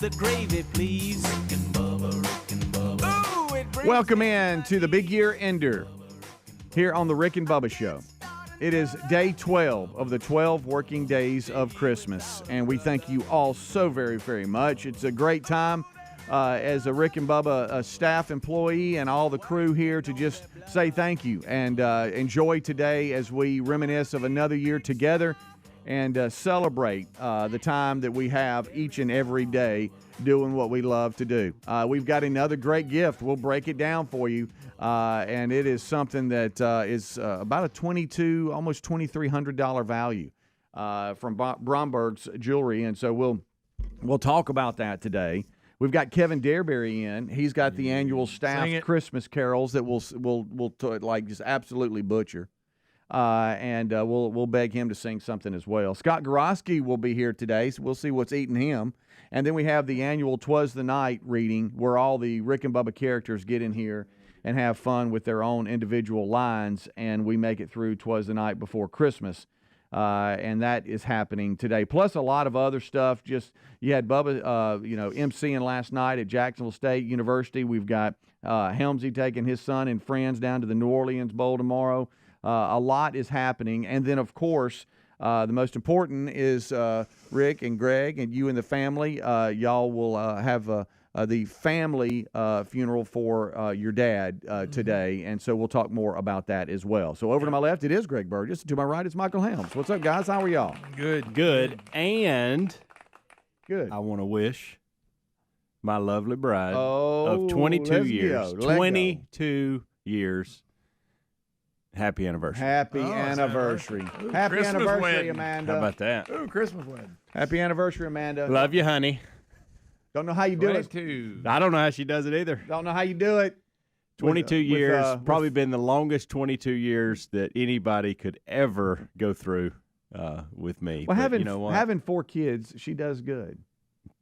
the gravy, please. Rick and Bubba. Ooh, it brings Welcome in to the Big Year Ender here on the Rick and Bubba Show. It is day 12 of the 12 working days of Christmas, and we thank you all so very, very much. It's a great time as a Rick and Bubba staff employee and all the crew here to just say thank you and enjoy today as we reminisce of another year together and celebrate the time that we have each and every day doing what we love to do. We've got another great gift. We'll break it down for you, and it is something that is about a almost $2,300 value from Bromberg's Jewelry, and so we'll talk about that today. We've got Kevin Dareberry in. He's got the annual staff Christmas carols that we'll just absolutely butcher. And we'll beg him to sing something as well. Scott Gaski will be here today, so we'll see what's eating him. And then we have the annual Twas the Night reading where all the Rick and Bubba characters get in here and have fun with their own individual lines, and we make it through Twas the Night before Christmas. And that is happening today. Plus a lot of other stuff. Just you had Bubba, emceeing last night at Jacksonville State University. We've got Helmsy taking his son and friends down to the New Orleans Bowl tomorrow. A lot is happening. And then, of course, the most important is Rick and Greg and you and the family. Y'all will have the family funeral for your dad today, and so we'll talk more about that as well. So over to my left, it is Greg Burgess. To my right, it's Michael Helms. What's up, guys? How are y'all? Good. And Good. I want to wish my lovely bride Oh, of 22 let's years, go. Let 22 years, happy anniversary. Happy anniversary. Ooh, Happy Christmas anniversary, wedding. Amanda. How about that? Ooh, Christmas wedding. Happy anniversary, Amanda. Love you, honey. Don't know how you do it. 22. I don't know how she does it either. Don't know how you do it. 22 With, years, with- probably been the longest 22 years that anybody could ever go through with me. Well, But you know what? having 4 kids, she does good.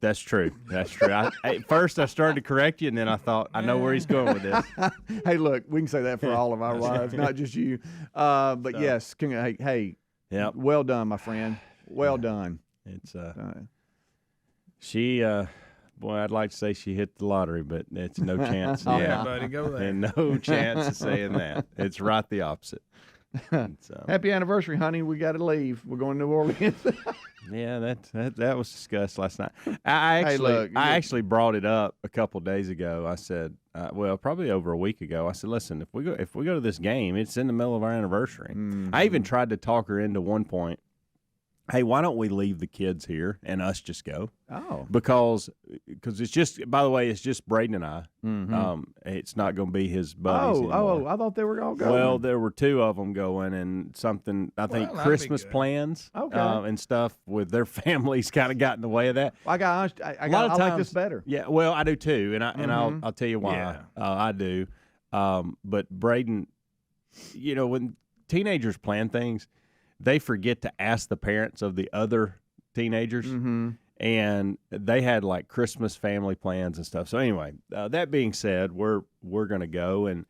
That's true. That's true. At first, I started to correct you, and then I thought, I know where he's going with this. Hey, look, we can say that for all of our wives, not just you. But So. yes, hey, Yep. well done, my friend. Well done. It's she boy, I'd like to say she hit the lottery, but it's no chance. Oh, Yeah, yeah. buddy, go there. And no chance of saying that. It's right the opposite. So, Happy anniversary, honey. We got to leave. We're going to New Orleans. yeah, that was discussed last night. I actually brought it up a couple days ago. I said, probably over a week ago. I said, listen, if we go to this game, it's in the middle of our anniversary. Mm-hmm. I even tried to talk her into one point. Hey, why don't we leave the kids here and us just go? Oh. Because it's just, by the way, it's just Braden and I. Mm-hmm. It's not going to be his buddies anymore. Oh, I thought they were all going. Well, there were 2 of them going, and something, I think that'd be Christmas good. plans Okay. and stuff with their families kind of got in the way of that. I like this better. Yeah, well, I do too, and I'll tell you why. Yeah. I do. But Braden, when teenagers plan things, they forget to ask the parents of the other teenagers, and they had like Christmas family plans and stuff. So anyway, that being said, we're going to go, and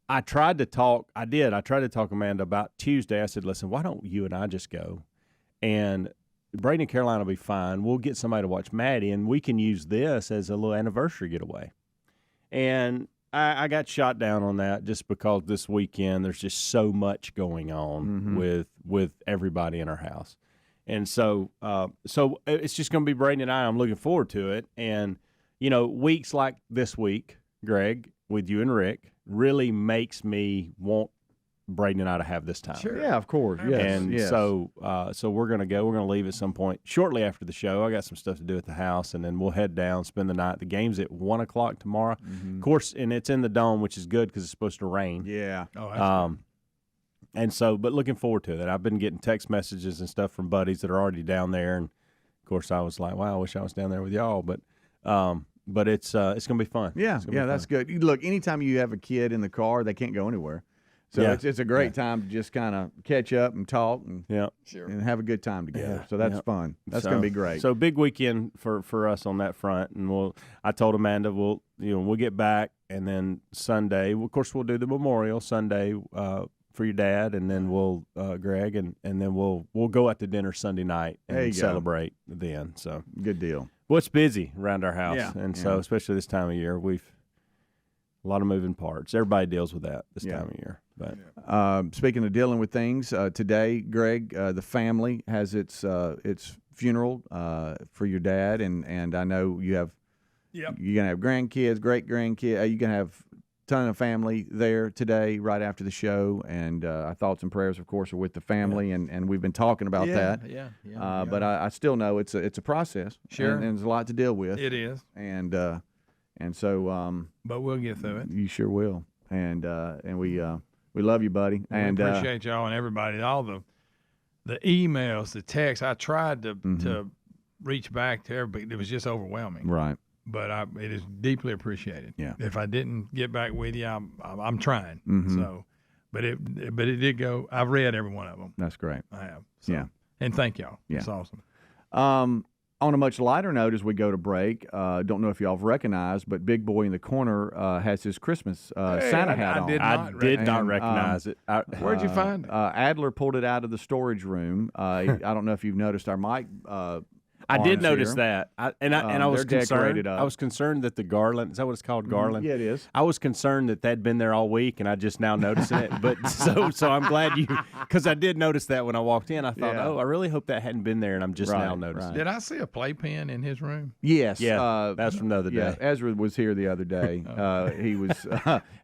I tried to talk Amanda about Tuesday. I said, listen, why don't you and I just go, and Braden and Caroline will be fine. We'll get somebody to watch Maddie, and we can use this as a little anniversary getaway. And I got shot down on that just because this weekend there's just so much going on with everybody in our house. And so it's just going to be Braden and I. I'm looking forward to it. And, weeks like this week, Greg, with you and Rick, really makes me want Braden and I to have this time. Sure. Yeah, of course. Yes. And yes. so we're going to go. We're going to leave at some point shortly after the show. I got some stuff to do at the house, and then we'll head down, spend the night. The game's at 1 o'clock tomorrow. Of course, and it's in the Dome, which is good because it's supposed to rain. Yeah. Oh, that's good. And so, but looking forward to that. I've been getting text messages and stuff from buddies that are already down there, and of course, I was like, wow, I wish I was down there with y'all. But it's going to be fun. Yeah, that's good. Look, anytime you have a kid in the car, they can't go anywhere. So it's a great time to just kind of catch up and talk and and have a good time together. So that's fun. That's going to be great. So big weekend for us on that front. And I told Amanda we'll get back, and then Sunday, of course, we'll do the Memorial Sunday. for your dad, and then we'll Greg, and then we'll go out to dinner Sunday night and celebrate then. So good deal. Well, it's busy around our house, so especially this time of year, we've a lot of moving parts. Everybody deals with that this time of year. But speaking of dealing with things, today, Greg, the family has its funeral for your dad, and I know you have. Yep. You're gonna have grandkids, great grandkids. You're gonna have a ton of family there today, right after the show, and our thoughts and prayers, of course, are with the family, and we've been talking about that. But I still know it's a process. Sure. And there's a lot to deal with. It is. And so. But we'll get through it. You sure will. And we love you, buddy. And we appreciate y'all and everybody. All the emails, the texts. I tried to reach back to everybody. It was just overwhelming. Right. But it is deeply appreciated. Yeah. If I didn't get back with you, I'm trying. Mm-hmm. So, but it did go. I've read every one of them. That's great. I have. So, yeah. And thank y'all. Yeah. It's awesome. On a much lighter note, as we go to break, don't know if y'all have recognized, but Big Boy in the corner has his Christmas Santa hat on. I did not recognize it. Where'd you find it? Adler pulled it out of the storage room. I don't know if you've noticed our mic. I did notice here. that, I was concerned. Up. I was concerned that the garland, is that what it's called, garland? Yeah, it is. I was concerned that that'd been there all week, and I just now noticing it. But so I'm glad because I did notice that when I walked in. I thought, I really hope that hadn't been there, and I'm just now noticing. Did I see a playpen in his room? Yes. Yeah, that's from the other day. Yeah, Ezra was here the other day.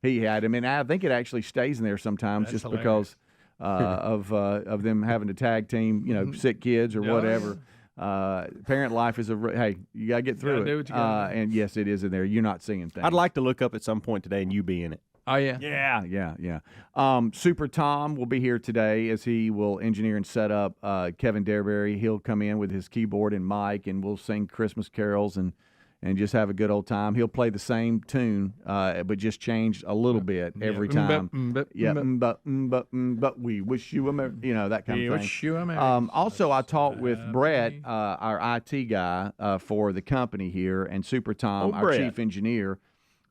He had him, and I think it actually stays in there sometimes just hilarious. Because of them having to tag team, sick kids or whatever. Parent life is hey, you gotta get through it. Do what you gotta do. And yes, it is in there. You're not seeing things. I'd like to look up at some point today and you be in it. Oh yeah. Yeah. Super Tom will be here today as he will engineer and set up Kevin Dareberry. He'll come in with his keyboard and mic, and we'll sing Christmas carols and just have a good old time. He'll play the same tune, but just change a little bit every time. But we wish you a Merry, that kind of thing. Wish you a Merry also, I talked with Brett, our IT guy for the company here, and Super Tom, our Brett. chief engineer,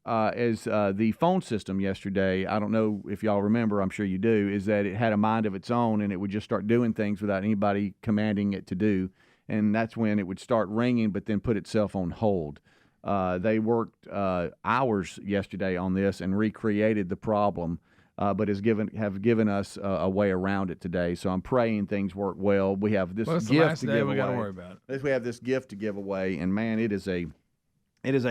as the phone system yesterday. I don't know if y'all remember. I'm sure you do. Is that it had a mind of its own, and it would just start doing things without anybody commanding it to do. And that's when it would start ringing, but then put itself on hold. They worked hours yesterday on this and recreated the problem, but have given us a way around it today. So I'm praying things work well. We have this gift to give away. We got to worry about it. We have this gift to give away, and man, it is a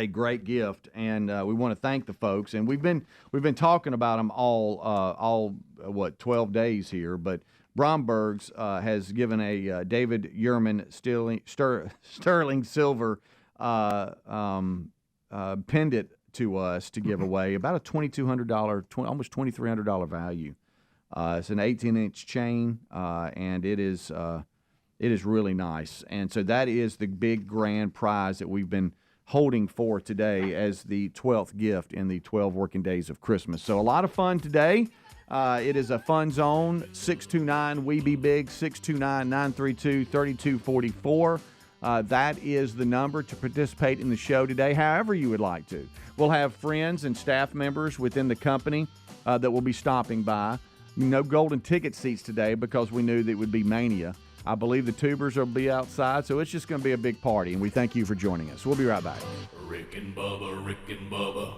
great gift, and we want to thank the folks. And we've been talking about them all 12 days here, but Bromberg's has given a David Yerman sterling silver pendant to us to give away, about a $2,200, almost $2,300 value. It's an 18-inch chain, and it is really nice. And so that is the big grand prize that we've been holding for today as the 12th gift in the 12 working days of Christmas. So a lot of fun today. It is a fun zone, 629-WE-BE-BIG, 629-932-3244. That is the number to participate in the show today, however you would like to. We'll have friends and staff members within the company that will be stopping by. No golden ticket seats today because we knew that it would be mania. I believe the tubers will be outside, so it's just going to be a big party, and we thank you for joining us. We'll be right back. Rick and Bubba, Rick and Bubba.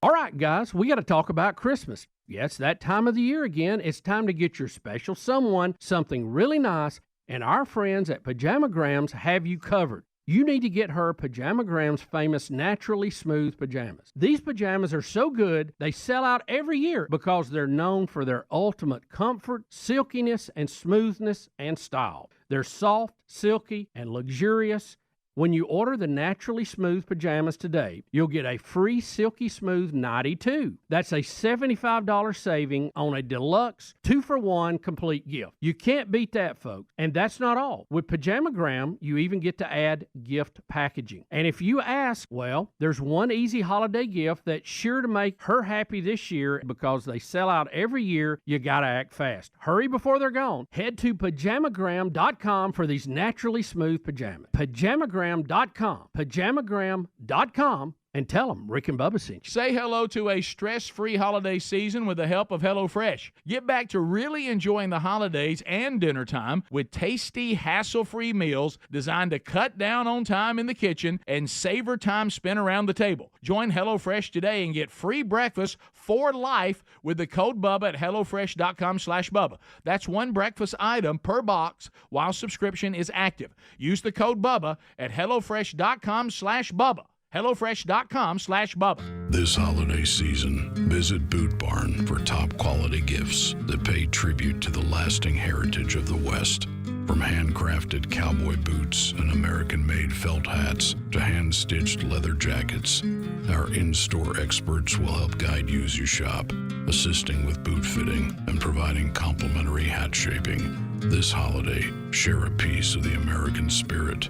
All right, guys, we got to talk about Christmas. Yeah, it's that time of the year again. It's time to get your special someone something really nice, and our friends at Pajamagrams have you covered. You need to get her Pajamagram's famous Naturally Smooth pajamas. These pajamas are so good, they sell out every year because they're known for their ultimate comfort, silkiness, and smoothness and style. They're soft, silky, and luxurious. When you order the Naturally Smooth pajamas today, you'll get a free Silky Smooth nightie too. That's a $75 saving on a deluxe 2-for-1 complete gift. You can't beat that, folks. And that's not all. With Pajamagram, you even get to add gift packaging. And if you ask, well, there's one easy holiday gift that's sure to make her happy this year because they sell out every year. You gotta act fast. Hurry before they're gone. Head to Pajamagram.com for these Naturally Smooth pajamas. Pajamagram.com. Pajamagram.com and tell them Rick and Bubba sent you. Say hello to a stress-free holiday season with the help of HelloFresh. Get back to really enjoying the holidays and dinner time with tasty, hassle-free meals designed to cut down on time in the kitchen and savor time spent around the table. Join HelloFresh today and get free breakfast for life with the code BUBBA at HelloFresh.com/Bubba. That's one breakfast item per box while subscription is active. Use the code BUBBA at HelloFresh.com/Bubba. HelloFresh.com/Bubba. This holiday season, visit Boot Barn for top quality gifts that pay tribute to the lasting heritage of the West. From handcrafted cowboy boots and American-made felt hats to hand-stitched leather jackets, our in-store experts will help guide you as you shop, assisting with boot fitting and providing complimentary hat shaping. This holiday, share a piece of the American spirit.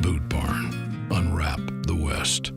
Boot Barn. Unwrap the West.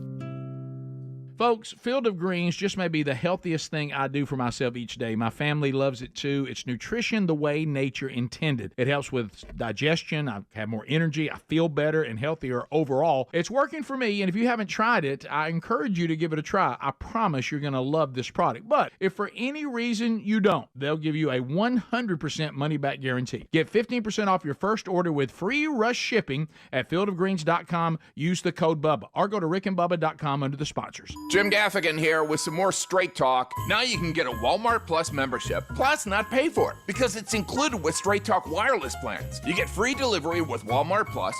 Folks, Field of Greens just may be the healthiest thing I do for myself each day. My family loves it too. It's nutrition the way nature intended. It helps with digestion. I have more energy. I feel better and healthier overall. It's working for me, and if you haven't tried it, I encourage you to give it a try. I promise you're going to love this product. But if for any reason you don't, they'll give you a 100% money-back guarantee. Get 15% off your first order with free rush shipping at fieldofgreens.com. Use the code BUBBA, or go to rickandbubba.com under the sponsors. Jim Gaffigan here with some more Straight Talk. Now you can get a Walmart Plus membership, plus not pay for it, because it's included with Straight Talk wireless plans. You get free delivery with Walmart plus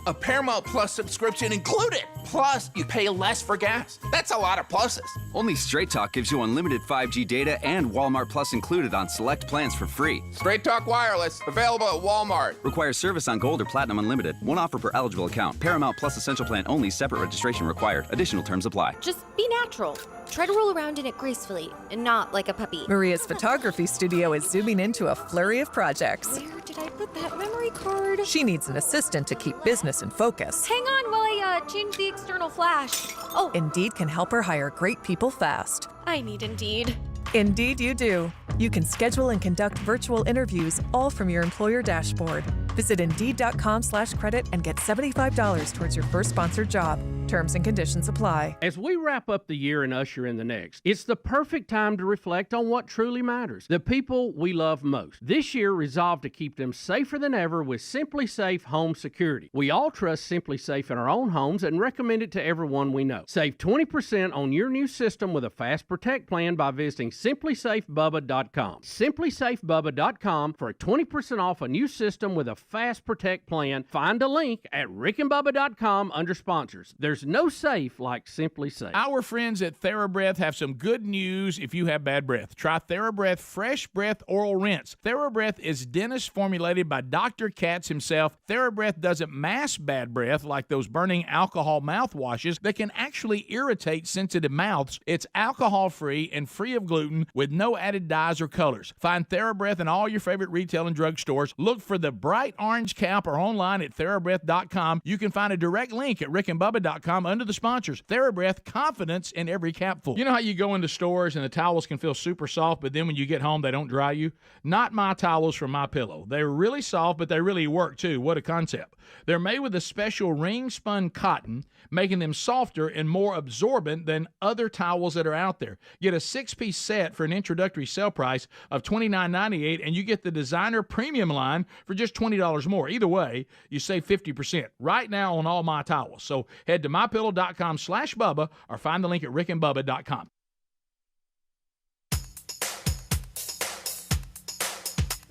a Paramount Plus subscription included. Plus, you pay less for gas. That's a lot of pluses. Only Straight Talk gives you unlimited 5G data and Walmart Plus included on select plans for free. Straight Talk wireless, available at Walmart. Requires service on Gold or Platinum Unlimited. One offer per eligible account. Paramount Plus Essential Plan only. Separate registration required. Additional terms apply. Just be natural. Try to roll around in it gracefully and not like a puppy. Maria's photography studio is zooming into a flurry of projects. Where did I put that memory card? She needs an assistant to keep business in focus. Hang on while I change the external flash. Oh, Indeed can help her hire great people fast. I need Indeed. Indeed you do. You can schedule and conduct virtual interviews all from your employer dashboard. Visit Indeed.com/credit and get $75 towards your first sponsored job. Terms and conditions apply. As we wrap up the year and usher in the next, it's the perfect time to reflect on what truly matters, the people we love most. This year, resolve to keep them safer than ever with Simply Safe Home Security. We all trust Simply Safe in our own homes and recommend it to everyone we know. Save 20% on your new system with a Fast Protect plan by visiting simplysafebubba.com. simplysafebubba.com for 20% off a new system with a Fast Protect plan. Find a link at rickandbubba.com under sponsors. There's no safe like Simply Safe. Our friends at TheraBreath have some good news if you have bad breath. Try TheraBreath Fresh Breath Oral Rinse. TheraBreath is dentist formulated by Dr. Katz himself. TheraBreath doesn't mask bad breath like those burning alcohol mouthwashes that can actually irritate sensitive mouths. It's alcohol-free and free of gluten with no added dyes or colors. Find TheraBreath in all your favorite retail and drug stores. Look for the bright orange cap or online at TheraBreath.com. You can find a direct link at rickandbubba.com under the sponsors. TheraBreath, confidence in every capful. You know how you go into stores and the towels can feel super soft, but then when you get home, they don't dry you? Not my towels from MyPillow. They're really soft, but they really work too. What a concept. They're made with a special ring-spun cotton, making them softer and more absorbent than other towels that are out there. Get a 6-piece set for an introductory sale price of $29.98, and you get the designer premium line for just $20 more. Either way, you save 50% right now on all my towels. So head to mypillow.com/Bubba or find the link at rickandbubba.com.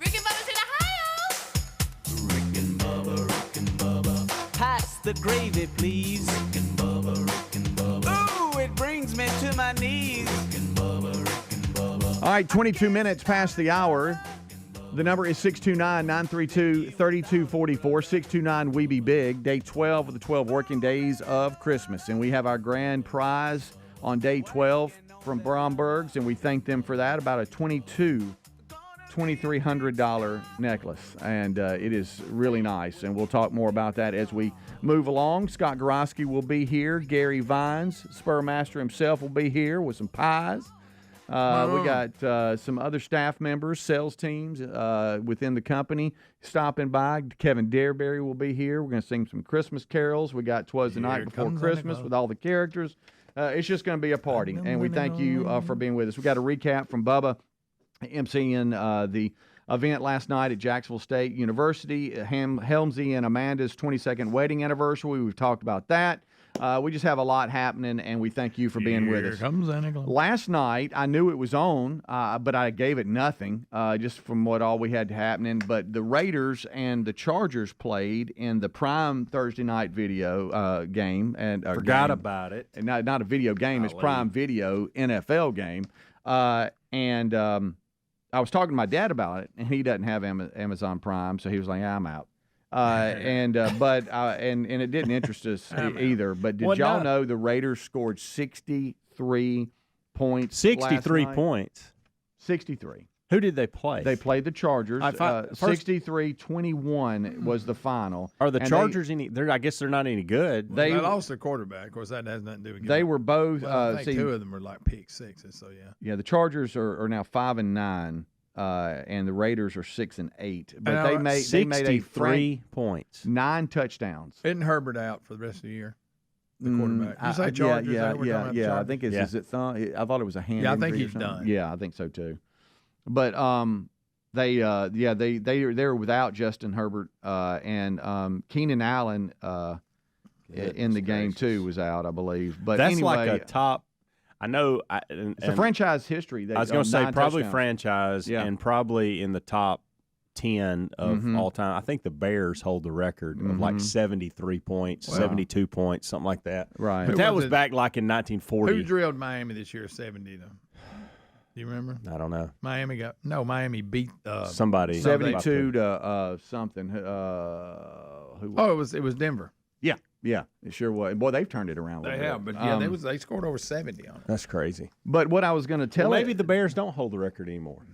Rick and Bubba's in Ohio! Rick and Bubba. Pass the gravy, please. Rick and Bubba. Ooh, it brings me to my knees. Rick and Bubba. All right, 22 minutes past the hour. The number is 629-932-3244, 629-WE-BE-BIG, day 12 of the 12 working days of Christmas. And we have our grand prize on day 12 from Bromberg's, and we thank them for that, about a $2,300 necklace. And it is really nice, and we'll talk more about that as we move along. Scott Gaski will be here. Gary Vines, Spurmaster himself, will be here with some pies. We got some other staff members, sales teams within the company stopping by. Kevin Dareberry will be here. We're going to sing some Christmas carols. We got Twas the Night Before Christmas with all the characters. It's just going to be a party, and we thank you for being with us. We got a recap from Bubba emceeing the event last night at Jacksonville State University, Helmsy and Amanda's 22nd wedding anniversary. We've talked about that. We just have a lot happening, and we thank you for being with us. Here comes Anagram. Last night, I knew it was on, but I gave it nothing, just from what all we had happening. But the Raiders and the Chargers played in the Prime Thursday night video game. And Forgot about it. And not a video game, it's Prime Video NFL game. And I was talking to my dad about it, and he doesn't have Amazon Prime, so he was like, I'm out. And it didn't interest us either. But did y'all know the Raiders scored 63 points? 63 last night? points. 63. Who did they play? They played the Chargers. First- 63-21 was the final. Are the And Chargers any? I guess they're not any good. They lost their quarterback. Of course, that has nothing to do with it. They were both. Well, I think two of them were like pick sixes. So yeah. Yeah, the Chargers are now 5-9. And the Raiders are 6-8, but they made 63 points, 9 touchdowns. Isn't Herbert out for the rest of the year? The quarterback. You say Chargers? Yeah. I think is it thumb? I thought it was a hand. Yeah, I think injury or he's something. done. Yeah, I think so too. But they're without Justin Herbert and Keenan Allen in the game too was out, I believe. But that's anyway, like a top. I know. It's a franchise history. I was going to say probably touchdowns. franchise and probably in the top 10 of all time. I think the Bears hold the record of like 73 points, 72 points, something like that. Right. But that was back like in 1940. Who drilled Miami this year 70 though? Do you remember? I don't know. Miami beat somebody 72 to something. Who? Oh, it was Denver. Yeah, it sure was. Boy, they've turned it around. They have, but they scored over 70 on it. That's crazy. But what I was going to tell maybe the Bears don't hold the record anymore.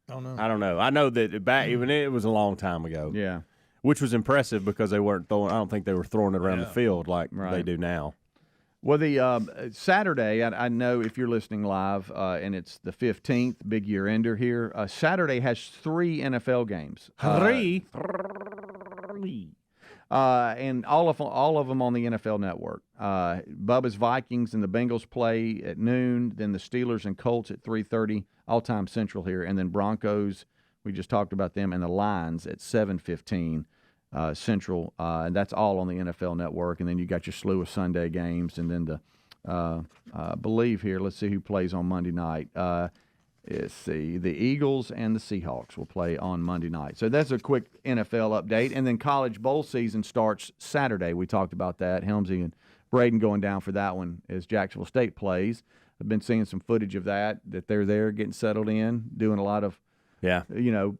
I don't know. I don't know. I know that back even it was a long time ago. Yeah, which was impressive because they weren't throwing. I don't think they were throwing it around the field like they do now. Well, the Saturday, I know if you're listening live, and it's the 15th, big year ender here. Saturday has 3 NFL games. Three. And all of them on the NFL Network. Bubba's Vikings and the Bengals play at noon. Then the Steelers and Colts at 3:30, all-time Central here. And then Broncos, we just talked about them, and the Lions at 7:15 Central. And that's all on the NFL Network. And then you got your slew of Sunday games. And then I believe here, let's see who plays on Monday night. Let's see, the Eagles and the Seahawks will play on Monday night. So that's a quick NFL update. And then college bowl season starts Saturday. We talked about that. Helmsy and Braden going down for that one as Jacksonville State plays. I've been seeing some footage of that they're there getting settled in, doing a lot of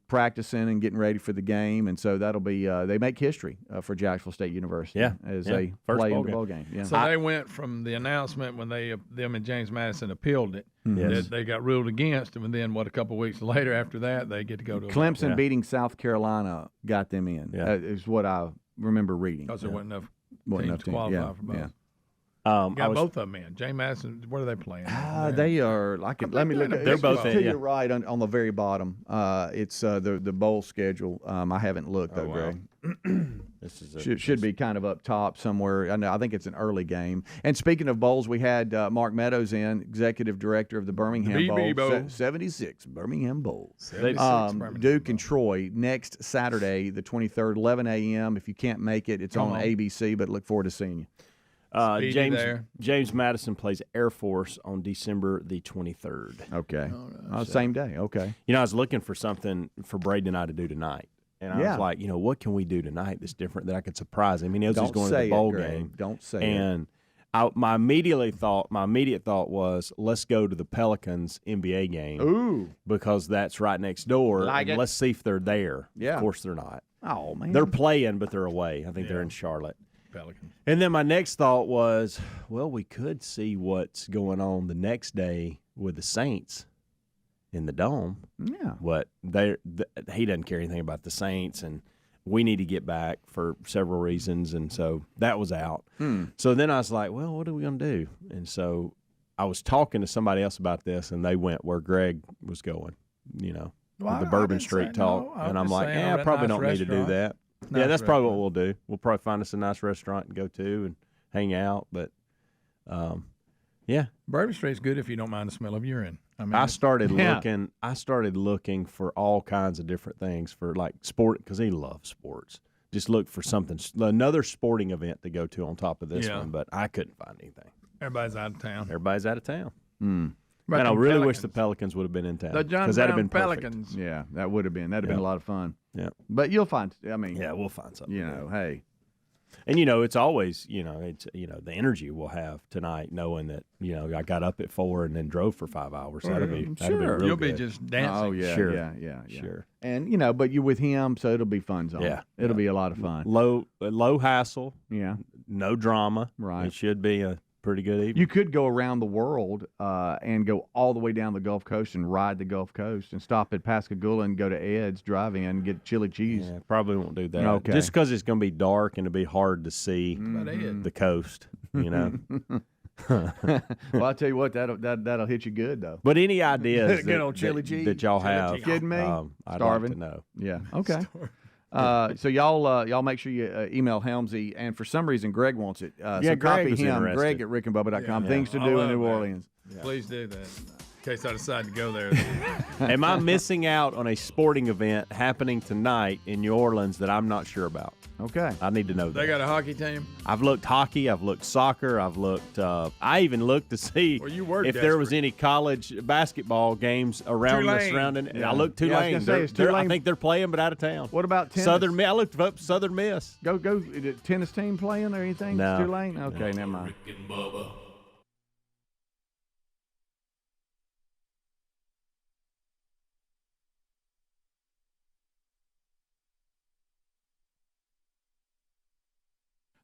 practicing and getting ready for the game. And so that'll be they make history for Jacksonville State University as they play in the bowl game. Yeah. So they went from the announcement when them and James Madison appealed it that they got ruled against them, and then a couple of weeks later after that they get to go to Clemson beating South Carolina got them in. Is what I remember reading. Because there wasn't enough teams to qualify for both. Yeah. Got both of them in. James Madison, what are they playing? They are like. Let me look. They're both to your right on the very bottom. It's the bowl schedule. I haven't looked though, Greg. This is should be kind of up top somewhere. I think it's an early game. And speaking of bowls, we had Mark Meadows in, executive director of the Birmingham Bowl. 76 Birmingham Bowl. Duke and Troy next Saturday, the 23rd, 11 a.m. If you can't make it, it's on ABC. But look forward to seeing you. James Madison plays Air Force on December the 23rd. Okay. Same day. Okay. I was looking for something for Braden and I to do tonight. And I was like, what can we do tonight that's different that I could surprise him? He knows he's going to the bowl game. Don't say it. And my immediate thought was, let's go to the Pelicans NBA game. Ooh. Because that's right next door. Let's see if they're there. Yeah. Of course they're not. Oh, man. They're playing, but they're away. I think they're in Charlotte. Pelicans. And then my next thought was, we could see what's going on the next day with the Saints in the Dome. Yeah. But he doesn't care anything about the Saints, and we need to get back for several reasons, and so that was out. So then I was like, what are we going to do? And so I was talking to somebody else about this, and they went where Greg was going, the Bourbon Street talk. And I'm like, I probably don't need to do that. That's probably what we'll do. We'll probably find us a nice restaurant and go to and hang out. But Yeah. Bourbon Street's good if you don't mind the smell of urine. I mean, I started looking for all kinds of different things for like sport because he loves sports. Just look for something, another sporting event to go to on top of this one, but I couldn't find anything. Everybody's out of town. Everybody's out of town. Mm. And I really wish the Pelicans would have been in town. The John that'd have Brown been perfect. Pelicans. Yeah, that would have been. That'd have been a lot of fun. Yeah. But you'll find, I mean. Yeah, we'll find something. You know, hey. And, it's always, it's the energy we'll have tonight knowing that, I got up at 4 and then drove for 5 hours. That'll be real You'll good. be just dancing. Oh, yeah, Sure. yeah. Sure. And, but you with him, so it'll be fun zone. Yeah. It'll be a lot of fun. Low hassle. Yeah. No drama. Right. It should be a pretty good evening. You could go around the world and go all the way down the Gulf Coast and ride the Gulf Coast and stop at Pascagoula and go to Ed's drive-in and get chili cheese. Yeah, probably won't do that. Okay. Just because it's going to be dark and it'll be hard to see the coast, Well, I'll tell you what, that'll hit you good, though. But any ideas Good old chili cheese. that y'all have, kidding me? I'd Starving? like to know. Yeah. Okay. So y'all make sure you email Helmsy, and for some reason Greg wants it. So Greg copy was him, interested. Greg at rickandbubba.com. Yeah. Things to I do in love New that. Orleans. Please do that. In case I decide to go there. Am I missing out on a sporting event happening tonight in New Orleans that I'm not sure about? Okay. I need to know that. They got a hockey team? I've looked hockey. I've looked soccer. I've looked. I even looked to see Well, you were if there was desperate. any college basketball games around the Tulane. surrounding. Yeah. I looked Yeah, I was Tulane. gonna say, is I Tulane- think they're playing, but out of town. What about tennis? Southern Miss? I looked up Southern Miss. Go. Is it tennis team playing or anything? No. Tulane? Okay, never mind. Rick and Bubba.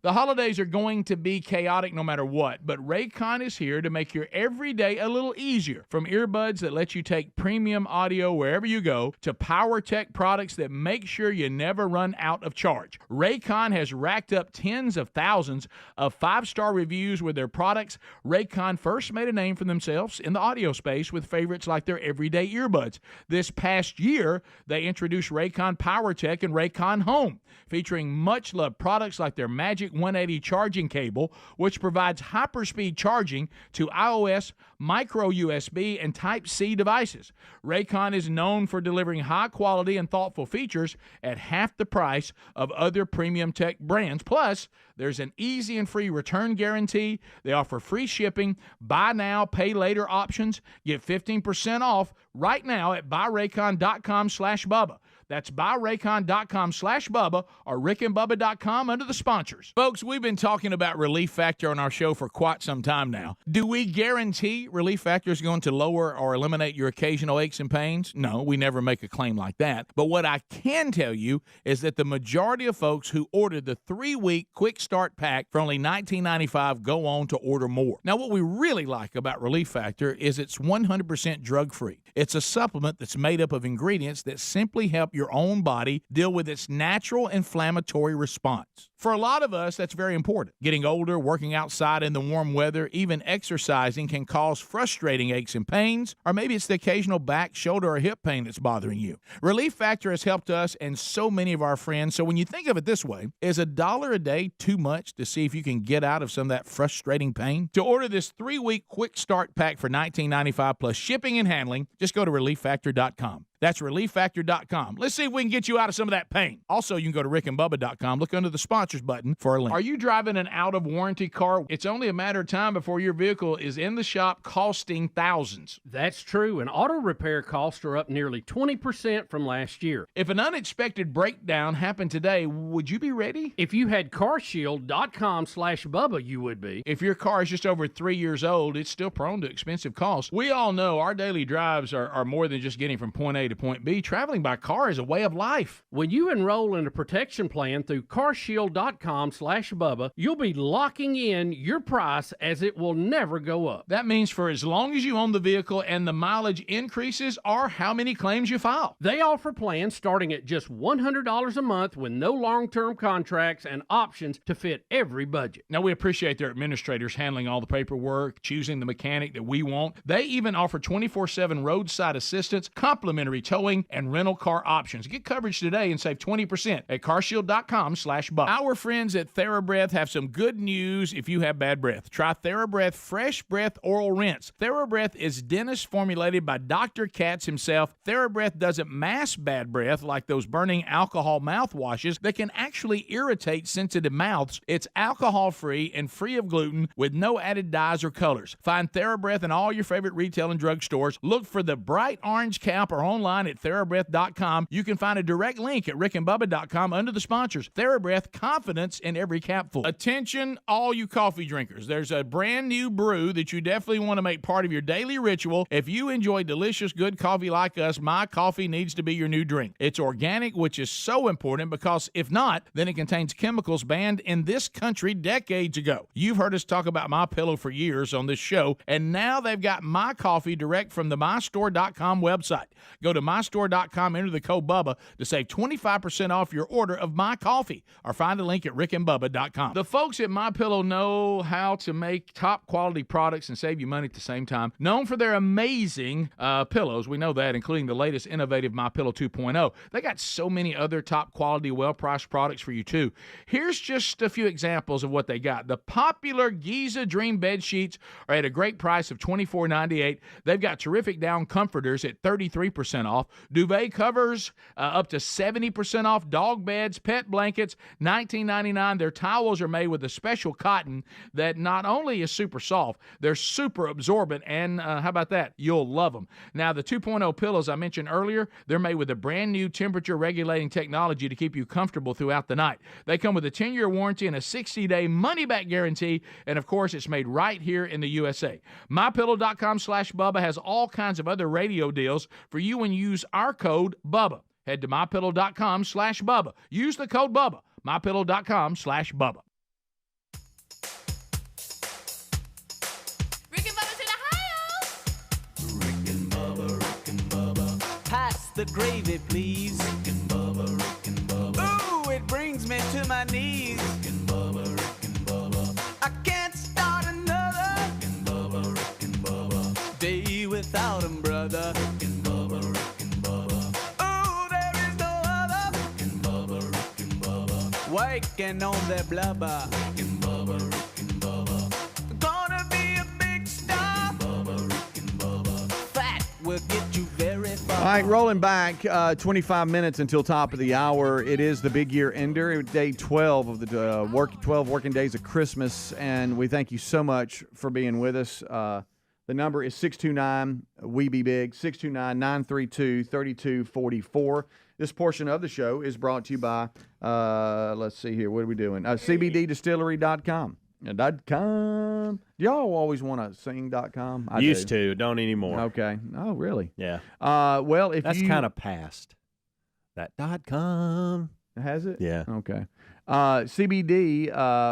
The holidays are going to be chaotic no matter what, but Raycon is here to make your everyday a little easier. From earbuds that let you take premium audio wherever you go to power tech products that make sure you never run out of charge. Raycon has racked up tens of thousands of 5-star reviews with their products. Raycon first made a name for themselves in the audio space with favorites like their everyday earbuds. This past year, they introduced Raycon PowerTech and Raycon Home, featuring much-loved products like their Magic 180 charging cable, which provides hyperspeed charging to iOS, micro USB, and Type-C devices. Raycon is known for delivering high-quality and thoughtful features at half the price of other premium tech brands. Plus, there's an easy and free return guarantee. They offer free shipping, buy now, pay later options. Get 15% off right now at buyraycon.com/Bubba. That's buyraycon.com/Bubba or rickandbubba.com under the sponsors. Folks, we've been talking about Relief Factor on our show for quite some time now. Do we guarantee Relief Factor is going to lower or eliminate your occasional aches and pains? No, we never make a claim like that. But what I can tell you is that the majority of folks who ordered the 3-week quick start pack for only $19.95 go on to order more. Now, what we really like about Relief Factor is it's 100% drug-free. It's a supplement that's made up of ingredients that simply help your own body deal with its natural inflammatory response. For a lot of us, that's very important. Getting older, working outside in the warm weather, even exercising can cause frustrating aches and pains, or maybe it's the occasional back, shoulder, or hip pain that's bothering you. Relief Factor has helped us and so many of our friends, so when you think of it this way, is $1 a day too much to see if you can get out of some of that frustrating pain? To order this 3-week quick start pack for $19.95 plus shipping and handling, just go to ReliefFactor.com. That's ReliefFactor.com. Let's see if we can get you out of some of that pain. Also, you can go to RickandBubba.com. Look under the sponsors button for a link. Are you driving an out-of-warranty car? It's only a matter of time before your vehicle is in the shop costing thousands. That's true, and auto repair costs are up nearly 20% from last year. If an unexpected breakdown happened today, would you be ready? If you had carshield.com/Bubba, you would be. If your car is just over 3 years old, it's still prone to expensive costs. We all know our daily drives are more than just getting from point A to point B. Traveling by car is a way of life. When you enroll in a protection plan through carshield.com/Bubba, you'll be locking in your price as it will never go up. That means for as long as you own the vehicle and the mileage increases or how many claims you file. They offer plans starting at just $100 a month with no long-term contracts and options to fit every budget. Now, we appreciate their administrators handling all the paperwork, choosing the mechanic that we want. They even offer 24/7 roadside assistance, complimentary towing, and rental car options. Get coverage today and save 20% at carshield.com/Bubba. Our friends at TheraBreath have some good news if you have bad breath. Try TheraBreath Fresh Breath Oral Rinse. TheraBreath is dentist formulated by Dr. Katz himself. TheraBreath doesn't mask bad breath like those burning alcohol mouthwashes that can actually irritate sensitive mouths. It's alcohol-free and free of gluten with no added dyes or colors. Find TheraBreath in all your favorite retail and drug stores. Look for the bright orange cap or online at TheraBreath.com. You can find a direct link at rickandbubba.com under the sponsors. TheraBreath, confidence in every capful. Attention, all you coffee drinkers. There's a brand new brew that you definitely want to make part of your daily ritual. If you enjoy delicious, good coffee like us, My Coffee needs to be your new drink. It's organic, which is so important because if not, then it contains chemicals banned in this country decades ago. You've heard us talk about MyPillow for years on this show, and now they've got My Coffee direct from the mystore.com website. Go to mystore.com, enter the code BUBBA to save 25% off your order of My Coffee, or find a link at rickandbubba.com. The folks at MyPillow know how to make top quality products and save you money at the same time. Known for their amazing pillows, we know that, including the latest innovative MyPillow 2.0. They got so many other top quality, well-priced products for you too. Here's just a few examples of what they got. The popular Giza Dream bed sheets are at a great price of $24.98. They've got terrific down comforters at 33% off. Duvet covers up to 70% off. Dog beds, pet blankets, $19.99. Their towels are made with a special cotton that not only is super soft, they're super absorbent, and how about that? You'll love them. Now, the 2.0 pillows I mentioned earlier, they're made with a brand new temperature regulating technology to keep you comfortable throughout the night. They come with a 10-year warranty and a 60-day money-back guarantee, and of course, it's made right here in the USA. MyPillow.com/Bubba has all kinds of other radio deals for you when you use our code BUBBA. Head to MyPillow.com/Bubba. Use the code BUBBA. MyPillow.com/Bubba. Rick and Bubba's in Ohio. Rick and Bubba. Pass the gravy, please. Rick and Bubba. Ooh, it brings me to my knees. Rick and Bubba. I can't start another. Rick and Bubba. Day without 'em, brother. Rick and Bubba. Ooh, there is no other. Rick and Bubba. Waking on their blubber. Rick and Bubba. Gonna be a big star. Rick and Bubba. Fat will get you very far. All right, rolling back 25 minutes until top of the hour. It is the big year ender, day 12 of the 12 working days of Christmas, and we thank you so much for being with us. The number is 629-WE-BE-BIG, 629-932-3244. This portion of the show is brought to you by, let's see here, what are we doing? CBDdistillery.com. .com. Do y'all always want to sing .com? I Used to, don't anymore. Okay. Oh, really? Yeah. Well, if That's you kind of past. That .com. has it? Yeah. Okay. CBD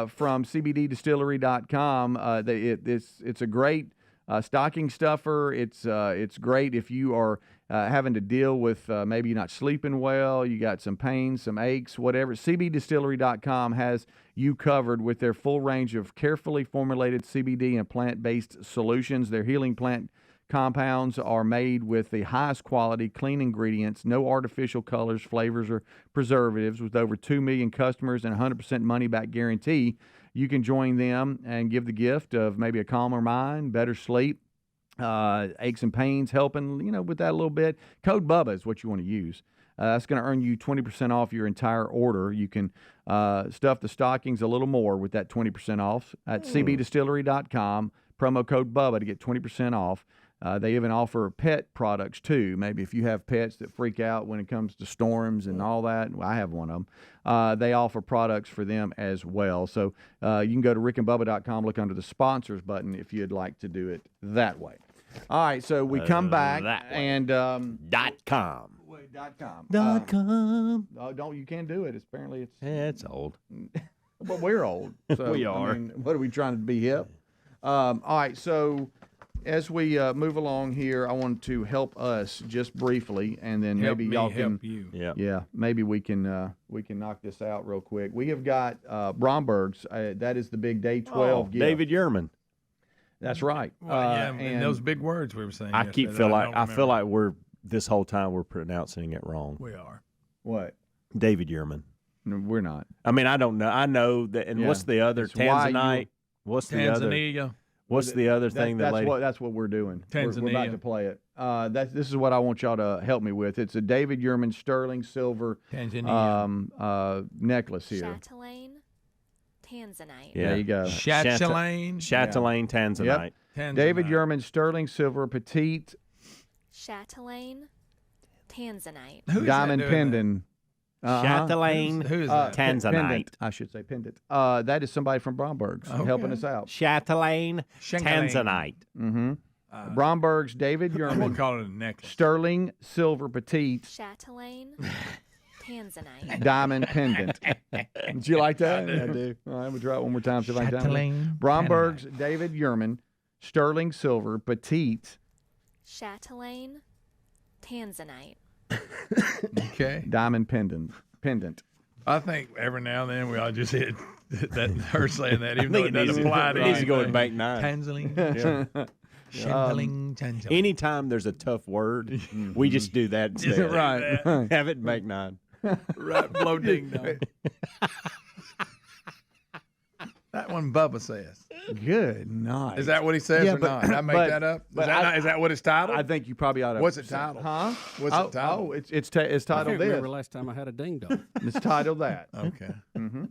from CBDdistillery.com. It's a great stocking stuffer. It's great if you are having to deal with maybe you're not sleeping well, you got some pains, some aches, whatever. CBDistillery.com has you covered with their full range of carefully formulated CBD and plant-based solutions. Their healing plant compounds are made with the highest quality, clean ingredients, no artificial colors, flavors, or preservatives. With over 2 million customers and 100% money-back guarantee, you can join them and give the gift of maybe a calmer mind, better sleep, aches and pains, helping, with that a little bit. Code BUBBA is what you want to use. That's going to earn you 20% off your entire order. You can stuff the stockings a little more with that 20% off at cbdistillery.com. Promo code BUBBA to get 20% off. They even offer pet products, too. Maybe if you have pets that freak out when it comes to storms and all that. Well, I have one of them. They offer products for them as well. So you can go to rickandbubba.com, look under the sponsors button if you'd like to do it that way. All right, so we come back and .com. .com. .com. Don't you can't do it. Apparently It's old. But we're old. So, We are. What are we trying to be hip? All right, so as we move along here, I want to help us just briefly, and then Help maybe me y'all help can. you. Yeah, maybe we can knock this out real quick. We have got Bromberg's. That is the big day 12 gift. David Yerman. That's right. Well, and those big words we were saying. I yesterday feel that like don't remember. we're this whole time we're pronouncing it wrong. We are. What? David Yurman. No, we're not. I mean, I don't know. I know that. And what's the other? Tanzanite. What's the other? Tanzania. What's the other thing that lady? That's what we're doing. Tanzania. We're about to play it. This is what I want y'all to help me with. It's a David Yurman sterling silver necklace here. Chatelaine Tanzanite. Yeah. There you go. Chatelaine. Chatelaine Tanzanite. Yep. David Yurman sterling silver petite. Chatelaine Tanzanite. Diamond pendant. Chatelaine Who is that? Tanzanite. Pendant, I should say pendant. That is somebody from Bromberg's helping us out. Chatelaine Tanzanite. Mm-hmm. Bromberg's David We'll Yurman call it a necklace. sterling silver petite Chatelaine Tanzanite. diamond pendant. Did you like that? I do. All right, we'll try it one more time. See if I can Chatelaine Bromberg's David Yurman sterling silver petite Chatelaine Tanzanite. Okay. diamond pendant. I think every now and then we all just hit that her saying that, even though it doesn't apply to It needs to go in anything. bank 9. Tanzanite. Chatelaine Tanzanite. Anytime there's a tough word, we just do that instead. Right. Have it in bank 9. Right, blow ding dong. That one Bubba says. Good night. Is that what he says or not? Did I make that up? Is that what it's titled? I think you probably ought to. What's it titled? Huh? What's it titled? Oh, it's titled this. Remember last time I had a ding dong. It's titled that. Okay. Mm-hmm.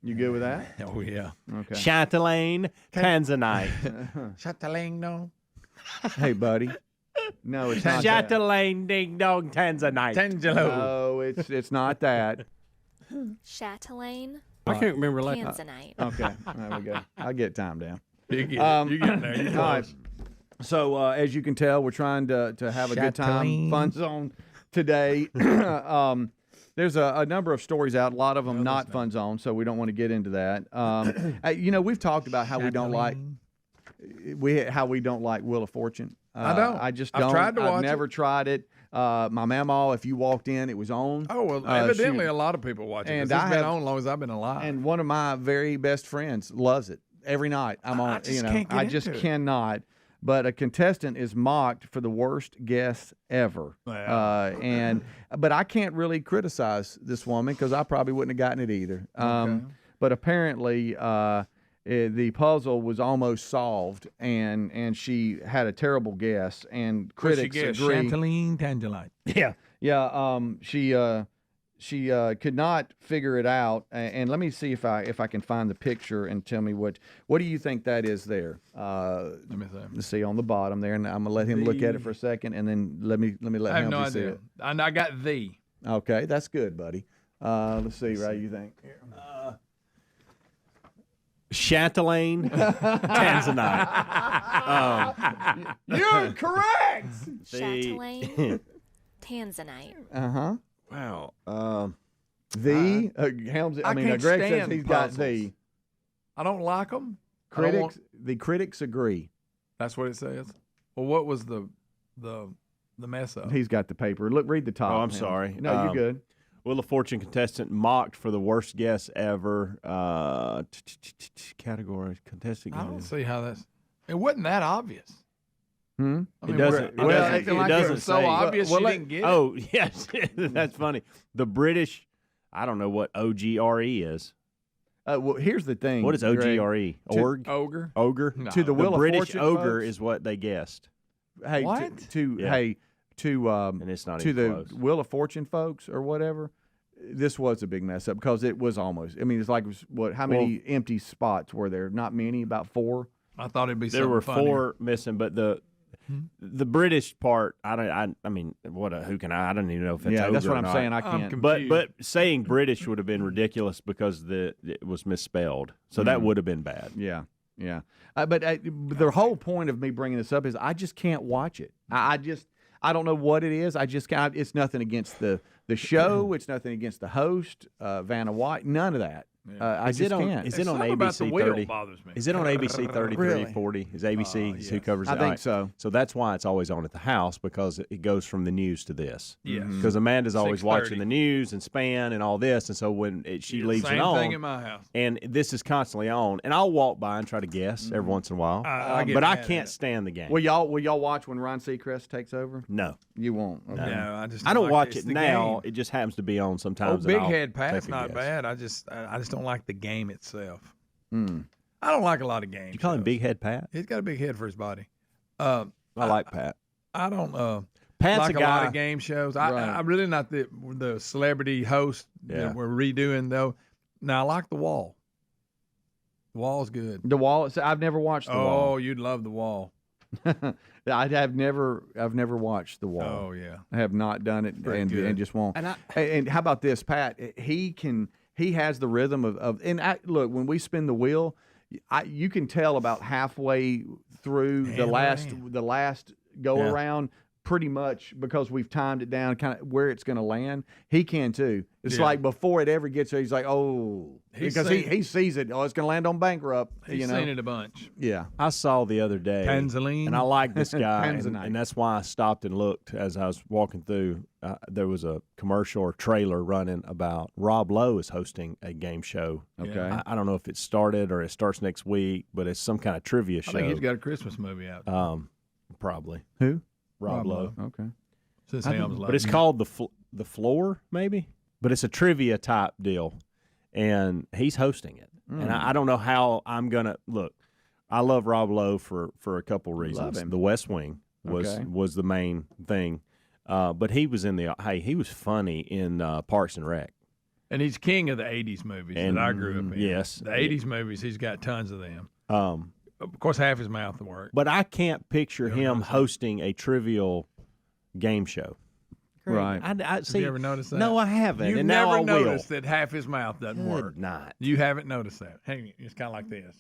You good with that? Oh, yeah. Okay. Chatelaine Tanzanite. Chatelaine, no. Hey, buddy. No, it's not that. Chatelaine Ding Dong Tanzanite. Tangelo. No, it's not that. Chatelaine I can't remember last Tanzanite. Okay, there we go. I'll get time down. You get there. You're All right. close. So as you can tell, we're trying to have a good time. Chatelaine. Fun zone today. There's a number of stories out. A lot of them not fun zone, so we don't want to get into that. We've talked about how we don't like Wheel of Fortune. I don't. I just I've don't. tried to watch I've never it. tried it. My mamaw, if you walked in, it was on. Oh, well, evidently a lot of people watch it. and 'cause it's I been have- on as long as I've been alive. And one of my very best friends loves it every night. I'm on. I just can't get I just into it. cannot. But a contestant is mocked for the worst guess ever. Wow. But I can't really criticize this woman because I probably wouldn't have gotten it either. But apparently, the puzzle was almost solved, and she had a terrible guess. And critics agree. Chatelaine Tanzanite. She could not figure it out. And let me see if I can find the picture and tell me what do you think that is there? Let me see. Let's see on the bottom there, and I'm gonna let him look at it for a second, and then let me let I have him no see idea. it. I got the. Okay, that's good, buddy. Let's see, right? You think? Chatelaine Tanzanite. You're correct. Chatelaine Tanzanite. Wow. Helms. I can't Greg says stand he's got puzzles. the I don't like them. critics. The critics agree. That's what it says. Well, what was the mess up? He's got the paper. Look, read the top. Oh, I'm Helms. sorry. No, you're good. Wheel of Fortune contestant mocked for the worst guess ever. Category contestant. I don't see how that's. It wasn't that obvious. Hmm? I mean, It doesn't. we're acting like it doesn't was so say. obvious Well, you let- didn't get it. Oh yes, that's funny. The British. I don't know what OGRE is. Well, here's the thing. What is Greg. OGRE? To- Org? Ogre. Ogre? No. To the The Wheel of British Fortune, ogre folks? is what they guessed, Hey, What? Yeah. and it's not to even the close. Wheel of Fortune folks or whatever. This was a big mess up because it was almost. I mean, it's like how many empty spots were there? Not many, about 4. I thought it'd be There something were funnier. 4 missing, but the British part, I mean, who can I don't even know if it's Yeah, ogre that's what or I'm not. saying. I I'm can't. confused. But saying British would have been ridiculous because it was misspelled, so that would have been bad. Yeah. But the whole point of me bringing this up is I just can't watch it. I don't know what it is. I just can't. It's nothing against the show. It's nothing against the host, Vanna White. None of that. I Is just it on? can't. Is it on Something about the ABC wheel 30? bothers me. Is it on ABC 33 Really? 40? Is ABC yes. who covers it? I All think right. so. So that's why it's always on at the house because it goes from the news to this. Yes. Because Amanda's always 6:30. watching the news and Span and all this, and so when she leaves Same it on, thing in my house. and this is constantly on, and I'll walk by and try to guess every once in a while, I get but I mad at can't it. stand the game. Will y'all watch when Ron Seacrest takes over? No. You won't. Okay. No, I don't like watch it's it the now. game. It just happens to be on sometimes. Big and I'll Head Pat's take a not guess. bad. I just don't like the game itself. Hmm. I don't like a lot of games. You call him Big Head Pat? He's got a big head for his body. I like Pat. I don't Pat's like a a lot guy. of game shows. Right. I'm really not the celebrity host Yeah. that we're redoing though. Now I like The Wall. The Wall's good. The Wall. I've never watched The Wall. Oh, you'd love The Wall. I've never watched The Wall. Oh yeah. I have not done it Pretty good. and just won't. And how about this, Pat? He has the rhythm of look, when we spin the wheel, you can tell about halfway through the last go Yeah. around pretty much because we've timed it down kind of where it's going to land. He can too. It's Yeah. like before it ever gets there, he's like, oh, because he sees it. Oh, it's going to land on bankrupt. He's seen it a bunch. Yeah. I saw the other day, Tanzaline. and I like this guy, Tanzanite. and that's why I stopped and looked as I was walking through. There was a commercial or trailer running about Rob Lowe is hosting a game show. Okay. I don't know if it started or it starts next week, but it's some kind of trivia show. I think he's got a Christmas movie out. Probably Who? Rob Lowe. Okay. Since Ham's But it's called the Floor, maybe. But it's a trivia type deal, and he's hosting it. And I don't know how I'm gonna look. I love Rob Lowe for a couple reasons. him. The West Wing was the main thing, but he was he was funny in Parks and Rec. And he's king of the '80s movies And, that I grew up in. yes. the '80s movies. He's got tons of them. Um, Of course, half his mouth work. but I can't picture him hosting a trivial game show. Right. I see. Have you ever noticed that? No, I haven't. You've and never now I will. noticed that half his mouth doesn't Good work. night. You haven't noticed that. Hang, it's kind of like this.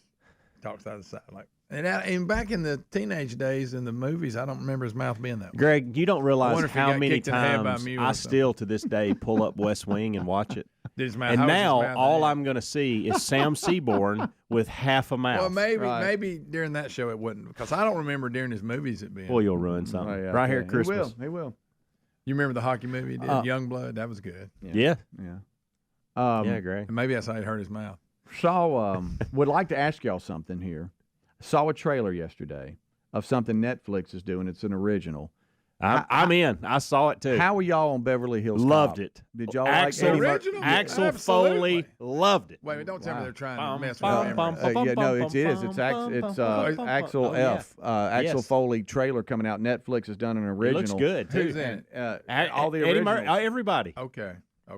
Talks out of the side, like. And back in the teenage days in the movies, I don't remember his mouth being that way. Greg, you don't I realize wonder if he how got many kicked in the head by times Mew or I something. still to this day pull up West Wing and watch it. Did his mouth, And how was his now mouth all then? I'm going to see is Sam Seaborn with half a mouth. Well, Right. maybe during that show it wouldn't, because I don't remember during his movies it being. Boy, you'll ruin something. Oh, yeah, right here okay. at Christmas. He will. You remember the hockey movie he did, Youngblood? That was good. Yeah. Yeah. Yeah, Greg. And maybe that's how he hurt his mouth. Would like to ask y'all something here. Saw a trailer yesterday of something Netflix is doing. It's an original. I'm in. I saw it too. How are y'all on Beverly Hills Loved Cop? it. Did y'all Axel, like Eddie Original? Axel Absolutely. Foley loved it. Wait, don't tell me they're trying to mess with bum, him. bum, Yeah, no, it is. It's Axel Oh, yeah. F. Axel Yes. Foley trailer coming out. Netflix has done an It original. looks good too. Who's in it? All the Eddie originals. everybody. Okay.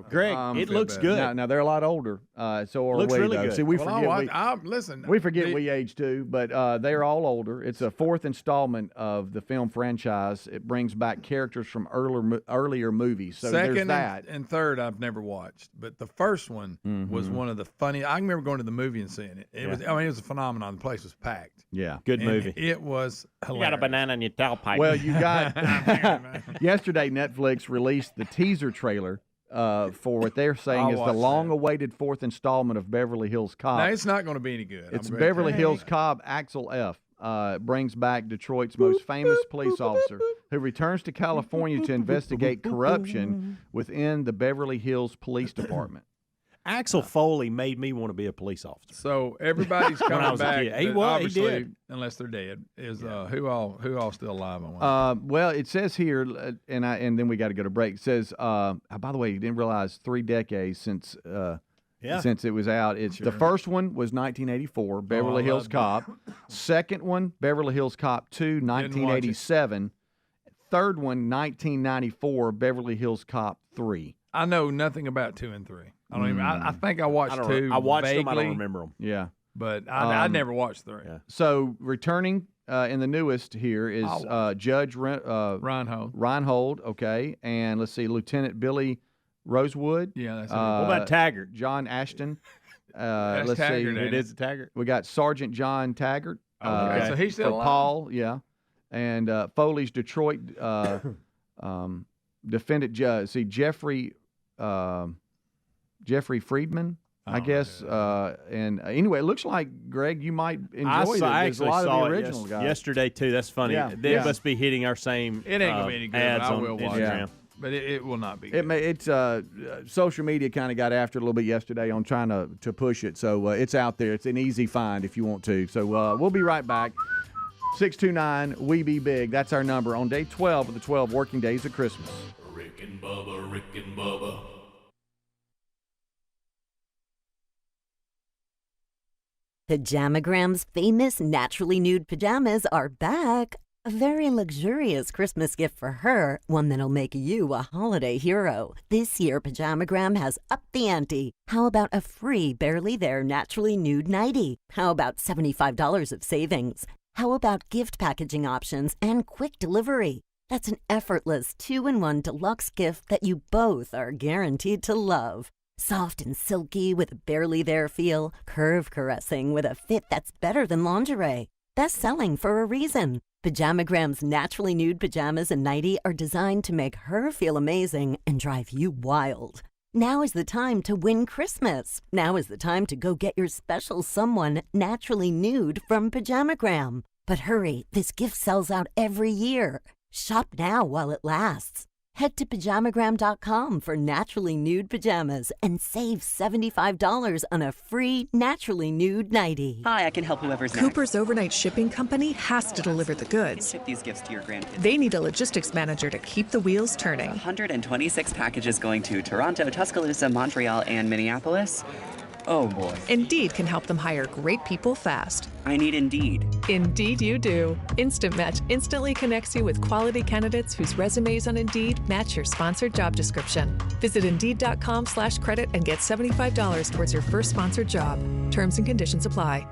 Greg, it feel looks bad. good. Now they're a lot older. So are Looks we. really though. good. See, we Well, forget. listen. We forget the- we age too, but they're all older. It's a fourth installment of the film franchise. It brings back characters from earlier movies. So there's Second that. and third, I've never watched, but the first one was one of the funny. I remember going to the movie and seeing it. It was a phenomenon. The place was packed. Yeah. Good And movie. It was You hilarious. got a banana in your tailpipe. Well, you got yesterday. Netflix released the teaser trailer for what they're saying I'll is the watch that. long-awaited fourth installment of Beverly Hills Cop. Now it's not going to be any good. It's I'm Beverly great. Hills Cop Axel F. Brings back Detroit's most famous police officer who returns to California to investigate corruption within the Beverly Hills Police Department. Axel Foley made me want to be a police officer. So everybody's I coming was a back. kid. He but was, he obviously, did. unless they're dead. Is who all still alive? On Well, it says here, and then we got to go to break. It says, by the way, you didn't realize 3 decades since it was out. It's the first one was 1984, Beverly Hills Cop. Second one, Beverly Hills Cop 2, 1987. Third one, 1994, Beverly Hills Cop 3. I know nothing about 2 and 3. I don't even. I think I watched 2. I watched vaguely, them. I don't remember them. Yeah. but I never watched 3. Yeah. So returning in the newest here is Judge Reinhold. Reinhold, okay, and let's see, Lieutenant Billy Rosewood. Yeah, that's What about Taggart? John Ashton. That's Let's Taggart, see. ain't It is a Taggart. We got Sergeant John Taggart. Okay, so he's still for alive? Paul, yeah, and Foley's Detroit defendant judge. See Jeffrey Friedman, I guess. And anyway, it looks like Greg, you might enjoy it. I There's a actually lot saw of the it original guys. yesterday too. That's funny. Yeah, They yeah. must be hitting our same. It ain't gonna be any good. ads But I on will watch Instagram. it. But it will not be. It may, it's social media kind of got after it a little bit yesterday on trying to push it. So it's out there. It's an easy find if you want to. So we'll be right back. 629-WE-BE-BIG. That's our number on day 12 of the 12 working days of Christmas. Rick and Bubba, Rick and Bubba. Pajamagram's famous naturally nude pajamas are back. A very luxurious Christmas gift for her, one that'll make you a holiday hero. This year, Pajamagram has upped the ante. How about a free Barely There naturally nude nightie? How about $75 of savings? How about gift packaging options and quick delivery? That's an effortless 2-in-1 deluxe gift that you both are guaranteed to love. Soft and silky with a Barely There feel, curve caressing with a fit that's better than lingerie. Best selling for a reason. Pajamagram's naturally nude pajamas and nightie are designed to make her feel amazing and drive you wild. Now is the time to win Christmas. Now is the time to go get your special someone naturally nude from Pajamagram. But hurry, this gift sells out every year. Shop now while it lasts. Head to Pajamagram.com for naturally nude pajamas and save $75 on a free naturally nude nightie. Hi, I can help whoever's next. Cooper's overnight shipping company has to deliver the goods. Ship these gifts to your grandkids. They need a logistics manager to keep the wheels turning. 126 packages going to Toronto, Tuscaloosa, Montreal, and Minneapolis. Oh boy. Indeed can help them hire great people fast. I need Indeed. Indeed you do. Instant Match instantly connects you with quality candidates whose resumes on Indeed match your sponsored job description. Visit Indeed.com/credit and get $75 towards your first sponsored job. Terms and conditions apply.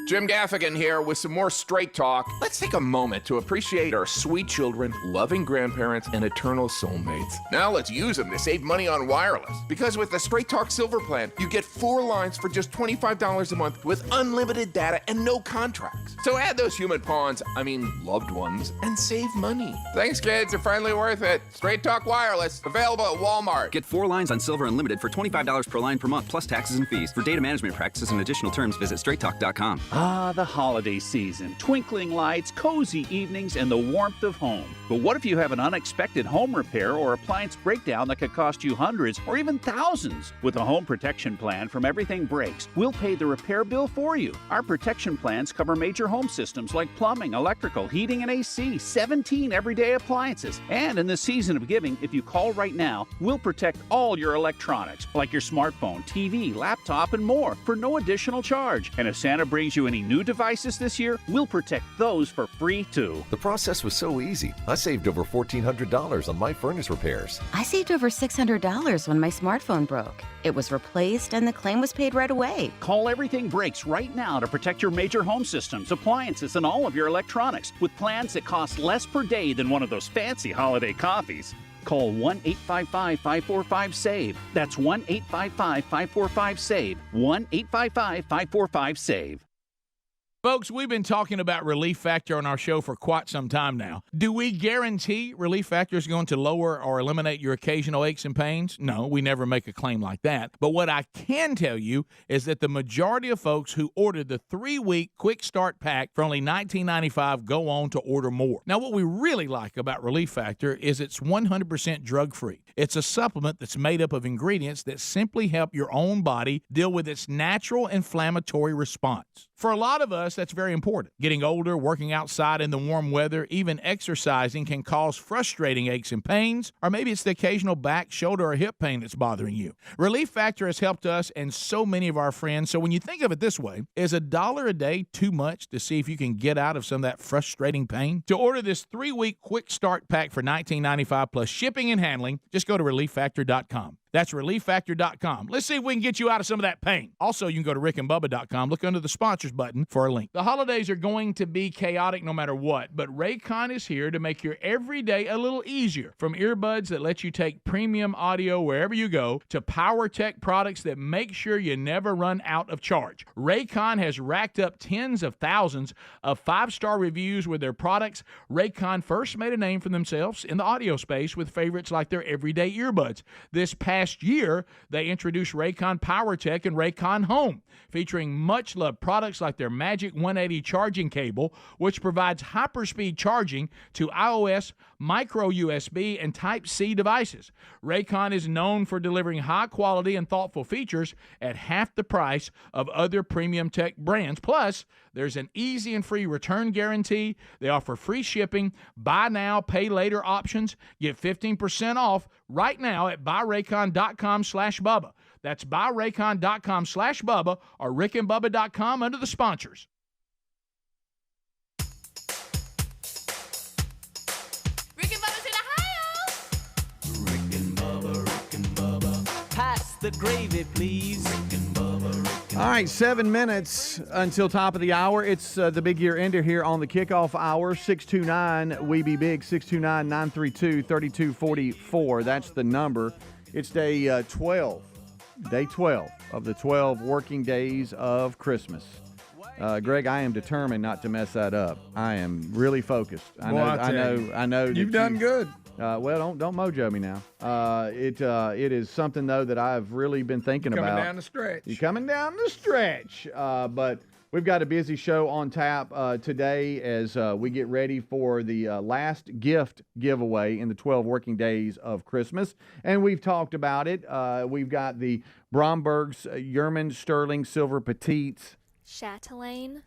Jim Gaffigan here with some more straight talk. Let's take a moment to appreciate our sweet children, loving grandparents, and eternal soulmates. Now let's use them to save money on wireless. Because with the Straight Talk Silver Plan, you get 4 lines for just $25 a month with unlimited data and no contracts. So add those human pawns, loved ones, and save money. Thanks, kids. They're finally worth it. Straight Talk Wireless, available at Walmart. Get 4 lines on Silver Unlimited for $25 per line per month, plus taxes and fees. For data management practices and additional terms, visit straighttalk.com. Ah, the holiday season. Twinkling lights, cozy evenings, and the warmth of home. But what if you have an unexpected home repair or appliance breakdown that could cost you hundreds or even thousands? With a home protection plan from Everything Breaks, we'll pay the repair bill for you. Our protection plans cover major home systems like plumbing, electrical, heating, and AC, 17 everyday appliances. And in the season of giving, if you call right now, we'll protect all your electronics, like your smartphone, TV, laptop, and more, for no additional charge. And if Santa brings you any new devices this year, we'll protect those for free too. The process was so easy. I saved over $1,400 on my furnace repairs. I saved over $600 when my smartphone broke. It was replaced and the claim was paid right away. Call Everything Breaks right now to protect your major home systems, appliances, and all of your electronics with plans that cost less per day than one of those fancy holiday coffees. Call 1-855-545-SAVE. That's 1-855-545-SAVE. 1-855-545-SAVE. Folks, we've been talking about Relief Factor on our show for quite some time now. Do we guarantee Relief Factor is going to lower or eliminate your occasional aches and pains? No, we never make a claim like that. But what I can tell you is that the majority of folks who ordered the 3-week Quick Start Pack for only $19.95 go on to order more. Now, what we really like about Relief Factor is it's 100% drug-free. It's a supplement that's made up of ingredients that simply help your own body deal with its natural inflammatory response. For a lot of us, that's very important. Getting older, working outside in the warm weather, even exercising can cause frustrating aches and pains, or maybe it's the occasional back, shoulder, or hip pain that's bothering you. Relief Factor has helped us and so many of our friends, so when you think of it this way, is $1 a day too much to see if you can get out of some of that frustrating pain? To order this 3-week Quick Start Pack for $19.95 plus shipping and handling, just go to ReliefFactor.com. That's ReliefFactor.com. Let's see if we can get you out of some of that pain. Also, you can go to RickandBubba.com. Look under the sponsors button for a link. The holidays are going to be chaotic no matter what, but Raycon is here to make your everyday a little easier. From earbuds that let you take premium audio wherever you go to power tech products that make sure you never run out of charge. Raycon has racked up tens of thousands of 5-star reviews with their products. Raycon first made a name for themselves in the audio space with favorites like their everyday earbuds. This past last year, they introduced Raycon PowerTech and Raycon Home, featuring much-loved products like their Magic 180 charging cable, which provides hyperspeed charging to iOS, micro USB, and Type-C devices. Raycon is known for delivering high-quality and thoughtful features at half the price of other premium tech brands. Plus, there's an easy and free return guarantee. They offer free shipping, buy now, pay later options. Get 15% off right now at buyraycon.com/Bubba. That's buyraycon.com/Bubba or rickandbubba.com under the sponsors. Rick and Bubba's in Ohio. Rick and Bubba. Pass the gravy, please. Rick and Bubba. All right, 7 minutes until top of the hour. It's the big year ender here on the kickoff hour. 629 We Be Big, 629-932-3244. That's the number. It's day 12 of the 12 working days of Christmas. Greg, I am determined not to mess that up. I am really focused. I know. You've done good. Well, don't mojo me now. It is something though that I've really been thinking about. Coming down the stretch. You're coming down the stretch. But we've got a busy show on tap today as we get ready for the last gift giveaway in the 12 working days of Christmas. And we've talked about it. We've got the Bromberg's Yerman Sterling Silver Petites Chatelaine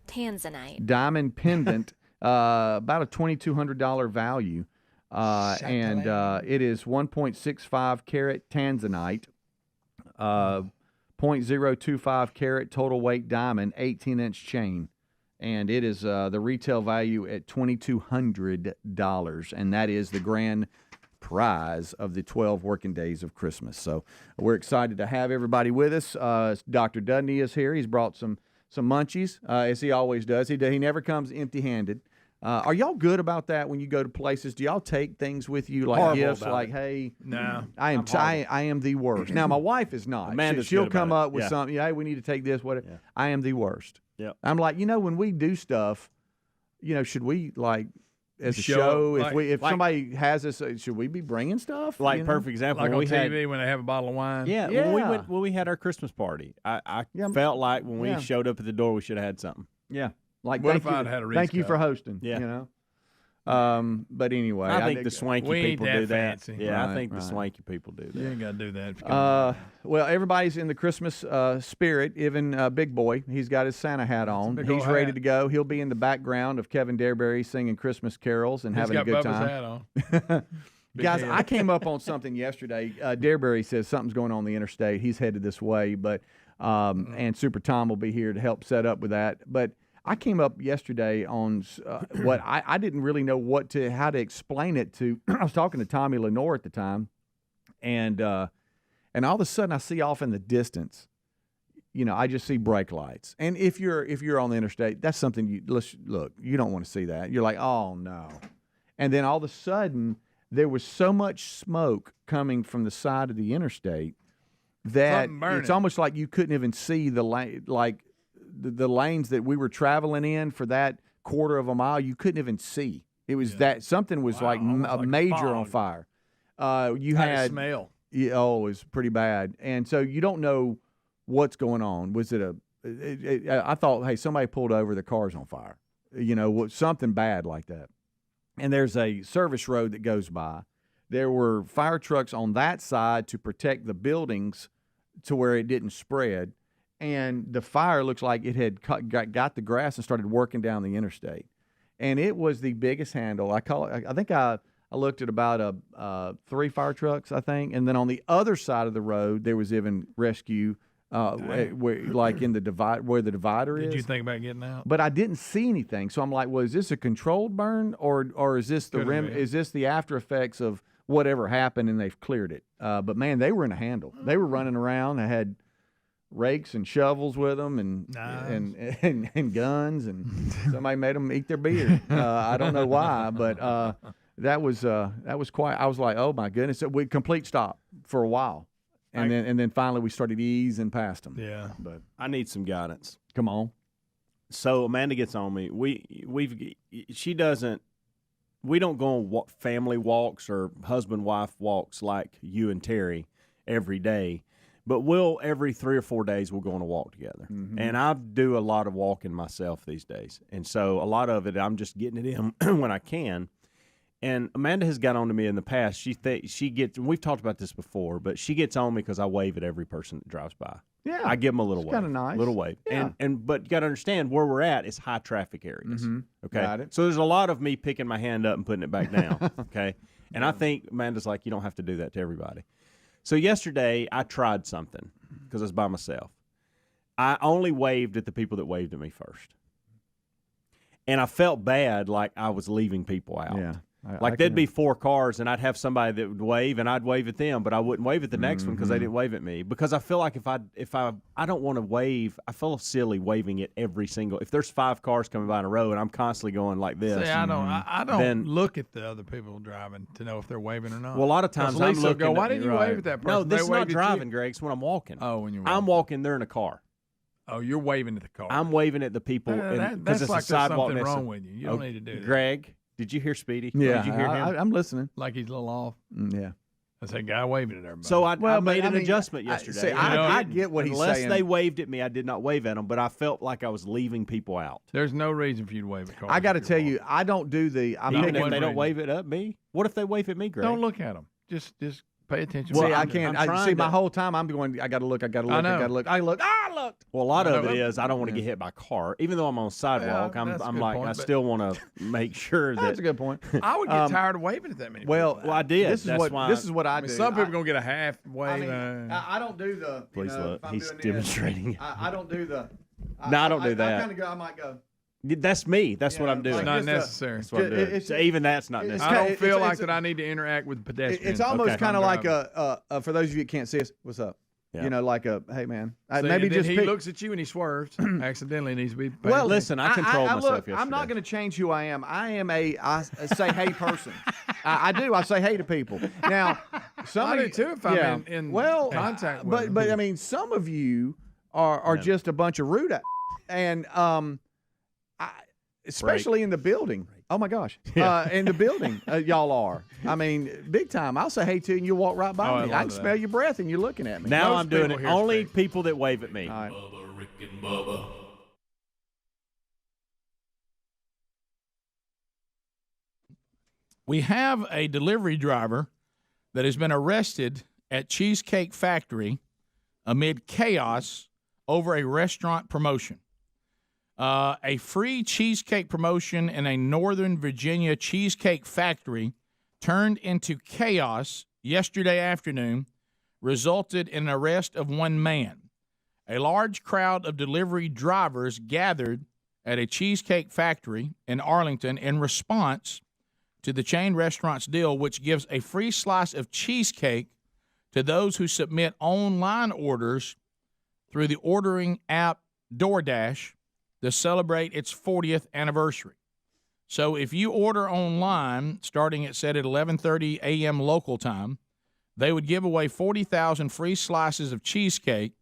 Tanzanite Diamond Pendant, about a $2,200 value. And it is 1.65 carat Tanzanite, 0.025 carat total weight diamond, 18-inch chain. And it is the retail value at $2,200. And that is the grand prize of the 12 working days of Christmas. So we're excited to have everybody with us. Dr. Dudney is here. He's brought some munchies, as he always does. He never comes empty-handed. Are y'all good about that when you go to places? Do y'all take things with you like Horrible gifts? about Like, it. hey, No, I am the worst. Now my wife is not. Amanda's She'll good come about it. up with Yeah. something. Hey, we need to take this. Whatever. Yeah. I am the worst. Yep. I'm like, when we do stuff, should we like as a Show, show? like- If like- somebody has us, should we be bringing stuff? Like perfect example. like when on we had, TV when they have a bottle of wine. when we had our Christmas party, I felt like when we Yeah. showed up at the door, we should have had something. Yeah. Like, What thank if you, I'd had a Reese thank you cup? for hosting. Yeah. But anyway, I think the swanky we ain't people that do that. fancy. Yeah, Right, I think the right. swanky people do that. You ain't got to do that. If you come Well, everybody's in the Christmas spirit. Even Big Boy, he's got his Santa hat on. big He's old ready hat. to go. He'll be in the background of Kevin Dareberry singing Christmas carols and He's having a got good Bubba's time. hat on. Big Guys, head. I came up on something yesterday. Dareberry says something's going on the interstate. He's headed this way, but and Super Tom will be here to help set up with that. But I came up yesterday on what I didn't really know how to explain it to. I was talking to Tommy Lenore at the time, and all of a sudden I see off in the distance, I just see brake lights. And if you're on the interstate, that's something you don't want to see that. You're like, oh no. And then all of a sudden there was so much smoke coming from the side of the interstate that Something burning. it's almost like you couldn't even see the lane, like the lanes that we were traveling in for that quarter of a mile. You couldn't even see. It was that something was like almost a like a major on fog. fire. You Had a had smell. Yeah, it was pretty bad. And so you don't know what's going on. Was it I thought, hey, somebody pulled over, the car's on fire. Something bad like that. And there's a service road that goes by. There were fire trucks on that side to protect the buildings to where it didn't spread. And the fire looks like it had got the grass and started working down the interstate. And it was the biggest handle. I think I looked at about 3 fire trucks, I think. And then on the other side of the road, there was even rescue, like in the where the divider is. Did you think about getting out? But I didn't see anything. So I'm like, well, is this a controlled burn or is this is this the after effects of whatever happened and they've cleared it? But man, they were in a handle. They were running around. They had rakes and shovels with them and guns, and somebody made them eat their beard. I don't know why, but that was quite. I was like, oh my goodness, we complete stop for a while, and then finally we started easing past them. Yeah, but I need some guidance. Come on. So Amanda gets on me. We don't go on family walks or husband-wife walks like you and Terry. every day. But every 3 or 4 days, we'll go on a walk together. Mm-hmm. And I do a lot of walking myself these days. And so a lot of it, I'm just getting it in when I can. And Amanda has got on to me in the past. She gets, and we've talked about this before, but she gets on me because I wave at every person that drives by. Yeah. I give them a little wave. Kind of nice. Little wave. Yeah. But you got to understand where we're at is high traffic areas. Mhm. Okay. Got it. So there's a lot of me picking my hand up and putting it back down. Okay. And I think Amanda's like, you don't have to do that to everybody. So yesterday I tried something because I was by myself. I only waved at the people that waved at me first. And I felt bad like I was leaving people out. Yeah. Like there'd be 4 cars, and I'd have somebody that would wave, and I'd wave at them, but I wouldn't wave at the next one because they didn't wave at me. Because I feel like if I don't want to wave, I feel silly waving at every single. If there's 5 cars coming by in a row, and I'm constantly going like this, See, I don't look at the other people driving to know if they're waving or not. Well, a lot of times I'm Lisa will looking. go, why didn't you wave at that person? No, this They is not waved at driving, you. Greg. It's when I'm walking. Oh, when you're I'm walking, they're in a car. Oh, you're waving at the car. I'm waving at the people That's because it's like a sidewalk there's next something to- wrong with you. You don't need to do that. Greg, did you hear Speedy? Yeah, Did you hear him? I'm listening. Like he's a little off. Yeah. That's that guy waving at everybody. So I Well, but made an I mean, adjustment I- yesterday. see, and I didn't. get what he's Unless saying. they waved at me, I did not wave at them, but I felt like I was leaving people out. There's no reason for you to wave at cars. I got to tell you, I don't do the. Even if they don't wave it at me? What if they wave at me, Greg? Don't look at them. Just pay attention. See, to I them. can't. I'm I trying see to- my whole time. I'm going. I got to look. I got to look. I know. got to look. I looked. I looked. Well, a lot of No, it is I don't want to get hit by a car. Even though I'm on a sidewalk, Yeah, that's a I'm good like, point, I but- still want to make sure that. That's a good point. I would get tired of waving at that many. Well, people. Well, I did. This is That's what why this is what I do. Some people I, gonna get a half wave. I don't do the. Please look. if I'm He's doing this, demonstrating. I don't do the. No, I don't do I that. kind of go. I might go. That's me. That's what Yeah, I'm doing. like not just necessary. That's what I'm doing. it's- So even that's not it's- necessary. I don't feel it's- like it's- that I need to interact with pedestrians. It's almost Okay. kind of like driving. for those of you that can't see us, what's up? Yeah. You know, like a hey man, See, maybe and then just he pick, looks at you and he swerves. Accidentally needs to be. paying Well, attention. listen, I controlled myself look, yesterday. I'm not going to change who I am. I am I say hey person. I do. I say hey to people. Now, some I of do you, too if I'm in contact with them. but I mean, some of you are just a bunch of rude, and especially in the building. Oh my gosh, in the building, y'all are. I mean, big time. I'll say hey to you, and you walk right by Oh, I me. love I can that. smell your breath, and you're looking at me. Now Most I'm doing people it. here Only speak. people that wave at me. All right. Bubba, Rick and Bubba. We have a delivery driver that has been arrested at Cheesecake Factory amid chaos over a restaurant promotion. A free cheesecake promotion in a Northern Virginia cheesecake factory turned into chaos yesterday afternoon, resulted in an arrest of one man. A large crowd of delivery drivers gathered at a cheesecake factory in Arlington in response to the chain restaurant's deal, which gives a free slice of cheesecake to those who submit online orders through the ordering app DoorDash to celebrate its 40th anniversary. So if you order online, starting at 11:30 a.m. local time, they would give away 40,000 free slices of cheesecake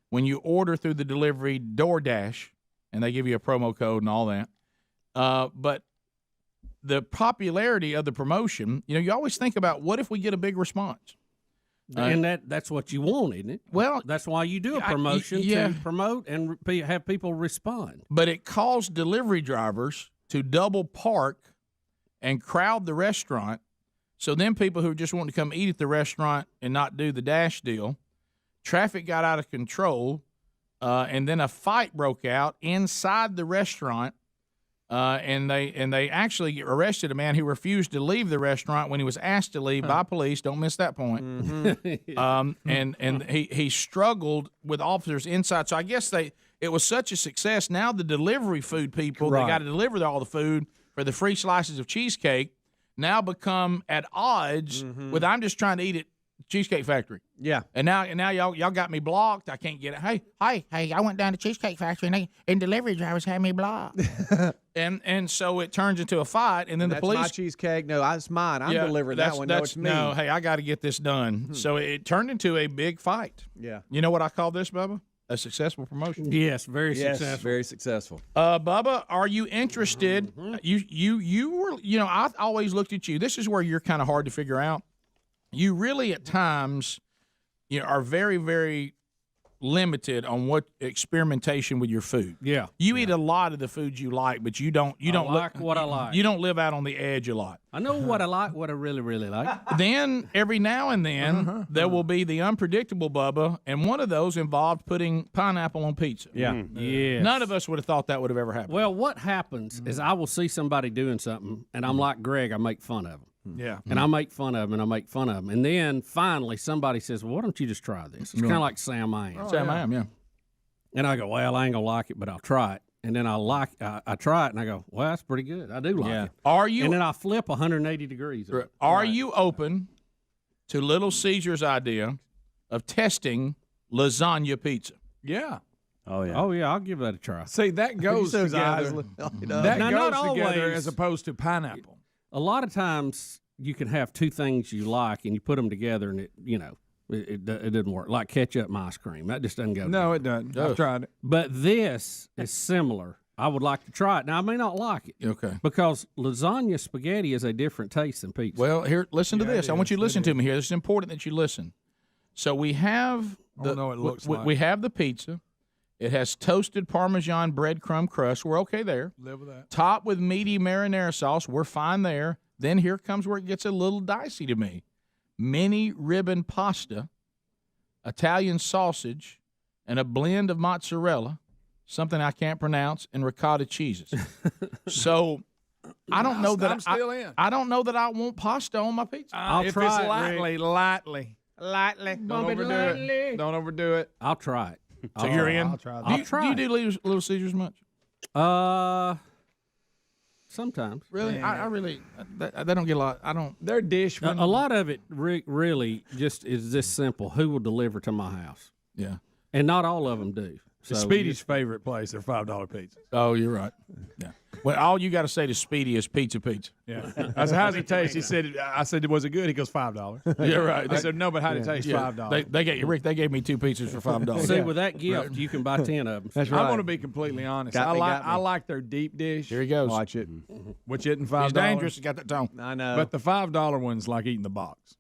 when you order through the delivery DoorDash, and they give you a promo code and all that. But the popularity of the promotion, you always think about what if we get a big response? And that's what you want, isn't it? Well, that's why you do a promotion yeah. to promote and have people respond. But it caused delivery drivers to double park and crowd the restaurant. So then people who just want to come eat at the restaurant and not do the dash deal, traffic got out of control, and then a fight broke out inside the restaurant. And they actually arrested a man who refused to leave the restaurant when he was asked to leave by police. Don't miss that point. And he struggled with officers inside. So I guess it was such a success. Now the delivery food people, they got to deliver all the food for the free slices of cheesecake, now become at odds with I'm just trying to eat at Cheesecake Factory. Yeah. And now y'all got me blocked. I can't get it. Hey, I went down to Cheesecake Factory and delivery drivers had me blocked. and so it turns into a fight, and then That's the police. my cheesecake. No, it's mine. I'm delivering that one. No, it's me. No, hey, I got to get this done. So it turned into a big fight. Yeah. You know what I call this, Bubba? A successful promotion. Yes, very successful. Very successful. Bubba, are you interested? You were, I always looked at you. This is where you're kind of hard to figure out. You really at times are very, very limited on what experimentation with your food. Yeah. You eat a lot of the foods you like, but you don't like what I like. You don't live out on the edge a lot. I know what I like, what I really, really like. Then every now and then there will be the unpredictable Bubba, and one of those involved putting pineapple on pizza. Yeah. Yes. None of us would have thought that would have ever happened. Well, what happens is I will see somebody doing something, and I'm like Greg, I make fun of them. Yeah. And I make fun of them, and I make fun of them. And then finally somebody says, well, why don't you just try this? It's kind of like Sam I Am. Sam I Am, yeah. And I go, well, I ain't going to like it, but I'll try it. And then I try it, and I go, well, that's pretty good. I do like it. Are you? And then I flip 180 degrees. Are you open to Little Caesar's idea of testing lasagna pizza? Yeah. Oh yeah. Oh yeah, I'll give that a try. See, that goes Those eyes together. lit That Now, goes not together always. as opposed to pineapple. A lot of times you can have two things you like, and you put them together, and it doesn't work. Like ketchup and ice cream, that just doesn't go. No, together. it doesn't. I've tried it. But this is similar. I would like to try it. Now I may not like it. Okay. Because lasagna spaghetti is a different taste than pizza. Well, here, listen to this. I want you to listen to me here. This is important that you listen. So we have we have the pizza. It has toasted Parmesan breadcrumb crust. We're okay there. Live with that. Topped with meaty marinara sauce. We're fine there. Then here comes where it gets a little dicey to me. Mini ribbon pasta, Italian sausage, and a blend of mozzarella, something I can't pronounce, and ricotta cheeses. So I don't know that I'm still in. I don't know that I want pasta on my pizza. I'll if try it's it, lightly. Don't overdo it. Don't overdo it. I'll try it. So you're in? I'll try that. I'll try Do you do Little Caesars much? Sometimes. Really? I really, they don't get a lot. I don't. Their dish. A lot of it really just is this simple. Who will deliver to my house? Yeah. And not all of them do. So Speedy's favorite place. They're $5 pizzas. Oh, you're right. Yeah. Well, all you got to say to Speedy is pizza. Yeah. I said, how's it taste? He said, I said, was it good? He goes, $5. You're right. I said, no, but how'd it taste? Yeah. $5. Rick, they gave me 2 pizzas for $5. See, with that gift, you can buy 10 of them. That's right. I want to be completely honest. Got me. I like their deep dish, Here he goes. Watch it. which isn't $5. He's dangerous. He's got that tone. I know. But the $5 one's like eating the box.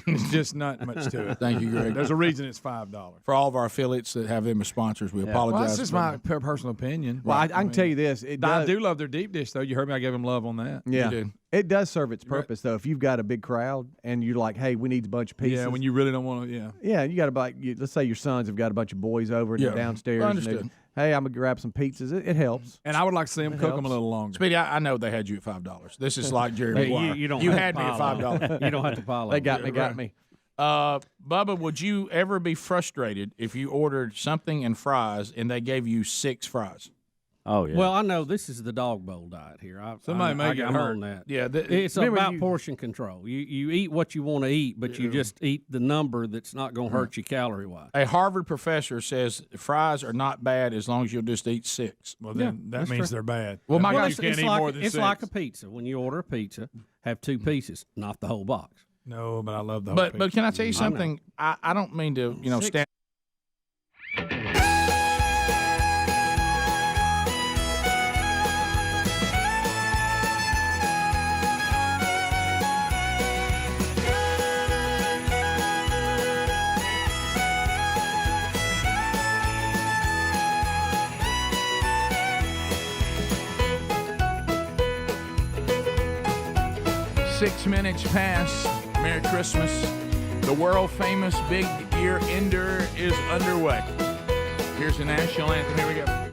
It's just not much to it. Thank you, Greg. There's a reason it's $5. For all of our affiliates that have them as sponsors, we apologize. Well, that's just my personal opinion. Well, I can tell you this. It I does, do love their deep dish, though. You heard me. I gave them love on that. Yeah. You did. It does serve its purpose, though. If you've got a big crowd and you're like, hey, we need a bunch of pieces. Yeah, when you really don't want to, yeah. Yeah, you got to let's say your sons have got a bunch of boys over and they're downstairs. Understood. And hey, I'm going to grab some pizzas. It helps. And I would like to see them cook them a little longer. Speedy, I know they had you at $5. This is like Jerry Maguire. You don't You have had to me at pile $5. You don't have to follow. They got me. Bubba, would you ever be frustrated if you ordered something and fries and they gave you 6 fries? Oh yeah. Well, I know this is the dog bowl diet here. Somebody may get I'm hurt. on that. Yeah, It's about portion control. You eat what you want to eat, but you just eat the number that's not going to hurt you calorie wise. a Harvard professor says fries are not bad as long as you'll just eat 6. Well, then that means they're bad. Well, my Well, gosh, you can't eat more than it's 6. like a pizza. When you order a pizza, have 2 pieces, not the whole box. No, but I love the whole But pizza. can I tell you something? I don't mean to stand. Six minutes past. Merry Christmas. The world-famous Big Year Ender is underway. Here's the national anthem. Here we go.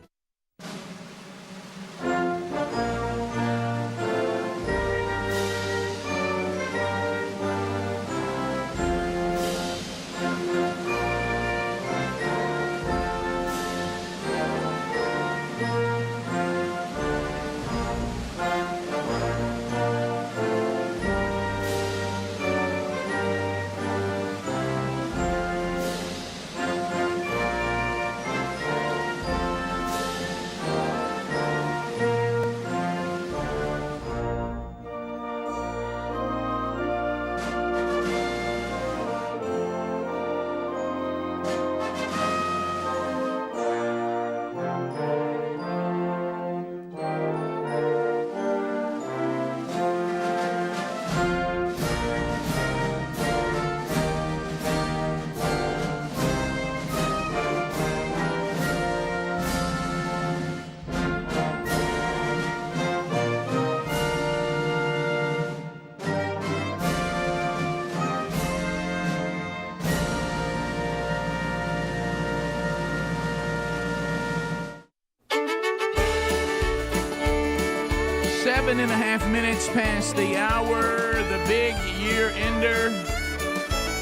7.5 minutes past the hour. The big year ender.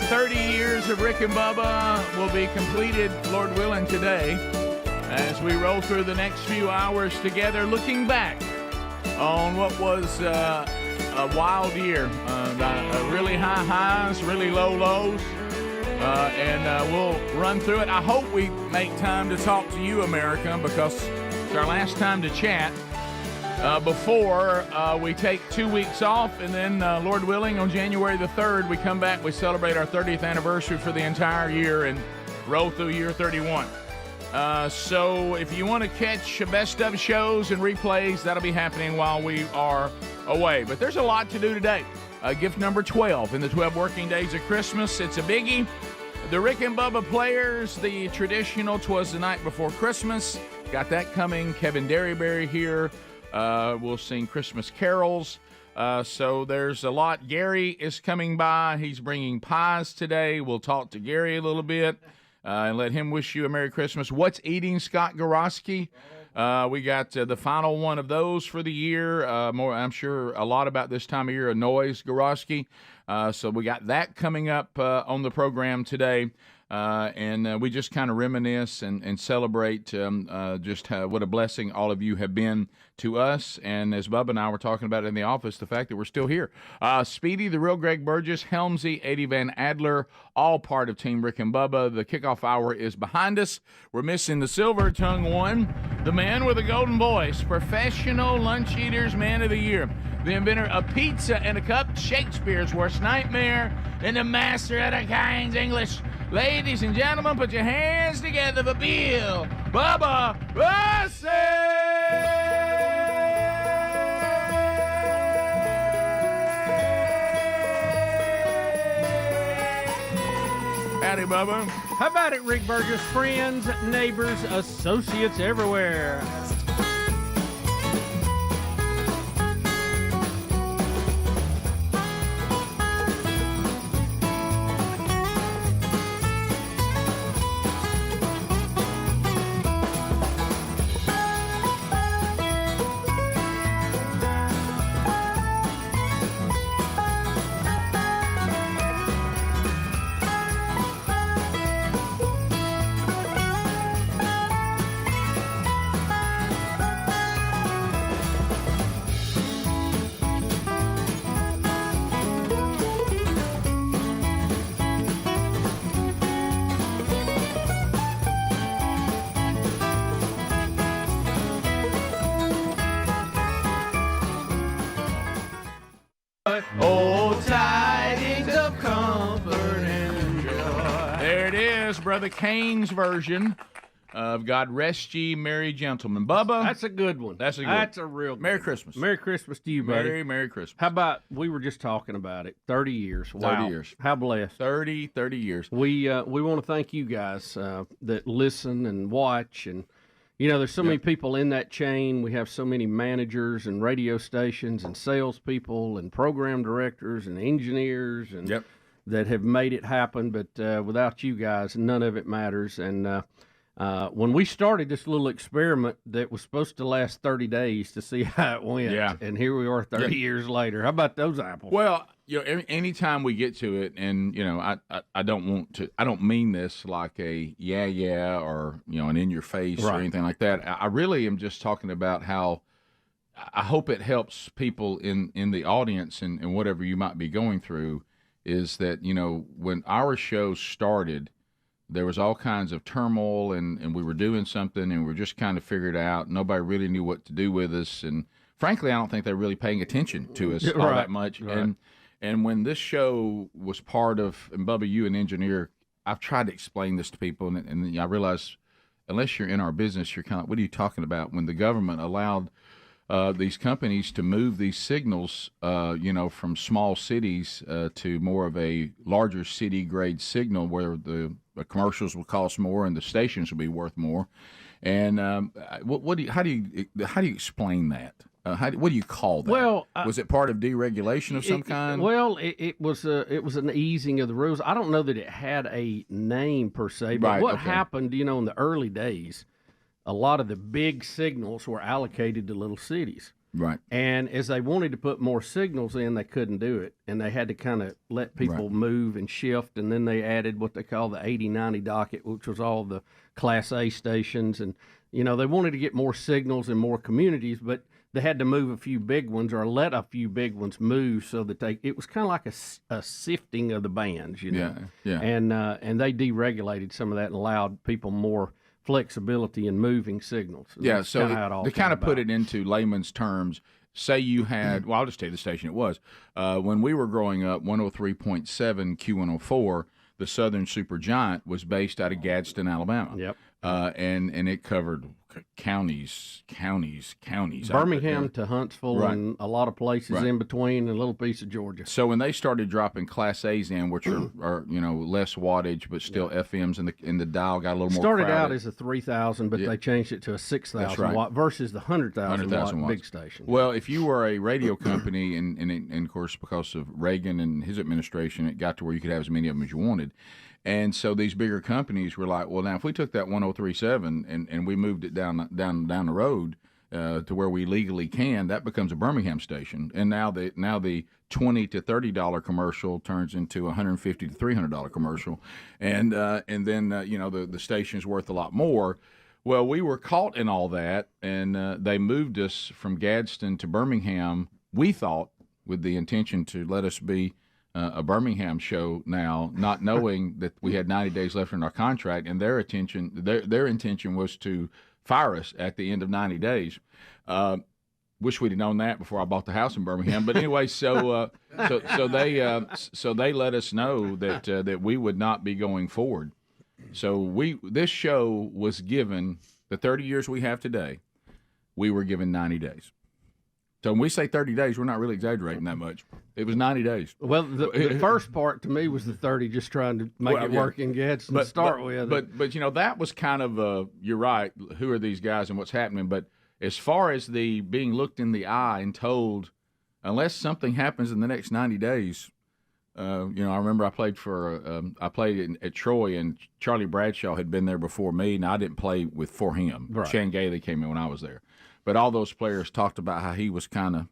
30 years of Rick and Bubba will be completed, Lord willing, today, as we roll through the next few hours together, looking back on what was a wild year. Really high highs, really low lows, and we'll run through it. I hope we make time to talk to you, America, because it's our last time to chat before we take 2 weeks off, and then, Lord willing, on January the 3rd, we come back, we celebrate our 30th anniversary for the entire year and roll through year 31. So if you want to catch best of shows and replays, that'll be happening while we are away. But there's a lot to do today. Gift number 12 in the 12 working days of Christmas. It's a biggie. The Rick and Bubba Players, the traditional Twas the Night Before Christmas. Got that coming. Kevin Derryberry here. We'll sing Christmas carols. So there's a lot. Gary is coming by. He's bringing pies today. We'll talk to Gary a little bit and let him wish you a Merry Christmas. What's eating Scott Garoski? We got the final one of those for the year. I'm sure a lot about this time of year annoys Garoski. So we got that coming up on the program today. And we just kind of reminisce and celebrate just what a blessing all of you have been to us. And as Bubba and I were talking about in the office, the fact that we're still here. Speedy, the real Greg Burgess, Helmsy, Eddie Van Adler, all part of Team Rick and Bubba. The kickoff hour is behind us. We're missing the silver tongue one, the man with a golden voice, professional lunch eaters man of the year, the inventor of pizza and a cup, Shakespeare's worst nightmare, and the master of the King's English. Ladies and gentlemen, put your hands together for Bill Bubba Bussey! Howdy, Bubba. How about it, Rick Burgess? Friends, neighbors, associates everywhere. Oh, tidings of comfort and joy. There it is, Brother Kane's version of God Rest Ye Merry Gentlemen. Bubba. That's a good one. That's a real good Merry one. Christmas. Merry Christmas to you, buddy. Merry Christmas. How about, we were just talking about it, 30 years. Wow. 30 years. How blessed. 30 years. We want to thank you guys that listen and watch, and you know, there's so many people in that chain. We have so many managers and radio stations and salespeople and program directors and engineers and that have made it happen. But without you guys, none of it matters. And when we started this little experiment that was supposed to last 30 days to see how it went, and here we are 30 years later. How about those apples? Well, you know, anytime we get to it, and you know, I don't mean this like a yeah or you know an in your face or anything like that. I really am just talking about how I hope it helps people in the audience and whatever you might be going through. Is that, you know, when our show started, there was all kinds of turmoil, and we were doing something, and we were just kind of figured out. Nobody really knew what to do with us, and frankly, I don't think they're really paying attention to us all that much. And when this show was part of, and Bubba, you an engineer, I've tried to explain this to people, and I realize unless you're in our business, you're kind of, what are you talking about? When the government allowed these companies to move these signals, you know, from small cities to more of a larger city grade signal where the commercials will cost more and the stations will be worth more. And how do you explain that? What do you call that? Well, was it part of deregulation of some kind? Well, it was an easing of the rules. I don't know that it had a name per se, but what happened, you know, in the early days, a lot of the big signals were allocated to little cities. Right. And as they wanted to put more signals in, they couldn't do it. And they had to kind of let people move and shift. And then they added what they call the 80-90 docket, which was all the Class A stations. And, you know, they wanted to get more signals in more communities, but they had to move a few big ones or let a few big ones move so that it was kind of like a sifting of the bands, you know. Yeah. And they deregulated some of that and allowed people more flexibility in moving signals. Yeah, That's so kinda how it all to came kind of put about. it into layman's terms, say you had, well, I'll just tell you the station it was. When we were growing up, 103.7 Q104, the Southern Supergiant was based out of Gadsden, Alabama. Yep. And it covered counties. Birmingham to Huntsville Right. and a lot of places Right. in between, and a little piece of Georgia. So when they started dropping Class A's in, which are you know less wattage but still FMs in the dial got a little more Started crowded. out as a 3,000, but they changed it to a 6,000 right. watt versus the 100,000 watt watts. big station. Well, if you were a radio company, and of course because of Reagan and his administration, it got to where you could have as many of them as you wanted. And so these bigger companies were like, well, now if we took that 103.7 and we moved it down the road to where we legally can, that becomes a Birmingham station. And now the $20 to $30 commercial turns into $150 to $300 commercial, and then you know the station's worth a lot more. Well, we were caught in all that, and they moved us from Gadsden to Birmingham. We thought with the intention to let us be a Birmingham show now, not knowing that we had 90 days left in our contract, and their intention was to fire us at the end of 90 days. Wish we'd have known that before I bought the house in Birmingham. But anyway, so they let us know that we would not be going forward. So this show was given the 30 years we have today. We were given 90 days. So when we say 30 days, we're not really exaggerating that much. It was 90 days. Well, the first part to me was the 30, just trying to make it work in Gadsden to start with. But you know, that was kind of you're right. Who are these guys and what's happening? But as far as the being looked in the eye and told, unless something happens in the next 90 days, you know, I remember I played at Troy, and Charlie Bradshaw had been there before me, and I didn't play for him. Right. Shan Gailey came in when I was there. But all those players talked about how he was kind of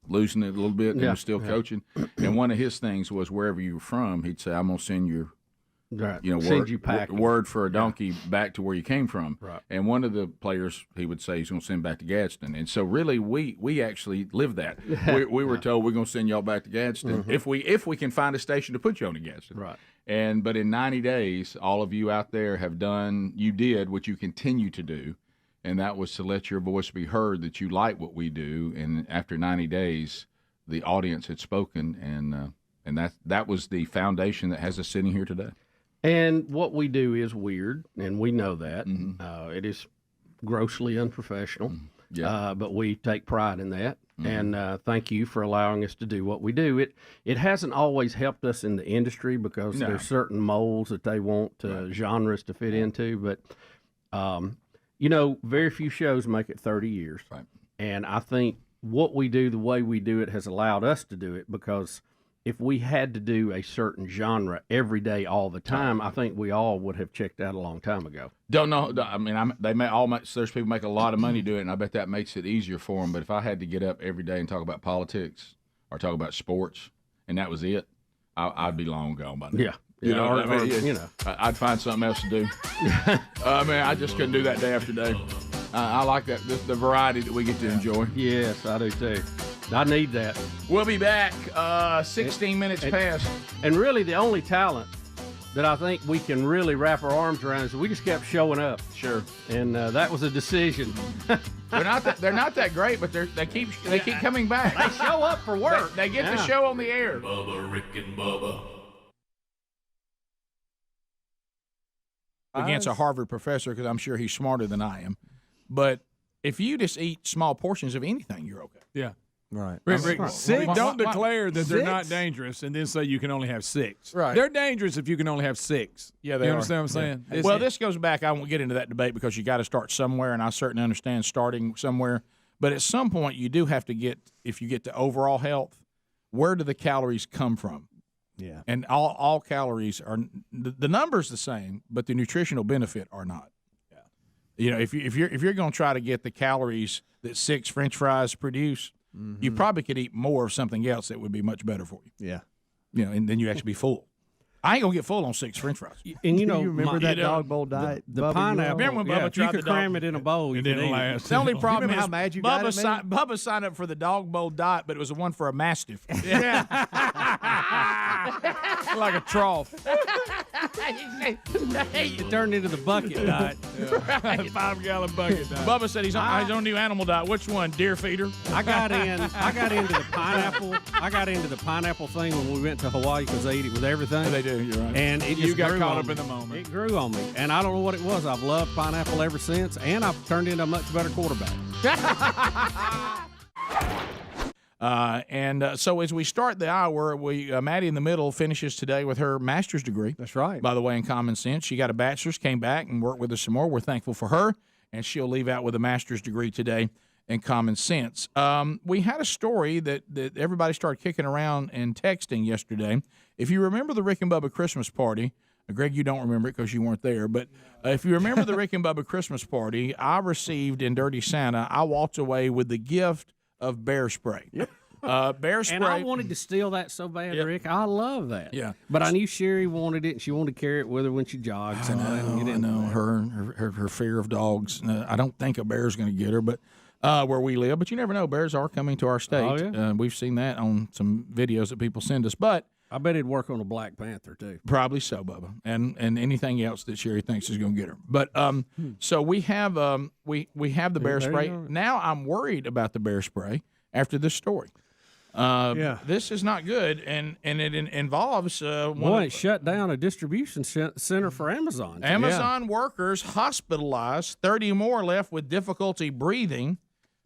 losing it a little bit and was still coaching. And one of his things was wherever you were from, he'd say, I'm going to send your word for a donkey back to where you came from. Right. And one of the players, he would say, he's going to send back to Gadsden. And so really we actually lived that. We were told we're going to send y'all back to Gadsden if we can find a station to put you on to Gadsden. Right. But in 90 days, all of you out there you did what you continue to do. And that was to let your voice be heard, that you like what we do. And after 90 days, the audience had spoken, and that was the foundation that has us sitting here today. And what we do is weird, and we know that. It is grossly unprofessional, but we take pride in that. And thank you for allowing us to do what we do. It hasn't always helped us in the industry because there's certain molds that they want genres to fit into, but you know, very few shows make it 30 years. Right. And I think what we do, the way we do it, has allowed us to do it, because if we had to do a certain genre every day, all the time, I think we all would have checked out a long time ago. Don't know. I mean, there's people make a lot of money doing it, and I bet that makes it easier for them. But if I had to get up every day and talk about politics or talk about sports, and that was it, I'd be long gone by now. Yeah. You know, you know, I'd find something else to do. I just couldn't do that day after day. I like that the variety that we get to enjoy. Yes, I do too. I need that. We'll be back. 16 minutes past. And really, the only talent that I think we can really wrap our arms around is we just kept showing up. Sure. And that was a decision. They're not that great, but they keep coming back. They show up for work. They get the show on the air. Bubba, Rick and Bubba. Against a Harvard professor, because I'm sure he's smarter than I am. But if you just eat small portions of anything, you're okay. Yeah. Right. Rick, don't declare that they're not dangerous and then say you can only have 6. Right. They're dangerous if you can only have 6. Yeah, they you are. understand what I'm saying? Well, this goes back. I won't get into that debate because you got to start somewhere, and I certainly understand starting somewhere. But at some point, you do have to get, if you get to overall health, where do the calories come from? Yeah. And all calories are the number's the same, but the nutritional benefit are not. You know, if you're going to try to get the calories that 6 French fries produce, you probably could eat more of something else that would be much better for you. Yeah. You know, and then you actually be full. I ain't gonna get full on 6 French fries. And you know, you remember that dog bowl diet? The Bubba, pineapple. Remember when Bubba you tried could the dog- cram it in a bowl. You It could didn't eat last. The only problem remember is how mad you got at me? Bubba signed up for the dog bowl diet, but it was the one for a mastiff. Yeah. Like a trough. It turned into the bucket diet. 5-gallon bucket diet. Bubba said he's on new animal diet. Which one? Deer feeder? I got into the pineapple. I got into the pineapple thing when we went to Hawaii because they eat it with everything. They do. You're right. And it You just got grew caught on up me. in the moment. It grew on me, and I don't know what it was. I've loved pineapple ever since, and I've turned into a much better quarterback. So as we start the hour, Maddie in the middle finishes today with her master's degree. That's right. By the way, in common sense, she got a bachelor's, came back and worked with us some more. We're thankful for her, and she'll leave out with a master's degree today in common sense. We had a story that everybody started kicking around and texting yesterday. If you remember the Rick and Bubba Christmas party, Greg, you don't remember it because you weren't there, but if you remember the Rick and Bubba Christmas party, I received in Dirty Santa, I walked away with the gift of bear spray. Yep. Bear spray. And I wanted to steal that so bad, Rick. I love that. Yeah. But I knew Sherry wanted it, and she wanted to carry it with her when she jogged. So I didn't get I into know that. her fear of dogs. I don't think a bear's going to get her, but where we live. But you never know. Bears are coming to our state. Oh, yeah. We've seen that on some videos that people send us. But I bet it'd work on a Black Panther, too. probably so, Bubba, and anything else that Sherry thinks is going to get her. But so we have we have the bear There you spray. go. Now I'm worried about the bear spray after this story. This is not good, and it involves Boy, it shut down a distribution center for Amazon. Amazon workers hospitalized, 30 more left with difficulty breathing,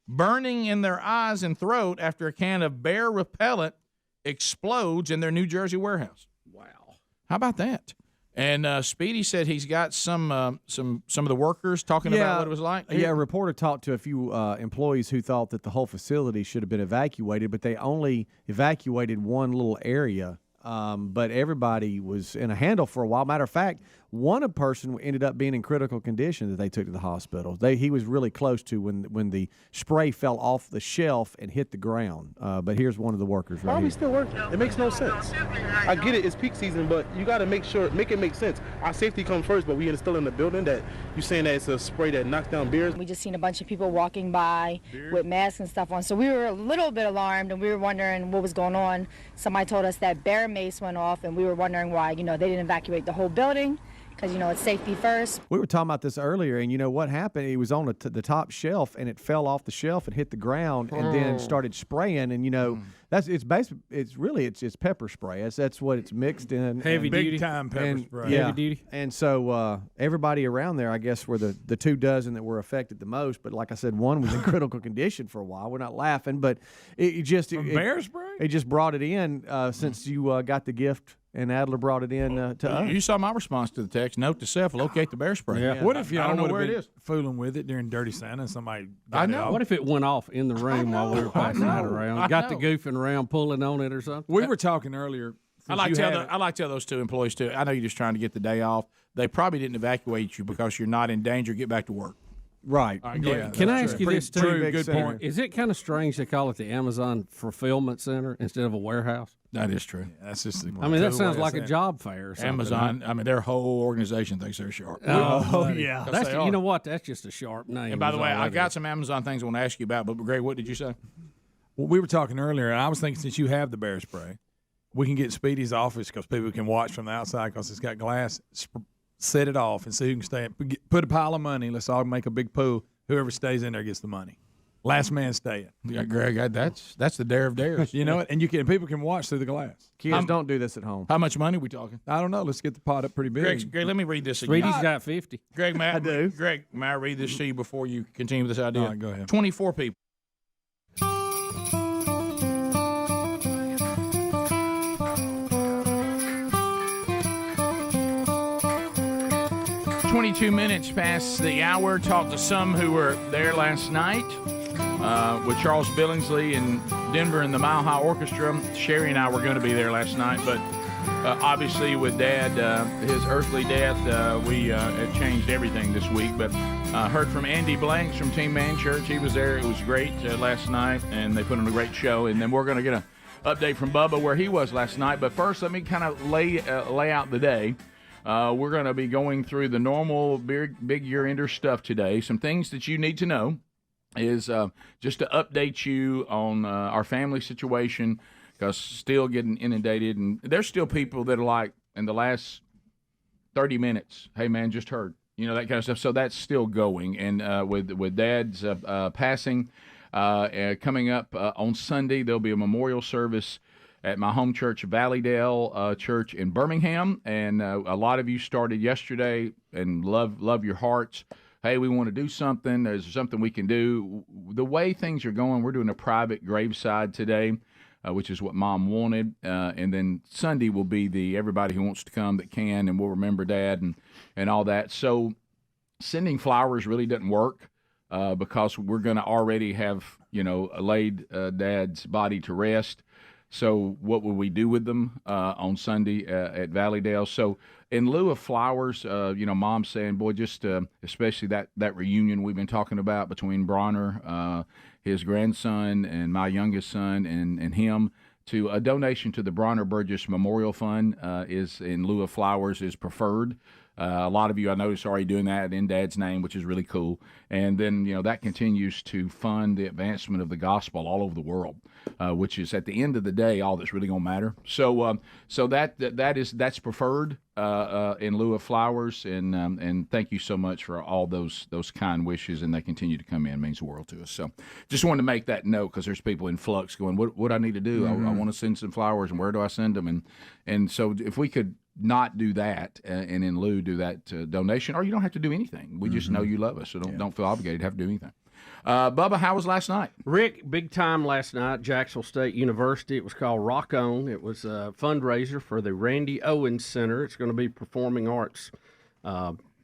burning in their eyes and throat after a can of bear repellent explodes in their New Jersey warehouse. Wow. How about that? And Speedy said he's got some of the workers talking about what it was like. Yeah, a reporter talked to a few employees who thought that the whole facility should have been evacuated, but they only evacuated one little area. But everybody was in a handle for a while. Matter of fact, one person ended up being in critical condition that they took to the hospital. He was really close to when the spray fell off the shelf and hit the ground. But here's one of the workers Why right are we here. still working? It makes no sense. I get it, it's peak season, but you got to make it make sense. Our safety comes first, but we are still in the building that you saying that it's a spray that knocks down beers. We just seen a bunch of people walking by with masks and stuff on, so we were a little bit alarmed and we were wondering what was going on. Somebody told us that bear mace went off, and we were wondering why, they didn't evacuate the whole building because, it's safety first. We were talking about this earlier, and you know what happened? It was on the top shelf, and it fell off the shelf and hit the ground, and then started spraying. And it's pepper spray. That's what it's mixed in. Heavy duty. Big time pepper spray. Yeah. Heavy duty. And so everybody around there, I guess, were the 2 dozen that were affected the most. But like I said, one was in critical condition for a while. We're not laughing, but bear spray? It just brought it in since you got the gift. And Adler brought it in to us. You saw my response to the text. Note to self: locate the bear spray. Yeah. What if I don't know where it been is. fooling with it during Dirty Santa and somebody I got know. it off? What if it went off in the room while we were passing it around? I Got know. to goofing around, pulling on it or something? We were talking earlier. I like to tell those 2 employees too. I know you're just trying to get the day off. They probably didn't evacuate you because you're not in danger. Get back to work. Right. Yeah. Can I ask you this too? True. Good point. Is it kind of strange they call it the Amazon Fulfillment Center instead of a warehouse? That is true. Yeah, that's just. That sounds like a job fair or something. Amazon. Their whole organization thinks they're sharp. Oh, yeah. That's you know what? That's just a sharp name. And by the way, I got some. some Amazon things I want to ask you about. But Greg, what did you say? Well, we were talking earlier, and I was thinking since you have the bear spray, we can get Speedy's office because people can watch from the outside because it's got glass. Set it off and see who can stay. Put a pile of money. Let's all make a big pool. Whoever stays in there gets the money. Last man staying. Yeah, Greg, that's the dare of dares. You know it, and people can watch through the glass. Kids, don't do this at home. How much money are we talking? I don't know. Let's get the pot up pretty big. Greg, let me read this again. Speedy's got 50. Greg, may I do. Greg, may I read this to you before you continue with this idea? All right, go ahead. 24 people. Minutes past the hour. Talked to some who were there last night with Charles Billingsley in Denver and the Mile High Orchestra. Sherry and I were going to be there last night, but obviously with Dad, his earthly death, we it changed everything this week. But Heard from Andy Blanks from Team Man Church. He was there. It was great last night, and they put on a great show. And then we're going to get an update from Bubba where he was last night. But first, let me kind of lay out the day. We're going to be going through the normal big year-ender stuff today. Some things that you need to know is just to update you on our family situation, because still getting inundated. And there's still people that are like, in the last 30 minutes, hey, man, just heard. You know, that kind of stuff. So that's still going. And with Dad's passing coming up on Sunday, there'll be a memorial service at my home church, Valleydale Church in Birmingham. And a lot of you started yesterday and love your hearts. Hey, we want to do something. There's something we can do. The way things are going, we're doing a private graveside today, which is what Mom wanted. And then Sunday will be everybody who wants to come that can, and we'll remember Dad and all that. So sending flowers really doesn't work because we're going to already have, laid Dad's body to rest. So what will we do with them on Sunday at Valleydale? So in lieu of flowers, Mom's saying, boy, just especially that reunion we've been talking about between Bronner, his grandson, and my youngest son, and him, to a donation to the Bronner Burgess Memorial Fund is in lieu of flowers is preferred. A lot of you, I noticed, are already doing that in Dad's name, which is really cool. And then, that continues to fund the advancement of the gospel all over the world, which is, at the end of the day, all that's really going to matter. So that's preferred in lieu of flowers. And thank you so much for all those kind wishes, and they continue to come in. It means the world to us. So just wanted to make that note, because there's people in flux going, what I need to do? I want to send some flowers, and where do I send them? And so if we could not do that and in lieu do that donation, or you don't have to do anything. We just know you love us, so don't feel obligated to have to do anything. Bubba, how was last night? Rick, big time last night, Jacksonville State University. It was called Rock On. It was a fundraiser for the Randy Owens Center. It's going to be performing arts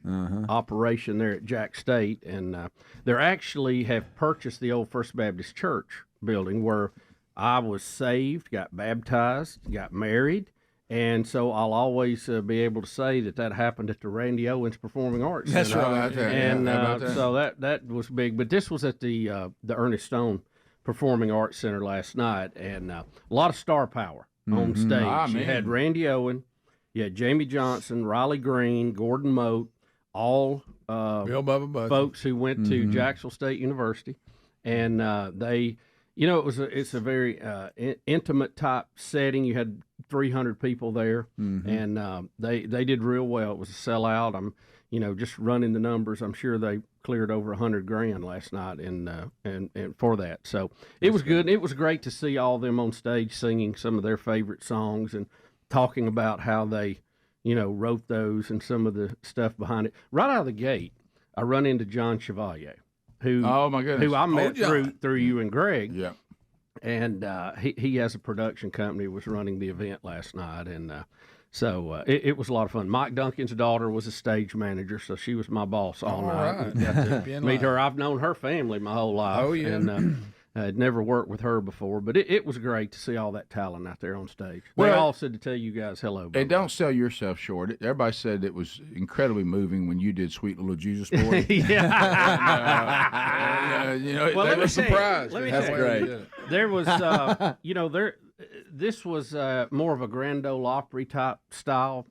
operation there at Jack State. And they actually have purchased the old First Baptist Church building where I was saved, got baptized, got married. And so I'll always be able to say that happened at the Randy Owens Performing Arts Center. That's right. And so that was big. But this was at the Ernest Stone Performing Arts Center last night, and a lot of star power on stage. You had Randy Owen, you had Jamie Johnson, Riley Green, Gordon Moat, all Bill Bubba Bussey, folks who went to Jacksonville State University, and they. It's a very intimate type setting. You had 300 people there, and they did real well. It was a sellout. I'm, just running the numbers. I'm sure they cleared over $100,000 last night, and for that. So it was good. It was great to see all of them on stage singing some of their favorite songs and talking about how they, wrote those and some of the stuff behind it. Right out of the gate, I run into John Chevalier. Who I met through you and Greg. Yeah. And he has a production company, was running the event last night. And so it was a lot of fun. Mike Duncan's daughter was a stage manager, so she was my boss all night. Right. Got to meet her. I've known her family my whole life. Oh, yeah. And I'd never worked with her before, but it was great to see all that talent out there on stage. They all said to tell you guys hello. And don't sell yourself short. Everybody said it was incredibly moving when you did Sweet Little Jesus Boy. Well, they were surprised. That's great. There was, this was more of a Grand Ole Opry type style,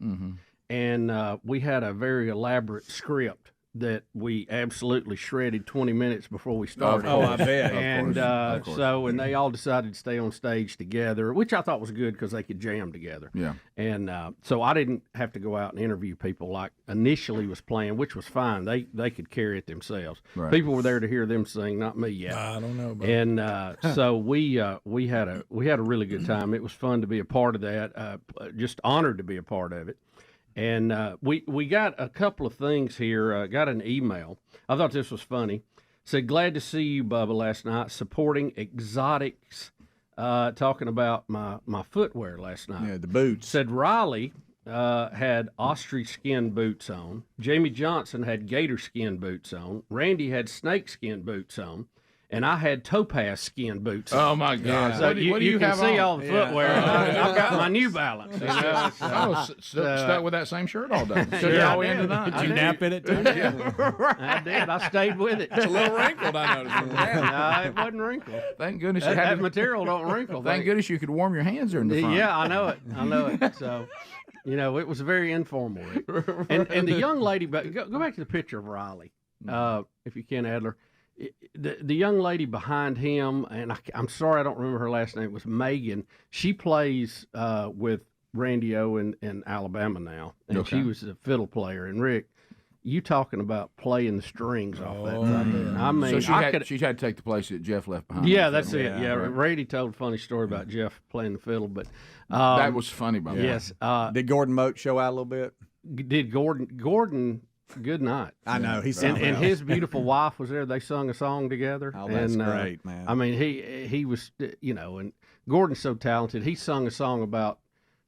and we had a very elaborate script that we absolutely shredded 20 minutes before we started. Oh, I bet. And of course. and they all decided to stay on stage together, which I thought was good because they could jam together. Yeah. And so I didn't have to go out and interview people like initially was planned, which was fine. They could carry it themselves. Right. People were there to hear them sing, not me yet. I don't know about And so we had a really good time. It was fun to be a part of that. Just honored to be a part of it. And we got a couple of things here. Got an email. I thought this was funny. Said, glad to see you, Bubba, last night, supporting exotics, talking about my footwear last night. Yeah, the boots. Said Riley had ostrich skin boots on. Jamie Johnson had gator skin boots on. Randy had snake skin boots on. and I had topaz skin boots. Oh my God! So what do you can have see on? all the footwear. I've got my New Balance. Stuck with that same shirt all day. Yeah, all end of the night. Did you nap in it too? I did. I stayed with it. It's a little wrinkled, I noticed. No, it wasn't wrinkled. Thank goodness that material don't wrinkle. Thank goodness you could warm your hands during the fun. Yeah, I know it. So, it was very informal. And the young lady, but go back to the picture of Riley, if you can, Adler. The young lady behind him, and I'm sorry I don't remember her last name. It was Megan. She plays with Randy O in Alabama now, and she was a fiddle player. And Rick, you talking about playing the strings off that thing? I mean, so she had to take the place that Jeff left behind. Yeah, that's it. Yeah, Randy told a funny story about Jeff playing the fiddle, but that was funny. By the way. Yes. Did Gordon Moat show out a little bit? Did Gordon? Good night. I know he's and his beautiful wife was there. They sung a song together. Oh, that's great, man. I mean, he was, and Gordon's so talented. He sung a song about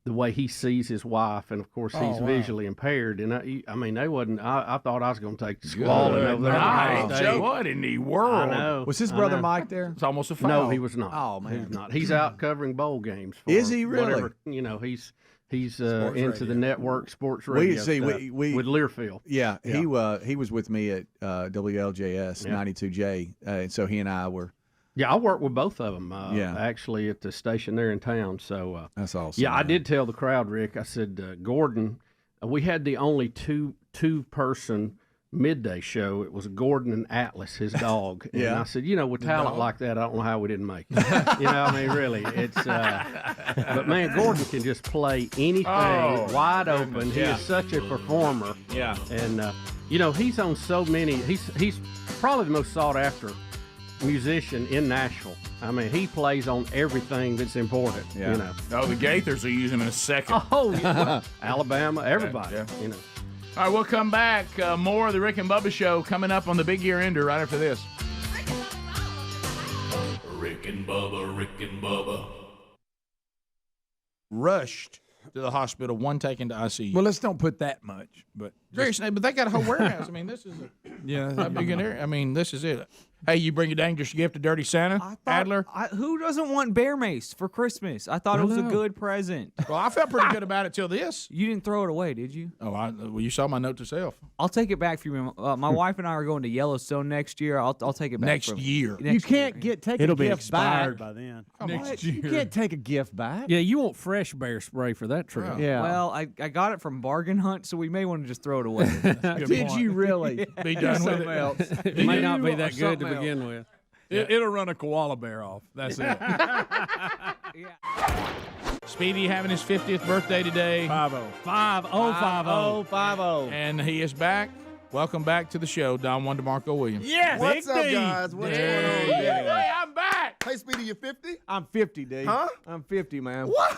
the way he sees his wife, and of course he's visually impaired. And I mean, they wasn't. I thought I was going to take squalling over there. What in the world? I know. Was his brother Mike there? It's almost a foul. No, he was not. Oh man, he was not. He's out covering bowl games. For Is he really? Whatever, he's into the network sports radio with Learfield. Yeah, he was with me at WLJS 92J, and so he and I were. Yeah, I worked with both of them. Actually, at the station there in town. So that's awesome. Yeah, I did tell the crowd, Rick. I said, Gordon. We had the only two person midday show. It was Gordon and Atlas, his dog. And I said, with talent like that, I don't know how we didn't make it. I mean, really, it's. But man, Gordon can just play anything wide open. He is such a performer. Yeah, and he's on so many. He's probably the most sought after musician in Nashville. I mean, he plays on everything that's important. Yeah. Oh, the Gaithers are using him in a second. Oh, yeah. Alabama, everybody. Yeah. All right, we'll come back. More of the Rick and Bubba Show coming up on the Big Year Ender right after this. Rick and Bubba. Rushed to the hospital, one taken to ICU. Well, let's don't put that much, but but they got a whole warehouse. I mean, this is a big area. I mean, this is it. Hey, you bring a dangerous gift to Dirty Santa, Adler? Who doesn't want bear mace for Christmas? I thought it was a good present. Well, I felt pretty good about it till this. You didn't throw it away, did you? Oh, well, you saw my note to self. I'll take it back from you. My wife and I are going to Yellowstone next year. I'll take it back next year. You can't take It'll a be gift expired back. by then. Next year. You can't take a gift back. Yeah, you want fresh bear spray for that trip. Yeah. Well, I got it from Bargain Hunt, so we may want to just throw it away. Did you really? Be done with it. Else. It may not be that good to begin with. It'll run a koala bear off. That's it. Speedy having his 50th birthday today. 50. And he is back. Welcome back to the show, Don Juan DeMarco Williams. Yes. What's up, guys? What's going on? Hey, I'm back. Hey, Speedy, you 50? I'm 50, D. Huh? I'm 50, man. What?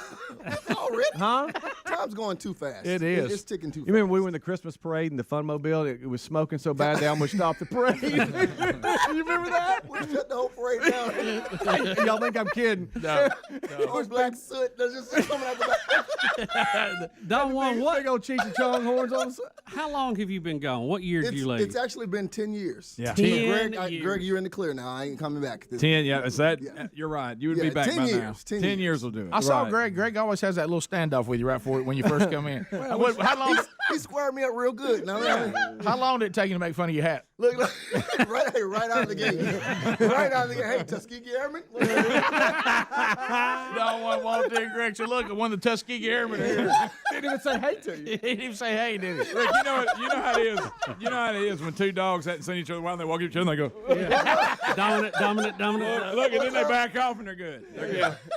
Already? Huh? Time's going too fast. It is. It's ticking too fast. You remember we were in the Christmas parade and the Funmobile? It was smoking so bad they almost stopped the parade. You remember that? We shut the whole parade down. Y'all think I'm kidding? No. It was black soot. There's just soot coming out the back. Don Juan, what? Big old Cheech and Chong horns on the side. How long have you been gone? What year did you leave? It's actually been 10 years. Yeah. 10 Greg, years. Greg, you're in the clear now. I ain't coming back. 10, yeah. Is that? You're right. You would be back 10 by years, now. 10 years will do it. I saw Greg. Greg always has that little standoff with you right before when you first come in. How long? He squared me up real good. Now, How long did it take you to make fun of your hat? Look, right out of the gate. Right out of the gate. Hey, Tuskegee Airmen. No one walked in, Greg. So look, one of the Tuskegee Airmen here. Didn't even say hey to you. He didn't even say hey, did he? Rick, you know how it is. You know how it is when two dogs hadn't seen each other while they walk up to each other and they go, Dominant. look, and then they back off and they're good.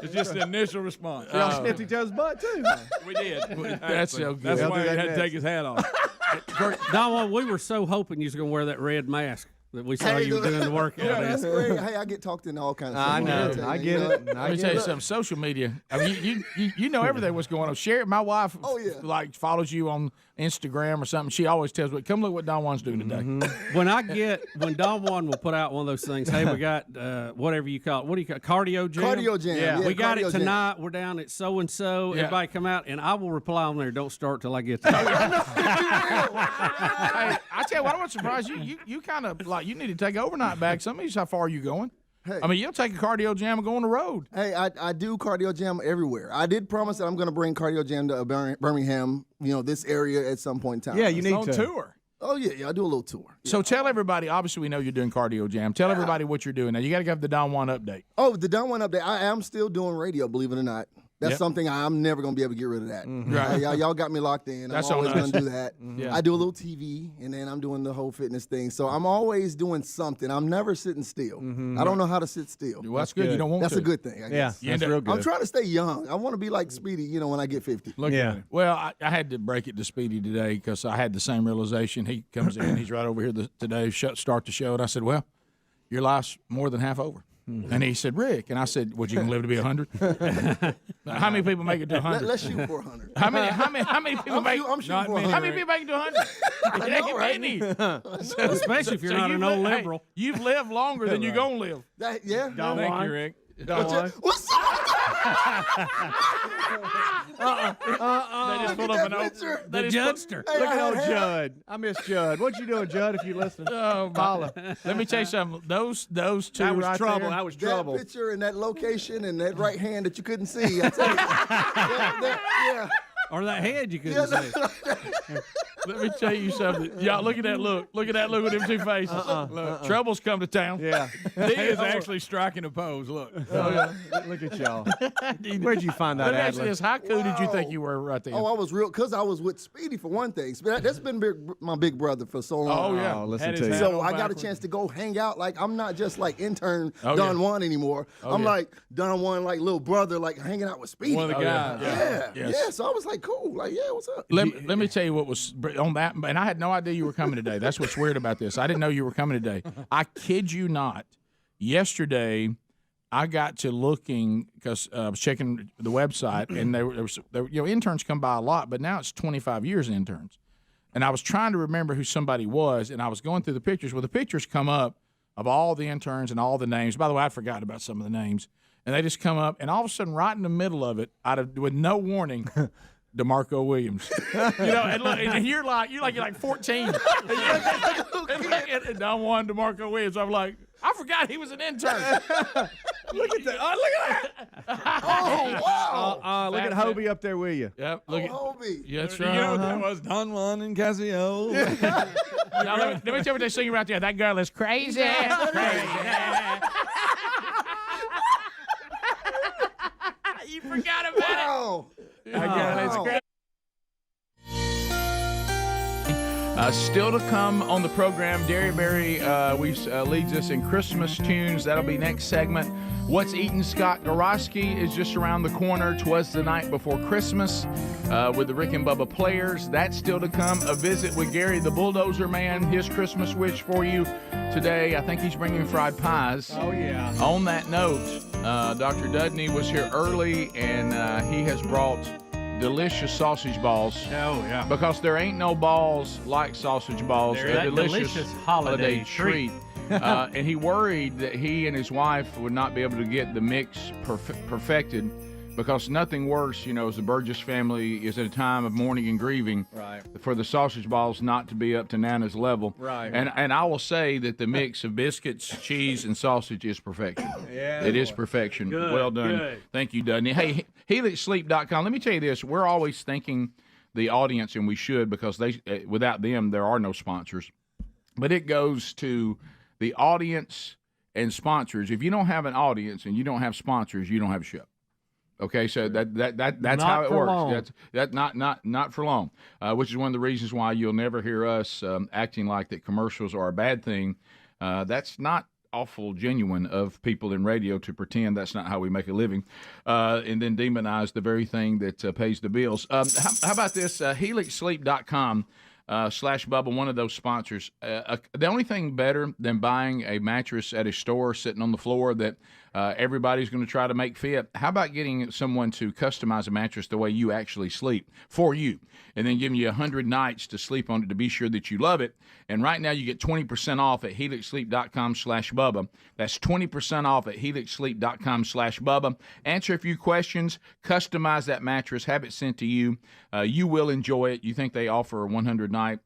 It's just the initial response. Y'all sniffed each other's butt, too. We did. That's so good. That's They'll why do he that had to next. take his hat off. Don Juan, we were so hoping you was going to wear that red mask that we saw you doing the workout. That's great. Hey, I get talked into all kinds of stuff. I know. I get it. Let me tell you something. Social media. I mean, you know everything what's going on. Share it. My wife, follows you on Instagram or something. She always tells me, "Come look what Don Juan's doing today." When Don Juan will put out one of those things, hey, we got whatever you call it. What do you call it? Cardio gym? Cardio gym. Yeah, we got it cardio gym. tonight. We're down at so and so. Everybody come out, and I will reply on there. Don't start till I get there. Hey, I tell you what, I was surprised you kind of like You need to take an overnight bag. Some of these, how far are you going? Hey. I mean, you'll take a cardio jam and go on the road. Hey, I do cardio jam everywhere. I did promise that I'm going to bring cardio jam to Birmingham, this area at some point in time. Yeah, you need on to. tour. Oh, yeah, I do a little tour. So tell everybody, obviously we know you're doing cardio jam. Tell everybody what you're doing. Now, you got to give the Don Juan update. Oh, the Don Juan update. I am still doing radio, believe it or not. That's Yep. something I'm never going to be able to get rid of that. Right. Y'all got me locked in. That's I'm always on us. going to do that. Yeah. I do a little TV, and then I'm doing the whole fitness thing. So I'm always doing something. I'm never sitting still. I don't know how to sit still. Well, that's good. You don't want That's to. a good thing, I guess. Yeah, that's real good. I'm trying to stay young. I want to be like Speedy, when I get 50. Look at it. Well, I had to break it to Speedy today because I had the same realization. He comes in, he's right over here today, start the show, and I said, well, your life's more than half over. And he said, Rick. And I said, what, you can live to be 100? How many people make it to 100? Let's shoot for 100. How many people make I'm shooting for 100. How many people make it to 100? I know, right? Especially if you're not an old liberal. You've lived longer than you're going to live. Yeah. Thank you, Rick. What's up? They just pulled up an picture. The Judster. Hey, Look I at had old hair. Judd. I miss Judd. What you doing, Judd, if you listen? Oh, let me tell you something. Those two That was right trouble. there. That was That trouble. picture and that location and that right hand that you couldn't see. I tell you. Yeah. Or that head you couldn't see. Let me tell you something. Y'all, look at that look. Look at that look with them two faces. Look, trouble's come to town. Yeah. He is actually striking a pose. Look. Look at y'all. Where'd you find that Let me ask you ad? this. How cool did you think you were right there? Oh, I was real, because I was with Speedy for one thing. That's been my big brother for so long. Oh, yeah. Oh, listen Had to his you. hat So on I got a backwards. chance to go hang out. Like, I'm not just like intern Oh, Don yeah. Juan anymore. Oh, I'm yeah. like Don Juan, like little brother, like hanging out with Speedy. One of the guys. Yeah. Yes. Yeah. So I was like, cool. Like, yeah, what's up? Let me tell you what was on that, and I had no idea you were coming today. That's what's weird about this. I didn't know you were coming today. I kid you not. Yesterday, I got to looking because I was checking the website, and there was interns come by a lot, but now it's 25 years interns. And I was trying to remember who somebody was, and I was going through the pictures. Well, the pictures come up of all the interns and all the names. By the way, I forgot about some of the names. And they just come up, and all of a sudden, right in the middle of it, with no warning, DeMarco Williams. And look, and you're like 14. and Don Juan DeMarco Williams. I'm like, I forgot he was an intern. Look at that. Oh, look at that. Oh, wow. Look at Hobie up there with you. Yep. Look at Hobie. Yeah, that's You right. know what that was? Don Juan and Casio. Now, let me tell you what they sing right there. That girl is crazy. You forgot about Wow. it. Still to come on the program, Derry Berry leads us in Christmas tunes. That'll be next segment. What's Eating Scott Garoski is just around the corner. 'Twas the night before Christmas with the Rick and Bubba Players. That's still to come. A visit with Gary the Bulldozer Man. His Christmas wish for you today. I think he's bringing fried pies. Oh, yeah. On that note, Dr. Dudney was here early, and he has brought delicious sausage balls. Oh, yeah. Because there ain't no balls like sausage balls. They're A that delicious delicious holiday treat. And he worried that he and his wife would not be able to get the mix perfected, because nothing worse, as the Burgess family is at a time of mourning and grieving, Right. for the sausage balls not to be up to Nana's level. Right. And I will say that the mix of biscuits, cheese, and sausage is perfection. Yeah, It is perfection. Good, Well done. good. Thank you, Dudney. Hey, HelixSleep.com. Let me tell you this. We're always thanking the audience, and we should, because without them, there are no sponsors. But it goes to the audience and sponsors. If you don't have an audience and you don't have sponsors, you don't have a show. Okay, so that's Not how it for works. long. That's not for long. Which is one of the reasons why you'll never hear us acting like that commercials are a bad thing. That's not awful genuine of people in radio to pretend that's not how we make a living, and then demonize the very thing that pays the bills. How about this? HelixSleep.com. /Bubba, one of those sponsors. The only thing better than buying a mattress at a store sitting on the floor that Everybody's going to try to make fit. How about getting someone to customize a mattress the way you actually sleep for you, and then giving you 100 nights to sleep on it to be sure that you love it? And right now you get 20% off at helixsleep.com/Bubba. That's 20% off at helixsleep.com/Bubba. Answer a few questions, customize that mattress, have it sent to you. You will enjoy it. You think they offer a 100-night,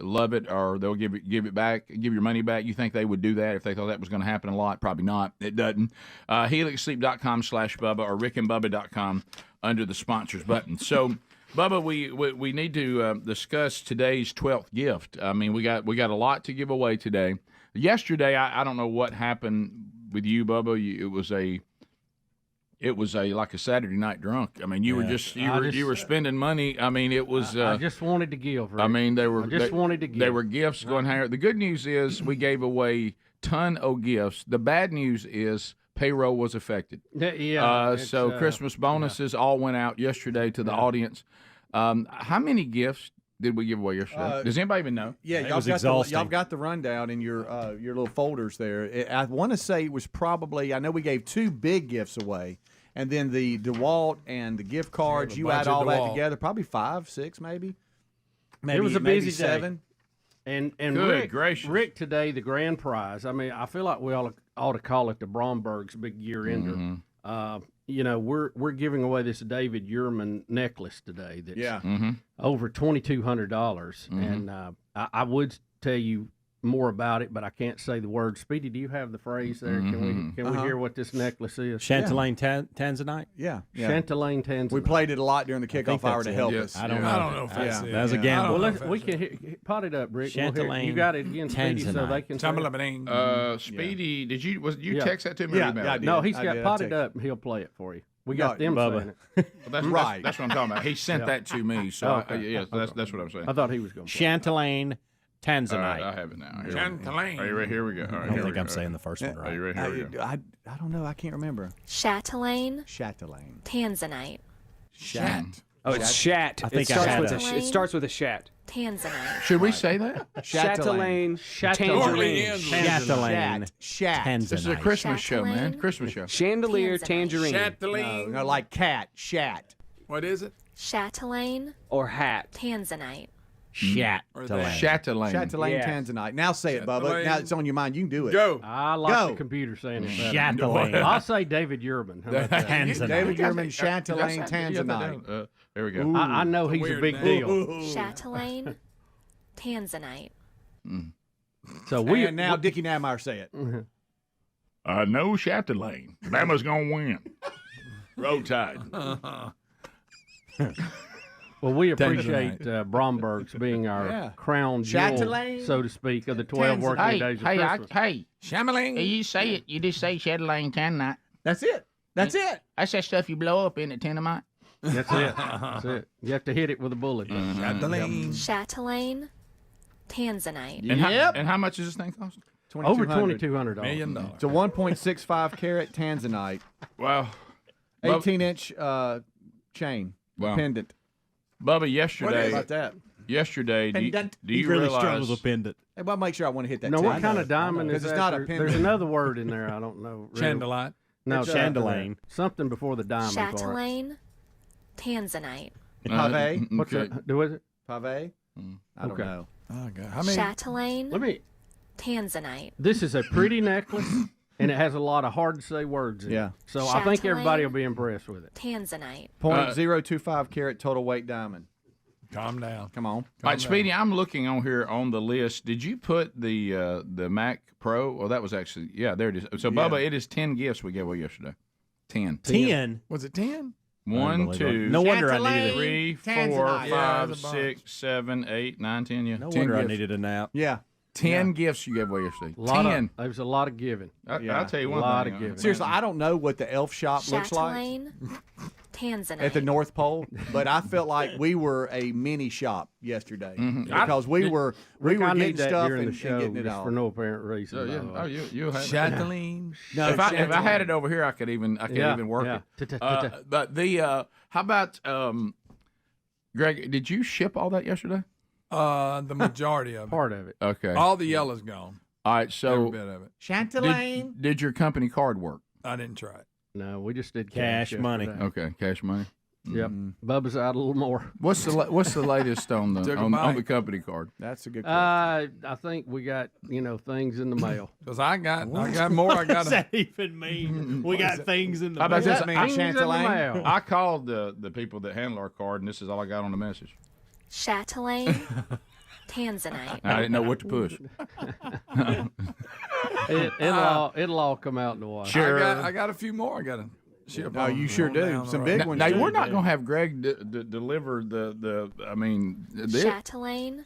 love it, or they'll give it back, give your money back? You think they would do that if they thought that was going to happen a lot? Probably not. It doesn't. helixsleep.com/Bubba or rickandbubba.com under the sponsors button. So, Bubba, we need to discuss today's 12th gift. I mean, we got a lot to give away today. Yesterday, I don't know what happened with you, Bubba. It was like a Saturday night drunk. I mean, you were spending money. I mean, it was. I just wanted to give. Rick. I mean, they were gifts going higher. The good news is we gave away ton of gifts. The bad news is payroll was affected. So Christmas bonuses all went out yesterday to the audience. How many gifts did we give away yesterday? Does anybody even know? Yeah, y'all got the rundown in your little folders there. I want to say it was probably. I know we gave 2 big gifts away, and then the DeWalt and the gift cards. You add all that together, probably 5, 6, maybe. It was a busy 7. day. And Good gracious. Rick today, the grand prize. I mean, I feel like we ought to call it the Bromberg's Big Year Ender. We're giving away this David Yurman necklace today. That's over $2,200, and I would tell you more about it, but I can't say the word. Speedy, do you have the phrase there? Can we hear what this necklace is? Chatelaine Tanzanite? Yeah. Chatelaine Tanzanite. We played it a lot during the kickoff hour to help us. I don't know if that's it. That was a gamble. Well, we can pot it up, Rick. You got it again, Speedy, so they can say Speedy, did you text that to me? Yeah, or email it? No, he's got potted up. He'll play it for you. We got them saying it. Well, that's right. That's what I'm talking about. He sent that to me, so that's what I'm saying. I thought he was going to. Chatelaine Tanzanite. I have it now. Chatelaine. Are you ready? Here we go. All right, I don't think I'm saying the first one right. Are you ready? Here we go. I don't know. I can't remember. Chatelaine. Tanzanite. Shat. Oh, it's shat. I think it starts with a shat. Tanzanite. Should we say that? Chatelaine. Chatelaine. Tanzanite. This is a Christmas show, man. Christmas show. Chandelier tangerine. Chatelaine. No, like cat. Shat. What is it? Chatelaine. Or hat. Tanzanite. Chatelaine. Tanzanite. Now say it, Bubba. Now it's on your mind. You can do it. Go. I like the computer saying it better. Chatelaine. I'll say David Yurman. How about that? Tanzanite. David Yurman, Chatelaine Tanzanite. There we go. I know he's a big deal. Chatelaine. Tanzanite. So and now Dickie Nadmeyer say it. I know Chatelaine. Bama's going to win. Roll Tide. Well, we appreciate Bromberg's being our crown jewel, so to speak, of the 12 working days of Christmas. Shamaling. You say it. You just say Chatelaine Tanzanite. That's it. That's it. That's that stuff you blow up in at Tanzanite. That's it. That's it. You have to hit it with a bullet. Chatelaine. Tanzanite. And how much does this thing cost? Over $2,200. $1 million. It's a 1.65 carat Tanzanite. Wow. 18-inch chain. Wow. Pendant. Bubba, yesterday. How about that? Yesterday, do you really realize? struggles with pendant. Hey, well, make sure I want to hit that. No, what kind of diamond is that? Because it's not a pendant. There's another word in there. I don't know. Really. Chandelight. No, Chandelaine. Something before the diamond part. Chatelaine. Tanzanite. Pave. What's Okay. that? Do it? Pave. I don't know. Oh, God. How many? Chatelaine. Tanzanite. This is a pretty necklace, and it has a lot of hard-to-say words in it. So I think everybody will be impressed with it. Tanzanite. 0.025 carat total weight diamond. Calm down. Come on. All right, Speedy, I'm looking on here on the list. Did you put the Mac Pro? Well, that was actually, there it is. So, Bubba, it is 10 gifts we gave away yesterday. 10. 10? Was it 10? 1, 2, no wonder I needed it. 3, 4, 5, 6, 7, 8, 9, 10. Yeah, no 10 wonder gifts. I needed a nap. Yeah. 10 gifts you gave away yesterday. 10. There was a lot of giving. I'll tell you one thing. A lot of giving. Seriously, I don't know what the elf shop looks like Chatelaine. Tanzanite. at the North Pole, but I felt like we were a mini shop yesterday because we were getting stuff during and the show getting it just all for no apparent reason. You have Chatelaine. No, if I had it over here, I could even work it. But how about Greg? Did you ship all that yesterday? The majority of it. Part of it. Okay. All the yellow's gone. All right. So every bit of it. Chatelaine. Did your company card work? I didn't try it. No, we just did Cash money. yesterday. Okay, cash money. Yep. Bubba's out a little more. What's the latest on the Took a on bite. the company card? That's a good question. I think we got things in the mail. Because I got more. I got. What does that even mean? We got things in the How about mail. this? Things in the mail. I called the people that handle our card, and this is all I got on the message. Chatelaine, Tanzanite. I didn't know what to push. It'll all come out in the wash. Sure. I got a few more. I got to ship. No, you sure do. Some big ones. Now too. we're not going to have Greg deliver the. I mean, Chatelaine.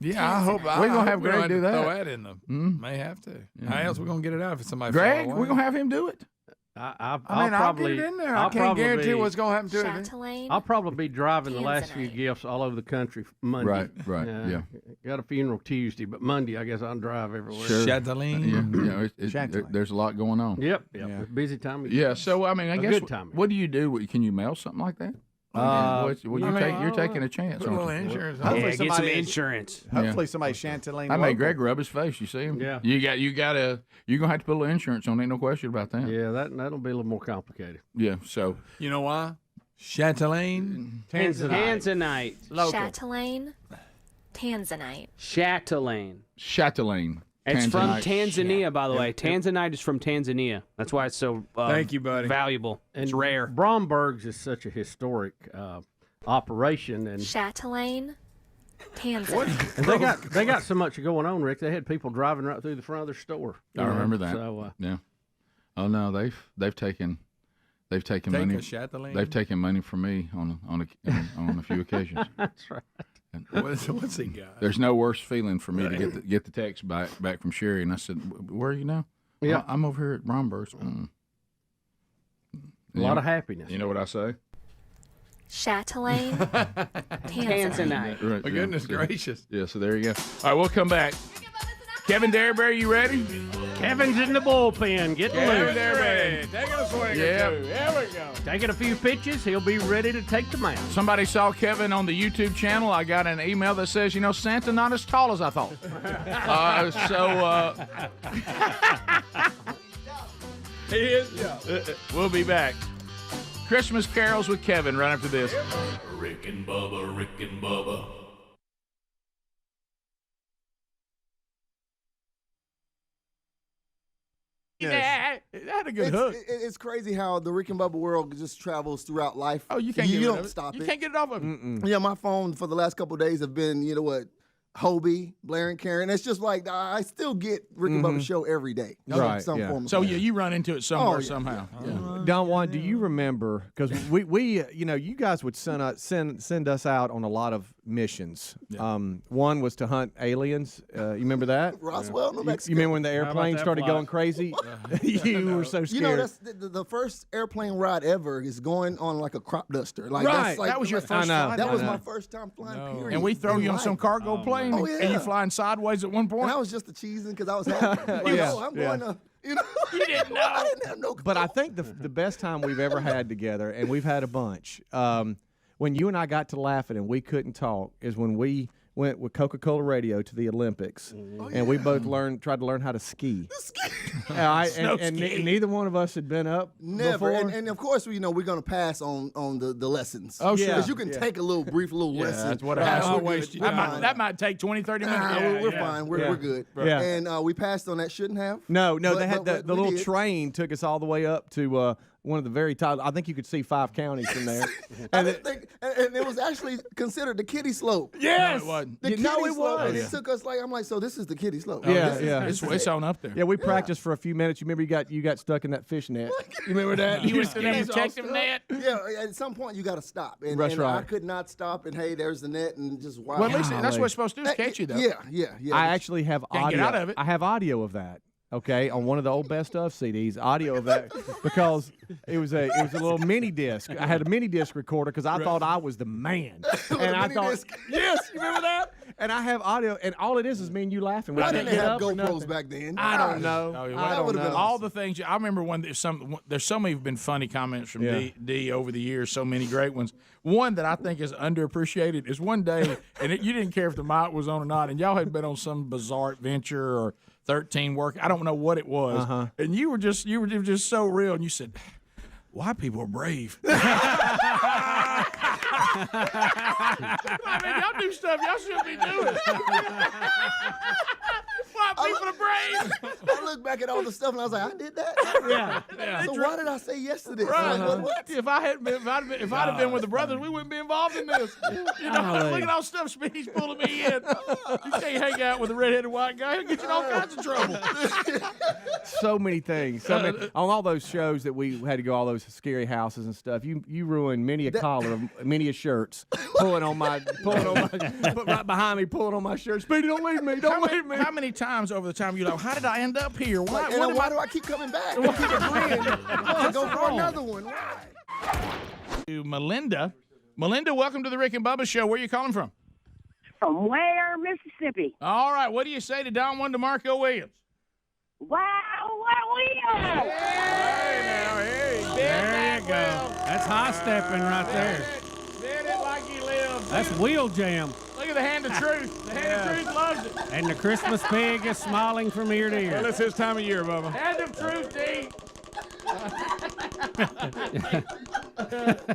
Yeah, I hope. We're gonna have Greg do that. Throw that in them. May have to. How else we gonna get it out if it's somebody? Greg, far we're away? gonna have him do it. I'll get it in there. I can't guarantee what's gonna happen to it. Chatelaine. I'll probably be driving the last few gifts all over the country Monday. Right, yeah. Got a funeral Tuesday, but Monday I guess I'll drive everywhere. Sure. Chatelaine. There's a lot going on. Yep. It's a busy time of year. Yeah, so I mean, I A guess good time. what do you do? Can you mail something like that? You're taking a chance. Put a little aren't you? insurance. Yeah, get some insurance. Hopefully somebody Chatelaine. I made local. Greg rub his face. You see him? Yeah. You're gonna have to put a little insurance on. Ain't no question about that. Yeah, that'll be a little more complicated. Yeah. So You know why? Chatelaine. Tanzanite. Chatelaine, Tanzanite. Chatelaine. It's from Tanzania, by the way. Tanzanite is from Tanzania. That's why it's so Thank you, buddy. valuable. It's rare. Bromberg's is such a historic operation, and Chatelaine, Tanzanite. and they got so much going on, Rick. They had people driving right through the front of their store. I remember that. So yeah. Oh no, they've taken money. Chatelaine? They've taken money from me on a few occasions. that's right. What's he got? There's no worse feeling for me to get the text back from Sherry, and I said, "Where are you now?" Yeah, I'm over here at Bromberg's. A lot of happiness. You know what I say? Chatelaine, Tanzanite. Right, My goodness gracious. Yeah, so there you go. All right, we'll come back. Kevin Derryberry, you ready? Kevin's in the bullpen. Getting loose. Take a swing Yeah. or two. There we go. Taking a few pitches, he'll be ready to take the mound. Somebody saw Kevin on the YouTube channel. I got an email that says, Santa not as tall as I thought. He is. Yeah. We'll be back. Christmas carols with Kevin right after this. Rick and Bubba, Rick and Bubba. That had a good hook. It's crazy how the Rick and Bubba world just travels throughout life. Oh, you can't get rid of don't it. stop You it. can't get it off of it. Yeah, my phone for the last couple of days have been, Hobie, Blair and Karen. It's just like I still get Rick and Bubba show every day. Right, Some yeah. form of So fashion. you run into it somewhere yeah. somehow. Yeah. Don Juan, do you remember? Because we you guys would send us out on a lot of missions. Yeah. One was to hunt aliens. You remember that? Roswell, New Mexico. You remember when the airplane that started flight? going crazy? You were so scared. That's the first airplane ride ever is going on like a crop duster. Like Right. that's like, That was your like- first flight? That was I know. my first time flying. Period. And we throw in you on life. some cargo plane, Oh, yeah. and you flying sideways at one point. And I was just a cheesing because I was happy. Like, Yeah. I'm Yeah. going to, You didn't know. I didn't have no. But I think the best time we've ever had together, and we've had a bunch, when you and I got to laughing and we couldn't talk, is when we went with Coca-Cola Radio to the Olympics, and we both tried to learn how to ski. And neither one of us had been up Never. before. And of course, we're going to pass on the lessons. Oh, sure. Because you can take a brief lesson. That's what it Right, has. we're good. That might take 20, 30 minutes. Nah, we're fine. We're good. Yeah. And we passed on that. Shouldn't have. No, But- they had but the we little did. train took us all the way up to one of the very top. I think you could see 5 counties from there. I didn't think, and it was actually considered the kiddie slope. Yes. No, it wasn't. The You kiddie know it slope. was. And it took us I'm like, so this is the kiddie slope. Yeah, This is- yeah. this is It's it. on up there. Yeah, we practiced for a few minutes. You remember you got stuck in that fishnet. You remember that? You was Yeah, in that it's all protective stuff. net. Yeah, at some point you got to stop. And, That's and I right. could not stop. And hey, there's the net, and just wow. Well, at least that's what it's supposed to do is catch you, though. Yeah. I actually have Can't audio. get out of it. I have audio of that. Okay, on one of the old best of CDs, audio of that because it was a little mini disc. I had a mini disc recorder because I thought I was the man, and I thought, yes, you remember that? And I have audio, and all it is me and you laughing. We Why can't didn't they get have up or GoPros nothing. back then? I don't know. No, I don't know. All the things I remember when there's so many been funny comments from D over the years, so many great ones. One that I think is underappreciated is one day, and you didn't care if the mic was on or not, and y'all had been on some bizarre adventure or 13 work. I don't know what it was. And you were just so real. And you said, white people are brave. I mean, y'all do stuff y'all shouldn't be doing. White people are brave. I look back at all the stuff and I was like, I did that. Yeah. So why did I say yes to this? Right. Like, what? If I'd have been with the brothers, we wouldn't be involved in this. You know, look at all stuff Speedy's pulling me in. You can't hang out with a redheaded white guy; he'll get you in all kinds of trouble. So many things. On all those shows that we had to go all those scary houses and stuff, you ruined many a collar, many a shirts, pulling on my right behind me, pulling on my shirt. Speedy, don't leave me, don't leave me. How many times over the time you know? How did I end up here? Why do I keep coming back? I keep agreeing. Go for another one. Why? To Melinda. Melinda, welcome to the Rick and Bubba Show. Where are you calling from? From Ware, Mississippi. All right. What do you say to Don Juan DeMarco Williams? Wow, Williams! There you go. That's high stepping right there. Did it like he lived. That's wheel jam. Look at the hand of truth. The hand of truth loves it. And the Christmas pig is smiling from ear to ear. Well, it's his time of year, Bubba. Hand of truth, D.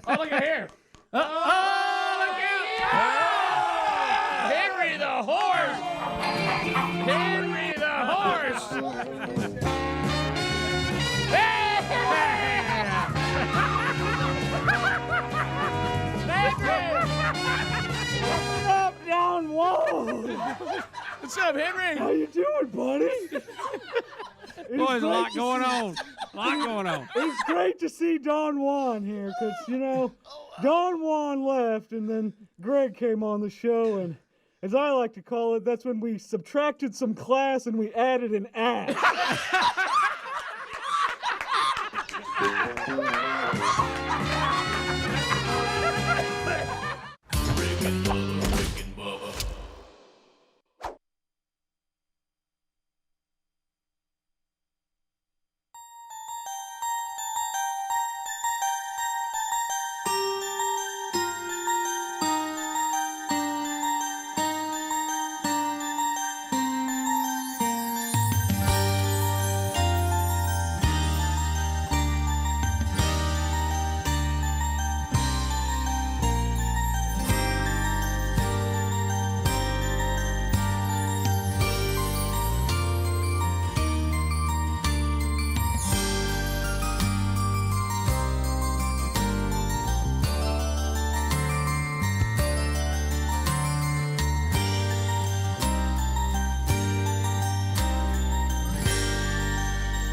Oh, look at here. Oh, look at Henry the horse. Henry the horse. What's up, Don Juan? What's up, Henry? How you doing, buddy? Boy, there's a lot going on. It's great to see Don Juan here because, you know, Don Juan left and then Greg came on the show, and as I like to call it, that's when we subtracted some class and we added an ass.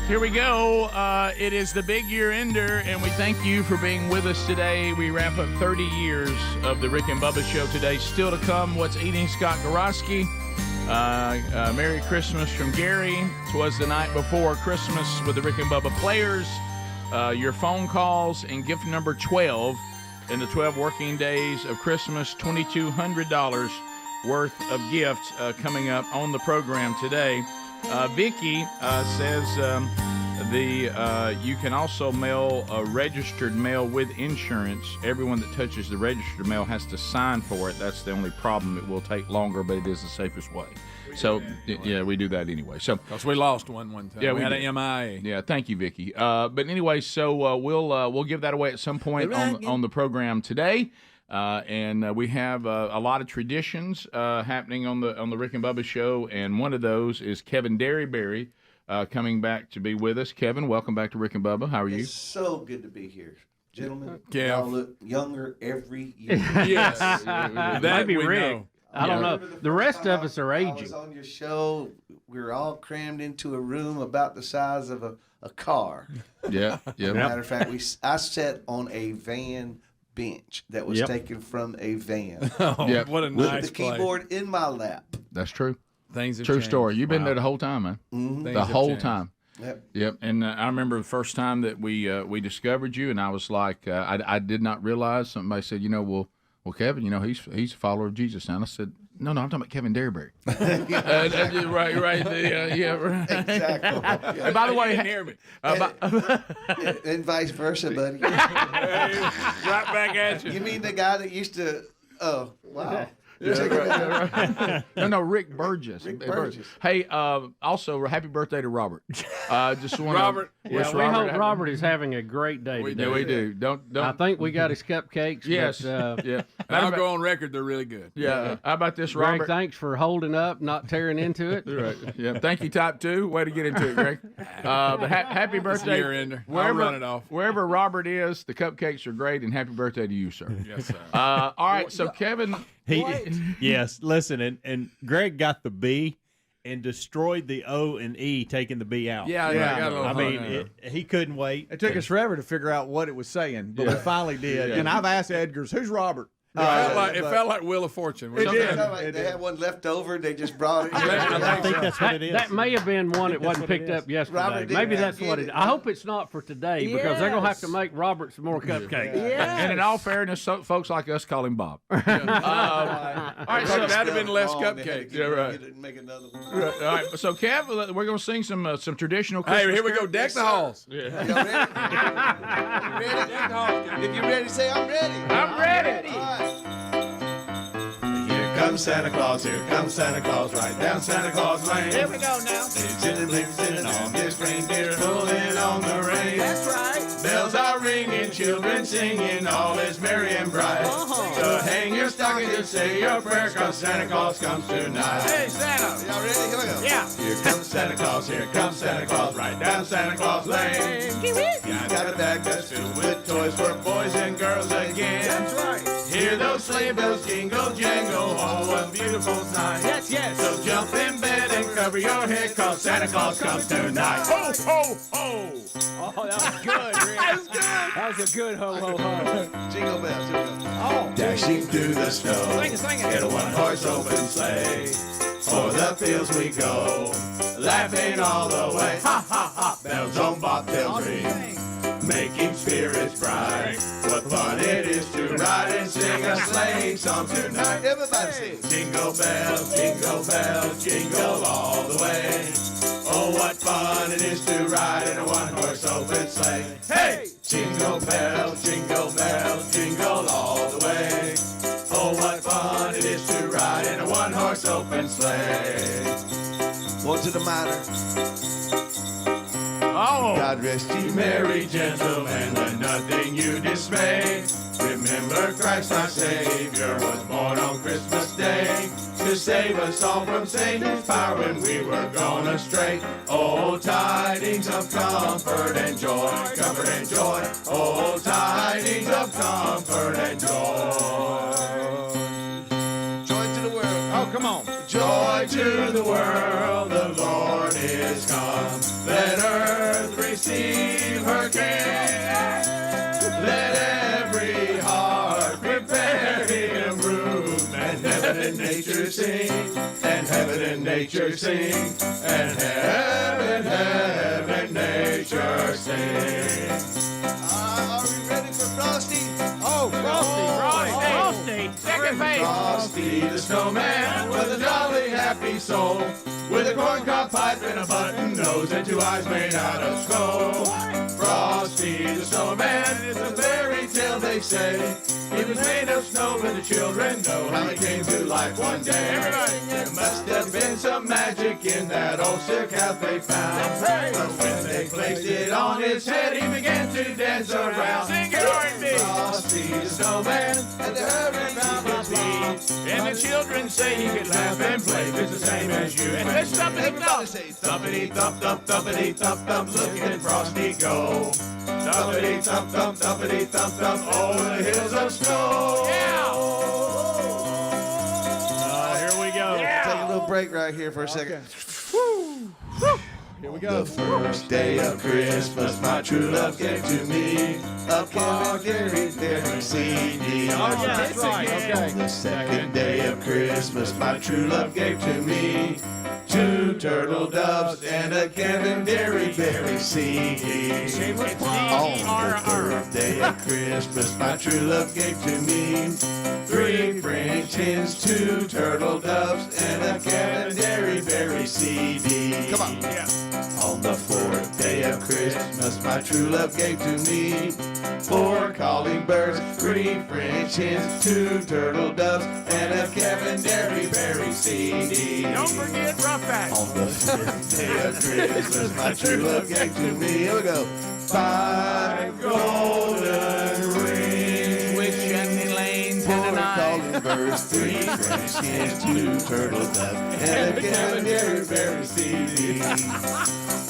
Here we go. It is the big year ender, and we thank you for being with us today. We wrap up 30 years of the Rick and Bubba Show today. Still to come, What's Eating Scott Gaski. Merry Christmas from Gary. Twas the night before Christmas with the Rick and Bubba Players. Your phone calls and gift number 12 in the 12 working days of Christmas. $2,200 worth of gift coming up on the program today. Vicky says you can also mail a registered mail with insurance. Everyone that touches the registered mail has to sign for it. That's the only problem. It will take longer, but it is the safest way. So, yeah, we do that anyway. So, because we lost one time. Yeah, we had an MIA. Yeah, thank you, Vicky. But anyway, so we'll give that away at some point on the program today. And we have a lot of traditions happening on the Rick and Bubba Show, and one of those is Kevin Derryberry coming back to be with us. Kevin, welcome back to Rick and Bubba. How are you? It's so good to be here, gentlemen. Yeah. Y'all look younger every year. Yes, that be Rick. Know. I don't know. The rest of us are aging. I was on your show. We were all crammed into a room about the size of a car. Yeah, yeah. Matter of fact, I sat on a van bench that was taken from a van. Yeah, what a with nice the keyboard in my lap. That's true. Things have true changed. story. You've been Wow. there the whole time, man. Mm-hmm. The whole changed. time. Yep. And I remember the first time that we discovered you, and I was like, I did not realize. Somebody said, well, Kevin, he's a follower of Jesus now. And I said, no, I'm talking about Kevin Derryberry. Right. Right. Exactly. And by the way, hear me. And vice versa, buddy. Right back at you. You mean the guy that used to? Oh, wow. No, Rick Burgess. Burgess. Hey, also, happy birthday to Robert. Just want Robert. Yeah, we hope Robert is having a great day today. We do. Don't. I think we got his cupcakes. Yes. But, yeah. And I'll go on record, they're really good. Yeah. How about this, Greg, Robert? thanks for holding up, not tearing into it. Right. Yeah. Thank you, Type 2. Way to get into it, Greg. But happy birthday. Year-ender. I'll run it off. Wherever Robert is, the cupcakes are great, and happy birthday to you, sir. Yes, sir. All right, so Kevin. Yes, listen, and Greg got the B and destroyed the O and E, taking the B out. Yeah, I got a little I mean, he couldn't wait. It took us forever to figure out what it was saying, but we finally did. Yeah. And I've asked Edgar's, who's Robert? It felt like Wheel of Fortune. It did. They had one left over. They just brought it. I think that's what it is. That may have been one that wasn't picked up yesterday. Robert Maybe didn't that's what it is. I hope it's not for today because they're going to have to make Robert some more cupcakes. And in all fairness, folks like us call him Bob. All right, so that'd have been less cupcakes. Yeah, right. Make another one. All right, so Kev, we're going to sing some traditional Christmas. Hey, here we go. Deck the halls. Y'all ready? If you're ready, say I'm ready. I'm ready. All right. Here comes Santa Claus, right down Santa Claus Lane. Here we go now. Sitting on his reindeer, pulling on the rein. That's right. Bells are ringing, children singing, all is merry and bright. So hang your stocking and say your prayer, cause Santa Claus comes tonight. Hey, Santa. Y'all ready? Here we go. Yeah. Here comes Santa Claus, right down Santa Claus Lane. He's got a bag that's filled with toys for boys and girls again. That's right. Hear those sleigh bells jingle, jangle, oh, what beautiful sight. Yes, yes. So jump in bed and cover your head, cause Santa Claus comes tonight. Ho, ho, ho! Oh, that was good, Rick. That was good. That was a good ho, ho, ho. Jingle bells, here we go. Oh. Dashing through the snow, Sing it. in a one-horse open sleigh. O'er the fields we go, laughing all the way. Ha, ha, ha! Bells on bobtails ring, making spirits bright. What fun it is to ride and sing a sleighing song tonight. Everybody sing. Jingle bells, jingle all the way. Oh, what fun it is to ride in a one-horse open sleigh. Hey! Jingle bells, jingle all the way. Oh, what fun it is to ride in a one-horse open sleigh. One to the minor. Oh. God rest ye merry gentlemen, let nothing you dismay. Remember Christ our Savior was born on Christmas Day to save us all from Satan's power when we were gone astray. Oh, tidings of comfort and joy, comfort and joy. Oh, tidings of comfort and joy. Joy to the world. Oh, come on. Joy to the world, the Lord is come. Let earth receive her King. Let every heart prepare him room. And heaven and nature sing, and heaven and nature sing, and heaven, nature sing. Are we ready for Frosty? Oh, Frosty. Second base. Frosty the snowman with a jolly happy soul, with a corncob pipe and a button nose and two eyes made out of skull. Frosty the snowman is a fairy tale, they say. He was made of snow, and the children know how he came to life one day. There must have been some magic in that old silk hat they found. But when they placed it on his head, he began to dance around. Sing it, R&B. Frosty the snowman had to hurry round his feet. And the children say he could laugh and play just the same as you. And let's thumpity-thump, thumpity-thump, thump, thumpity-thump, thump, look at Frosty go. Thumpity-thump, thump, thumpity-thump, thump, over the hills of snow. Yeah. Here we go. Yeah. Take a little break right here for a second. Here we go. The first day of Christmas, my true love gave to me a very CD. Oh, yeah, that's right. Okay. The second day of Christmas, my true love gave to me 2 turtle doves and a Canterbury berry CD. On the third day of Christmas, my true love gave to me 3 French hens, 2 turtle doves, and a Canterbury berry CD. Come on. Yeah. On the 4th day of Christmas, my true love gave to me 4 calling birds, 3 French hens, 2 turtle doves, and a Kevin Berry CD. Don't forget Roughback. On the 5th day of Christmas, my true love gave to me. Here we go. 5 golden rings. With Shannon Lane, 4 calling birds, 3 French hens, 2 turtle doves, and a Kevin Berry CD.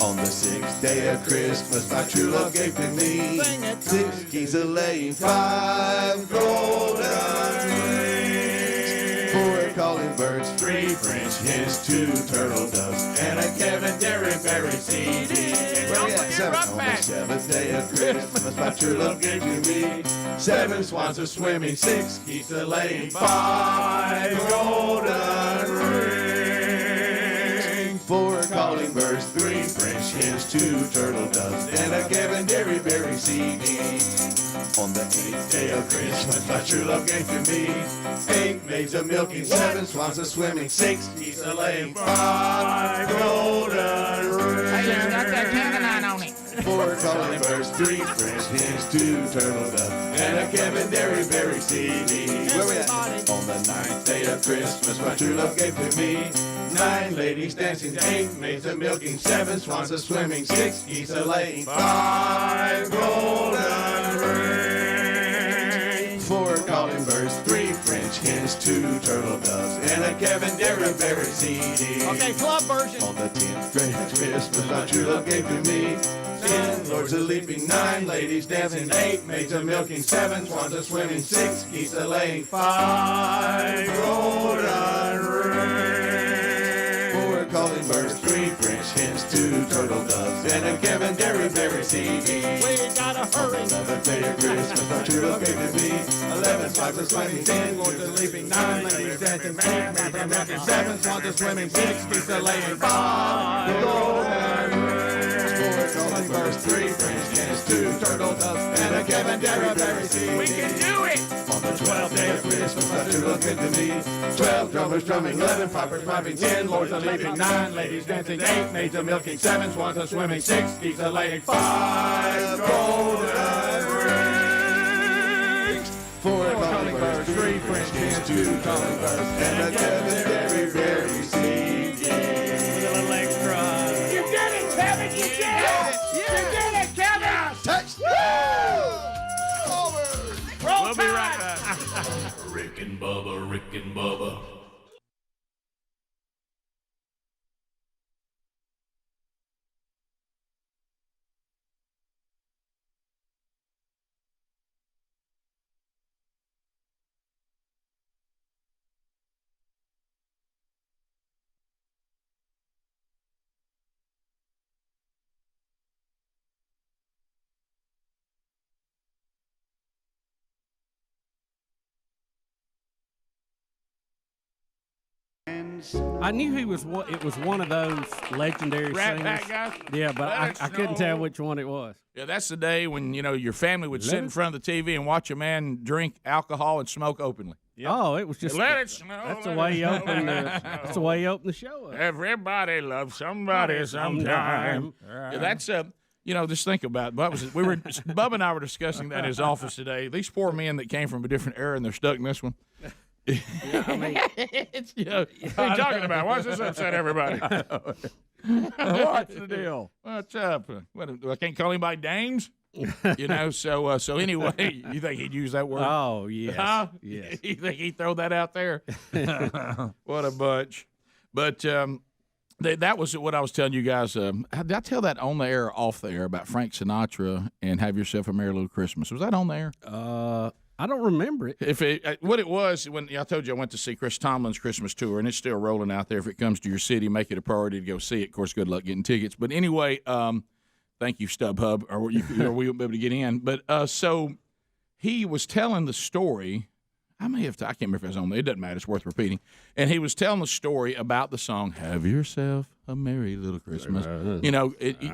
On the 6th day of Christmas, my true love gave to me 6 geese a-laying, 5 golden rings, 4 calling birds, 3 French hens, 2 turtle doves, and a Kevin Berry CD. On the 7th day of Christmas, my true love gave to me 7 swans a swimming, 6 geese a-laying, 5 golden rings, 4 calling birds, 3 French hens, 2 turtle doves, and a Kevin Berry CD. On the 8th day of Christmas, my true love gave to me 8 maids a milking, 7 swans a swimming, 6 geese a laying, 5 golden rings. Hey, got that Caroline on it. 4 calling birds, 3 French hens, 2 turtle doves, and a Kevin Berry CD. Where we at? On the 9th day of Christmas, my true love gave to me 9 ladies dancing, 8 maids a milking, 7 swans a swimming, 6 geese a laying, 5 golden rings, 4 calling birds, 3 French hens, 2 turtle doves, and a Kevin Berry CD. Okay, club version. On the 10th day of Christmas, my true love gave to me 10 lords a leaping, 9 ladies dancing, 8 maids a milking, 7 swans a swimming, 6 geese a laying, 5 golden rings, 4 calling birds, 3 French hens, 2 turtle doves, and a Kevin Berry CD. We gotta hurry. 11th day of Christmas, my true love gave to me 11 swans a swimming, 10 lords a leaping, 9 ladies dancing, 8 maids a milking, 7 swans a swimming, 6 geese a laying, 5 golden rings, 4 calling birds, 3 French hens, 2 turtle doves, and a Kevin Berry CD. We can do it. On the 12th day of Christmas, my true love gave to me 12 drummers drumming, 11 pipers piping, 10 lords a leaping, 9 ladies dancing, 8 maids a milking, 7 swans a swimming, 6 geese a laying, 5 golden rings, 4 calling birds, 3 French hens, 2 calling birds, and a Kevin Berry CD. With a little extra. You did it, Kevin. You did it. You did it, Kevin. Touchdown! We'll be right back. Rick and Bubba, Rick and Bubba. I knew he was one. It was one of those legendary Rat singers. Pack guys? Yeah, but I couldn't tell which one it was. Yeah, that's the day when, your family would sit in front of the TV and watch a man drink alcohol and smoke openly. Oh, it was just Let it snow. That's the way he opened. That's the way he opened the show up. Everybody loves somebody sometime. Yeah, that's just think about it. Bubba and I were discussing that in his office today. These poor men that came from a different era and they're stuck in this one. Yeah, I mean, what are you talking about? Why does this upset everybody? What's the deal? What's up? What, I can't call anybody dames? So anyway, you think he'd use that word? Oh, yes. Huh? Yes. You think he'd throw that out there? What a bunch. But that was what I was telling you guys. Did I tell that on the air or off the air about Frank Sinatra and Have Yourself a Merry Little Christmas? Was that on the air? I don't remember it. What it was, when I told you I went to see Chris Tomlin's Christmas tour, and it's still rolling out there. If it comes to your city, make it a priority to go see it. Of course, good luck getting tickets. But anyway, thank you, StubHub, or we won't be able to get in. But so he was telling the story. I can't remember if it was on there. It doesn't matter. It's worth repeating. And he was telling the story about the song "Have Yourself a Merry Little Christmas."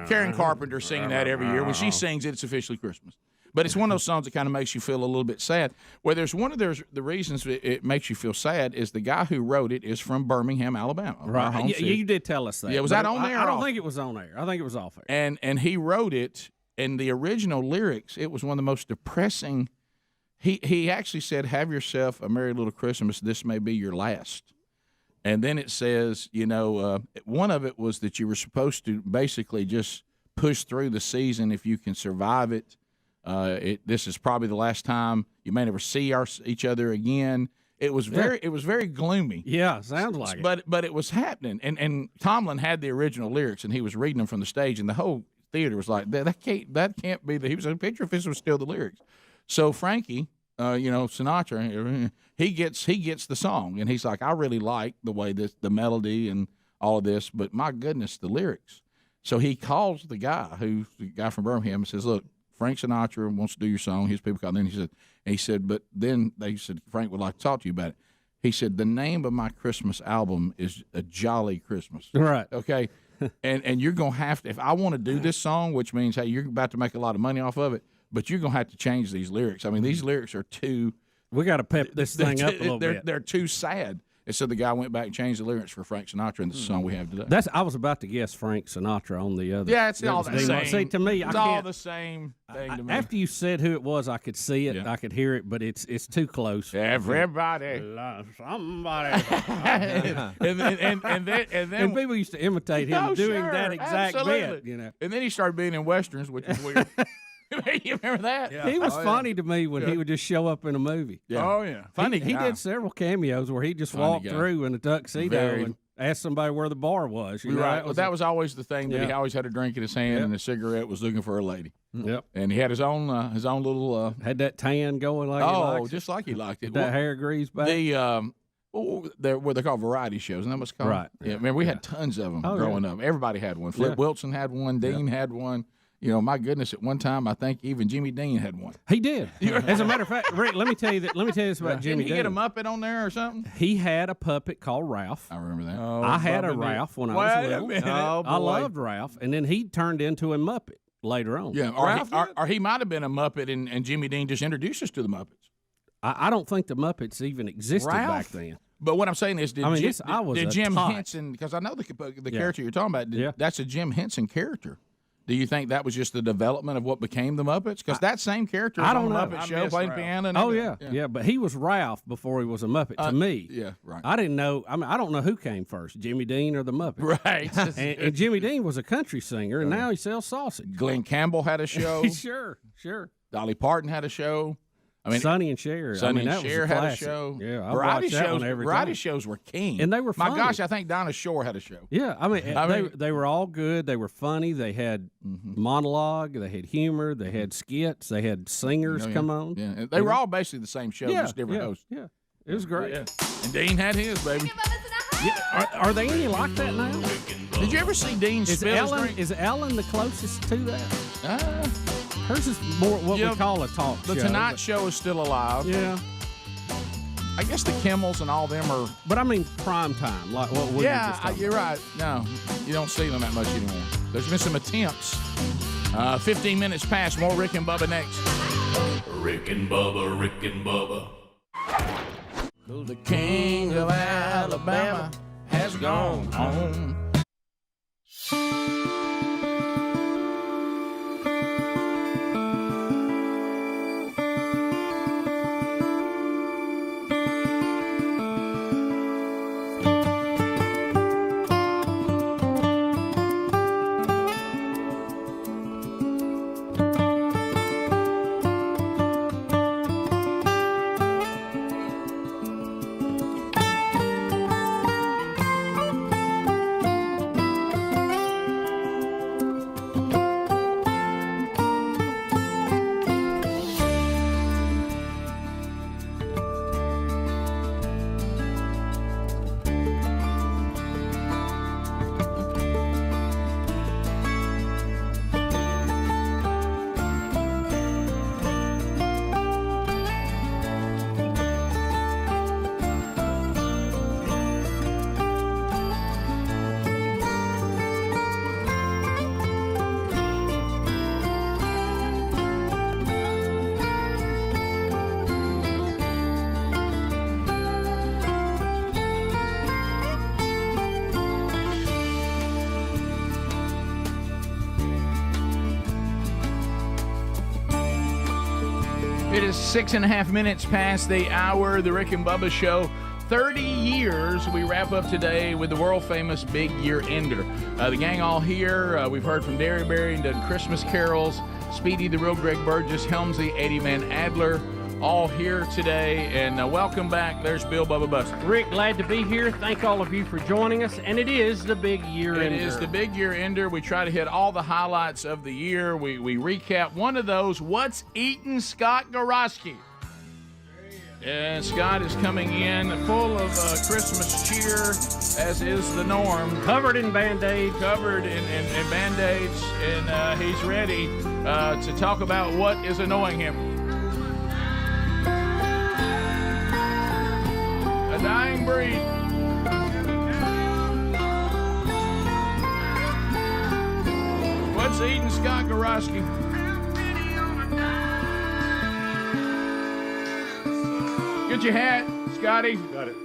Karen Carpenter singing that every year. When she sings it, it's officially Christmas. But it's one of those songs that kind of makes you feel a little bit sad. Well, the reasons it makes you feel sad is the guy who wrote it is from Birmingham, Alabama. Right. You did tell us that. Yeah, was that on there? I don't think it was on there. I think it was off there. And he wrote it And the original lyrics, it was one of the most depressing. He actually said, "Have yourself a merry little Christmas. This may be your last." And then it says, one of it was that you were supposed to basically just push through the season if you can survive it. This is probably the last time you may never see each other again. It was very gloomy. Yeah, sounds like it. But it was happening. And Tomlin had the original lyrics, and he was reading them from the stage, and the whole theater was like, that can't be he was a picture if this was still the lyrics. So Frankie, Sinatra, he gets the song, and he's like, I really like the way the melody and all of this, but my goodness, the lyrics. So he calls the guy from Birmingham and says, look, Frank Sinatra wants to do your song. His people called in. He said, but then they said, Frank would like to talk to you about it. He said, the name of my Christmas album is A Jolly Christmas. Right. Okay. and you're going to have to, if I want to do this song, which means, hey, you're about to make a lot of money off of it, but you're going to have to change these lyrics. I mean, these lyrics are too. We got to pep this thing up a little bit. They're too sad. And so the guy went back and changed the lyrics for Frank Sinatra, and this is the song we have today. I was about to guess Frank Sinatra on the other. Yeah, it's all the same. See, to me, it's all the same thing to me. After you said who it was, I could see it, I could hear it, but it's too close. Everybody loves somebody. and people used to imitate him doing that exact absolutely. bit. And then he started being in westerns, which is weird. You remember that? Yeah. He was funny to me when he would just show up in a movie. Yeah. Oh, yeah. Funny He did several cameos where he just walked through in a tuxedo and asked somebody where the bar was. Right. That was always the thing, that he always had a drink in his hand and a cigarette, was looking for a lady. Yep. And he had his own little. Had that tan going like he likes just like he liked it. That hair greased back. What they call variety shows, and that was called. Right. Yeah. Remember, we had tons of them growing up. Everybody had one. Flip Wilson had one. Dean had one. My goodness, at one time, I think even Jimmy Dean had one. He did. As a matter of fact, Rick, let me tell you this about Jimmy Dean. Didn't he get a Muppet on there or something? He had a puppet called Ralph. I remember that. I had a Ralph when I was little. Oh, I loved Ralph, and then he turned into a Muppet later on. Yeah, or he might have been a Muppet, and Jimmy Dean just introduced us to the Muppets. I don't think the Muppets even existed back then. But what I'm saying is, did Jim tot. Henson, because I know the character you're talking about, that's a Jim Henson character. Do you think that was just the development of what became the Muppets? Because that same character was on the Muppet Show playing piano. And But he was Ralph before he was a Muppet to me. Yeah, right. I didn't know. I mean, I don't know who came first, Jimmy Dean or the Muppets. Right. and Jimmy Dean was a country singer, and now he sells sausage. Glenn Campbell had a show. Sure. Dolly Parton had a show. I mean, Sonny and Cher. Sonny and that Cher was a had a classic. show. Yeah, Variety shows were king, and they were funny. My gosh, I think Dinah Shore had a show. Yeah, I mean, they were all good. They were funny. They had monologue. They had humor. They had skits. They had singers come on. Yeah, they were all basically the same show, just different hosts. Yeah, it was great. Yeah. And Dean had his, baby. Are they any like that now? Did you ever see Dean spill his drink? Is Ellen the closest to that? Hers is more what we call a talk show. The Tonight Show is still alive. Yeah. I guess the Kimmels and all them are. But I mean prime time, like what we just talking you're right. No, you don't see them that much anymore. There's been some attempts. 15 minutes past. More Rick and Bubba next. Rick and Bubba, Rick and Bubba. The king of Alabama has gone home. It is 6.5 minutes past the hour. The Rick and Bubba Show. 30 years. We wrap up today with the world-famous Big Year Ender. The gang all here. We've heard from Derryberry and done Christmas carols. Speedy, the real Greg Burgess, Helmsy, 80-Man Adler, all here today. And welcome back. There's Bill Bubba Buster. Rick, glad to be here. Thank all of you for joining us. And it is the Big Year Ender. It is the Big Year Ender. We try to hit all the highlights of the year. We recap one of those. What's eating Scott Gaski? And Scott is coming in full of Christmas cheer, as is the norm. Covered in Band-Aids. Covered in Band-Aids. And he's ready to talk about what is annoying him. A dying breed. What's eating Scott Gaski? Get your hat, Scotty. Got it.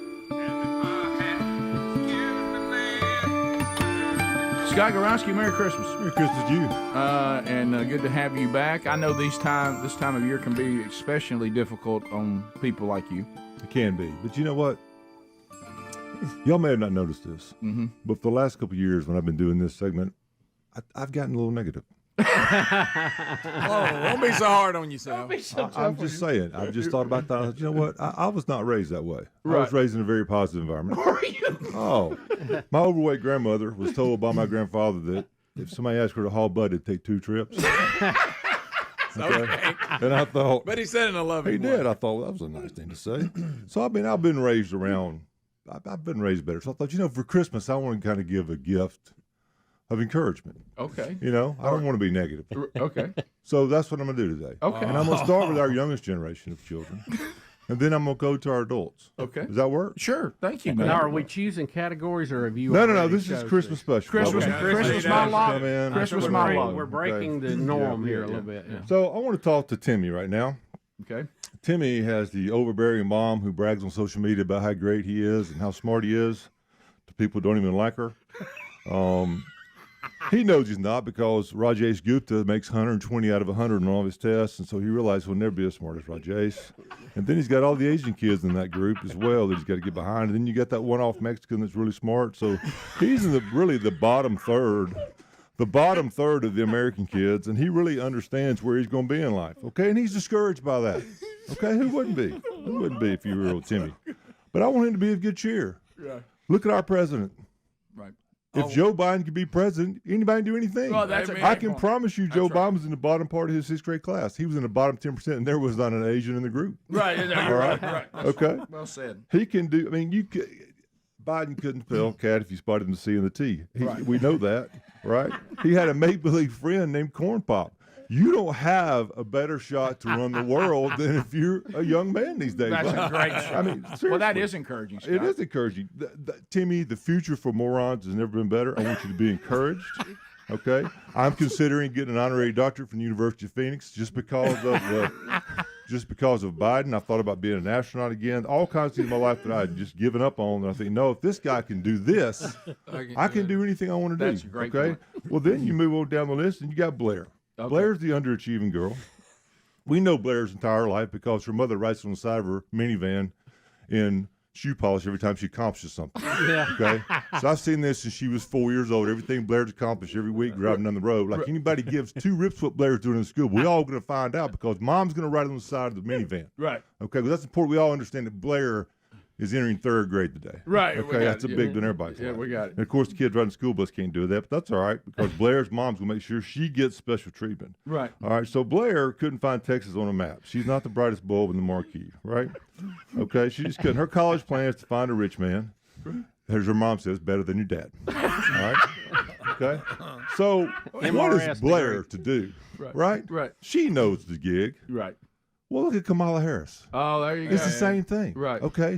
Scott Gaski, Merry Christmas. Merry Christmas to you. And good to have you back. I know this time of year can be especially difficult on people like you. It can be. But you know what? Y'all may have not noticed this, but for the last couple of years when I've been doing this segment, I've gotten a little negative. Oh, don't be so hard on yourself. I'm just saying. I've just thought about that. You know what? I was not raised that way. Right. I was raised in a very positive environment. Were you? Oh, my overweight grandmother was told by my grandfather that if somebody asked her to haul butt, it'd take 2 trips. Okay. And I thought, but he said it in a loving way. He did. I thought that was a nice thing to say. So I've been raised around. I've been raised better. So I thought, for Christmas, I want to kind of give a gift of encouragement. Okay. I don't want to be negative. Okay. So that's what I'm going to do today. Okay. And I'm going to start with our youngest generation of children. And then I'm going to go to our adults. Okay. Does that work? Sure. Thank you. Now, are we choosing categories or have you? No. This is Christmas special. Christmas monologue. Christmas monologue. We're breaking the norm here a little bit. Yeah. So I want to talk to Timmy right now. Okay. Timmy has the overbearing mom who brags on social media about how great he is and how smart he is to people who don't even like her. He knows he's not because Rajesh Gupta makes 120 out of 100 on all of his tests, and so he realized he'll never be as smart as Rajesh. And then he's got all the Asian kids in that group as well that he's got to get behind. And then you got that one-off Mexican that's really smart. So he's in the bottom third. The bottom third of the American kids, and he really understands where he's going to be in life, okay? And he's discouraged by that, okay? Who wouldn't be? Who wouldn't be if you were old Timmy? But I want him to be of good cheer. Yeah. Look at our president. Right. If Joe Biden could be president, anybody can do anything. Well, that's I can promise you Joe Biden was in the bottom part of his 6th grade class. He was in the bottom 10%, and there was not an Asian in the group. Right. All right. Okay. Well said. He can do, Biden couldn't spell cat if you spotted the C and the T. Right. We know that, right? He had a make-believe friend named Corn Pop. You don't have a better shot to run the world than if you're a young man these days. That's a great shot. Seriously. Well, that is encouraging, Scott. It is encouraging. Timmy, the future for morons has never been better. I want you to be encouraged, okay? I'm considering getting an honorary doctorate from the University of Phoenix just because of Biden. I thought about being an astronaut again. All kinds of things in my life that I had just given up on. And I think, no, if this guy can do this, I can do anything I want to do. That's a great okay? point. Well, then you move on down the list, and you got Blair. Okay. Blair's the underachieving girl. We know Blair's entire life because her mother writes on the side of her minivan in shoe polish every time she accomplishes something. Yeah. Okay? So I've seen this since she was 4 years old. Everything Blair's accomplished every week driving down the road. Like anybody gives 2 rips what Blair's doing in school, we all going to find out because mom's going to write it on the side of the minivan. Right. Okay? Because that's important. We all understand that Blair is entering 3rd grade today. Right. Okay? That's a big deal in everybody's life. We got it. And of course, the kids riding the school bus can't do that, but that's all right because Blair's mom's going to make sure she gets special treatment. Right. All right. So Blair couldn't find Texas on a map. She's not the brightest bulb in the marquee, right? Okay. She just couldn't. Her college plan is to find a rich man. As her mom says, better than your dad. All right. Okay. So what is Blair to do? Right. Right. She knows the gig. Right. Well, look at Kamala Harris. Oh, there you go. It's the same thing. Right. Okay.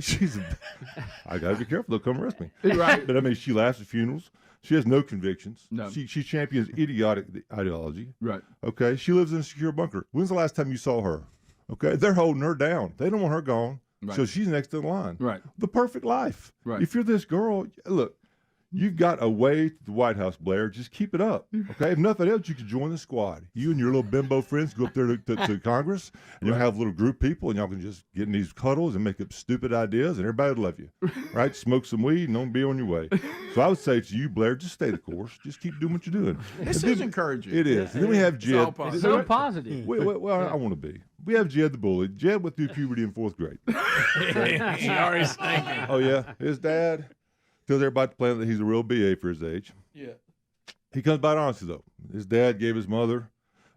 I got to be careful. They'll come arrest me. Right. But she laughs at funerals. She has no convictions. No. She champions idiotic ideology. Right. Okay. She lives in a secure bunker. When's the last time you saw her? Okay. They're holding her down. They don't want her gone. Right. So she's next in line. Right. The perfect life. Right. If you're this girl, look, You've got a way to the White House, Blair. Just keep it up, okay? If nothing else, you can join the squad. You and your little bimbo friends go up there to Congress, and you'll have a little group of people, and y'all can just get in these cuddles and make up stupid ideas, and everybody will love you, right? Smoke some weed and don't be on your way. So I would say to you, Blair, just stay the course. Just keep doing what you're doing. This is encouraging. It is. And then we have Jed. It's so positive. Well, I want to be. We have Jed the bully. Jed went through puberty in 4th grade. He already thinking. Oh, yeah. His dad tells everybody to plan that he's a real BA for his age. Yeah. He comes by honestly, though. His dad gave his mother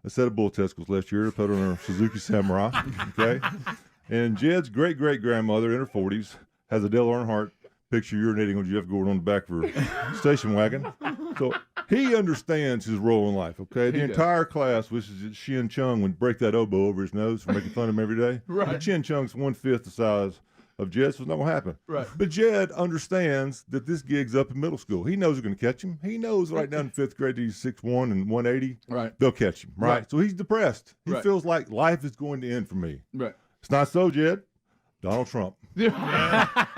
a set of bull testicles last year to put on her Suzuki Samurai, okay? And Jed's great-great-grandmother in her 40s has a Dale Earnhardt picture urinating on Jeff Gordon on the back of her station wagon. So he understands his role in life, okay? The entire class wishes that Shin Chung would break that oboe over his nose for making fun of him every day. Right. But Shin Chung's 1/5 the size of Jed, so it's not going to happen. Right. But Jed understands that this gig's up in middle school. He knows they're going to catch him. He knows right down in 5th grade he's 6'1" and 180. Right. They'll catch him, right? Right. So he's depressed. He Right. feels like life is going to end for me. Right. It's not so, Jed. Donald Trump.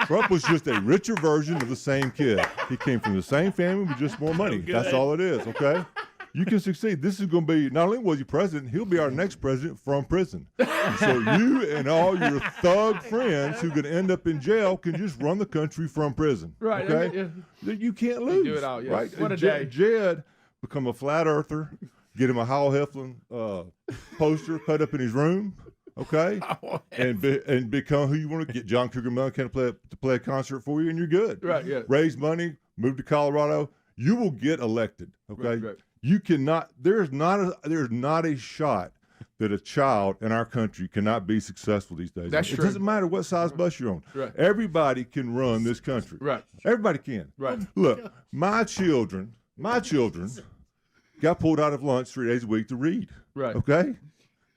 Trump was just a richer version of the same kid. He came from the same family with just more money. That's all it is, okay? You can succeed. This is going to be, not only was he president, he'll be our next president from prison. So you and all your thug friends who could end up in jail can just run the country from prison. Right. Okay? You can't lose. do it all, yeah. Right? What a day. Jed become a flat earther, get him a Hal Heflin poster put up in his room. Okay, and become who you want to get. John Cougar Mellencamp to play a concert for you, and you're good. Right, yeah. Raise money, move to Colorado. You will get elected. Okay, Right. You cannot. There's not a shot that a child in our country cannot be successful these days. That's it true. doesn't matter what size bus you're on. Right. Everybody can run this country. Right. Everybody can. Right. Look, my children got pulled out of lunch 3 days a week to read. Right. Okay.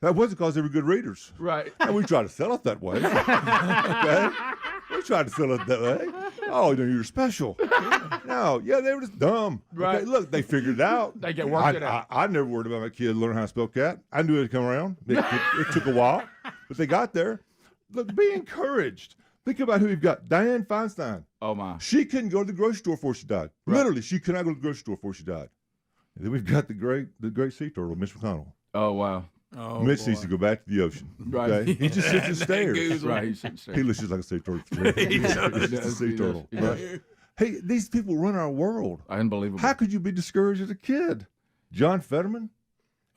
That wasn't because they were good readers. Right. And we try to sell it that way. Okay? We tried to sell it that way. Oh, you're special. No, yeah, they were just dumb. Right. Okay, look, they figured it out. They get worked it out. I never worried about my kid learning how to spell cat. I knew it'd come around. It took a while, but they got there. Look, be encouraged. Think about who you've got. Dianne Feinstein. Oh, my. She couldn't go to the grocery store before she died. Right. Literally, she could not go to the grocery store before she died. And then we've got the great sea turtle, Mitch McConnell. Oh, wow. Oh, Mitch boy. needs to go back to the ocean. Right. Okay? He just sits and stares. Right. He sits and stares. He looks just like a sea turtle. He's just a sea turtle. He does. Right? Hey, these people run our world. Unbelievable. How could you be discouraged as a kid? John Fetterman,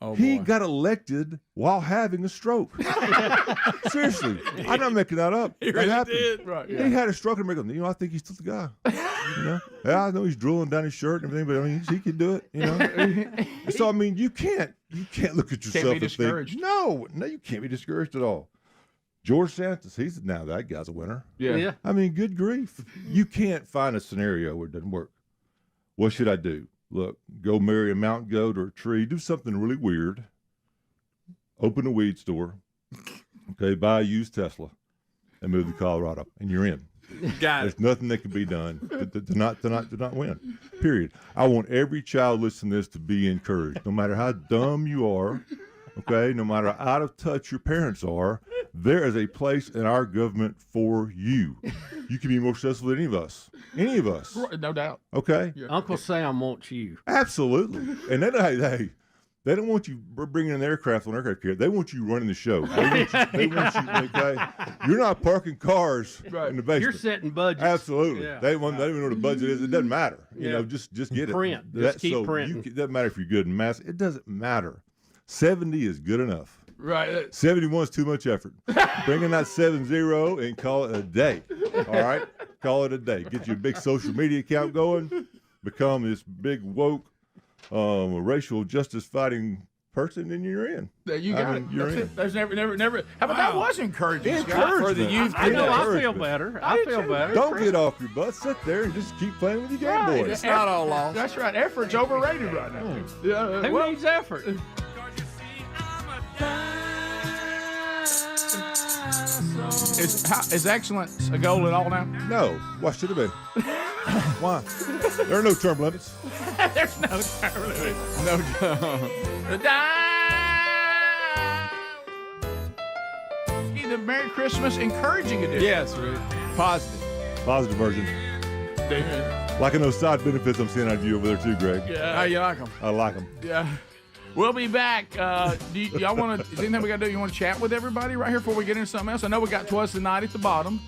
Oh, he boy. got elected while having a stroke. Seriously, I'm not making that up. That happened. Right. He had a stroke and America. You know, I think he's still the guy. You know, yeah, I know he's drooling down his shirt and everything, but I mean, he can do it. You know, so I mean, you can't look at yourself and discouraged. think, no, you can't be discouraged at all. George Santos, that guy's a winner. Yeah. I mean, good grief, you can't find a scenario where it doesn't work. What should I do? Look, go marry a mountain goat or a tree. Do something really weird. Open a weed store. Okay, buy a used Tesla and move to Colorado, and you're in. Got There's nothing that can be done to not win. Period. I want every child listening to this to be encouraged, no matter how dumb you are. Okay, no matter how out of touch your parents are, there is a place in our government for you. You can be more successful than any of us. Any of us. No doubt. Okay? Uncle Sam wants you. Absolutely. And then, they don't want you bringing an aircraft on aircraft carrier. They want you running the show. They want you, okay? You're not parking cars in the basement. You're setting budgets. Absolutely. Yeah. They don't even know what the budget is. It doesn't matter. You know, just get Print. it. Just keep printing. It doesn't matter if you're good in math. It doesn't matter. 70 is good enough. Right. 71 is too much effort. Bring in that 70 and call it a day. All right? Call it a day. Get your big social media account going. Become this big woke, racial justice fighting person, and you're in. You got it. You're in. There's never. How about that was encouraging, Scott, Encouragement. for the youth. I know. I feel Encouragement. better. I feel better. Don't get off your butt. Sit there and just keep playing with your Game Right. Boy. It's not all lost. That's right. Effort's overrated right now. Yeah. Who needs effort? Is excellence a goal at all now? No. Why should have been? Why? There are no term limits. There's no term limit. No. The Merry Christmas encouraging edition. Yes, Rick. Positive. Positive version. David. Liking those side benefits I'm seeing out of you over there too, Greg. Yeah. How you like them? I like them. Yeah. We'll be back. Y'all want to? Is there anything we got to do? You want to chat with everybody right here before we get into something else? I know we got Twas tonight at the bottom.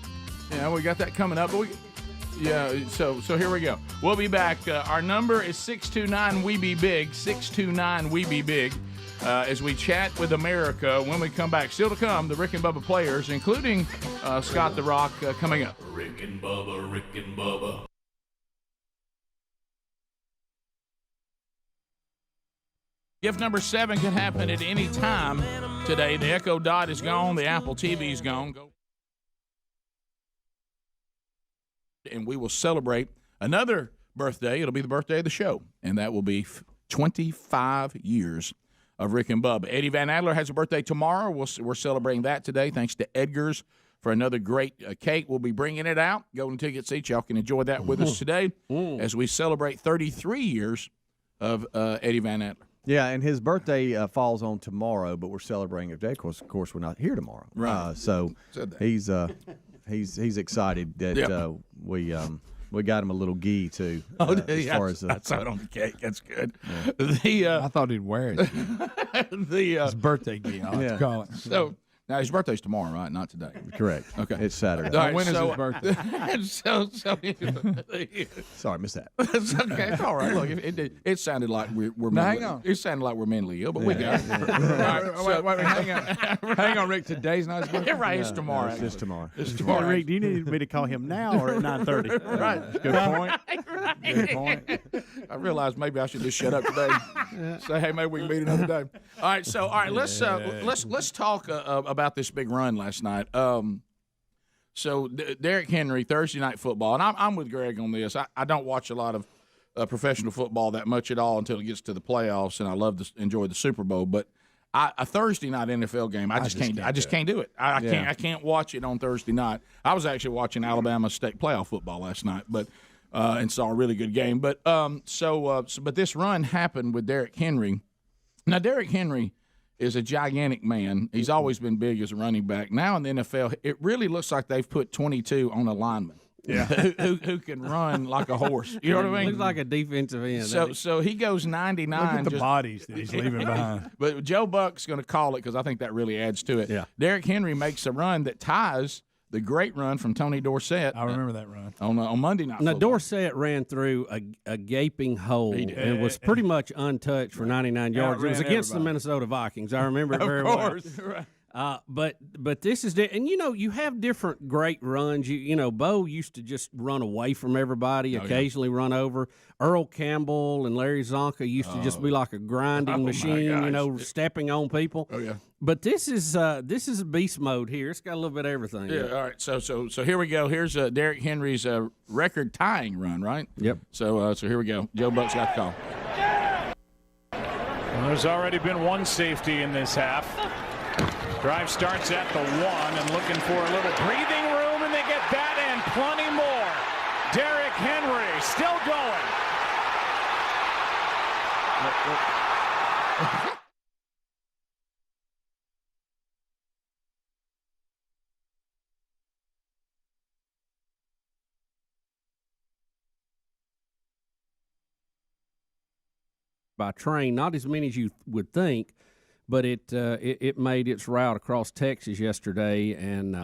Yeah, we got that coming up. But so here we go. We'll be back. Our number is 629-WE-BE-BIG. 629-WE-BE-BIG. As we chat with America when we come back. Still to come, the Rick and Bubba Players, including Scott the Rock, coming up. Rick and Bubba, Rick and Bubba. Gift number 7 can happen at any time today. The Echo Dot is gone. The Apple TV is gone. And we will celebrate another birthday. It'll be the birthday of the show, and that will be 25 years of Rick and Bubba. Eddie Van Adler has a birthday tomorrow. We're celebrating that today. Thanks to Edgar's for another great cake. We'll be bringing it out. Golden ticket seats. Y'all can enjoy that with us today as we celebrate 33 years of Eddie Van Adler. Yeah, and his birthday falls on tomorrow, but we're celebrating it today. Of course, we're not here tomorrow. Right. So he's excited that we got him a little gi too. As far as I saw it on the cake. That's good. Yeah. I thought he'd wear it. His birthday gi, I like to call it. So now his birthday's tomorrow, right? Not today. Correct. Okay. It's Saturday. All right, when is so, his birthday? Sorry, missed that. It's okay. It's all right. Look, it sounded like we're mentally, hang on. It sounded like we're mentally ill, but we got it. All right, Wait, hang on. Hang on, Rick. Today's not his birthday? Right, it's tomorrow. It's just tomorrow. It's tomorrow. Rick, do you need me to call him now or at 9:30? Right. Good point. Good point. I realized maybe I should just shut up today. Say, hey, maybe we can meet another day. All right, let's talk about this big run last night. So Derrick Henry, Thursday Night Football, and I'm with Greg on this. I don't watch a lot of professional football that much at all until it gets to the playoffs, and I love to enjoy the Super Bowl. But a Thursday night NFL game, I just can't do it. I can't watch it on Thursday night. I was actually watching Alabama State playoff football last night, but and saw a really good game. But but this run happened with Derrick Henry. Now Derrick Henry is a gigantic man. He's always been big as a running back. Now in the NFL, it really looks like they've put 22 on a lineman. Yeah, who can run like a horse. You know what I mean? Looks like a defensive end. So he goes 99. Look at the bodies that he's leaving behind. But Joe Buck's going to call it because I think that really adds to it. Yeah. Derrick Henry makes a run that ties the great run from Tony Dorsett. I remember that run on Monday Night Now Football. Dorsett ran through a gaping hole and was pretty much untouched for 99 yards. It was against the Minnesota Vikings. I remember it very well. But this is and you have different great runs. Bo used to just run away from everybody, occasionally run over. Earl Campbell and Larry Zonka used to just be like a grinding machine, stepping on people. Oh yeah. But this is a beast mode here. It's got a little bit of everything. Yeah. All right. So here we go. Here's Derrick Henry's record tying run. Right. Yep. So here we go. Joe Buck's got the call. Well, there's already been one safety in this half. Drive starts at the 1 and looking for a little breathing room, and they get that and plenty more. Derrick Henry still going. By train, not as many as you would think, but it made its route across Texas yesterday, and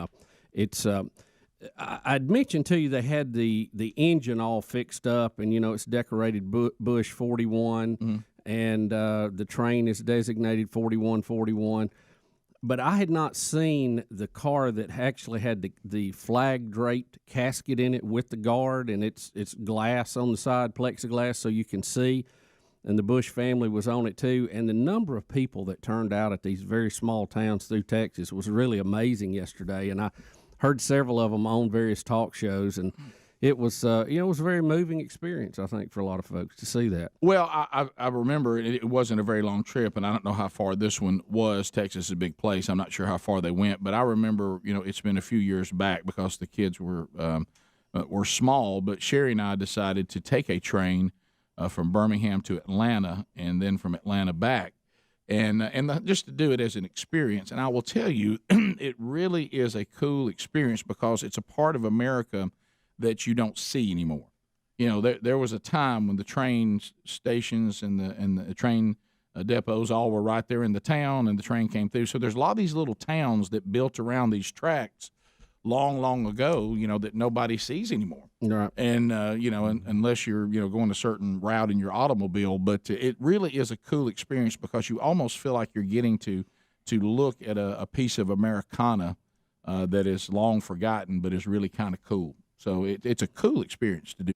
I'd mentioned to you they had the engine all fixed up, and it's decorated Bush 41, and the train is designated 4141. But I had not seen the car that actually had the flag draped casket in it with the guard, and it's glass on the side, plexiglass, so you can see. And the Bush family was on it too. And the number of people that turned out at these very small towns through Texas was really amazing yesterday. And I heard several of them on various talk shows, and it was it was a very moving experience, I think, for a lot of folks to see that. Well, I remember it wasn't a very long trip, and I don't know how far this one was. Texas is a big place. I'm not sure how far they went, but I remember it's been a few years back because the kids were small. But Sherry and I decided to take a train from Birmingham to Atlanta, and then from Atlanta back, and just to do it as an experience. And I will tell you, it really is a cool experience because it's a part of America that you don't see anymore. there was a time when the train stations and the train depots all were right there in the town, and the train came through. So there's a lot of these little towns that built around these tracks long ago, that nobody sees anymore. Right. And unless you're going a certain route in your automobile, but it really is a cool experience because you almost feel like you're getting to look at a piece of Americana that is long forgotten, but is really kind of cool. So it's a cool experience to do.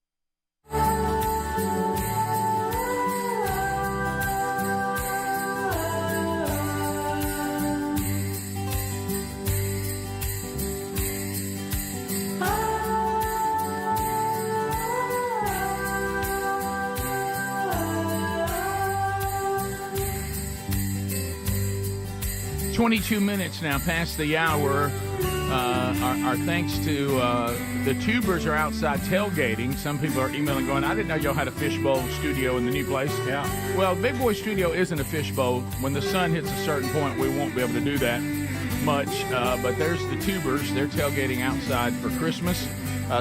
22 minutes now past the hour. Our thanks to the tubers are outside tailgating. Some people are emailing going, I didn't know y'all had a fishbowl studio in the new place. Yeah. Well, Big Boy Studio isn't a fishbowl. When the sun hits a certain point, we won't be able to do that much. But there's the tubers. They're tailgating outside for Christmas.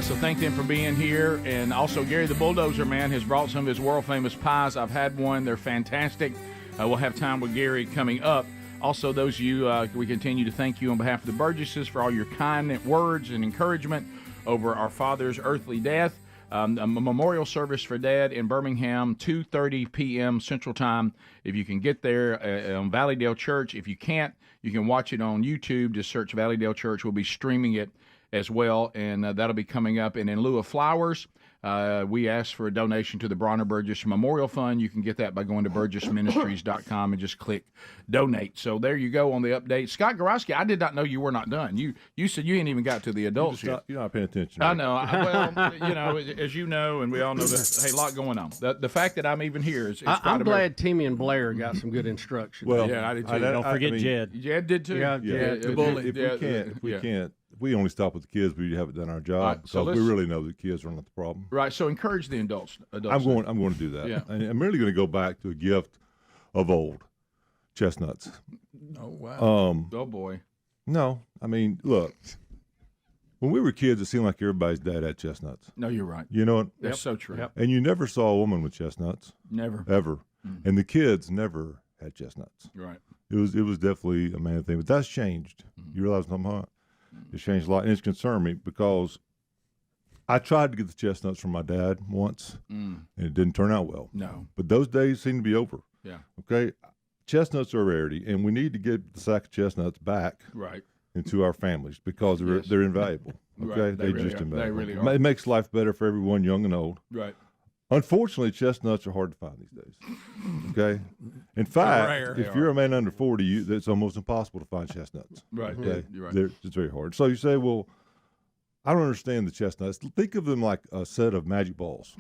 So thank them for being here. And also Gary the Bulldozer Man has brought some of his world-famous pies. I've had one. They're fantastic. We'll have time with Gary coming up. Also, those of you, we continue to thank you on behalf of the Burgesses for all your kind words and encouragement over our father's earthly death. A memorial service for Dad in Birmingham, 2:30 p.m. Central Time. If you can get there on Valleydale Church. If you can't, you can watch it on YouTube. Just search Valleydale Church. We'll be streaming it as well, and that'll be coming up. And in lieu of flowers, we asked for a donation to the Bronner Burgess Memorial Fund. You can get that by going to burgessministries.com and just click donate. So there you go on the update. Scott Gaski, I did not know you were not done. You said you ain't even got to the adults yet. You're not paying attention. I know. Well, as you know, and we all know that, hey, a lot going on. The fact that I'm even here is I'm glad Timmy and Blair got some good instruction. Well, yeah, I did too. Don't forget Jed. Jed did too. Yeah, the bully. If we can't. We only stop with the kids. We haven't done our job Right, so because we really know the kids are not the problem. Right. So encourage the adults. I'm going to do that. Yeah. And I'm really going to go back to a gift of old chestnuts. Oh wow. Oh boy. No, I mean, look. When we were kids, it seemed like everybody's dad had chestnuts. No, you're right. You know what? That's so true. Yep. And you never saw a woman with chestnuts. Never. Ever. Mm-hmm. And the kids never had chestnuts. Right. It was definitely a man thing, but that's changed. Mm-hmm. You realize what I'm talking about? It's changed a lot, and it's concerned me because I tried to get the chestnuts from my dad once, and it didn't turn out well. No. But those days seem to be over. Yeah. Okay? Chestnuts are a rarity, and we need to get the sack of chestnuts back Right. into our families because they're invaluable. Okay? Right. They really just are. invaluable. They really are. It makes life better for everyone, young and old. Right. Unfortunately, chestnuts are hard to find these days. Okay? In fact, rare. if you're a man under 40, it's almost impossible to find chestnuts. Right. Okay? You're right. It's very hard. So you say, well, I don't understand the chestnuts. Think of them like a set of magic balls,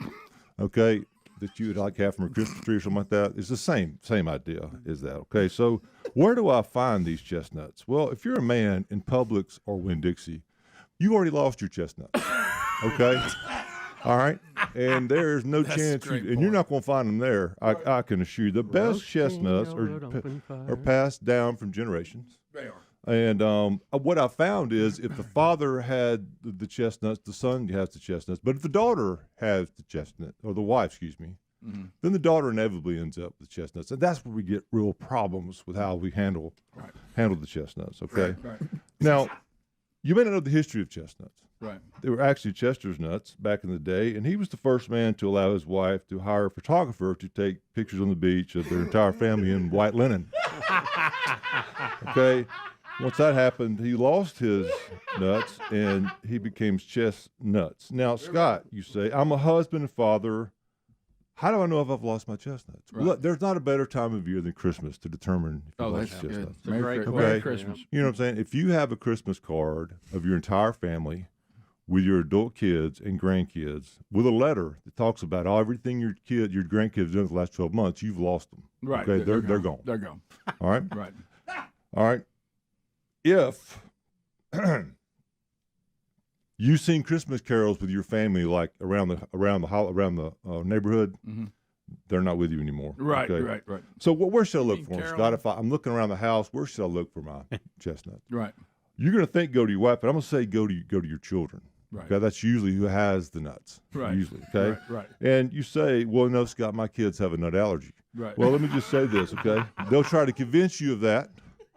okay, that you would like have from a Christmas tree or something like that. It's the same idea as that, okay? So where do I find these chestnuts? Well, if you're a man in Publix or Winn-Dixie, you already lost your chestnuts, okay? All right, and there's no chance, and you're not going to find them there. I can assure you, the best chestnuts are passed down from generations. They are. And what I found is, if the father had the chestnuts, the son has the chestnuts. But if the daughter has the chestnut, or the wife, then the daughter inevitably ends up with chestnuts, and that's where we get real problems with how we handle the chestnuts. Okay, Right. Now you may not know the history of chestnuts. Right. They were actually Chester's nuts back in the day, and he was the first man to allow his wife to hire a photographer to take pictures on the beach of their entire family in white linen. Okay. Once that happened, he lost his nuts, and he became chestnuts. Now, Scott, you say, I'm a husband and father. How do I know if I've lost my chestnuts? Right. Look, there's not a better time of year than Christmas to determine if you lost that's your good. chestnuts. Merry Christmas. You know what I'm saying? If you have a Christmas card of your entire family with your adult kids and grandkids with a letter that talks about everything your grandkids have done for the last 12 months, you've lost them. Right. Okay, they're gone. They're gone. All right? Right. All right. If you've seen Christmas carols with your family, like around the neighborhood, they're not with you anymore. Right, okay? right. So where should I look for them, Carol. Scott? If I'm looking around the house, where should I look for my chestnuts? Right. You're going to think go to your wife, but I'm going to say go to your children. Right. Okay, that's usually who has the nuts. Right. Usually, okay? Right. And you say, well, no, Scott, my kids have a nut allergy. Right. Well, let me just say this, okay? They'll try to convince you of that,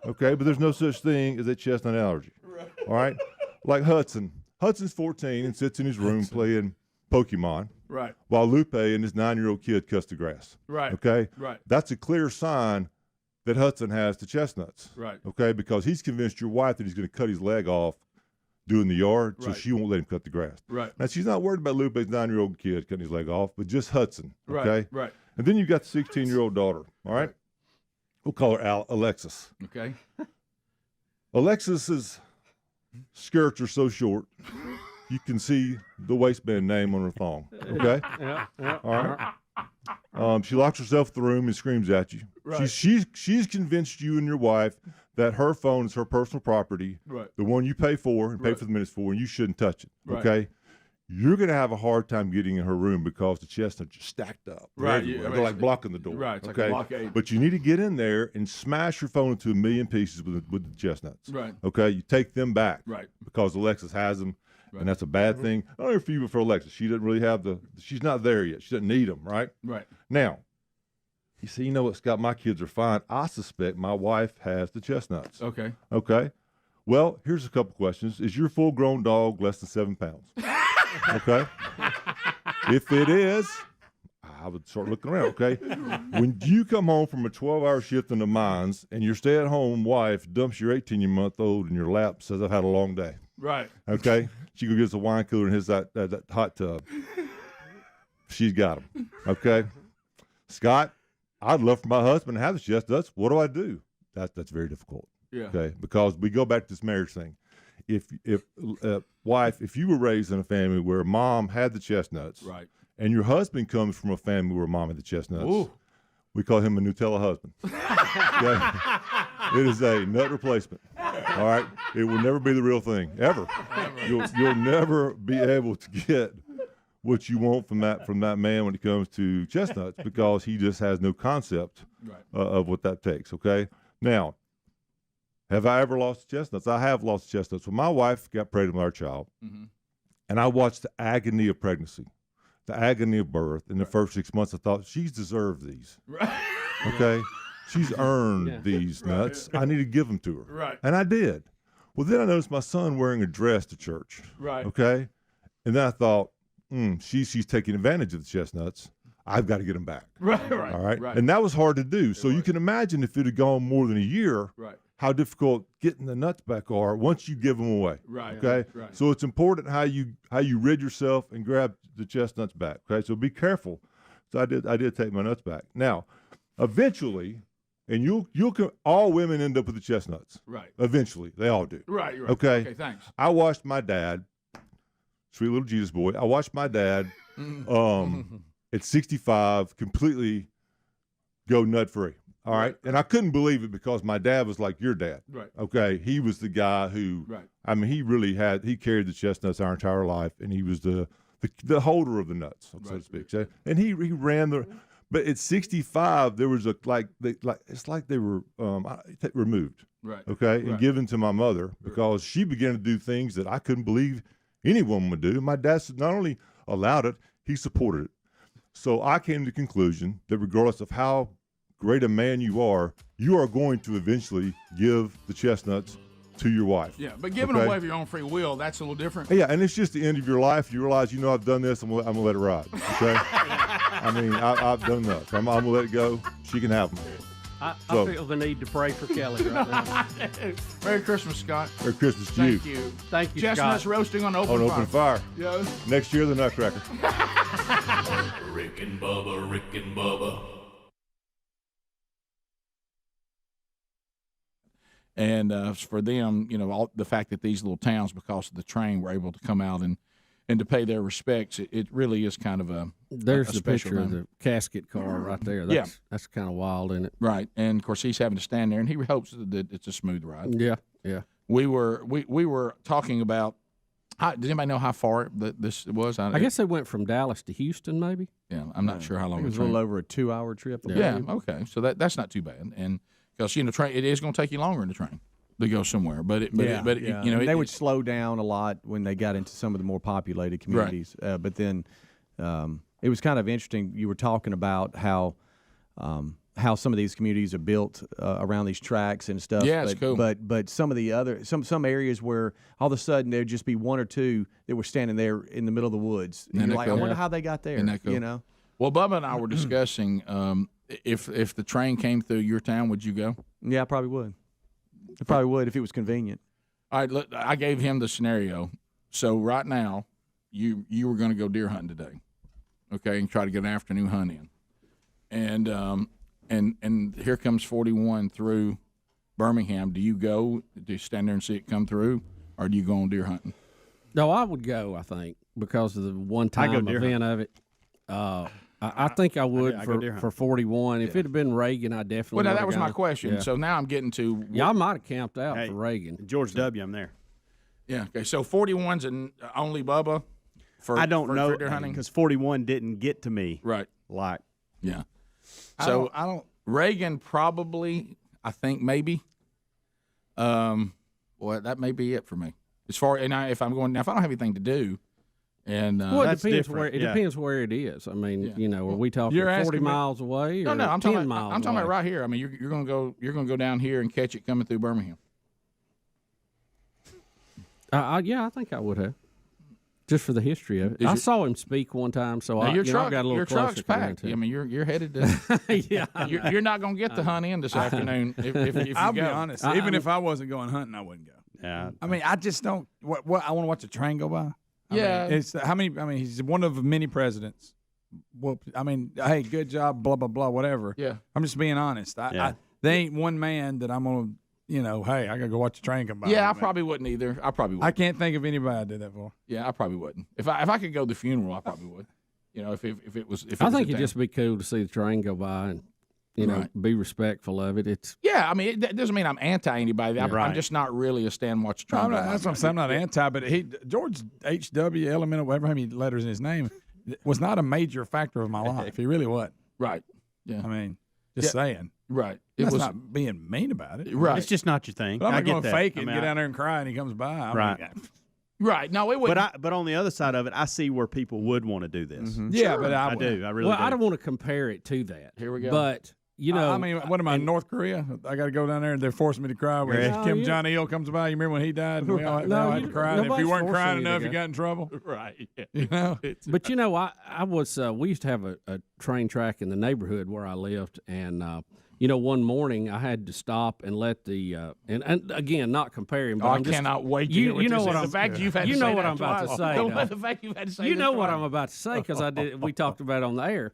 okay? But there's no such thing as a chestnut allergy. Right. All right? Like Hudson. Hudson's 14 and sits in his room playing Pokemon. Right. While Lupe and his 9-year-old kid cuts the grass. Right. Okay? Right. That's a clear sign that Hudson has the chestnuts. Right. Okay? Because he's convinced your wife that he's going to cut his leg off doing the yard, so Right. she won't let him cut the grass. Right. Now, she's not worried about Lupe's 9-year-old kid cutting his leg off, but just Hudson. Right. Okay? Right. And then you've got the 16-year-old daughter. All right? We'll call her Alexis. Okay. Alexis's skirts are so short, you can see the waistband name on her thong. Okay? Yeah. All right. She locks herself in the room and screams at you. Right. She's convinced you and your wife that her phone is her personal property, Right. the one you pay for and pay Right. for the minutes for, and you shouldn't touch it. Right. Okay? You're going to have a hard time getting in her room because the chestnuts are stacked up. They're Right, everywhere. yeah, They're like blocking the door. Right, it's like okay? a blockade. But you need to get in there and smash your phone into a million pieces with the chestnuts. Right. Okay? You take them back. Right. Because Alexis has them. Right. And that's a bad thing. Not only for you, but for Alexis. She doesn't really have she's not there yet. She doesn't need them, right? Right. Now, you see, you know what, Scott? My kids are fine. I suspect my wife has the chestnuts. Okay. Okay. Well, here's a couple questions. Is your full-grown dog less than 7 pounds? Okay. If it is, I would start looking around, okay? When you come home from a 12-hour shift in the mines and your stay-at-home wife dumps your 18-month-old in your lap, says, I've had a long day. Right. Okay? She go get us a wine cooler and his that hot tub. She's got them. Okay? Scott, I'd love for my husband to have the chestnuts. What do I do? That's very difficult. Yeah. Okay? Because we go back to this marriage thing. If wife, if you were raised in a family where mom had the chestnuts, Right. and your husband comes from a family where mom had the chestnuts, Ooh. we call him a Nutella husband. Okay? It is a nut replacement. All right? It will never be the real thing, ever. You'll never be able to get what you want from that man when it comes to chestnuts because he just has no concept of what that takes, okay? Now, have I ever lost chestnuts? I have lost chestnuts. When my wife got pregnant with our child, and I watched the agony of pregnancy, the agony of birth in the first 6 months, I thought, she's deserved these. Right. Okay? She's earned these nuts. I need to give them to her. Right. And I did. Well, then I noticed my son wearing a dress to church. Right. Okay? And then I thought, she's taking advantage of the chestnuts. I've got to get them back. Right. Right. All right? Right. And that was hard to do. So you can imagine if it had gone more than a year, Right. how difficult getting the nuts back are once you give them away. Right. Okay. Right. So it's important how you rid yourself and grab the chestnuts back. Okay. So be careful. So I did take my nuts back. Now, eventually, and you'll all women end up with the chestnuts. Right. Eventually, they all do. Right. Right. Okay. Okay. Thanks. I watched my dad, sweet little Jesus boy. I watched my dad, at 65, completely go nut free. All right. And I couldn't believe it because my dad was like your dad. Right. Okay. He was the guy who, Right. I mean, he carried the chestnuts our entire life, and he was the holder of the nuts, so to speak. So, and he ran but at 65, there was it's like they were removed. Right. Okay. And Right. given to my mother because she began to do things that I couldn't believe any woman would do. My dad not only allowed it, he supported it. So I came to the conclusion that regardless of how great a man you are going to eventually give the chestnuts to your wife. Yeah, but giving okay? away of your own free will, that's a little different. Yeah, and it's just the end of your life. You realize, I've done this. I'm gonna let it ride. Okay. I mean, I've done enough. I'm gonna let it go. She can have them. I feel the need to pray for Kelly right now. Merry Christmas, Scott. Merry Christmas to you. Thank you. Thank you, Chestnuts Scott. roasting on open On fire. open fire. Yeah. Next year, the Nutcracker. Rick and Bubba, Rick and Bubba. And for them, all the fact that these little towns, because of the train, were able to come out and to pay their respects, it really is kind of There's a the special picture of thing. the casket car right there. That's kind of wild, isn't it? Right, and of course he's having to stand there, and he hopes that it's a smooth ride. Yeah. We were talking about. Does anybody know how far this was? I guess they went from Dallas to Houston, maybe. Yeah, I'm not sure how long It was a the train. little over a 2-hour trip. Yeah. Okay. So that's not too bad, and because train, it is going to take you longer in the train. to go somewhere. But they would slow down a lot when they got into some of the more populated communities. Right. But then it was kind of interesting. You were talking about how some of these communities are built around these tracks and stuff. Yeah, it's cool. But some of the other some areas where all of a sudden there'd just be one or two that were standing there in the middle of the woods. And you're like, I wonder how they got there. Isn't that cool? You know. Well, Bubba and I were discussing if the train came through your town, would you go? Yeah, I probably would. I probably would if it was convenient. All right, look, I gave him the scenario. So right now, you were going to go deer hunting today, okay, and try to get an afternoon hunt in, and here comes 41 through Birmingham. Do you go? Do you stand there and see it come through, or do you go on deer hunting? No, I would go. I think because of the one-time event of it. I think I would for 41. If it had been Reagan, I definitely would. Well, now that was my question. Yeah. So now I'm getting to. Yeah, I might have camped out for Reagan. George W. I'm there. Yeah. Okay. So 41's and only Bubba. I don't know deer hunting because 41 didn't get to me. Right. Like. Yeah. So I don't. Reagan probably. I think maybe. Well, that may be it for me. As far if I'm going now, if I don't have anything to do. And well, it depends where depends where it is. I mean, are we talking 40 miles away or I'm 10 talking miles? I'm talking about right here. I mean, you're going to go down here and catch it coming through Birmingham. Yeah, I think I would have. Just for the history of it. I saw him speak one time, so I got a little closer. Truck's packed. I mean, you're headed to. Yeah, you're not going to get the hunt in this afternoon. If you I'll go. be honest. Even if I wasn't going hunting, I wouldn't go. Yeah. I mean, I just don't. What I want to watch a train go by. Yeah, it's how many? I mean, he's one of many presidents. Well, I mean, hey, good job, blah blah blah, whatever. Yeah, I'm just being honest. They ain't one man that I'm gonna, hey, I gotta go watch a train come by. Yeah, I probably wouldn't either. I probably wouldn't. I can't think of anybody I did that for. Yeah, I probably wouldn't. If I could go to the funeral, I probably would. If it was. I think it'd just be cool to see the train go by and. Be respectful of it. It's I mean, it doesn't mean I'm anti anybody. I'm just not really a stand watch train. That's what I'm saying. I'm not anti, but George H.W. Elemental, whatever how many letters in his name, was not a major factor of my life. He really wasn't. Right. Yeah. I mean, just saying. Right. That's not being mean about it. Right. It's just not your thing. But I'm not going to fake it and get down there and cry and he comes by. Right. Right. No, it wouldn't. But on the other side of it, I see where people would want to do this. Mm-hmm. Yeah, sure. but I do. I really do. I don't want to compare it to that. Here we go. But I mean, what am I in North Korea? I got to go down there and they're forcing me to cry when Kim Jong-il comes by. You remember when he died? And we all had to cry. And if you weren't crying enough, you got in trouble. Right. But I was. We used to have a train track in the neighborhood where I lived, and one morning I had to stop and let the and again, not comparing. But I cannot wait. You know what I'm. The fact you've had. You to know say what that I'm about to say. Don't let the fact you've had to say. You know what I'm about to say because we talked about it on the air.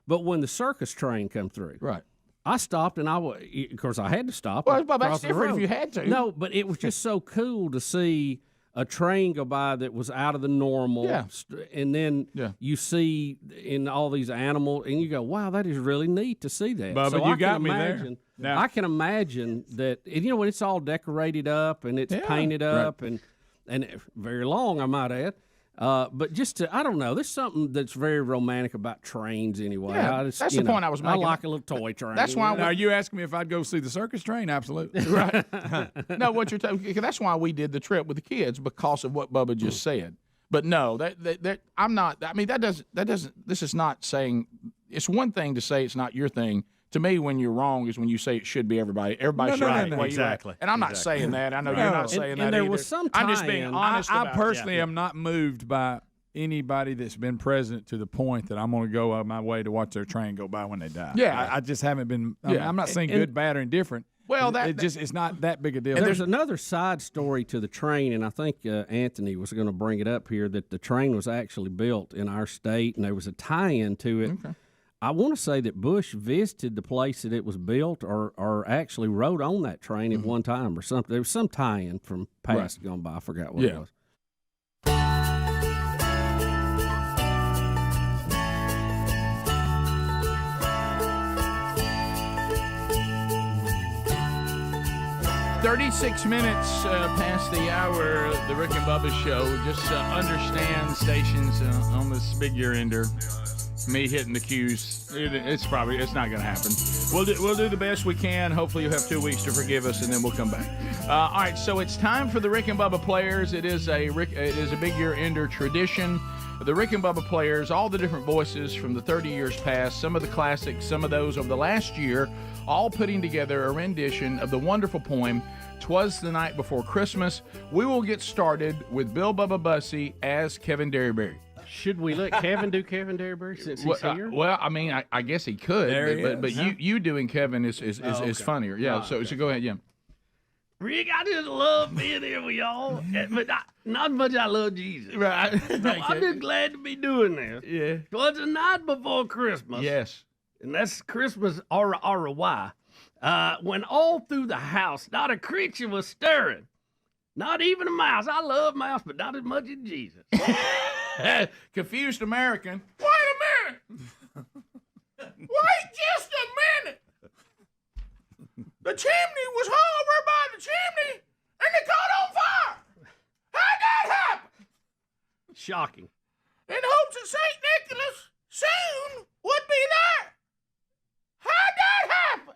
But when the circus train come through, right, I stopped and of course, I had to stop. Well, that's different if you had to. No, but it was just so cool to see a train go by that was out of the normal. Yeah. And then you see in all these animals, and you go, wow, that is really neat to see that. Bubba, so you got me there. Now, I can imagine that, when it's all decorated up and it's painted up and very long, I might add. But just I don't know. There's something that's very romantic about trains anyway. Yeah, that's the point I was making. I like a little toy train. That's why. Now, are you asking me if I'd go see the circus train? Absolutely. Right. No, what you're talking. That's why we did the trip with the kids because of what Bubba just said. But no, that I'm not. I mean, that doesn't. This is not saying. It's one thing to say it's not your thing. To me, when you're wrong is when you say it should be everybody. Everybody should be. Exactly. And I'm not saying that. I know you're not saying that and there either. Was some I'm just being honest. I personally am not moved by anybody that's been president to the point that I'm going to go out my way to watch their train go by when they die. Yeah. I just haven't been. I'm not saying good, bad, or indifferent. Well, it's not that big a deal. And there's another side story to the train, and I think Anthony was going to bring it up here, that the train was actually built in our state, and there was a tie-in to it. Okay. I want to say that Bush visited the place that it was built or actually rode on that train at one time or something. There was some tie-in from past gone by. I forgot what it was. $36 minutes past the hour, the Rick and Bubba Show. Just understand stations on this big year ender. me hitting the cues. It's not going to happen. We'll do the best we can. Hopefully you'll have 2 weeks to forgive us, and then we'll come back. All right, so it's time for the Rick and Bubba Players. It is a big year ender tradition. The Rick and Bubba Players, all the different voices from the 30 years past, some of the classics, some of those of the last year, all putting together a rendition of the wonderful poem, "'Twas the Night Before Christmas." We will get started with Bill Bubba Bussey as Kevin Derryberry. Should we let Kevin do Kevin Derryberry since he's here? Well, I mean, I guess he could, but you doing Kevin is funnier. Yeah, so go ahead, yeah. Rick, I just love being here with y'all, but not much I love Jesus. Right. I'm just glad to be doing this. Yeah. 'Twas the night before Christmas. Yes. And that's Christmas R-Y. When all through the house, not a creature was stirring. Not even a mouse. I love mouse, but not as much as Jesus. Confused American. Wait a minute. Wait just a minute. The chimney was over by the chimney, and it caught on fire. How'd that happen? Shocking. In hopes that St. Nicholas soon would be there. How'd that happen?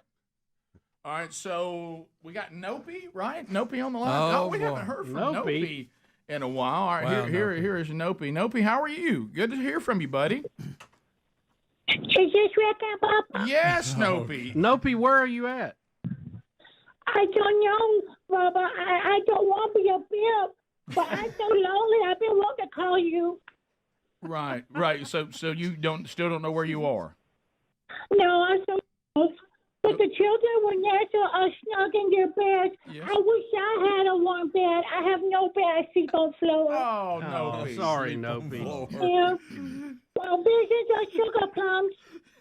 All right, so we got Nopey, right? Nopey on the line. Oh, we boy. haven't heard from Nopey. Nopey in a while. All right, Wow, here is Nopey. Nopey, how are you? Good to hear from you, buddy. Is this Rick and Bubba? Yes, Nopey. Nopey, where are you at? I don't know, Bubba. I don't want to be a bib, but I'm so lonely. I've been wanting to call you. Right. So you still don't know where you are. No, I'm so close. But the children were natural snug in their beds. Yes. I wish I had a warm bed. I have no bed. I sleep on floor. Oh, Nopey. Sorry, Nopey. Yeah. Well, visions are sugar plums.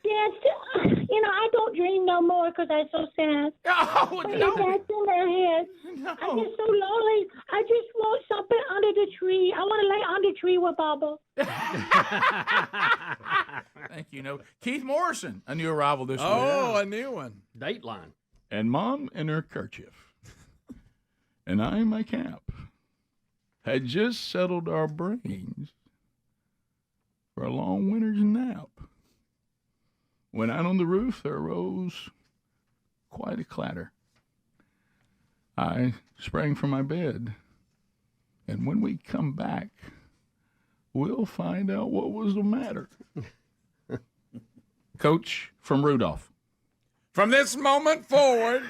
Yes, I don't dream no more because I'm so sad. Oh, But no. that's in their head. No. I'm just so lonely. I just want something under the tree. I want to lay under the tree with Bubba. Thank you. No, Keith Morrison, a new arrival this week. Oh, a new one. Dateline. And Mom in her kerchief, and I in my cap, had just settled our brains for a long winter's nap, when out on the roof there arose quite a clatter. I sprang from my bed, and when we come back, we'll find out what was the matter. Coach from Rudolph. From this moment forward,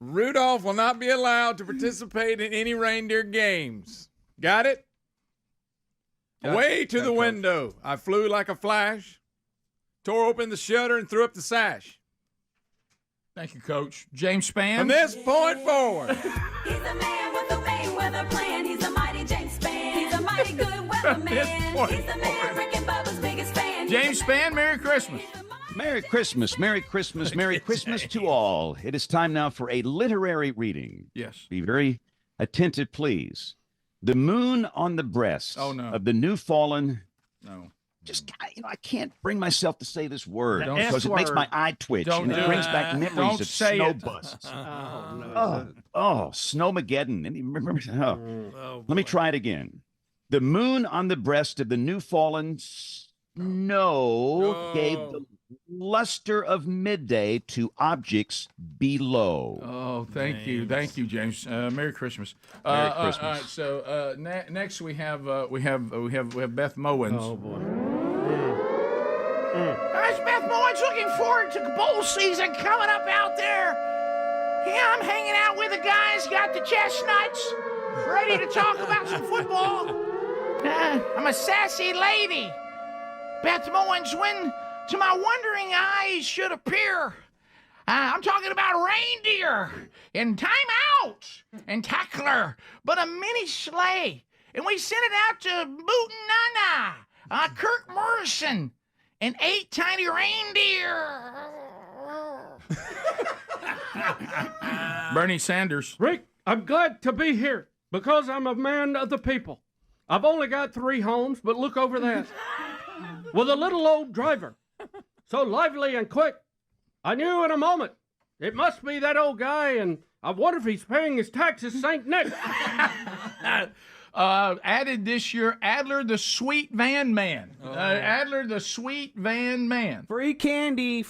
Rudolph will not be allowed to participate in any reindeer games. Got it? Away to the window. I flew like a flash, tore open the shutter, and threw up the sash. Thank you, Coach. James Spann. From this point forward. He's a man with a Mayweather plan. He's a mighty James Spann. He's a mighty good weatherman. He's the man Rick and Bubba's biggest fan. James Spann, Merry Christmas. Merry Christmas, Merry Christmas, Merry Christmas to all. It is time now for a literary reading. Yes. Be very attentive, please. The Moon on the Breast of the New Fallen. No. Just, I can't bring myself to say this word Don't because it makes my eye twitch Don't and it do brings it. back memories Don't of say snow it. busts. Oh, Snowmageddon. Let me try it again. The moon on the breast of the new fallen snow gave the luster of midday to objects below. Oh, thank you, James. Merry Christmas. Merry Christmas. All right, so next we have Beth Mowens. Oh boy. How's Beth Mowens looking forward to bowl season coming up out there? Yeah, I'm hanging out with the guys, got the chestnuts, ready to talk about some football. I'm a sassy lady. Beth Mowens, when to my wondering eyes should appear. I'm talking about reindeer and timeout and tackler, but a mini sleigh. And we sent it out to Boot and Nana, Kirk Morrison, and 8 tiny reindeer. Bernie Sanders. Rick, I'm glad to be here because I'm a man of the people. I've only got 3 homes, but look over that. With a little old driver, so lively and quick. I knew in a moment it must be that old guy, and I wonder if he's paying his taxes St. Nick. Added this year, Adler the Sweet Van Man. Adler the Sweet Van Man. Free candy,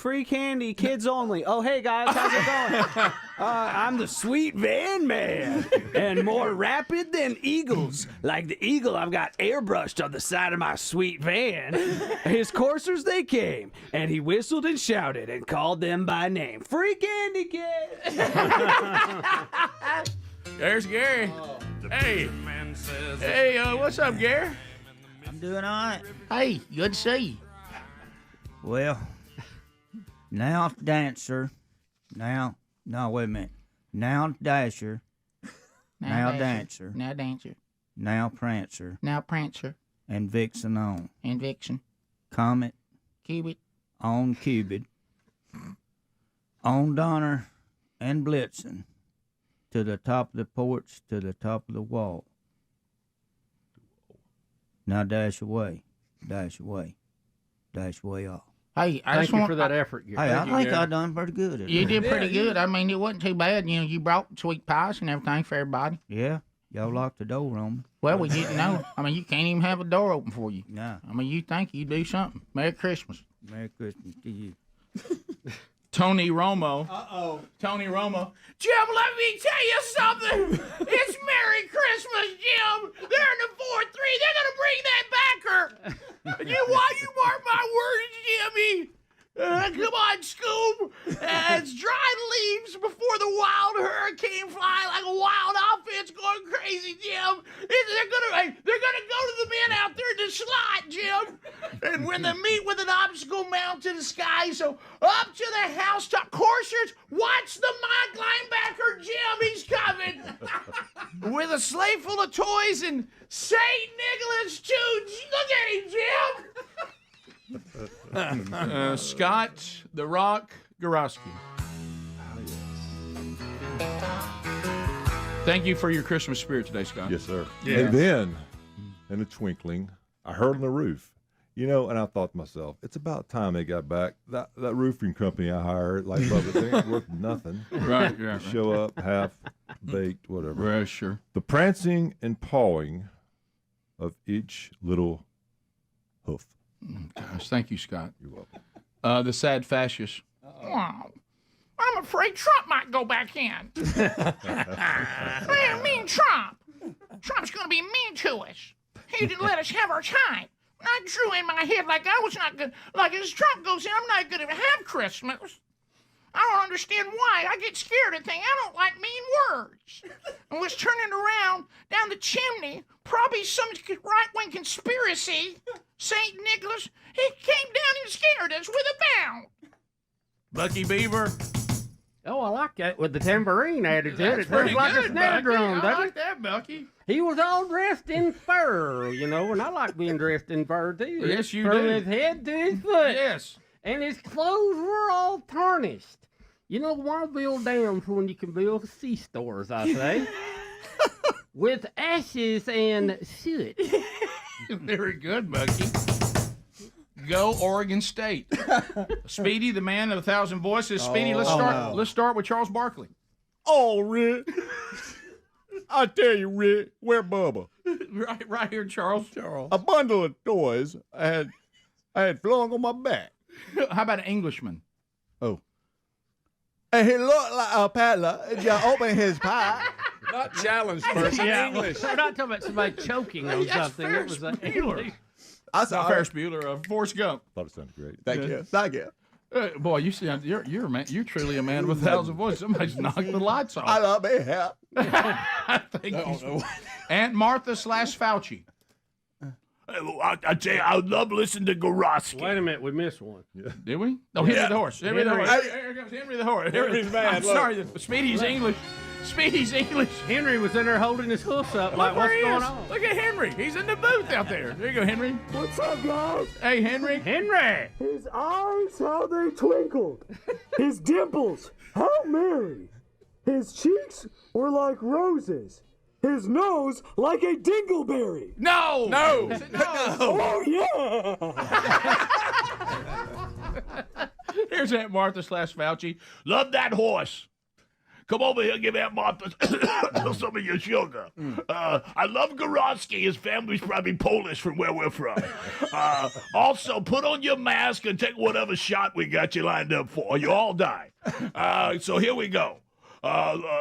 kids only. Oh, hey guys, how's it going? I'm the Sweet Van Man, and more rapid than eagles. Like the eagle, I've got airbrushed on the side of my sweet van. His coursers, they came, and he whistled and shouted and called them by name. Free candy, kids. There's Gary. Hey, what's up, Gary? I'm doing all right. Hey, good to see you. Well, now dancer. No, wait a minute. Now dasher. Now dancer. Now dancer. Now prancer. Now prancer. And vixen on. And vixen. Comet. Cubit. On Cupid. On Donner and Blitzen. To the top of the porch, to the top of the wall. Now dash away, dash away, dash away off. Hey, Thank you for that effort, Gary. Hey, I think I done pretty good. You did pretty good. I mean, it wasn't too bad. You know, you brought sweet pies and everything for everybody. Yeah, y'all locked the door on me. Well, we didn't know. I mean, you can't even have a door open for you. No. I mean, you think you do something. Merry Christmas. Merry Christmas to you. Tony Romo. Tony Romo. Jim, let me tell you something. It's Merry Christmas, Jim. They're in the 4-3. They're going to bring that backer. You mark my words, Jimmy. Come on, Scoob. It's dry leaves before the wild hurricane fly like a wild offense going crazy, Jim. They're gonna go to the men out there in the slot, Jim. And when they meet with an obstacle mounted to the sky, so up to the housetop. Coursers, watch the mock linebacker, Jim. He's coming. With a sleigh full of toys and St. Nicholas, too. Look at him, Jim. Scott the Rock Gaski. Thank you for your Christmas spirit today, Scott. Yes, sir. Yeah. And then, in a twinkling, I heard on the roof, and I thought to myself, it's about time they got back. That roofing company I hired, like Bubba, they ain't worth nothing. Right, yeah. Show up half-baked, whatever. Right, sure. The prancing and pawing of each little hoof. Gosh, thank you, Scott. You're welcome. The sad fascist. Wow. I'm afraid Trump might go back in. Man, mean Trump. Trump's going to be mean to us. He didn't let us have our time. I drew in my head like I was not good. Like as Trump goes in, I'm not going to have Christmas. I don't understand why. I get scared and think I don't like mean words. And was turning around down the chimney, probably some right-wing conspiracy. St. Nicholas, he came down and scared us with a bound. Bucky Beaver. Oh, I like that with the tambourine added to it. That's It sounds pretty like good, a snare Bucky. drum, I doesn't like it? that, Bucky. He was all dressed in fur, and I like being dressed in fur too. Yes, you From do. his head to his foot. Yes. And his clothes were all tarnished. Why build dams when you can build C-stores, I say. With ashes and soot. Very good, Bucky. Go Oregon State. Speedy, the man of 1,000 voices. Speedy, let's start with Charles Barkley. Oh, Rick. I tell you, Rick, where Bubba? Right here, Charles. A bundle of toys I had flung on my back. How about an Englishman? Oh. And he looked like a peddler just opening his pie. Not challenged person. English. We're not talking about somebody choking on something. It was an English. I Not Ferris Bueller, Forrest Gump. Thought it sounded great. Thank you. Thank you. Boy, you sound you're a man. You're truly a man with 1,000 voices. Somebody's knocked the lights off. I love it. Yeah. Thank you. Aunt Martha / Fauci. I tell you, I love listening to Gaski. Wait a minute, we missed one. Yeah. Did we? Oh, Henry the horse. Henry the horse. Here comes Henry the horse. Henry's mad, I'm look. sorry. Speedy's English. Speedy's English. Henry was in there holding his hoofs up Look like, where what's he going is. on? Look at Henry. He's in the booth out there. There you go, Henry. What's up, guys? Hey, Henry. Henry! His eyes, how they twinkled. His dimples, how merry. His cheeks were like roses. His nose like a dingleberry. No. No. Oh, yeah. Here's Aunt Martha / Fauci. Love that horse. come over here and give Aunt Martha some of your sugar. I love Gaski. His family's probably Polish from where we're from. Also, put on your mask and take whatever shot we got you lined up for. You all die. So here we go.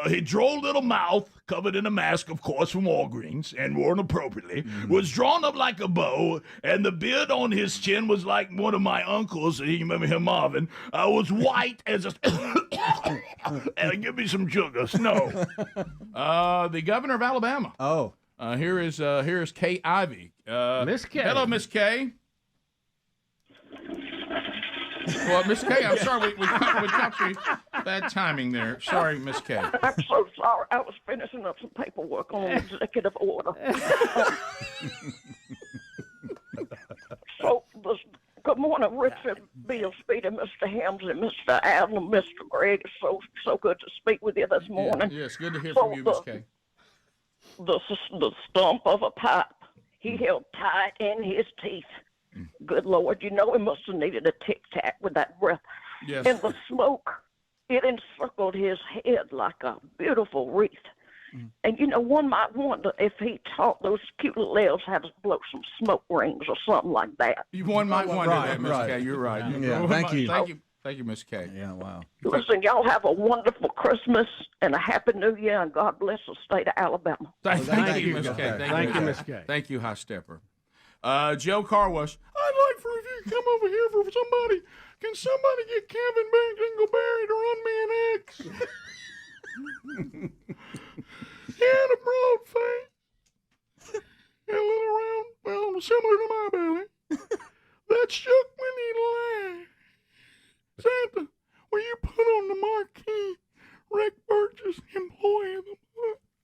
His droll little mouth, covered in a mask, of course, from Walgreens, and worn appropriately, was drawn up like a bow, and the beard on his chin was like one of my uncles, you remember him, Marvin, was white as a... and give me some sugar, snow. The governor of Alabama. Oh. Here is Kay Ivey. Miss Kay. Hello, Miss Kay. Well, Miss Kay, I'm sorry, we caught you. Bad timing there. Sorry, Miss Kay. I'm so sorry. I was finishing up some paperwork on an executive order. Good morning, Richard, Bill, Speedy, Mr. Helmsley, Mr. Adam, Mr. Greg. It's so good to speak with you this morning. Yes, good to hear from you, Miss Kay. The stump of a pipe he held tight in his teeth. Good Lord, you know he must have needed a tic-tac with that breath. Yes. And the smoke, it encircled his head like a beautiful wreath. And, you know, one might wonder if he taught those cute little elves how to blow some smoke rings or something like that. One might wonder that, Miss Kay. You're right. Yeah, thank you. Thank you, Miss Kay. Yeah, wow. Listen, y'all have a wonderful Christmas and a Happy New Year, and God bless the state of Alabama. Thank you, Miss Kay. Thank you, Miss Kay. Thank you, High Stepper. Joe Carwash. I'd like for if you come over here for somebody. Can somebody get Kevin Dingleberry to run me an X? He had a broad face. And a little round, well, similar to my belly. That shook when he laughed. Santa, will you put on the marquee Rick Burgess, employee of the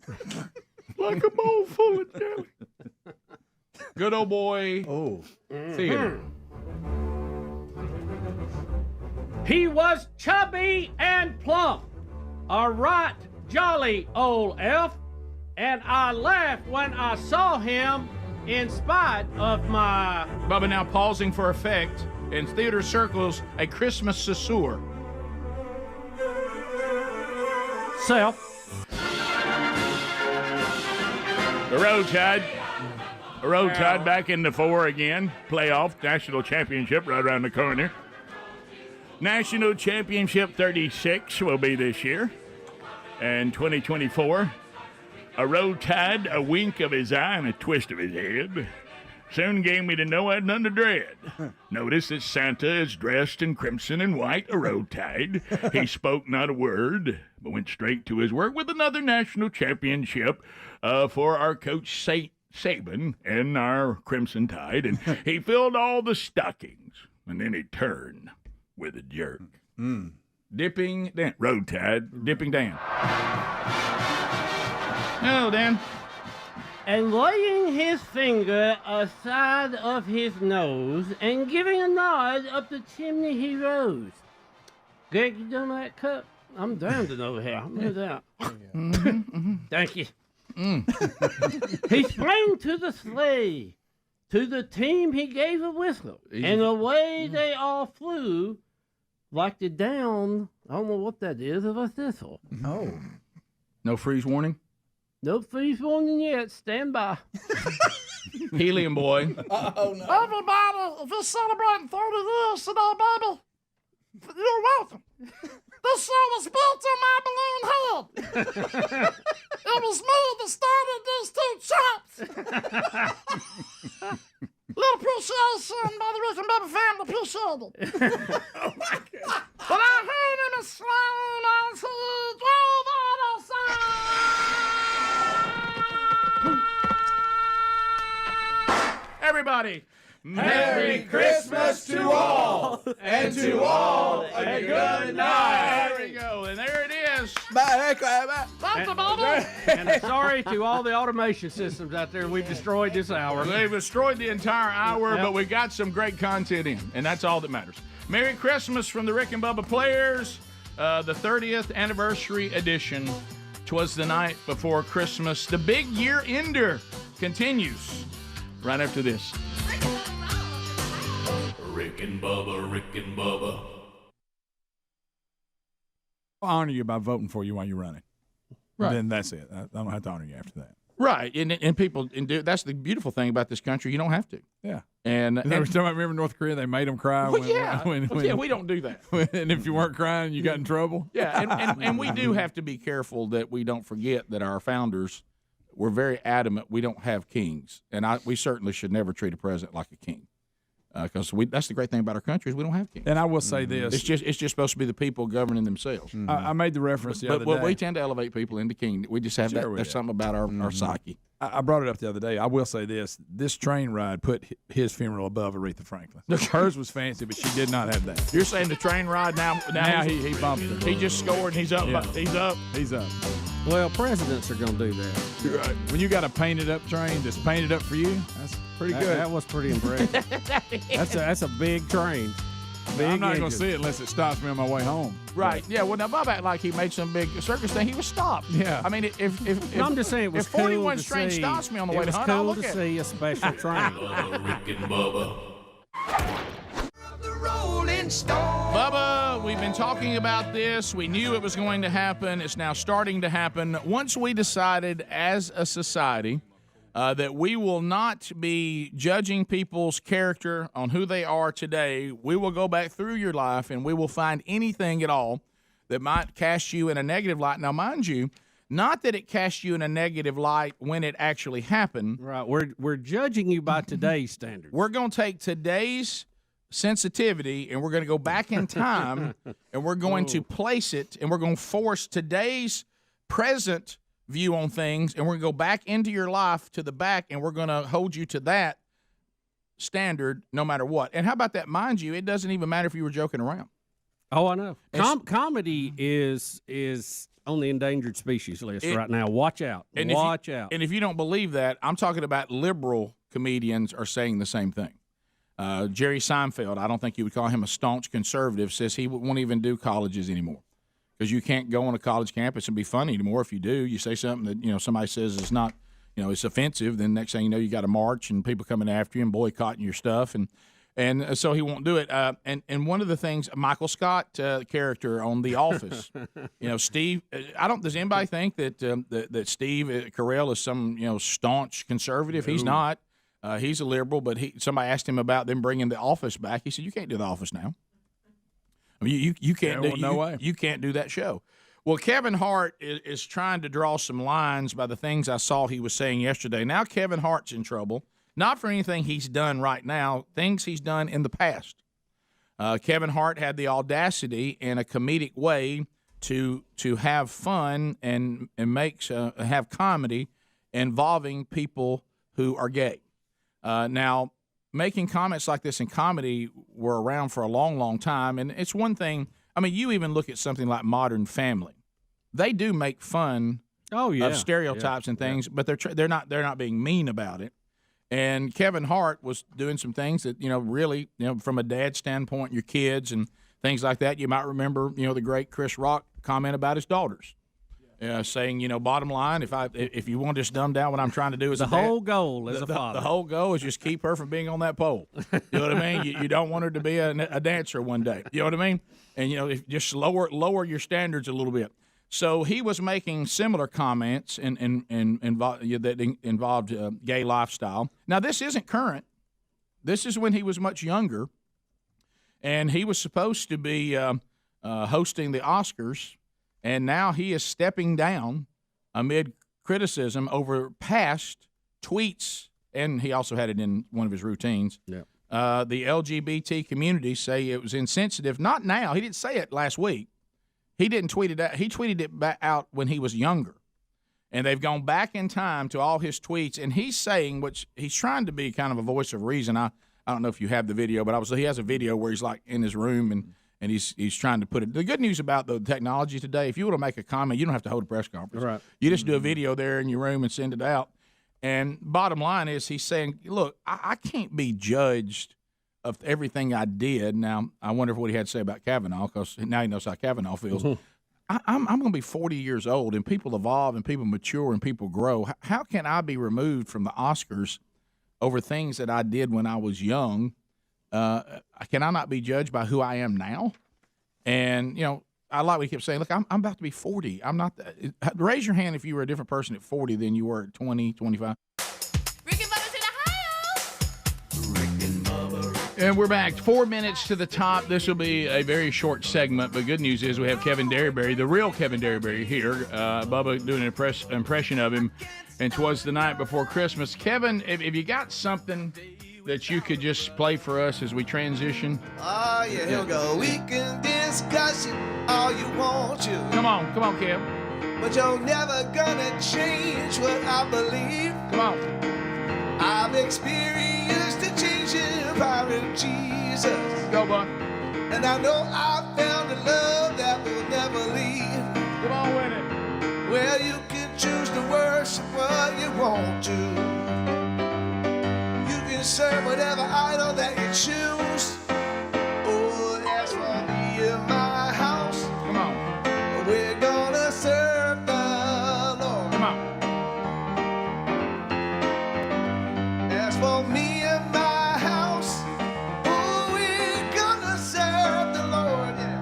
month? Like a bowl full of jelly. Good old boy. Theater. He was chubby and plump, a right jolly old elf, and I laughed when I saw him in spite of my... Bubba now pausing for effect. In theater circles, a Christmas saussure. Self. The Road Tide. The Road Tide back in the 4 again. Playoff, national championship right around the corner. National Championship 36 will be this year. And 2024, a Road Tide, a wink of his eye and a twist of his head, soon gave me to know I had none to dread. Notice that Santa is dressed in crimson and white, a Road Tide. He spoke not a word, but went straight to his work with another national championship for our coach Saban and our Crimson Tide. And he filled all the stockings, and then he turned with a jerk. Dipping Dan. Road Tide, dipping Dan. Hello, Dan. And laying his finger aside of his nose and giving a nod up the chimney he rose. Greg, you done that cup? I'm down to know how. Move out. Thank you. He sprang to the sleigh. To the team he gave a whistle. And away they all flew like the down, I don't know what that is, of a thistle. Oh. No freeze warning? No freeze warning yet. Stand by. Helium boy. Oh, no. Everybody, if you're celebrating 30 years today, baby, you're welcome. This show was built on my balloon head. It was me that started these two chops. Little appreciation by the Rick and Bubba family, appreciated. Oh, my God. But I heard him a slang as he drove out outside. Everybody. Merry Christmas to all, and to all a good night. There we go, and there it is. And sorry to all the automation systems out there we've destroyed this hour. They've destroyed the entire hour, Yep. but we got some great content in, and that's all that matters. Merry Christmas from the Rick and Bubba Players, the 30th anniversary edition. 'Twas the night before Christmas. The big year ender continues right after this. Rick and Bubba, Rick and Bubba. honor you by voting for you while you're running. Right. And then that's it. I don't have to honor you after that. Right, and people that's the beautiful thing about this country. You don't have to. Yeah. And every time I remember North Korea, they made them cry. Well, yeah, we don't do that. And if you weren't crying, you got in trouble. Yeah, and we do have to be careful that we don't forget that our founders were very adamant we don't have kings, and we certainly should never treat a president like a king. Because that's the great thing about our country is we don't have kings. And I will say this: it's just supposed to be the people governing themselves. I made the reference the other day. But we tend to elevate people into king. We just have there's something about our psyche. I brought it up the other day. I will say this train ride put his funeral above Aretha Franklin. Hers was fancy, but she did not have that. You're saying the train ride now he bumped her. He just scored and he's up. Yeah. He's up. Well, presidents are going to do that. You're right. When you got a painted up train that's painted up for you, that's pretty good. That was pretty impressive. that's a big train. I'm not going to see it unless it stops me on my way home. Right. Yeah. Well, now Bob acted like he made some big circus thing. He was stopped. Yeah. I mean, if I'm just saying it was if cool 41's to train see. stops me on the way It to was hunt, I'll cool look to at see a special train. Rick and Bubba. Bubba, we've been talking about this. We knew it was going to happen. It's now starting to happen. Once we decided as a society that we will not be judging people's character on who they are today, we will go back through your life and we will find anything at all that might cast you in a negative light. Now, mind you, not that it cast you in a negative light when it actually happened. Right. We're judging you by today's standards. We're going to take today's sensitivity and we're going to go back in time and we're going to place it and we're going to force today's present view on things and we're going to go back into your life to the back and we're going to hold you to that standard no matter what. And how about that? Mind you, it doesn't even matter if you were joking around. Oh, I know. Comedy is on the endangered species list right now. Watch out. Watch out. And if you don't believe that, I'm talking about liberal comedians are saying the same thing. Jerry Seinfeld, I don't think you would call him a staunch conservative, says he won't even do colleges anymore because you can't go on a college campus and be funny anymore. If you do, you say something that somebody says is not, it's offensive. Then next thing you know, you got a march and people coming after you and boycotting your stuff, and so he won't do it. And one of the things, Michael Scott character on The Office, Steve. Does anybody think that Steve Carell is some staunch conservative? He's not. He's a liberal, but somebody asked him about them bringing The Office back. He said, "You can't do The Office now. I mean, you can't you can't do that show." Well, Kevin Hart is trying to draw some lines by the things I saw he was saying yesterday. Now Kevin Hart's in trouble, not for anything he's done right now, things he's done in the past. Kevin Hart had the audacity in a comedic way to have fun and have comedy involving people who are gay. Now, making comments like this in comedy were around for a long, long time, and it's one thing. I mean, you even look at something like Modern Family; they do make fun of stereotypes and things, but they're not being mean about it. And Kevin Hart was doing some things that really from a dad standpoint, your kids and things like that. You might remember the great Chris Rock comment about his daughters. Saying, bottom line, if you want to just dumb down what I'm trying to do as the whole goal as a father. The whole goal is just keep her from being on that pole. You know what I mean? You don't want her to be a dancer one day. You know what I mean? And if just lower your standards a little bit. So he was making similar comments that involved gay lifestyle. Now this isn't current. This is when he was much younger, and he was supposed to be hosting the Oscars. And now he is stepping down amid criticism over past tweets, and he also had it in one of his routines. Yeah. The LGBT community say it was insensitive. Not now. He didn't say it last week. He didn't tweet it out. He tweeted it back out when he was younger. And they've gone back in time to all his tweets, and he's saying, which he's trying to be kind of a voice of reason. I don't know if you have the video, but he has a video where he's like in his room and he's trying to put it. The good news about the technology today, if you want to make a comment, you don't have to hold a press conference. Right. You just do a video there in your room and send it out. And bottom line is he's saying, look, I can't be judged of everything I did. Now, I wonder what he had to say about Kavanaugh, because now he knows how Kavanaugh feels. I'm going to be 40 years old, and people evolve and people mature and people grow. How can I be removed from the Oscars over things that I did when I was young? Can I not be judged by who I am now? And, I like what he kept saying. Look, I'm about to be 40. I'm not. Raise your hand if you were a different person at 40 than you were at 20, 25. And we're back. 4 minutes to the top. This will be a very short segment, but good news is we have Kevin Derryberry, the real Kevin Derryberry here. Bubba doing an impression of him, and 'twas the night before Christmas. Kevin, if you got something that you could just play for us as we transition. Oh, yeah, here we go. We can discuss it all you want to. Come on, Kev. But you're never gonna change what I believe. Come on. I've experienced the changing power of Jesus. Go, bud. And I know I've found a love that will never leave. Come on with it. Well, you can choose to worship what you want to. You can serve whatever idol that you choose. Oh, as for me and my house, come on, we're gonna serve the Lord. Come on. As for me and my house, oh, we're gonna serve the Lord. Yeah.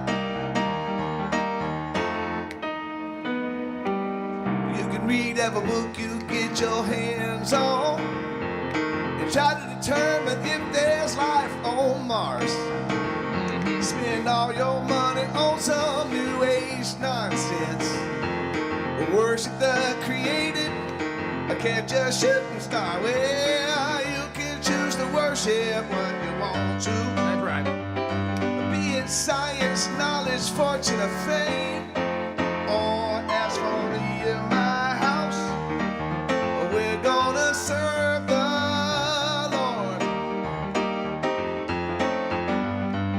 You can read every book you get your hands on and try to determine if there's life on Mars. Spend all your money on some new age nonsense. Worship the created, I can't just shooting star. Well, you can choose to worship what you want to. That's right. Be it science, knowledge, fortune, or fame. Or as for me and my house, we're gonna serve the Lord.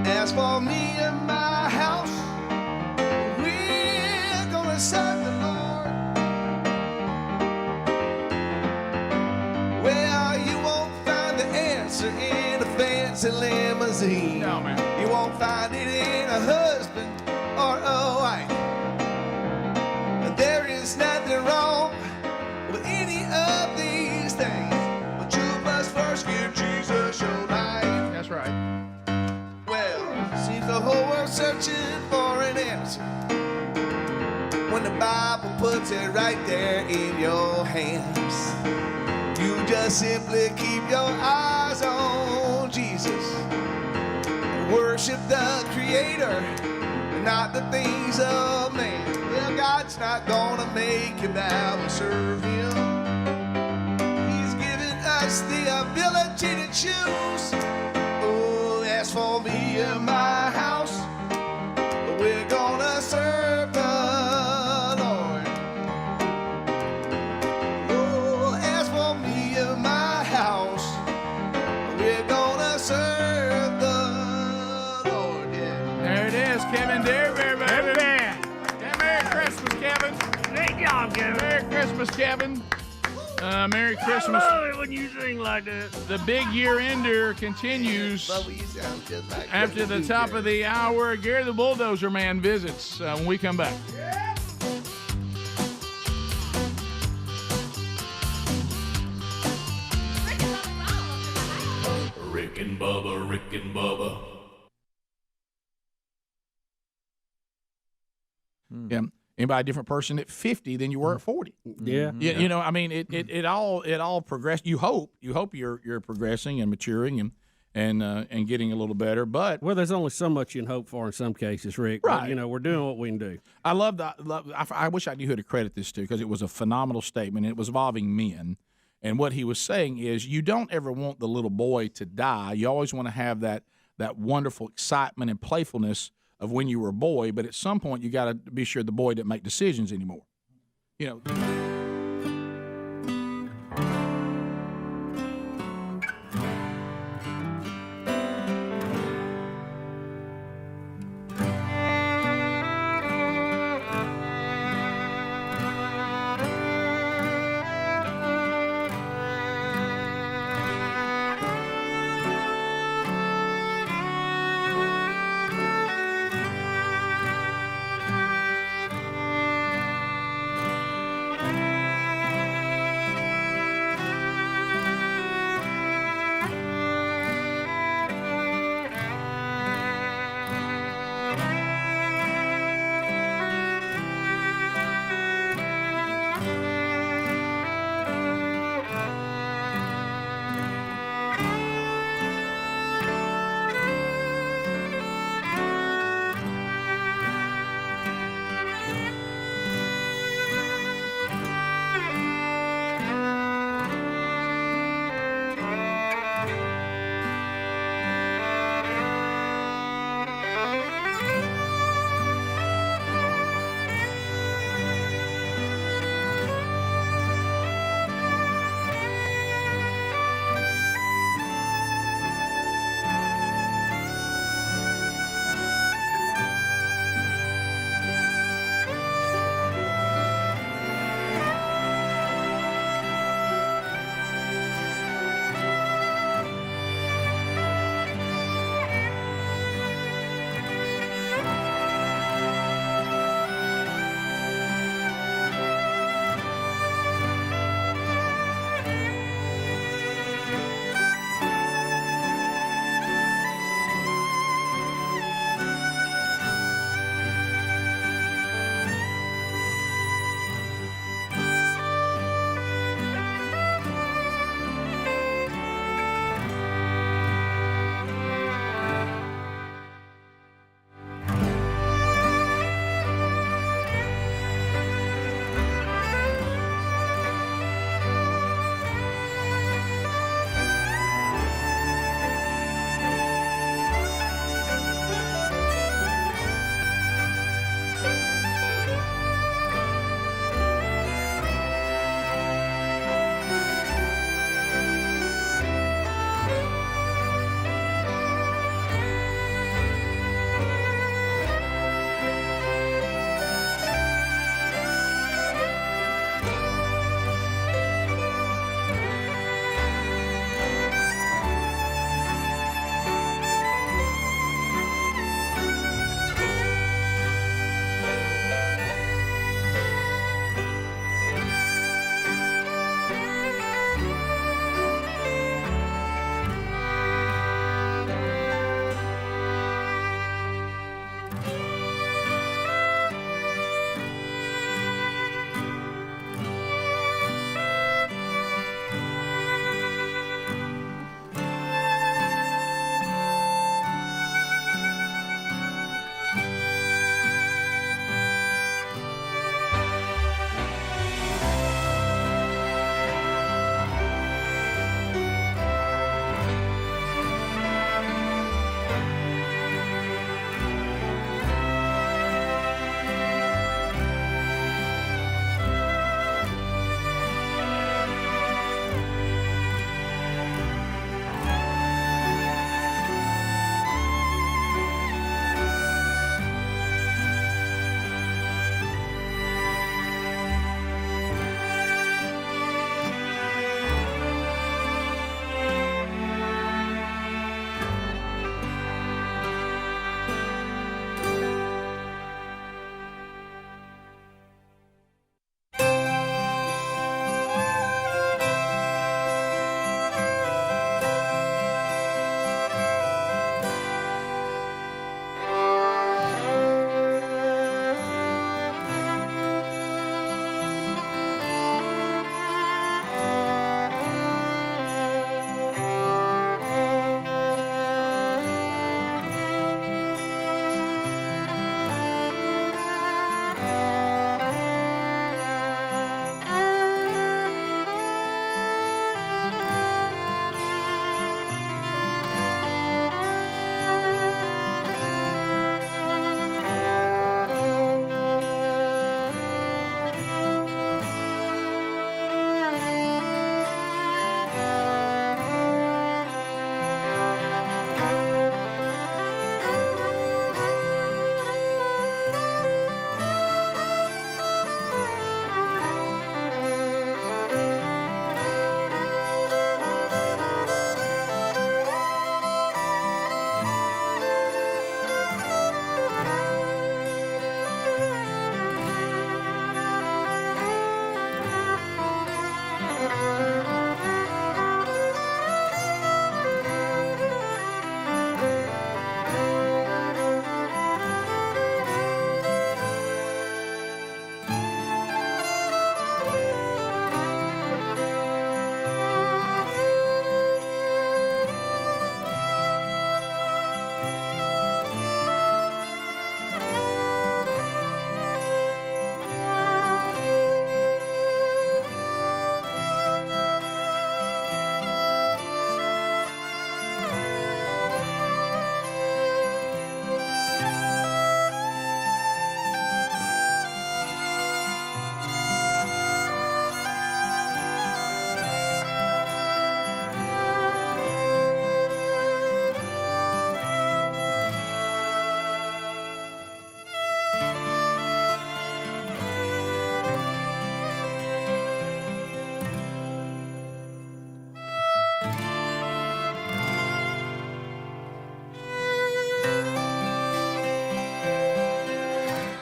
As for me and my house, we're gonna serve the Lord. Well, you won't find the answer in a fancy limousine. No, man. You won't find it in a husband or a wife. But there is nothing wrong with any of these things. But you must first give Jesus your life. That's right. Well, seems the whole world searching for an answer when the Bible puts it right there in your hands. You just simply keep your eyes on Jesus. Worship the Creator, not the things of man. Well, God's not gonna make you bow and serve Him. He's given us the ability to choose. Oh, as for me and my house, we're gonna serve the Lord. Oh, as for me and my house, we're gonna serve the Lord. Yeah. There it is, Kevin Derryberry, baby. Yeah, Merry Christmas, Kevin. Great job, Kevin. Merry Christmas, Kevin. Merry Christmas. I love it when you sing like that. The big year ender continues after the top of the hour. Gary the Bulldozer Man visits when we come back. Rick and Bubba, Rick and Bubba. Yeah. Anybody a different person at 50 than you were at 40? Yeah. You know, I mean, it all progressed. You hope you're progressing and maturing and getting a little better. But well, there's only so much you can hope for in some cases, Rick. Right. But, you know, we're doing what we can do. I love that. I wish I knew who to credit this to because it was a phenomenal statement. It was involving men. And what he was saying is you don't ever want the little boy to die. You always want to have that wonderful excitement and playfulness of when you were a boy, but at some point you got to be sure the boy didn't make decisions anymore. You know.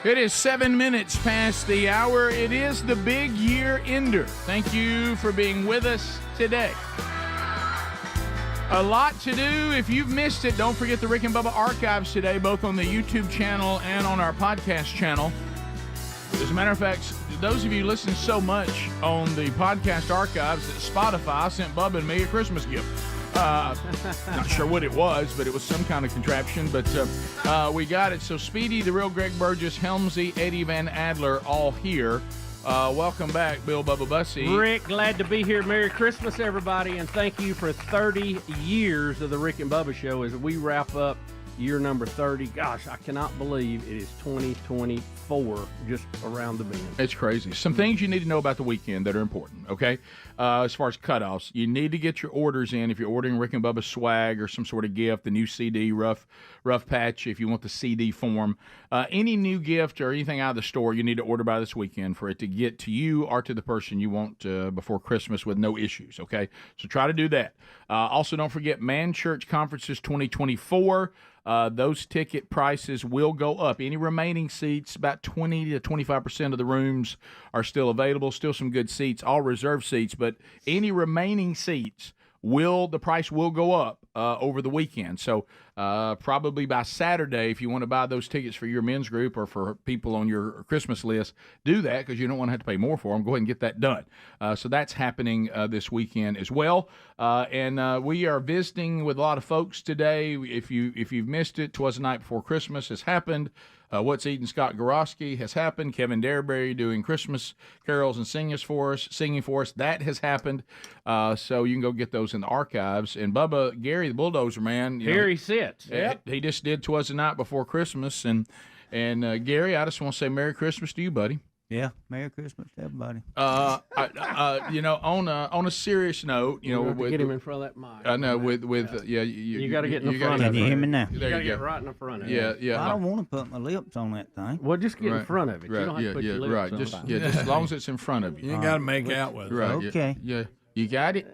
It is 7 minutes past the hour. It is the big year ender. Thank you for being with us today. A lot to do. If you've missed it, don't forget the Rick and Bubba archives today, both on the YouTube channel and on our podcast channel. As a matter of fact, those of you listen so much on the podcast archives that Spotify sent Bubba and me a Christmas gift. Not sure what it was, but it was some kind of contraption. But we got it. So Speedy, the real Greg Burgess, Helmsy, Eddie Van Adler, all here. Welcome back, Bill Bubba Bussy. Rick, glad to be here. Merry Christmas, everybody, and thank you for 30 years of the Rick and Bubba Show as we wrap up year number 30. Gosh, I cannot believe it is 2024 just around the bend. It's crazy. Some things you need to know about the weekend that are important, okay? As far as cutoffs, you need to get your orders in if you're ordering Rick and Bubba swag or some sort of gift, the new CD, rough patch, if you want the CD form. Any new gift or anything out of the store, you need to order by this weekend for it to get to you or to the person you want before Christmas with no issues, okay? So try to do that. Also, don't forget Man Church Conferences 2024. Those ticket prices will go up. Any remaining seats, about 20 to 25% of the rooms are still available. Still some good seats, all reserved seats, but any remaining seats the price will go up over the weekend. So probably by Saturday, if you want to buy those tickets for your men's group or for people on your Christmas list, do that because you don't want to have to pay more for them. Go ahead and get that done. So that's happening this weekend as well. And we are visiting with a lot of folks today. If you've missed it, Twas the Night Before Christmas has happened. What's Eating Scott Gaski has happened. Kevin Dareberry doing Christmas carols and singing for us. That has happened. So you can go get those in the archives. And Bubba, Gary, the bulldozer man. Here he sits. He just did Twas the Night Before Christmas. And Gary, I just want to say Merry Christmas to you, buddy. Yeah, Merry Christmas to everybody. On a serious note, get him in front of that mic. I know you got to get in the front of Can you hear me now? You got to get right in the front of it. Yeah. I don't want to put my lips on that thing. Well, just get in front of it. You don't have to put your lips on it. Just as long as it's in front of you. You ain't got to make out with it. Right. Okay. Yeah. You got it?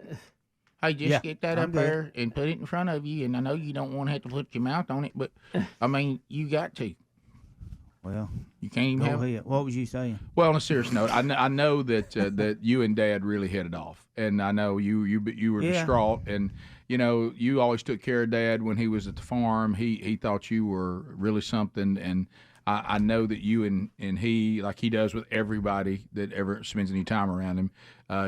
Hey, just get that up there and put it in front of you. And I know you don't want to have to put your mouth on it, but, I mean, you got to. Well, you can't even have it. What was you saying? Well, on a serious note, I know that that you and Dad really hit it off, and I know you were distraught, and you always took care of Dad when he was at the farm. He thought you were really something, and I know that you and he, like he does with everybody that ever spends any time around him,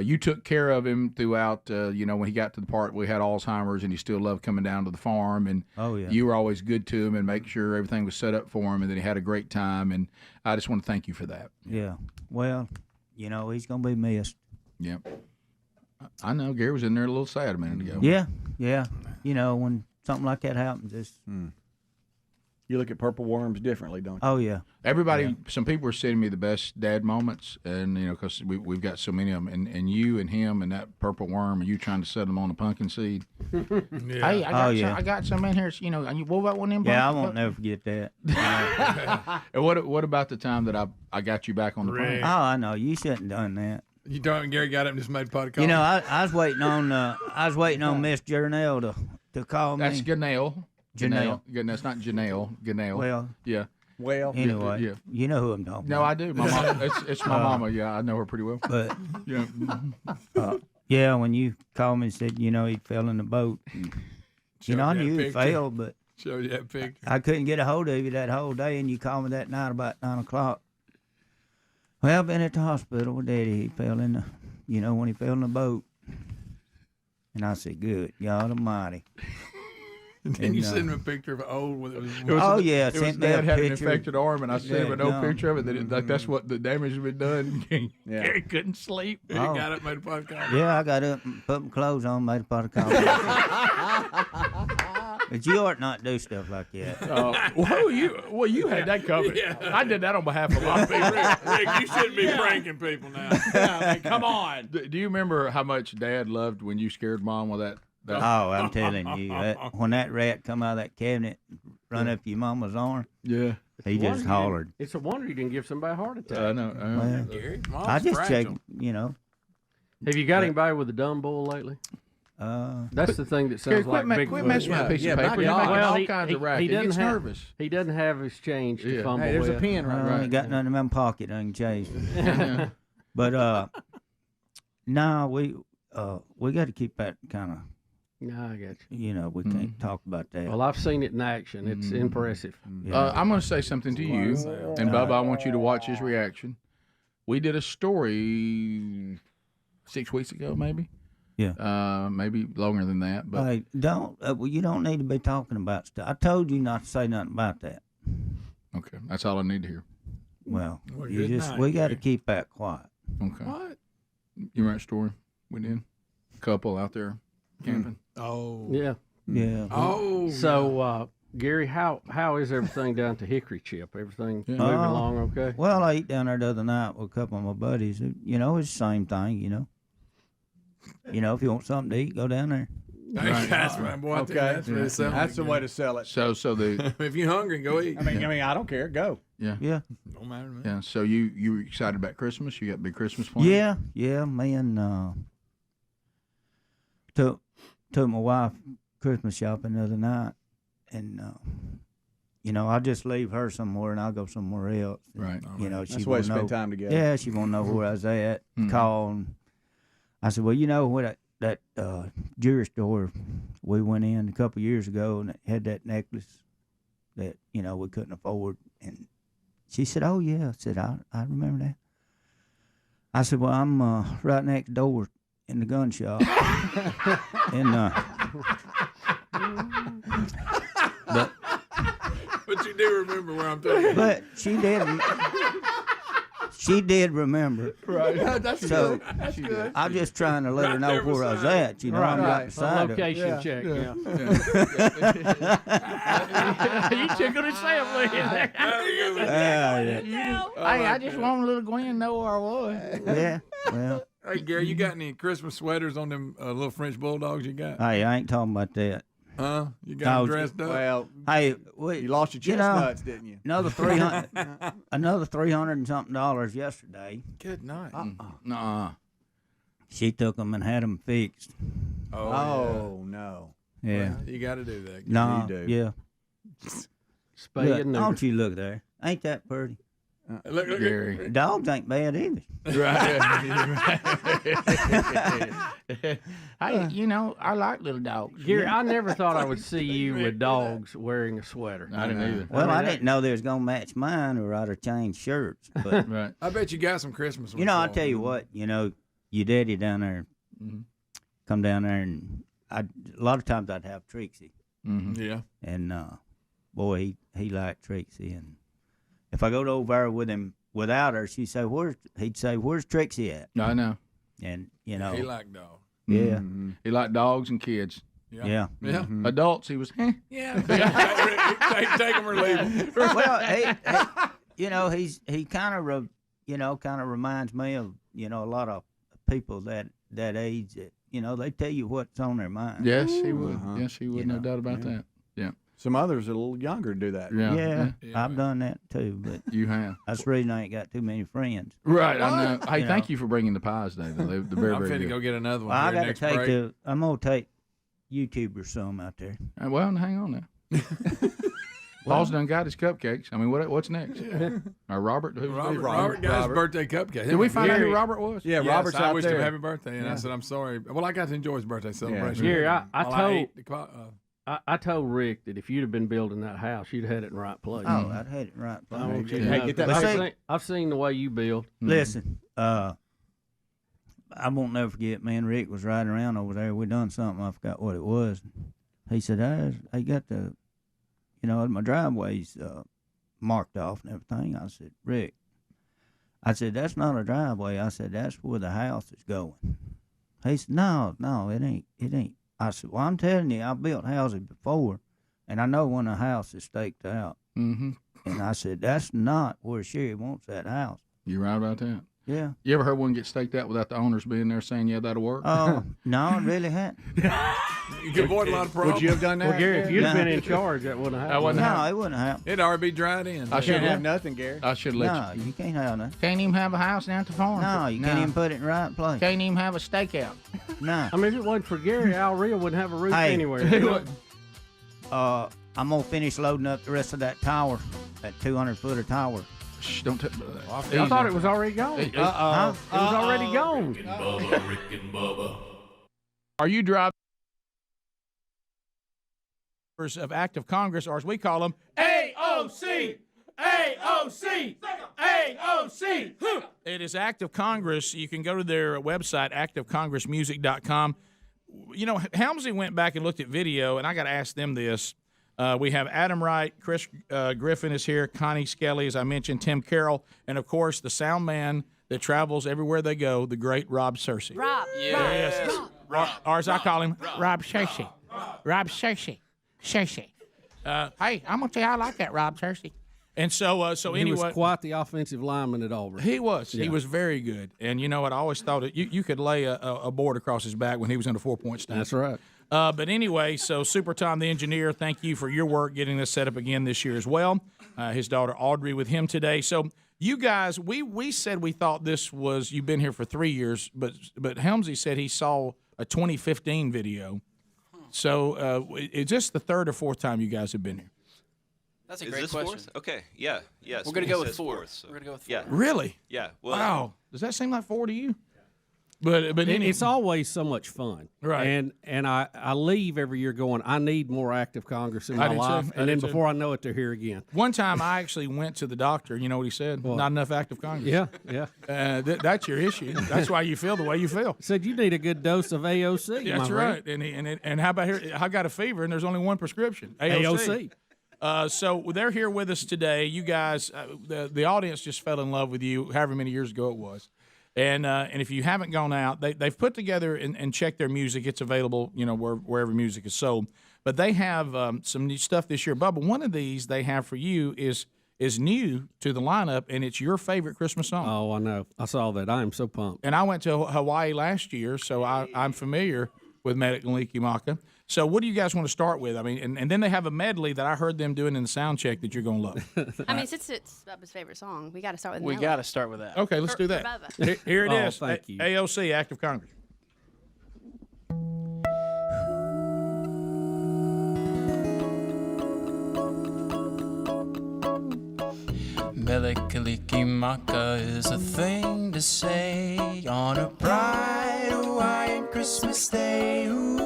you took care of him throughout, when he got to the part where he had Alzheimer's and he still loved coming down to the farm. And you were always good to him and make sure everything was set up for him and that he had a great time. And I just want to thank you for that. Yeah. Well, he's going to be missed. Yeah. I know. Gary was in there a little sad a minute ago. Yeah. Yeah. When something like that happens, it's... You look at purple worms differently, don't you? Oh, yeah. Everybody, some people are sending me the best dad moments, and, because we've got so many of them, and you and him and that purple worm, and you trying to set them on a pumpkin seed. Hey, I got some in here, what about one of them? Yeah, I won't never forget that. And what about the time that I got you back on the phone? Oh, I know. You shouldn't have done that. You don't. Gary got up and just made a pot of coffee. I was waiting on Miss Jernell to call me. That's Janelle. Janelle. It's not Janelle. Janelle. Well. Yeah. Well. Anyway. Yeah. You know who I'm talking about. No, I do. My mom. It's my mama. Yeah, I know her pretty well. But. Yeah. When you called me and said, he fell in the boat. And, I knew he fell, but. Showed you that picture. I couldn't get a hold of you that whole day, and you called me that night about 9 o'clock. Well, I've been at the hospital with Daddy. He fell in when he fell in the boat. And I said, good, God Almighty. And then you sent him a picture of old. Sent me Dad had an picture. infected arm, and I sent him no picture of it. That's what the damage has been done. Gary couldn't sleep. He got up, made a pot of coffee. Yeah, I got up and put my clothes on, made a pot of coffee. But you ought not do stuff like that. You had that covered. Yeah. I did that on behalf of a lot of people. Rick, you shouldn't be pranking people now. Come on. Do you remember how much Dad loved when you scared Mom with that? Oh, I'm telling you, when that rat come out of that cabinet, run up your mama's arm. Yeah. He just hollered. It's a wonder you didn't give somebody a heart attack. I know. Well, Gary, I just checked, Have you got anybody with a dumb bull lately? That's the thing that Gary, sounds like Bigfoot. quit messing with a piece of paper. You're making all kinds of racket. He doesn't gets have, nervous. He doesn't have his change to fumble Hey, there's with. a pen right. I ain't got nothing in my pocket. I can chase it. But no, we got to keep that kind of. No, I got you. You know, we can't talk about that. Well, I've seen it in action. It's impressive. I'm going to say something to you, and Bubba, I want you to watch his reaction. We did a story 6 weeks ago, maybe. Yeah. Maybe longer than that. But Hey, don't. Well, you don't need to be talking about stuff. I told you not to say nothing about that. okay, that's all I need to hear. Well, you good just night, we got to Gary. keep that quiet. Okay. What? You remember that story we did? Couple out there camping. Oh. Yeah. Yeah. Oh. So, Gary, how is everything down to Hickory Chip? Everything moving along okay? Well, I ate down there the other night with a couple of my buddies. You know, it's the same thing. You know, if you want something to eat, go down there. That's right, boy. That's the way to sell it. So the If you're hungry, go eat. I mean, I don't care. Go. yeah. Don't matter to me. Yeah. So you were excited about Christmas? You got big Christmas plans? Yeah. Man, took my wife Christmas shopping the other night, and you know, I'll just leave her somewhere and I'll go somewhere else. Right. You know, That's she the way won't to spend know. time together. Yeah, she won't know where I was at. Call, and I said, well, you know what? That jewelry store we went in a couple years ago, and it had that necklace that we couldn't afford. And she said, "Oh yeah." I said, "I remember that." I said, "Well, I'm right next door in the gun shop." And But you do remember where I'm talking. but she did remember. Right. That's So good. That's good. I'm just trying to let her Right know there where I was beside at. I'm right beside her. Location check. Yeah. You tickled yourself, Yeah. Hey, I just want little Gwen to know where I was. Yeah. Well, Hey, Gary, you got any Christmas sweaters on them little French bulldogs you got? hey, I ain't talking about that. Huh? You got them dressed up? Well, Hey, you lost your chestnuts, didn't you? Another $300 and something yesterday. Good night. Nuh-uh. She took them and had them fixed. Oh no. Yeah. You got to do that. No. You do. Yeah. Spay Look, and neuter. don't you look there? Ain't that pretty? Look, Gary. Dogs ain't bad either. Hey, I like little dogs. Gary, I never thought I would see you with dogs wearing a sweater. I didn't either. Well, I didn't know they was gonna match mine, or I'd have changed shirts. But Right. I bet you got some Christmas ones. I tell you what, your daddy down there, come down there, and a lot of times I'd have Trixie, Yeah. and boy, he liked Trixie, and if I go over there with him without her, he'd say, "Where's Trixie at?" I know. And He liked dogs. yeah, He liked dogs and kids. yeah. Yeah. Adults, he was, Yeah. Take them or leave them. Well, he kind of reminds me of a lot of people that age that they tell you what's on their mind. Yes, he would. Uh-huh. Yes, he would. No doubt about that. Yeah. Some others are a little younger do that. Yeah. I've done that too, but You have. that's the reason I ain't got too many friends. Right, I know. Hey, You thank know. you for bringing the pies, David. They're very, I'm very finna good. go get another one. Well, I here got to next take break. I'm gonna take YouTubers some out there. Well, hang on now. Paul's done got his cupcakes. I mean, what's next? Robert? Who's Robert got his birthday cupcake. Did we find out who Robert was? Yeah, Yes, Robert's I out wished there. him happy birthday, and I said, I'm sorry. Well, I got to enjoy his birthday celebration. Gary, I While told- ate I told Rick that if you'd have been building that house, you'd have had it in the right place. Oh, I'd had it right. I want you Hey, to know, get that 'cause paper. I've seen the way you build. Listen, I won't never forget. Me and Rick was riding around over there. We done something. I forgot what it was. He said, "I got the, my driveway's marked off and everything." I said, "Rick," I said, "that's not a driveway." I said, "That's where the house is going." He said, No, it ain't. It ain't." I said, "Well, I'm telling you, I built houses before, and I know when a house is staked out." Mm-hmm. And I said, "That's not where Sherry wants that house." You right about that? Yeah. You ever heard one get staked out without the owners being there saying, yeah, that'll work? Oh, no, it really hadn't. You could avoid a lot of problems. Would you have done that? Well, Gary, if you'd have No. been in charge, that wouldn't have happened. No, it wouldn't happen. It'd already be dried in. I You should can't have have. nothing, Gary. I should let No, you can't have nothing. Can't even have a house down at the farm. No, you can't even put it in the right place. Can't even have a stakeout. No. I mean, if it wasn't for Gary, Al Real wouldn't have a roof Hey. anywhere. I'm gonna finish loading up the rest of that tower, that 200-footer tower. Shh, don't touch I thought it was already gone. Huh? It was already gone. Rick and Bubba, Rick and Bubba. Are you driving of Act of Congress, or as we call them, AOC! AOC! AOC! it is Act of Congress. You can go to their website, actofcongressmusic.com. You know, Helmsley went back and looked at video, and I got to ask them this. We have Adam Wright, Chris Griffin is here, Connie Skelly, as I mentioned, Tim Carroll, and, of course, the sound man that travels everywhere they go, the great Rob Searcy. Rob. Yes. Or as I call him, Rob Searcy. Rob Searcy. Searcy. Hey, I'm going to tell you, I like that Rob Searcy. And so He anyway. was quite the offensive lineman at Auburn. He was. Yeah. He was very good. And you know what? I always thought that you could lay a board across his back when he was in a 4-point stance. That's right. But anyway, so Super Tom, the engineer, thank you for your work getting this set up again this year as well. His daughter Audrey with him today. So you guys, we said we thought this was, you've been here for 3 years, but Helmsley said he saw a 2015 video. So it's just the third or fourth time you guys have been here. That's a great question. Fourth? Okay, yeah, yes. We're gonna go with Says fourth. so. We're gonna go with Yeah. fourth. Really? Yeah. Well, Wow. Does that seem like 4 to you? But It's always so much fun, Right. And I leave every year going, I need more active Congress in I my do too. life, I and do then too. before I know it, they're here again. One time I actually went to the doctor. You know what he said? What? Not enough active Congress. Yeah. That's your issue. That's why you feel the way you feel. Said you need a good dose of AOC. That's my right. friend. And how about here? I got a fever, and there's only one prescription. AOC. So they're here with us today. You guys, the audience just fell in love with you. However many years ago it was. And if you haven't gone out, they've put together and checked their music. It's available, wherever music is sold. But they have some new stuff this year. Bubba, one of these they have for you is new to the lineup, and it's your favorite Christmas song. Oh, I know. I saw that. I am so pumped. And I went to Hawaii last year, so I'm familiar with Medleys Maka. So what do you guys want to start with? I mean, and then they have a medley that I heard them doing in the sound check that you're going to love. I mean, since it's Bubba's favorite song, we got to start with We Melody. got to start with that. Okay, let's do For that. Bubba. Here it Oh, is. thank you. AOC, Act of Congress. Melikilikimaka is a thing to say on a bright Hawaiian Christmas day. Ooh.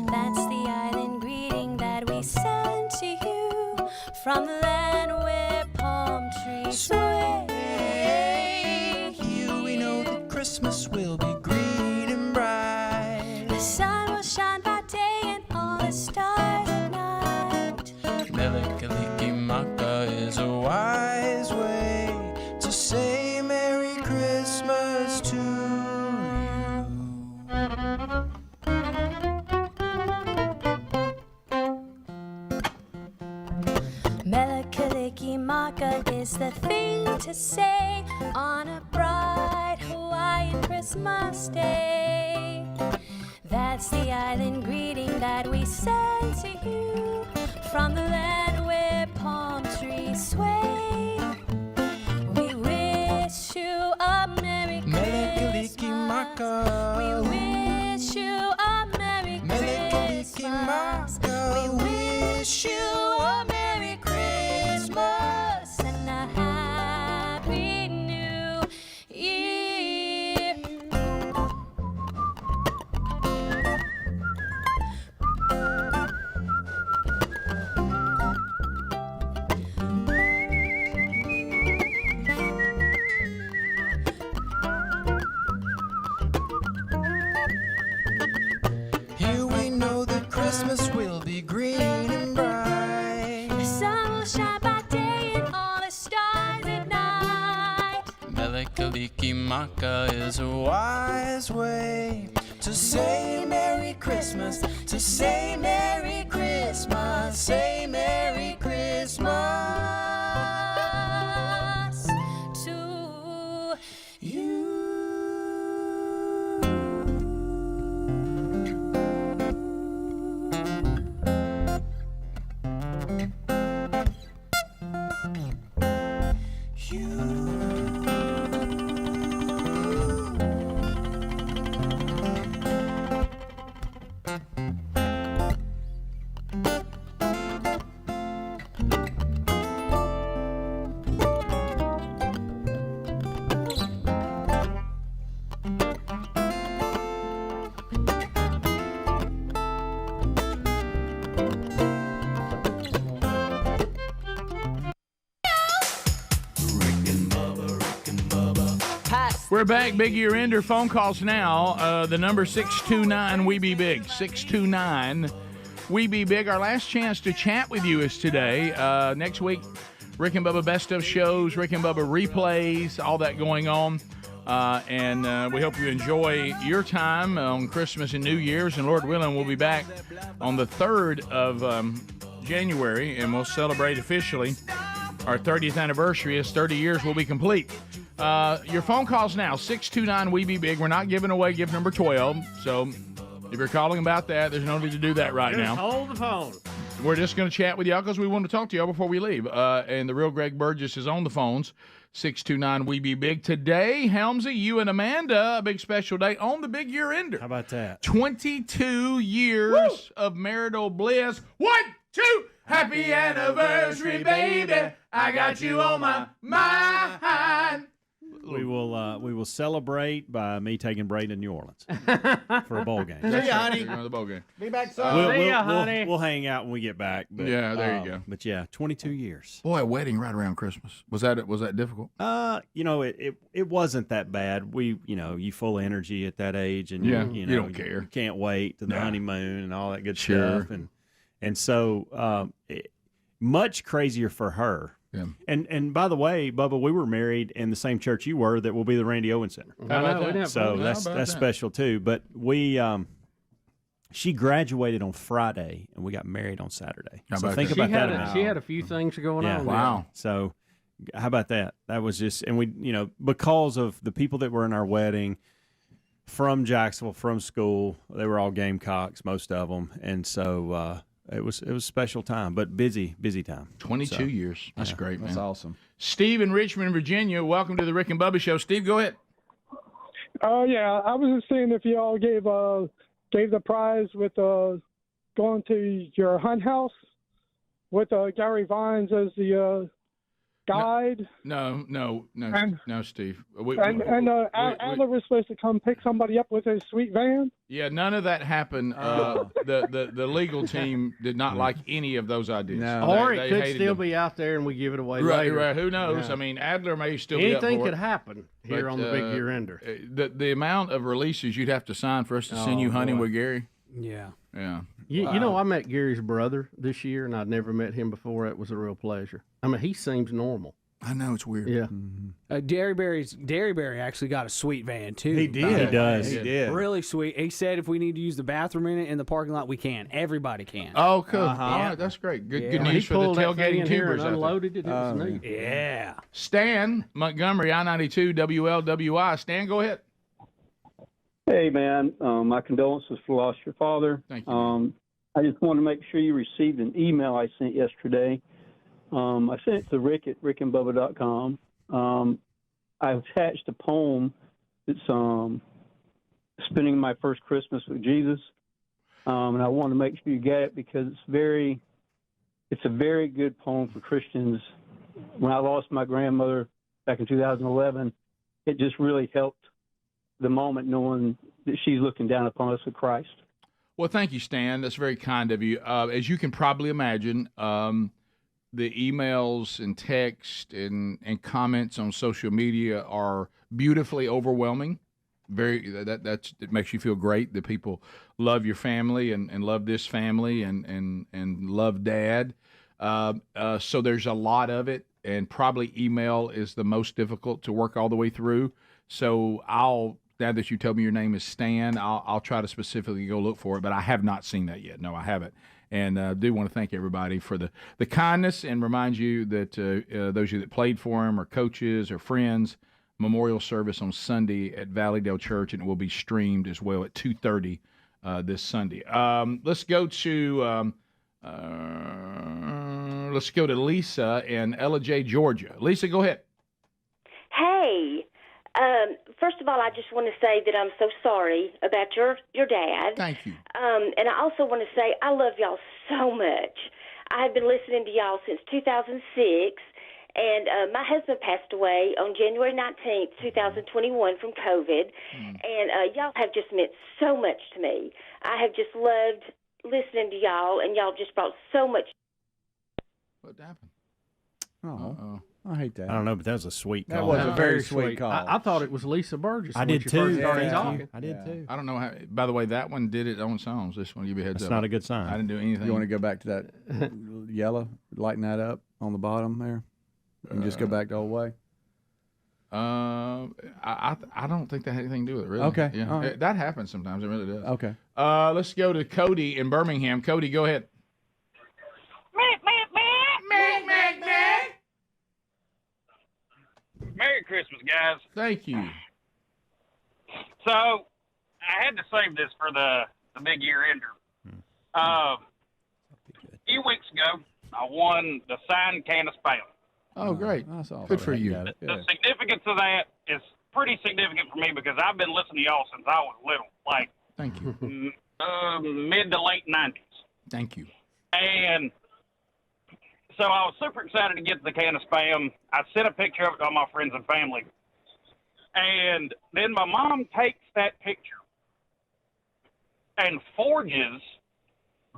That's the island greeting that we send to you from the land where palm trees sway. Here we know that Christmas will be green and bright. The sun will shine by day and all the stars at night. Melikilikimaka is a wise way to say Merry Christmas to Melikilikimaka is the thing to say on a bright Hawaiian Christmas day. That's the island greeting that we send to you from the land where palm trees sway. We wish you a Merry Christmas. We wish you a Merry Christmas. We wish you a Merry Christmas and a Happy New Year. Here we know that Christmas will be green and bright. The sun will shine by day and all the stars at night. Melikilikimaka is a wise way to say Merry Christmas, to say Merry Christmas, say Merry Christmas. To We're back. Big Year Ender phone calls now. The number 629 We Be Big. 629 We Be Big. Our last chance to chat with you is today. Next week, Rick and Bubba Best of Shows, Rick and Bubba Replays, all that going on. And we hope you enjoy your time on Christmas and New Year's. And Lord willing, we'll be back on the 3rd of January, and we'll celebrate officially our 30th anniversary as 30 years will be complete. Your phone calls now, 629 We Be Big. We're not giving away gift number 12, so if you're calling about that, there's no need to do that right now. Hold the phone. We're just going to chat with y'all because we want to talk to y'all before we leave. And the real Greg Burgess is on the phones, 629 We Be Big. Today, Helmsy, you and Amanda, a big special day on the Big Year Ender. How about that? 22 years of marital bliss. 1, 2, happy anniversary, baby. I got you on my mind. We will celebrate by me taking Braden to New Orleans for a bowl game. See ya, honey. The bowl game. Be back soon. See ya, honey. We'll hang out when we get back. But, Yeah, there you go. But yeah, 22 years. Boy, a wedding right around Christmas. Was that difficult? It wasn't that bad. You full of energy at that age, and Yeah, you don't care. You can't wait to the Nah. honeymoon and all that good Sure. stuff, and so much crazier for her. Yeah. And by the way, Bubba, we were married in the same church you were, that will be the Randy Owens Center. How about that? So that's special too. But she graduated on Friday, and we got married on Saturday. How So about think that? about that. a minute. She had a few things going Yeah. on. Wow. So how about that? That was just, and we, because of the people that were in our wedding from Jacksonville, from school, they were all Gamecocks, most of them, and so it was a special time, but busy time. 22 years. That's great, man. That's awesome. Steve in Richmond, Virginia. Welcome to the Rick and Bubba Show. Steve, go ahead. Oh yeah, I was just seeing if you all gave the prize with going to your hunt house with Gary Vines as the guide. No, Steve. Adler was supposed to come pick somebody up with his sweet van. Yeah, none of that happened. The legal team did not like any of those ideas. Or They it could hated still them. be out there and we give it away Right, later. right. Who knows? Yeah. I mean, Adler may still be up Anything for could it. happen here But, on the Big Year Ender. The amount of releases you'd have to sign for us to send you hunting boy. with Gary. Yeah. Yeah. You know, I met Gary's brother this year, and I'd never met him before. It was a real pleasure. I mean, he seems normal. I know, it's weird. Yeah. Derryberry actually got a sweet van too. He did. He does. He did. Really sweet. He said if we need to use the bathroom in the parking lot, we can. Everybody can. Oh, cool. Uh-huh. All right, that's great. Good Yeah. news He for the pulled that thing tailgating in here tubers and out there. unloaded it. It was neat. Yeah. Stan, Montgomery, I-92, WLWI. Stan, go ahead. Hey, man. My condolences for lost your father. Thank you. I just want to make sure you received an email I sent yesterday. I sent it to Rick at rickandbubba.com. I attached a poem that's spending my first Christmas with Jesus. And I want to make sure you get it because it's a very good poem for Christians. When I lost my grandmother back in 2011, it just really helped the moment knowing that she's looking down upon us with Christ. Well, thank you, Stan. That's very kind of you. As you can probably imagine, the emails and text and comments on social media are beautifully overwhelming. It makes you feel great that people love your family and love this family and love Dad. So there's a lot of it, and probably email is the most difficult to work all the way through. So now that you tell me your name is Stan, I'll try to specifically go look for it, but I have not seen that yet. No, I haven't. And I do want to thank everybody for the kindness and remind you that those of you that played for him or coaches or friends, memorial service on Sunday at Valleydale Church, and it will be streamed as well at 2:30 this Sunday. Let's go to Lisa in Ella J, Georgia. Lisa, go ahead. Hey, First of all, I just want to say that I'm so sorry about your dad. Thank you. And I also want to say I love y'all so much. I've been listening to y'all since 2006, and my husband passed away on January 19th, 2021 from COVID, and y'all have just meant so much to me. I have just loved listening to y'all, and y'all just brought so much. What happened? Oh, I hate that. I don't know, but that was a sweet That call. was a very sweet call. I thought it was Lisa Burgess. I when did she too. first started Yeah. talking. I did too. I don't know how. By the way, that one did its own songs. This one, give you a heads That's up. not a good sign. I didn't do anything. You want to go back to that yellow, lighten that up on the bottom there, and just go back the whole way? I don't think that had anything to do with it, really. Okay. Yeah. All right. That happens sometimes. It really does. Okay. Let's go to Cody in Birmingham. Cody, go ahead. Merry Christmas, guys. Thank you. So, I had to save this for the big year ender. A few weeks ago, I won the signed can of Spam. Oh, great. That's awesome. Good for you. The significance of that is pretty significant for me because I've been listening to y'all since I was little, like Thank you. mid to late 90s. Thank you. And so I was super excited to get the can of Spam. I sent a picture of it to all my friends and family. And then my mom takes that picture and forges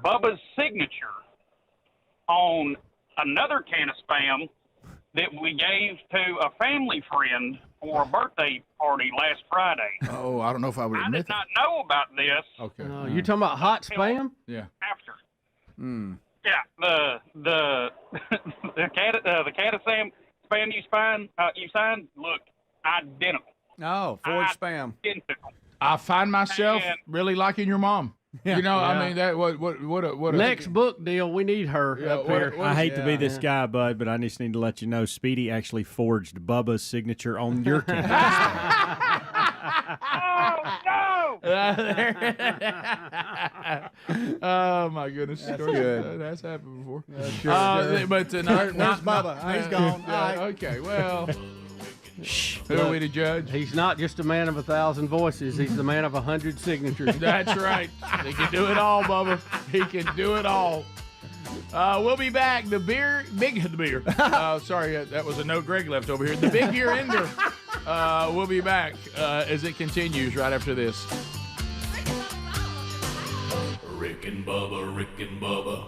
Bubba's signature on another can of Spam that we gave to a family friend for a birthday party last Friday. Oh, I don't know if I would I admit did not know about this Okay. You talking about hot spam? Yeah. after. Mm. Yeah, the can of spam you signed look identical. Oh, forged spam. Identical. I find myself And- really liking your mom. Yeah. You know, I Yeah. mean, that what a Next book deal, we need her Yeah, up what- here. what I is- hate to be this guy, bud, but I just need to let you know Speedy actually forged Bubba's signature on your can. Oh, Oh my goodness! That's Story- good. That's happened before. sure. But Where's Bubba? He's gone. Yeah, All right. Okay, well, who are we to judge? He's not just a man of 1,000 voices. He's the man of 100 signatures. That's right. He can do it all, Bubba. He can do it all. We'll be back. The beer. Sorry, that was a note Greg left over here. The big year ender. We'll be back as it continues right after this. Rick and Bubba, Rick and Bubba.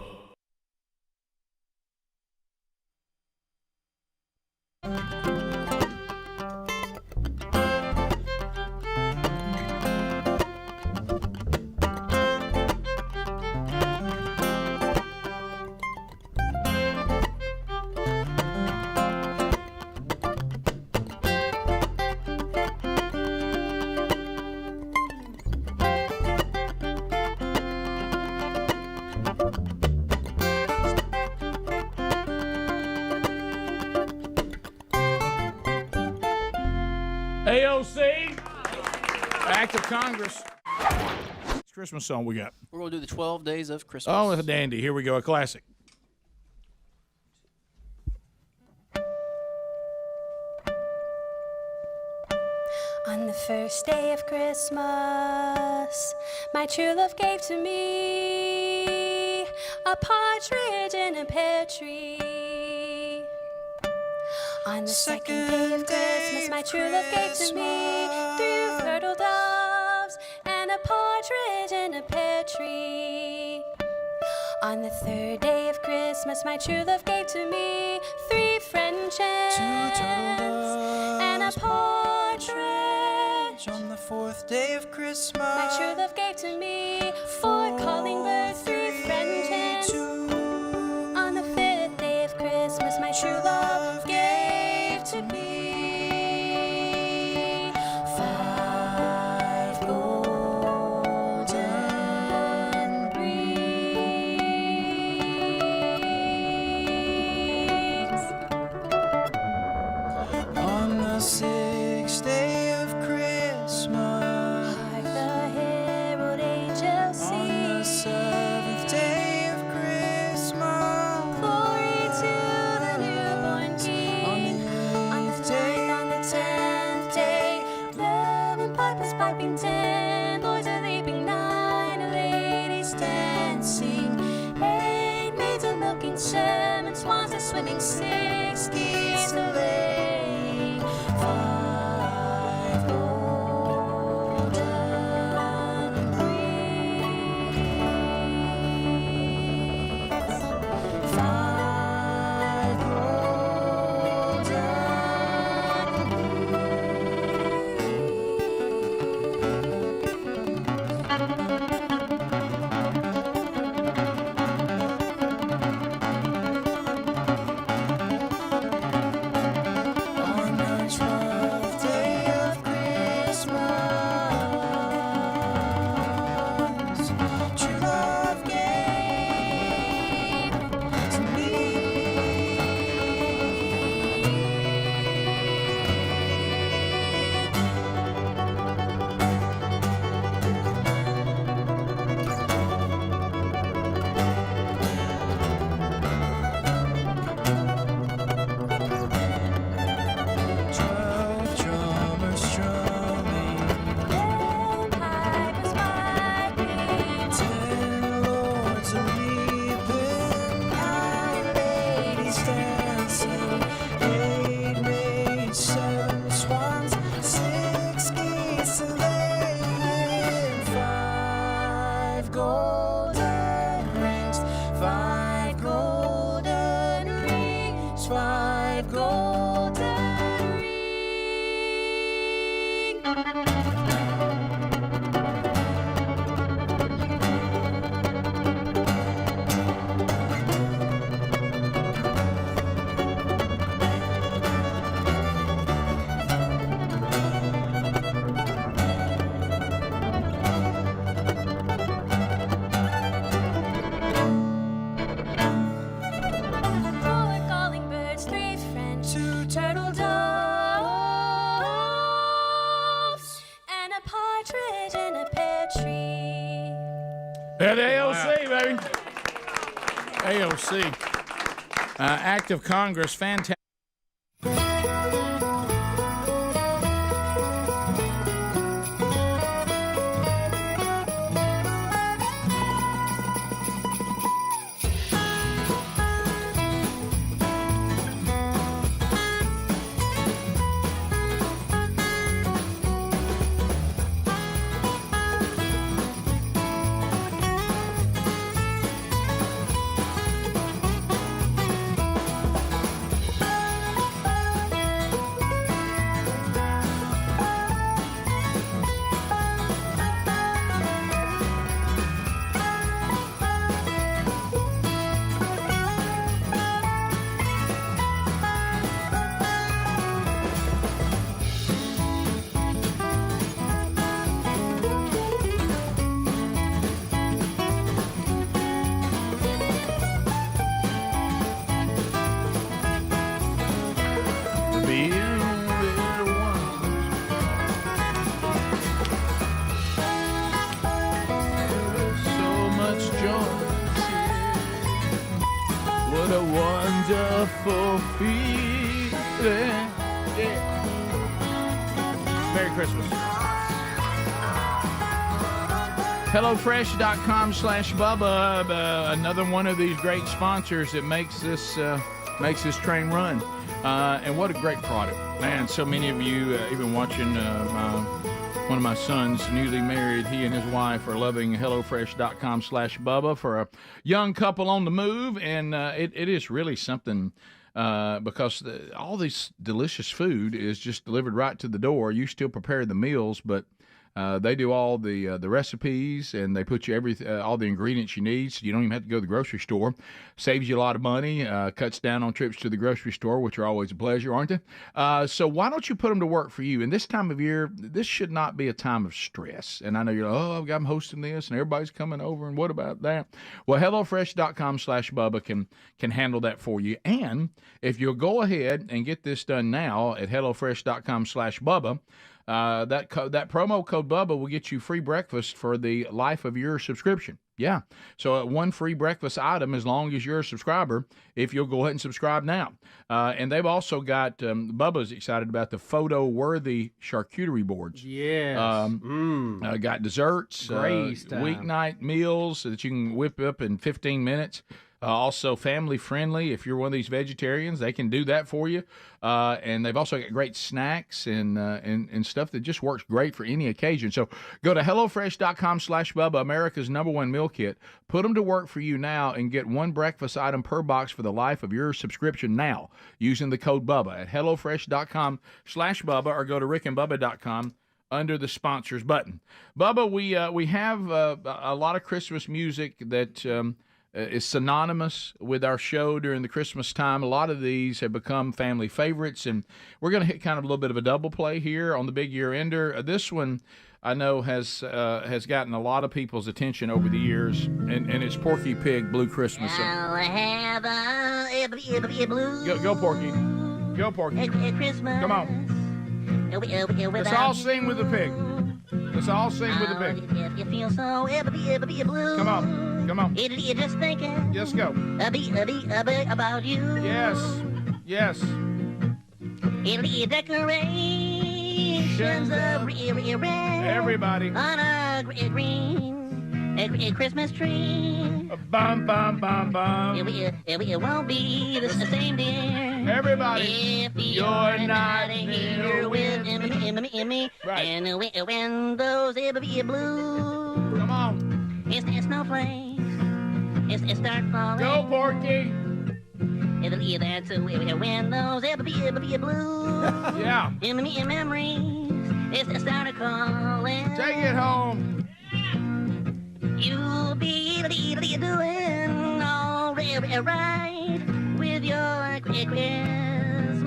AOC, Act of Congress. It's Christmas song we got. We're going to do the 12 days of Christmas. Oh, it's a dandy. Here we go, a classic. On the first day of Christmas, my true love gave to me a partridge in a pear tree. On the second day of Christmas, my true love gave to me 3 turtle doves and a partridge in a pear tree. On the third day of Christmas, my true love gave to me 3 French hens, 2 turtle doves, and a partridge. On the 4th day of Christmas, My true love gave to me 4 calling birds, 3 French hens. On the 5th day of Christmas, my true love gave to me 5 golden rings. on the 6th day of Christmas, Hark the herald angels on the sing. rocking salmon swans are swimming 6 geese a laying. 5 golden rings. 5 golden on the 12th day of Christmas, true love gave to me. Twelve drummers strumming, 10 lords a leaping, 9 ladies dancing, 8 maids, 7 swans, 6 geese a laying. 5 golden rings, 5 golden rings, 5 golden rings. Four calling birds, 3 French, 2 turtle doves, and a partridge in a pear tree. Yeah, the AOC, baby. AOC. Act of Congress, fantastic. What a wonderful feeling. Yeah. Merry Christmas. HelloFresh.com/Bubba, another one of these great sponsors that makes this train run. And what a great product. Man, so many of you, even watching one of my sons, newly married, he and his wife are loving HelloFresh.com/Bubba for a young couple on the move. And it is really something because all this delicious food is just delivered right to the door. You still prepare the meals, but they do all the recipes, and they put you all the ingredients you need, so you don't even have to go to the grocery store. Saves you a lot of money, cuts down on trips to the grocery store, which are always a pleasure, aren't they? So why don't you put them to work for you? And this time of year, this should not be a time of stress. And I know you're like, oh, I'm hosting this, and everybody's coming over, and what about that? Well, HelloFresh.com/Bubba can handle that for you. And if you'll go ahead and get this done now at HelloFresh.com/Bubba, that promo code Bubba will get you free breakfast for the life of your subscription. Yeah. So one free breakfast item as long as you're a subscriber, if you'll go ahead and subscribe now. And they've also got, Bubba's excited about the photo-worthy charcuterie boards. Yes. Got desserts, Great stuff. weeknight meals that you can whip up in 15 minutes. Also family friendly. If you're one of these vegetarians, they can do that for you. And they've also got great snacks and stuff that just works great for any occasion. So go to HelloFresh.com/Bubba, America's #1 meal kit. Put them to work for you now and get one breakfast item per box for the life of your subscription now using the code Bubba at HelloFresh.com/Bubba or go to RickandBubba.com under the sponsors button. Bubba, we have a lot of Christmas music that is synonymous with our show during the Christmas time. A lot of these have become family favorites, and we're going to hit kind of a little bit of a double play here on the Big Year Ender. This one I know has gotten a lot of people's attention over the years, and it's Porky Pig, Blue Christmas. I'll have a blue. Go Porky. Go Porky. Christmas. Come on. Let's all sing with the pig. Let's all sing with the pig. If you feel so blue. Come on. Come on. You're just thinking. Let's go. About you. Yes. Yes. Decorations of red. Everybody. On a green Christmas tree. Bum, bum, bum, bum. It won't be the same, dear. Everybody. If you're not here with me. Right. And when those blue. Come on. It's snowflakes. It start falling. Go, Porky. That's when those blue. Yeah. In memories, it started calling. Take it home. You'll be doing all right with your Christmas.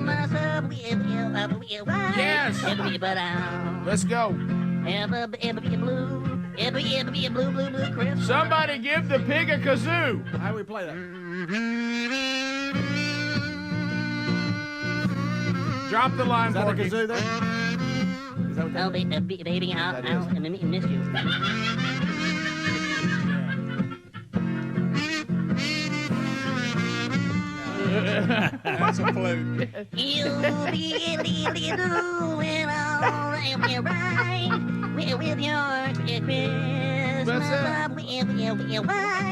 Yes. Let's go. Blue Christmas. Somebody give the pig a kazoo. How do we play that? Drop the line, Is that Porky. a kazoo there? Is that what that is? Baby, I missed you. That's a flute. You'll be doing all right with your Christmas.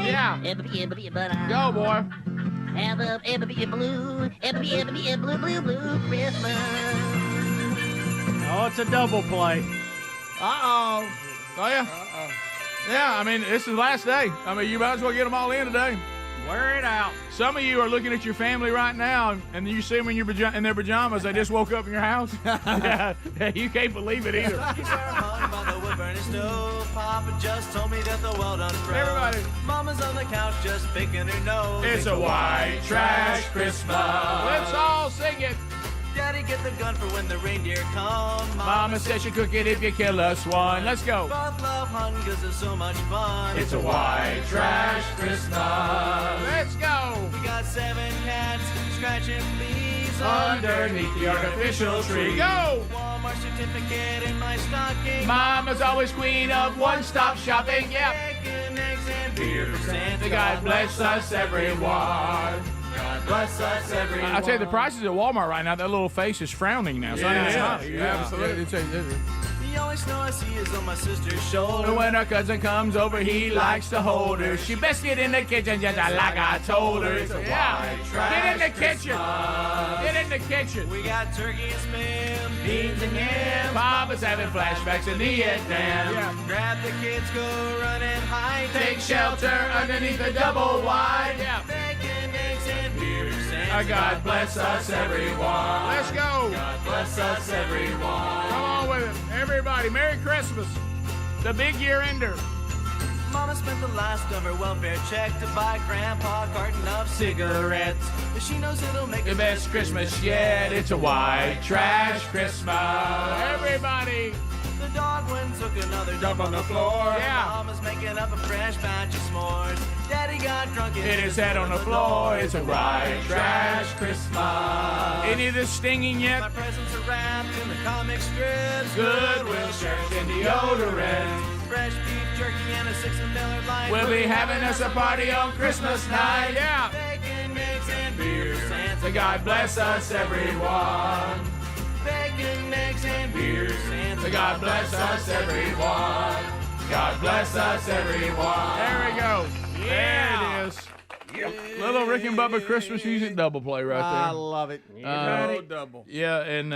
Yeah. Go, boy. Have a blue Christmas. Oh, it's a double play. Uh-oh. Oh, yeah? Yeah, I mean, this is the last day. I mean, you might as well get them all in today. Wear it out. Some of you are looking at your family right now, and you see them in their pajamas. They just woke up in your house. Yeah, you can't believe it either. Papa just told me that the well done froze. Everybody. Mama's on the couch just picking her nose. It's a white trash Christmas. Let's all sing it. Daddy, get the gun for when the reindeer come. Mama says you cook it if you kill us one. Let's go. Both love hunting 'cause it's so much fun. It's a white trash Christmas. Let's go. We got 7 cats scratching fleas Underneath the artificial tree. Go. Walmart certificate in my stocking. Mama's always queen of one-stop shopping. Yep. Bacon, eggs, and beer for Santa. God bless us, everyone. God bless us, everyone. I tell you, the prices at Walmart right now, that little face is frowning now. So Absolutely. The only snow I see is on my sister's shoulder. When her cousin comes over, he likes to hold her. She best get in the kitchen, just like I told her. It's a Yeah. white trash Get in the kitchen. Christmas. Get in the kitchen. We got turkey and spam, beans and yams. Papa's having flashbacks in Vietnam. Yeah. Grab the kids, go run and hide. Take shelter underneath the double wide. Yeah. Bacon, eggs, and beer for Santa. God bless us, everyone. Let's go. God bless us, everyone. Come on with it. Everybody, Merry Christmas. The Big Year Ender. Mama spent the last of her welfare check to buy Grandpa a carton of cigarettes. But she knows it'll make The best Christmas yet. It's a white trash Christmas. Everybody. The dog went and took another dump on the floor. Yeah. Mama's making up a fresh batch of s'mores. Daddy got drunk and Hit his head on the floor. It's a white trash Christmas. Any of this stinging My yet? presents are wrapped in the comic strips. Goodwill shirts and deodorant. Fresh beef jerky and a 6 Miller Lite. We'll be having us a party on Christmas night. Yeah. Bacon, eggs, and beer. Santa. So God bless us, everyone. Bacon, eggs, and beer. Santa. So God bless us, everyone. God bless us, everyone. There we go. There it is. Rick and Bubba Christmas music double play right there. I love it. Double. Yeah, and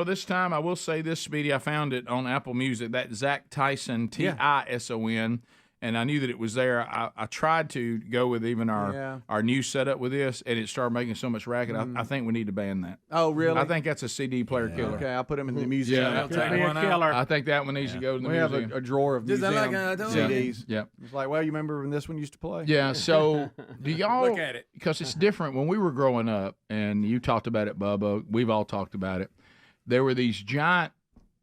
this time I will say this, Speedy. I found it on Apple Music. That Zach Tyson, Tison, and I knew that it was there. I tried to go with even our new setup with this, and it started making so much racket. I think we need to ban that. Oh, really? I think that's a CD player killer. Okay, I'll put them in the museum. Yeah, I'll take one out. I think that one needs to go to the We museum. have a drawer of Does that museum like a- CDs. Yeah. It's like, well, you remember when this one used to play? Yeah, so do y'all Look at it. because it's different when we were growing up, and you talked about it, Bubba. We've all talked about it. There were these giant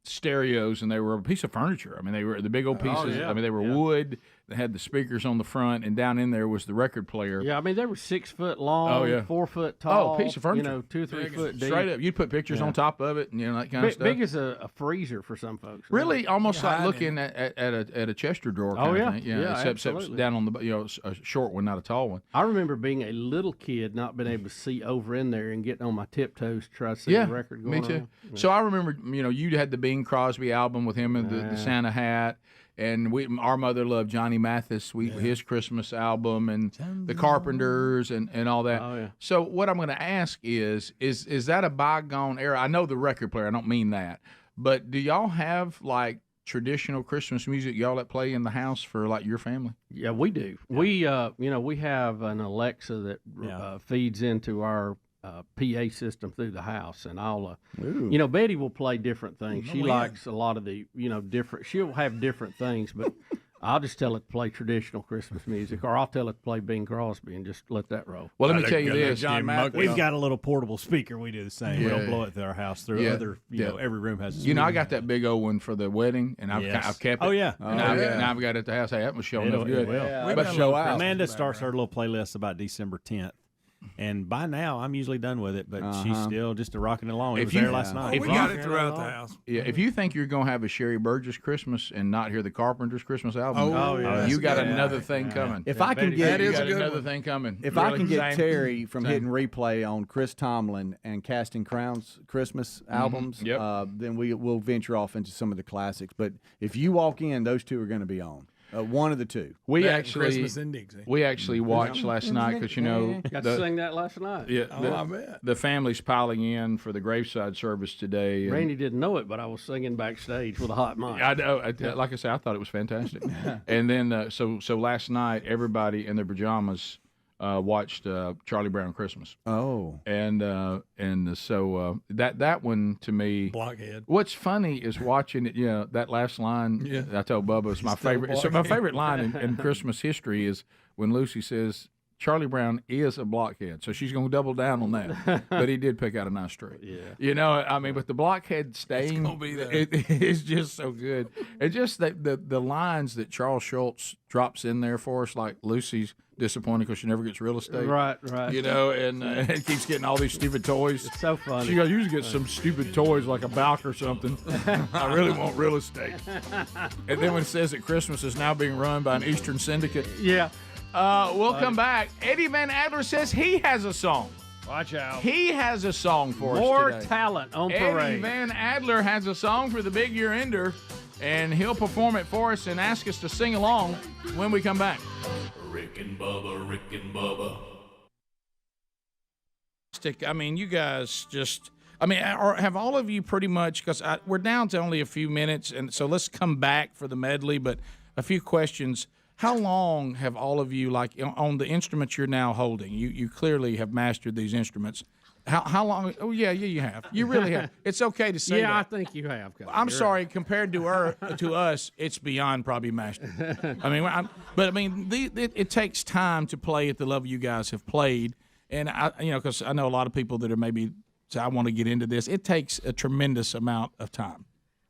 stereos, and they were a piece of furniture. I mean, they were the big old pieces. I mean, they were wood. They had the speakers on the front, and down in there was the record player. Yeah, I mean, they were 6 foot long, 4 foot tall. Oh, piece of furniture. 2 or 3 foot deep. Straight up. You'd put pictures on top of it, and that kind of stuff. Big as a freezer for some folks. Really, almost like looking at a Chester drawer kind of thing. Yeah, except absolutely. down on the a short one, not a tall one. I remember being a little kid, not being able to see over in there and getting on my tiptoes to try to see the record going me too. on. So I remember, you had the Bing Crosby album with him and the Santa hat. And our mother loved Johnny Mathis, his Christmas album, and the Carpenters, and all that. Oh, yeah. So what I'm going to ask is that a bygone era? I know the record player. I don't mean that, but do y'all have like traditional Christmas music y'all that play in the house for like your family? Yeah, we do. We we have an Alexa that feeds into our PA system through the house, and I'll Betty will play different things. She likes a lot of the different. She'll have different things, but I'll just tell it to play traditional Christmas music, or I'll tell it to play Bing Crosby and just let that roll. Well, let me tell you this, We've got a little portable speaker. We do the same. We don't blow it through our house. Through other, every room has. A speaker. I got that big old one for the wedding, and I've kept it. Oh yeah, and I've got it at the house. Hey, that was showing up good. But show out. Amanda starts her little playlist about December 10th. And by now, I'm usually done with it, but she's still just rocking along. It was there last night. We got it throughout the house. Yeah, if you think you're going to have a Sherry Burgess Christmas and not hear the Carpenters Christmas album, you got another thing coming. If I can get another thing coming. If I can get Terry from hitting replay on Chris Tomlin and Casting Crowns Christmas albums, then we'll venture off into some of the classics. But if you walk in, those two are going to be on. One of the two. We Christmas in Dixie. watched last night because got to sing that last night. Yeah, I bet. The family's piling in for the graveside service today. Randy didn't know it, but I was singing backstage with a hot mic. I know. Like I said, I thought it was fantastic. And then so last night, everybody in their pajamas watched Charlie Brown Christmas. Oh, and so that one to me, Blockhead. What's funny is watching it. That last line. Yeah. I told Bubba it's my favorite. So my favorite line in Christmas history is when Lucy says Charlie Brown is a blockhead, so she's going to double down on that. But he did pick out a nice tree. Yeah. But the blockhead stain, gonna be there. It is just so good. And just the lines that Charles Schultz drops in there for us, like Lucy's disappointed because she never gets real estate. Right. And keeps getting all these stupid toys. It's so funny. She goes, you usually get some stupid toys like a Balk or something. I really want real estate. And then when it says that Christmas is now being run by an Eastern syndicate. Yeah. We'll come back. Eddie Van Adler says he has a song. Watch out. He has a song for More us today. talent on Eddie parade. Van Adler has a song for the Big Year Ender, and he'll perform it for us and ask us to sing along when we come back. Rick and Bubba, Rick and Bubba. I mean, you guys just... or have all of you pretty much... Because we're down to only a few minutes, and so let's come back for the medley, but a few questions. How long have all of you, like, on the instruments you're now holding, you clearly have mastered these instruments. How long? Oh, yeah, you have. You really have. It's okay to say that. I think you have. I'm sorry. Compared to us, it's beyond probably mastered. It takes time to play at the level you guys have played, and because I know a lot of people that are maybe say I want to get into this. It takes a tremendous amount of time.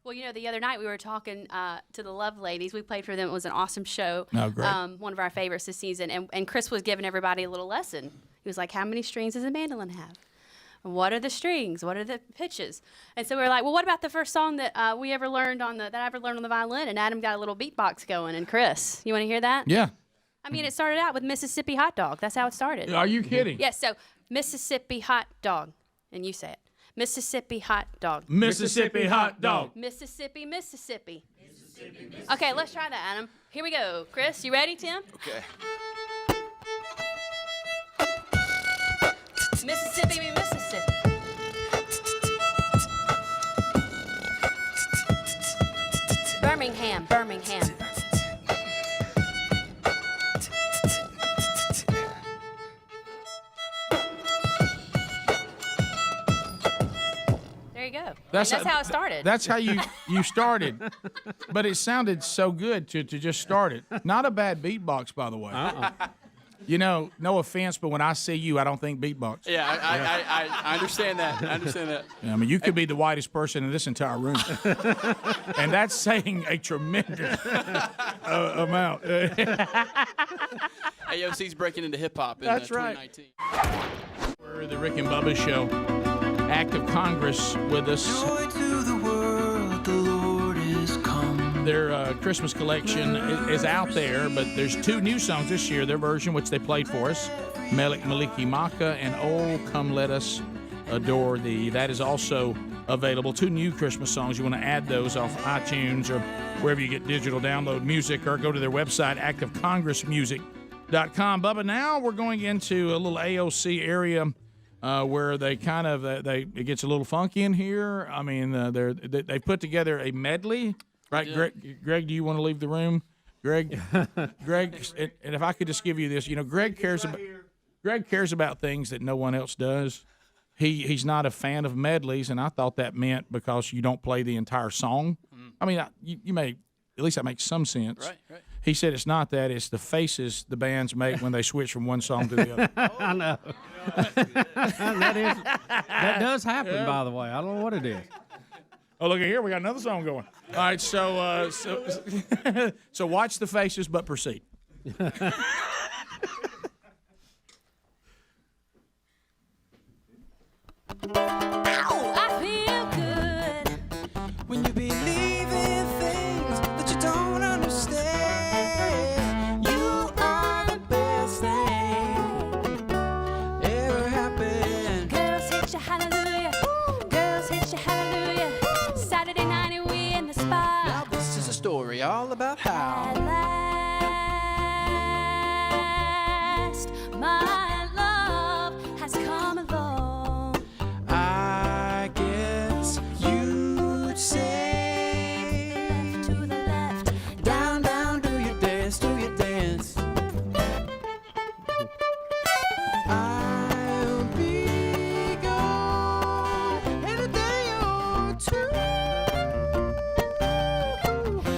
Well, the other night we were talking to the Love Ladies. We played for them. It was an awesome show. Oh, great. One of our favorites this season. And Chris was giving everybody a little lesson. He was like, how many strings does a mandolin have? What are the strings? What are the pitches? And so we were like, well, what about the first song that we ever learned that I ever learned on the violin? And Adam got a little beatbox going. And Chris, you want to hear that? Yeah. It started out with Mississippi Hot Dog. That's how it started. Are you kidding? Yes, so Mississippi Hot Dog. And you say it. Mississippi Hot Dog. Mississippi Hot Dog. Mississippi. Okay, let's try that, Adam. Here we go. Chris, you ready, Tim? Okay. Birmingham. There you go. That's how it started. That's how you started. But it sounded so good to just start it. Not a bad beatbox, by the way. You know, no offense, but when I see you, I don't think beatbox. Yeah, I understand that. I understand that. Yeah, I mean, you could be the whitest person in this entire room. And that's saying a tremendous amount. AOC's breaking into hip-hop in That's 2019. We're the Rick and Bubba Show. Act of Congress with us. Joy to the world, the Lord is come. Their Christmas collection is out there, but there's 2 new songs this year, their version, which they played for us, Melik Maliki Maka and Oh, Come Let Us Adore Thee. That is also available. 2 new Christmas songs. You want to add those off iTunes or wherever you get digital download music, or go to their website, activecongressmusic.com. Bubba, now we're going into a little AOC area where they kind of it gets a little funky in here. I mean, they put together a medley, right? Greg, do you want to leave the room? Greg, and if I could just give you this, you know, Greg cares about things that no one else does. He's not a fan of medleys, and I thought that meant because you don't play the entire song. I mean, you may, at least that makes some sense. Right. He said it's not that; it's the faces the bands make when they switch from one song to the other. I know. that does happen, by the way. I don't know what it is. Oh, look at here. We got another song going. All right, so watch the faces, but proceed. I feel good when you believe in things that you don't understand. You are the best thing ever happened. Girls hit you hallelujah. Girls hit you hallelujah. Saturday night and we in the spot. Now this is a story all about how At last, my love has come along. I guess you'd say To the left, down, down, do your dance, do your dance. I'll be gone in a day or 2.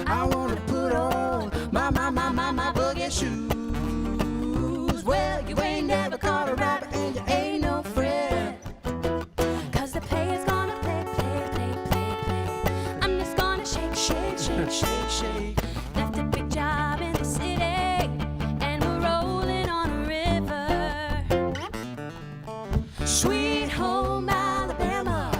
I wanna put on my boogie shoes. Well, you ain't never caught a rapper and you ain't no friend. 'cause the player's gonna play. I'm just gonna shake. Left a big job in the city, and we're rolling on a river. Sweet home Alabama.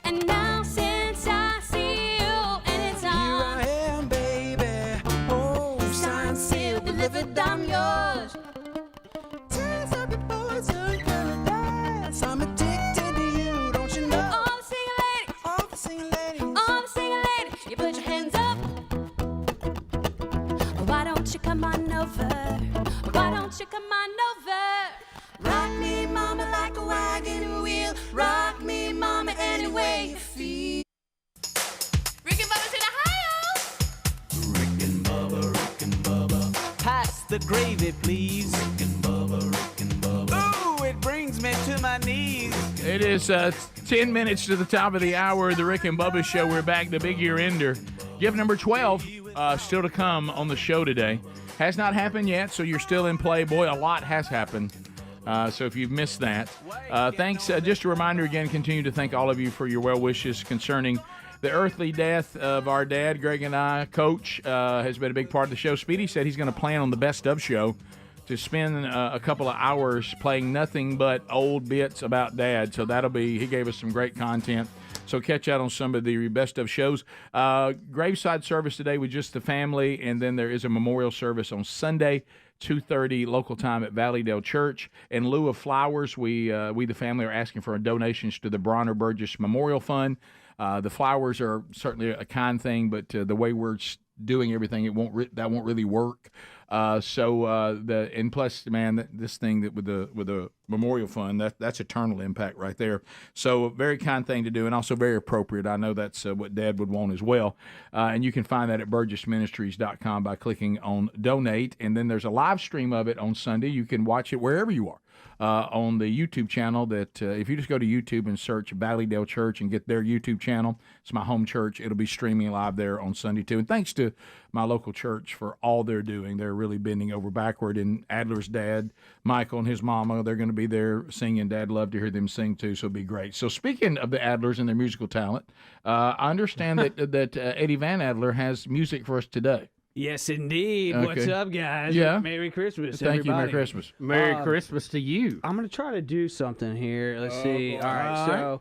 And now since I see you, and it's Here on, I am, baby. Oh, signed, sealed, delivered, I'm yours. Tears up your boys in paradise. I'm addicted to you, don't you know? all the single ladies, All the single ladies. all the single ladies, you put your hands up. Why don't you come on over? Why don't you come on over? Rock me, mama, like a wagon wheel. Rock me, mama, any way you feel. Rick and Bubba's in Ohio. Pass the gravy, please. Ooh, it brings me to my knees. It is 10 minutes to the top of the hour of the Rick and Bubba Show. We're back, the big year ender. Gift number 12 still to come on the show today. Has not happened yet, so you're still in play. Boy, a lot has happened. So if you've missed that, thanks. Just a reminder again, continue to thank all of you for your well wishes concerning the earthly death of our dad, Greg and I. Coach has been a big part of the show. Speedy said he's going to plan on the Best of show to spend a couple of hours playing nothing but old bits about Dad. So that'll be, he gave us some great content. So catch out on some of the Best of shows. Graveside service today with just the family, and then there is a memorial service on Sunday, 2:30 local time at Valleydale Church. In lieu of flowers, we the family are asking for donations to the Bronner Burgess Memorial Fund. The flowers are certainly a kind thing, but the way we're doing everything, that won't really work. And plus, man, this thing that with the Memorial Fund, that's eternal impact right there. So a very kind thing to do, and also very appropriate. I know that's what Dad would want as well. And you can find that at burgessministries.com by clicking on donate. And then there's a live stream of it on Sunday. You can watch it wherever you are. On the YouTube channel that if you just go to YouTube and search Valleydale Church and get their YouTube channel, it's my home church. It'll be streaming live there on Sunday too. And thanks to my local church for all they're doing. They're really bending over backward. And Adler's dad, Michael, and his mama, they're going to be there singing. Dad, love to hear them sing too, so it'll be great. So speaking of the Adlers and their musical talent, I understand that Eddie Van Adler has music for us today. Yes, indeed. Okay. What's up, guys? Yeah. Merry Christmas, Thank you. everybody. Merry Christmas. Merry Christmas to you. I'm going to try to do something here. Let's see. boy. All right, so...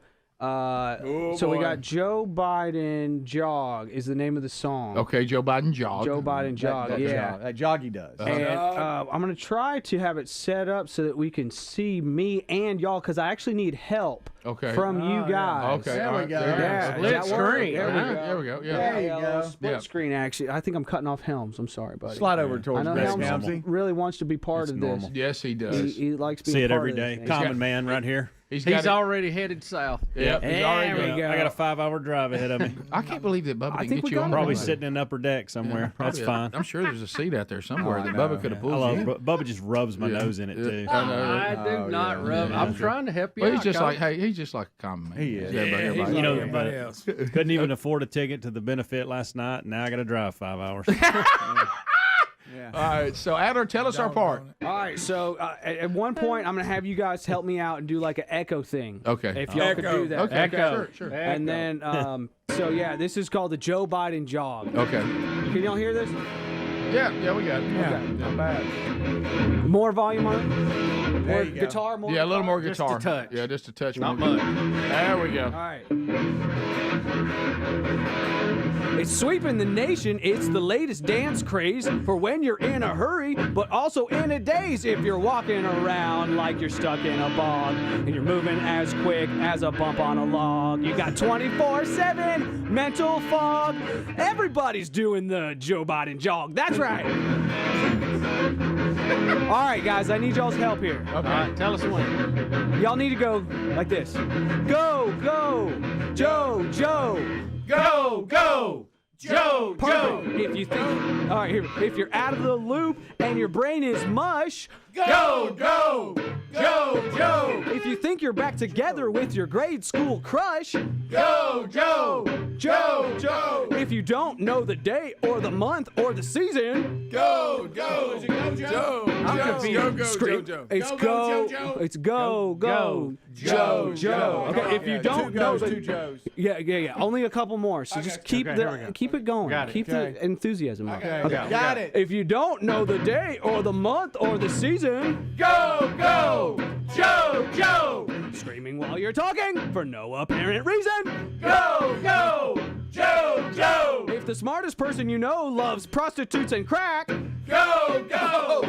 so we boy. got Joe Biden Jog is the name of the song. Okay, Joe Biden Jog. Joe Biden Jog, That jog he does. And I'm going to try to have it set up so that we can see me and y'all, because I actually need help from you guys. Okay. There we go. Yeah, Split does that work? screen. There we go. There we go. Yeah. There you go. go. Split Yeah. screen, actually. I think I'm cutting off Helms. I'm sorry, buddy. Slide over I towards know Greg Helms Helmsy. really wants to be part It's of normal. this. Yes, he does. He likes being See it part every of this day. thing. Common man right here. He's already headed south. Yep. He's already There we done. go. I got a 5-hour drive ahead of me. I can't believe that Bubba I didn't think get we you got on. him. Probably there. sitting in upper deck somewhere. That's fine. I'm sure there's a seat out there somewhere that Bubba could have I pulled love you in. Bubba just rubs my nose in it too. I do not rub. I'm trying to help you Well, out. he's just Coach. like, he's just like a common man. He is. Everybody You know, everybody but else. couldn't even afford a ticket to the benefit last night. Now I got to drive 5 hours. All right, so Adler, tell us our part. All right, so at one point, I'm going to have you guys help me out and do like an echo thing. Okay. If y'all could do that. Okay. Echo. Sure. And then, so yeah, this is called the Joe Biden Jog. Okay. Can y'all hear this? Yeah, we got it. Okay. Not bad. More volume on it? More you go. guitar? More Yeah, a little more Just guitar. a touch. Yeah, just a touch. Not more. much. There we go. All right. It's sweeping the nation. It's the latest dance craze for when you're in a hurry, but also in a daze if you're walking around like you're stuck in a bog and you're moving as quick as a bump on a log. You got 24/7 mental fog. Everybody's doing the Joe Biden jog. That's right. All right, guys, I need y'all's help here. All right, tell us when. Y'all need to go like this. Go, go, Joe, Joe. Go, go, Joe, Perfect. If you think, all right, here. If you're out of the loop and your brain is mush, Go, go, Joe. if you think you're back together with your grade school crush, Go, Joe. if you don't know the day or the month or the season, Go, Joe. I'm confused. Scream. It's go. It's go, go, Joe. Okay, if you don't know the, yeah. Only a couple more. So just keep it going. Got it. Keep the enthusiasm up. Okay. Got it. If you don't know the day or the month or the season, Go, Joe. screaming while you're talking for no apparent reason. Go, Joe. If the smartest person you know loves prostitutes and crack, Go, Joe.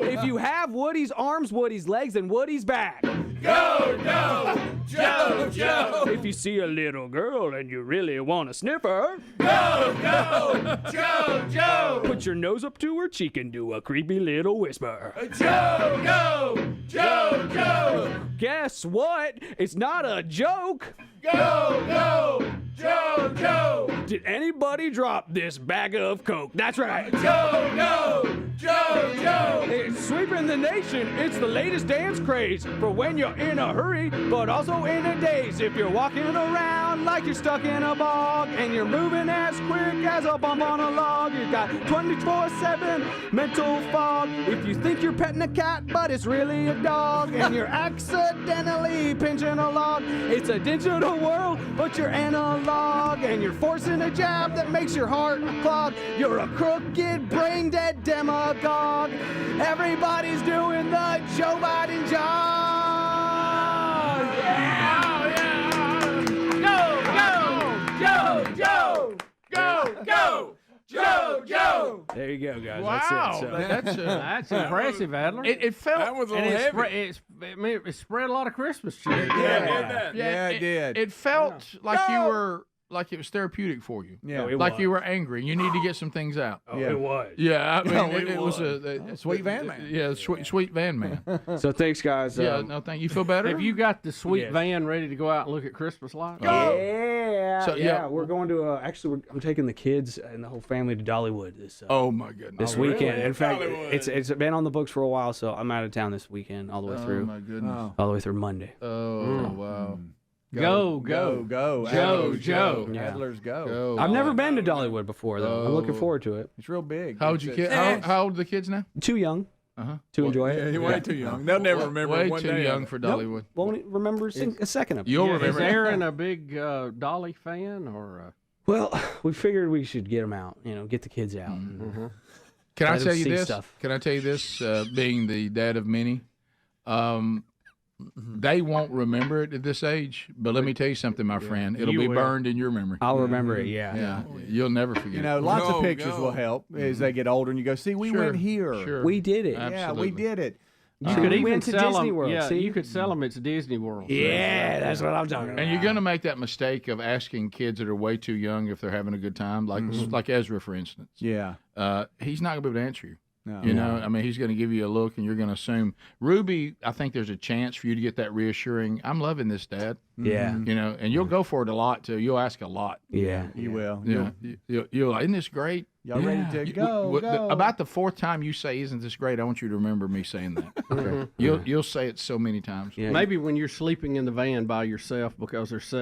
if you have Woody's arms, Woody's legs, and Woody's back, Go, Joe. if you see a little girl and you really want to sniff her, Go, Joe. put your nose up to her cheek and do a creepy little whisper. Joe. Guess what? It's not a joke. Go, Joe. Did anybody drop this bag of coke? That's right. Go, Joe. It's sweeping the nation. It's the latest dance craze for when you're in a hurry, but also in a daze. If you're walking around like you're stuck in a bog and you're moving as quick as a bump on a log, you got 24/7 mental fog. If you think you're petting a cat, but it's really a dog, and you're accidentally pinching a log, it's a digital world, but you're analog, and you're forcing a jab that makes your heart clog. You're a crooked, brain-dead demagogue. Everybody's doing the Joe Biden jog. Go, Joe. There you go, guys. Wow, That's it. So. That's impressive, Adler. It felt. That was a and little heavy. it spread a lot of Christmas cheer. Yeah, it did. It felt like you were like it was therapeutic for you. Yeah. Oh, it like was. you were angry. You need to get some things out. Oh, Yeah. it was. Yeah, I mean, No, it was a Sweet van man. Yeah, sweet van man. So thanks, guys. Yeah, no, thank you. Feel better? Have you got the sweet Yes. van ready to go out and look at Christmas lights? Yeah, So, yeah, yeah. we're going to I'm taking the kids and the whole family to Dollywood this Oh my goodness! this weekend. In fact, it's been on the books for a while, so I'm out of town this weekend all the way Oh through. my goodness! All the way through Monday. Oh wow! Go. Joe. Joe. Yeah. Peddlers go. I've never been to Dollywood before though. I'm looking Oh. forward to it. It's real big. How old you kid? How old are the kids now? Too young Uh-huh. to enjoy Yeah, it. you're way too young. They'll never remember Way one too day young of for it. Dollywood. Won't remember a second of it. You'll Is remember. Aaron a big Dolly fan or? Well, we figured we should get them out. Get the kids out. Can I Let 'em tell you see this? stuff. Can I tell you this? Being the dad of many, they won't remember it at this age. But let me tell you something, my friend. It'll You be will. burned in your memory. I'll remember it. Yeah. Yeah, you'll never forget. You know, it. lots Go, of pictures go. will help as they get older, and you go, see, we Sure, went here. sure. We did it. Yeah, Absolutely. we did it. You could we even went to sell Disney them. World, Yeah, see? you could sell them. It's Disney World. Yeah, that's what I'm talking about. And you're going to make that mistake of asking kids that are way too young if they're having a good time, like Ezra, for instance. Yeah. He's not going to be able to answer you. No. You know, I mean, he's going to give you a look, and you're going to assume. Ruby, I think there's a chance for you to get that reassuring, I'm loving this, Dad. Yeah. You know, and you'll go for it a lot, too. You'll ask a lot. Yeah. You will. Yeah. You'll like, isn't this great? Y'all ready to go? Go. About the fourth time you say, isn't this great, I want you to remember me saying that. You'll say it so many times. Yeah. Maybe when you're sleeping in the van by yourself because there's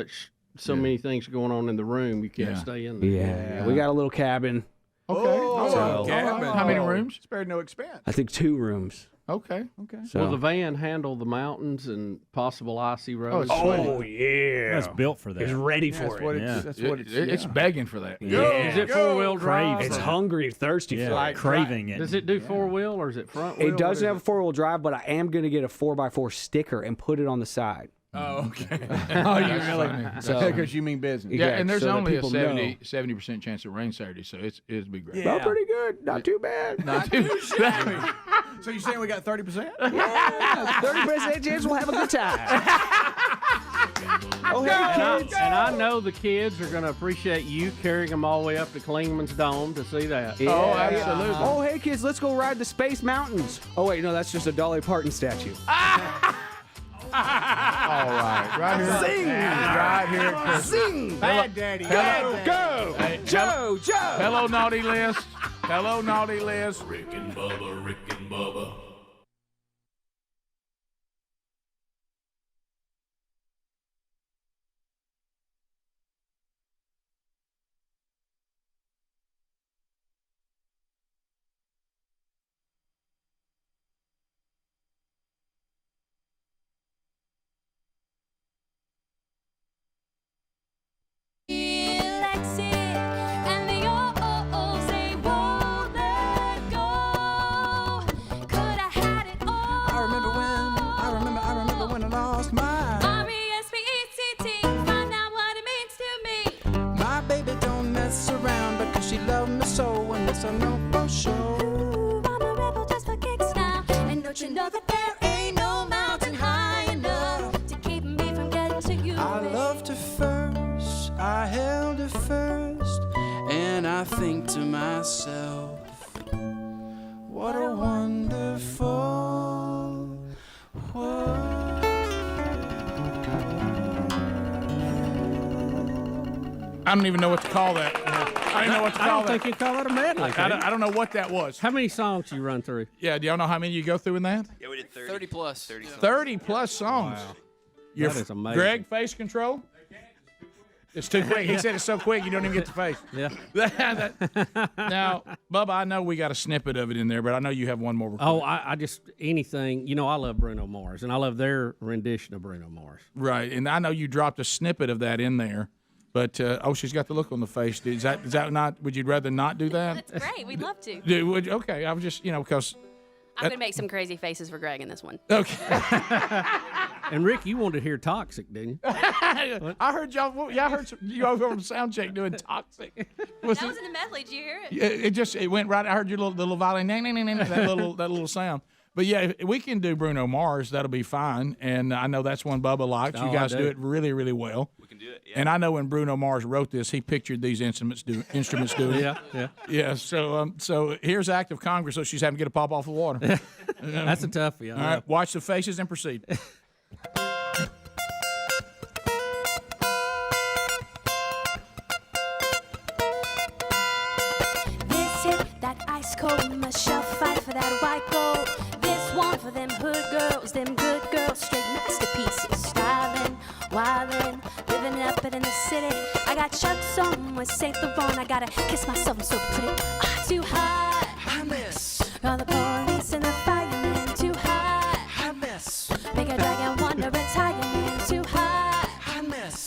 so many things going on in the room, you can't Yeah. stay in there. Yeah. We got a little cabin. Okay. Oh, So- cabin. How many rooms? Spared no expense. I think 2 rooms. Okay. Okay. So. Will the van handle the mountains and possible icy roads? Oh, yeah. That's built for that. It's ready That's for what it. it's. That's what It's begging for that. Yeah. Is it 4-wheel drive? It's or- hungry, thirsty Yeah, for it. craving it. Does it do 4-wheel or is it front wheel? It What doesn't is have a 4-wheel drive, but I am going to get a 4x4 sticker and put it on the side. Oh, okay. Oh, you really? So- Because you mean business. Yeah, Correct, and there's so that only a people know. 70% chance of rain Saturday, so it'll be great. Well, pretty good. Not too bad. Not too So you're saying we got 30%? Yeah, 30% chance we'll have a good time. And I know the kids are going to appreciate you carrying them all the way up to Klingman's Dome to see that. Yeah. Oh, absolutely. Oh, hey, kids, let's go ride the Space Mountains. Oh, wait, no, that's just a Dolly Parton statue. All right, right here. Sing. Right here. at Christmas. Sing. Bad daddy. Go. Hey, Joe. Hello, naughty list. Hello, naughty list. Rick and Bubba, Rick and Bubba. And the O's, they won't let go. Could I had it all? I remember when I lost mine. R-E-S-P-E-C-T, find out what it means to me. My baby don't mess around because she loved me so, and this I know for sure. Ooh, I'm a rebel just for kicks now. And don't you know that there ain't no mountain high enough to keep me from getting to you? I loved her first, I held her first, and I think to myself, what a wonderful world. I don't even know what to call that. I don't know what to I call don't that. think you call it a medley. I don't know what that was. How many songs you run through? Yeah, do y'all know how many you go through in that? Yeah, we did 30 plus. 30 plus songs. Your That is amazing. Greg, face control? It's too quick. He said it's so quick you don't even get the face. Yeah. Now, Bubba, I know we got a snippet of it in there, but I know you have one more. Oh, I just anything. You know, I love Bruno Mars, and I love their rendition of Bruno Mars. Right, and I know you dropped a snippet of that in there, but she's got the look on the face. Is that not? Would you rather not do that? That's great. We'd love to. Okay, I was just because. I'm gonna make some crazy faces for Greg in this one. Okay. And Rick, you wanted to hear "Toxic," didn't you? I heard y'all. Yeah, I heard you over on the sound check doing "Toxic." That was in the medley. Did you hear it? It went right. I heard your little violin, that little sound. But yeah, if we can do Bruno Mars. That'll be fine. And I know that's one Bubba likes. Oh, You guys I do do. it really, really well. We can do it. And I know when Bruno Mars wrote this, he pictured these instruments doing it. Yeah. So here's Act of Congress. So she's having to get a pop off the water. That's a toughie. All right, watch the faces and proceed. This hit, that ice cold, Michelle fight for that white gold. This one for them hood girls, them good girls, straight masterpieces. Styling, wildin', living up it in the city. I got Chuck's on with Saint Laurent. I gotta kiss myself, I'm so pretty. Too hot, I miss. All the police and the firemen, too hot, I miss. Make a dragon wonder retirement, too hot, I miss.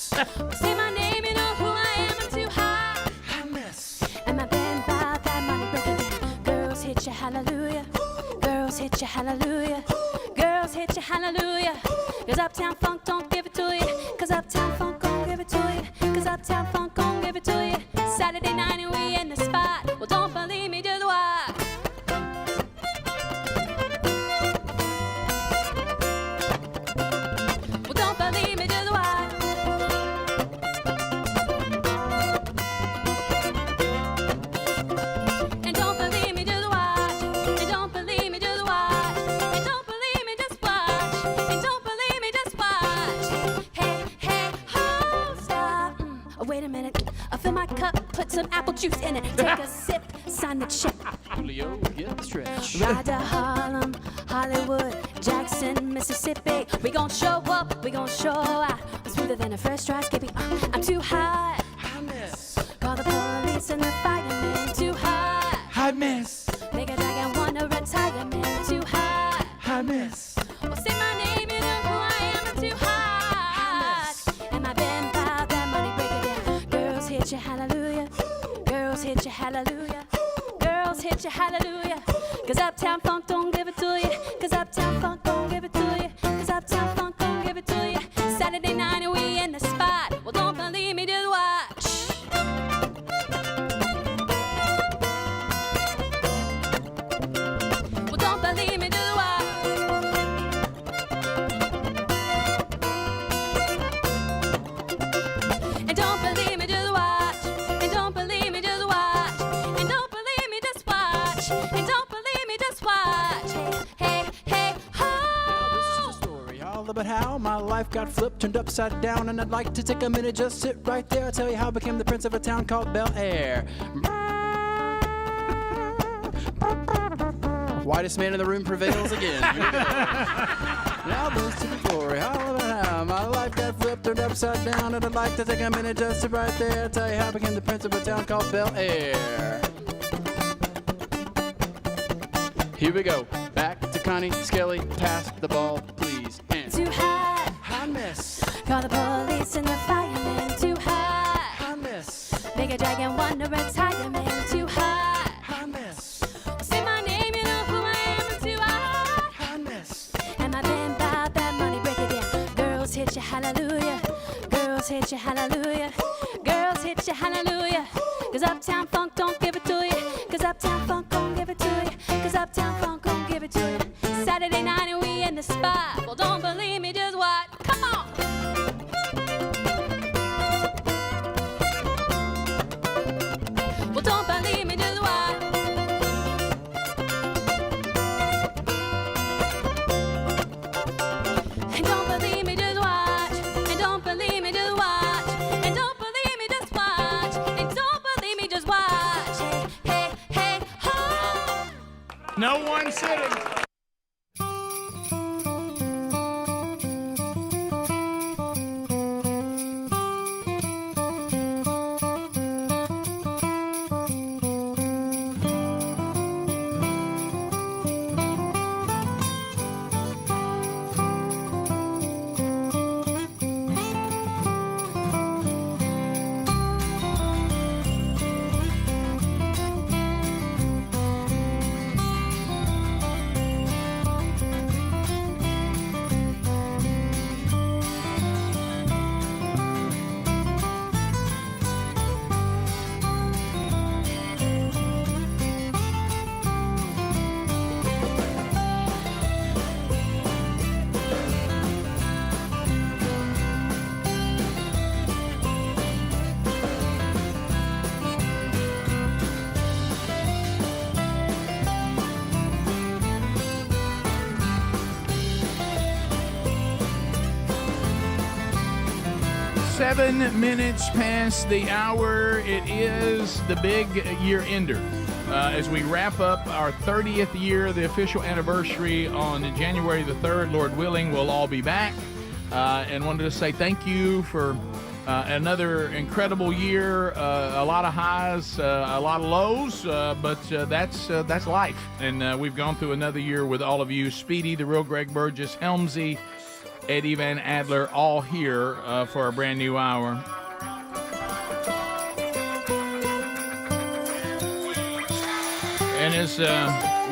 Say my name, you know who I am, I'm too hot, I miss. And my band bought that money breaking down. Girls hit you, hallelujah. Girls hit you, hallelujah. Girls hit you, hallelujah. Cause Uptown Funk don't give it to you. Cause Uptown Funk don't give it to you. Cause Uptown Funk don't give it to you. Saturday night and we in the spot. Well, don't believe me, just watch. Well, don't believe me, just watch. And don't believe me, just watch. And don't believe me, just watch. And don't believe me, just watch. And don't believe me, just watch. Hey, hey, hold stop. Wait a minute. I fill my cup, put some apple juice in it. Take a sip, sign the check. Julio, get the stretch. Ride to Harlem, Hollywood, Jackson, Mississippi. We gon' show up, we gon' show out. I'm smoother than a fresh dry skippy. I'm too hot, I miss. Call the police and the firemen. Too hot, I miss. Make a dragon wanna retirement. Too hot, I miss. Well, say my name, you know who I am. I'm too hot, and my band bought that money, break it down. Girls hit you, hallelujah. Girls hit you, hallelujah. Girls hit you, hallelujah. Cause Uptown Funk don't give it to you. Cause Uptown Funk don't give it to you. Cause Uptown Funk don't give it to you. Saturday night and we in the spot. Well, don't believe me, just watch. Well, don't believe me, just watch. And don't believe me, just watch. And don't believe me, just watch. And don't believe me, just watch. And don't believe me, just watch. Hey, hey, hey, ho. This is a story all about how my life got flipped, turned upside down, and I'd like to take a minute, just sit right there. I'll tell you how I became the prince of a town called Bel Air. Whitest man in the room prevails again. Here we go. Now this is the story all about how my life got flipped, turned upside down, and I'd like to take a minute, just sit right there. I'll tell you how I became the prince of a town called Bel Air. Here we go. Back to Connie Skelly. Pass the ball, please. And Too hot, I miss. call the police and the firemen. Too hot, I miss. make a dragon wanna retirement. Too hot, I miss. say my name, you know who I am. I'm too hot, I miss. and my band bought that money, break it down. Girls hit you, hallelujah. Girls hit you, hallelujah. Girls hit you, hallelujah. Cause Uptown Funk don't give it to you. Cause Uptown Funk don't give it to you. Cause Uptown Funk don't give it to you. Saturday night and we in the spot. Well, don't believe me, just watch. Come on. Well, don't believe me, just watch. And don't believe me, just watch. And don't believe me, just watch. And don't believe me, just watch. And don't believe me, just watch. Hey, hey, hey, ho. No one sitting. 7 minutes past the hour. It is the big year ender. As we wrap up our 30th year, the official anniversary on January the 3rd, Lord willing, we'll all be back. And wanted to say thank you for another incredible year. A lot of highs, a lot of lows, but that's life. And we've gone through another year with all of you. Speedy, the real Greg Burgess, Helmsy, Eddie Van Adler, all here for a brand new hour. And as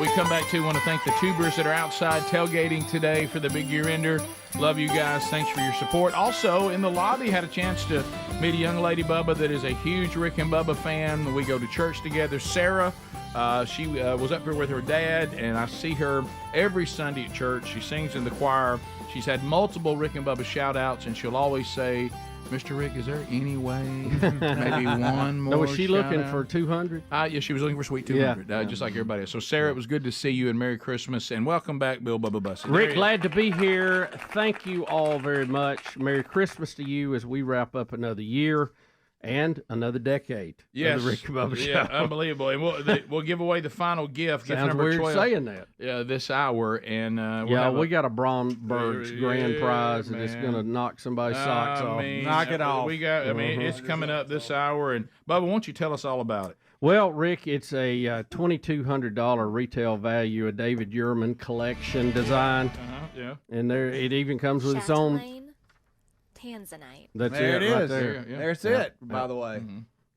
we come back to, want to thank the tubers that are outside tailgating today for the big year ender. Love you guys. Thanks for your support. Also, in the lobby, had a chance to meet a young lady, Bubba, that is a huge Rick and Bubba fan. We go to church together. Sarah, she was up here with her dad, and I see her every Sunday at church. She sings in the choir. She's had multiple Rick and Bubba shout-outs, and she'll always say, Mr. Rick, is there any way maybe one more? No, was she looking shout-out? for 200? Yeah, she was looking for sweet 200, just like everybody else. So, Sarah, it was good to see you, and Merry Christmas, and welcome back, Bill Bubba Bussey. Rick, glad to be here. Thank you all very much. Merry Christmas to you as we wrap up another year and another decade Yes. of the Rick and Bubba Show. Yeah, unbelievable. And we'll give away the final gift. Gift Sounds number weird 12, saying that. Yeah, this hour. And we got a Bromberg's grand prize that is going to knock somebody's socks off. Knock it off. We got. I mean, it's coming up this hour. And Bubba, why don't you tell us all about it? Well, Rick, it's a $2,200 retail value, a David Yurman collection design. Yeah. And it even comes with its own. Tanzanite. That's there it is. right there. There's it, by the way.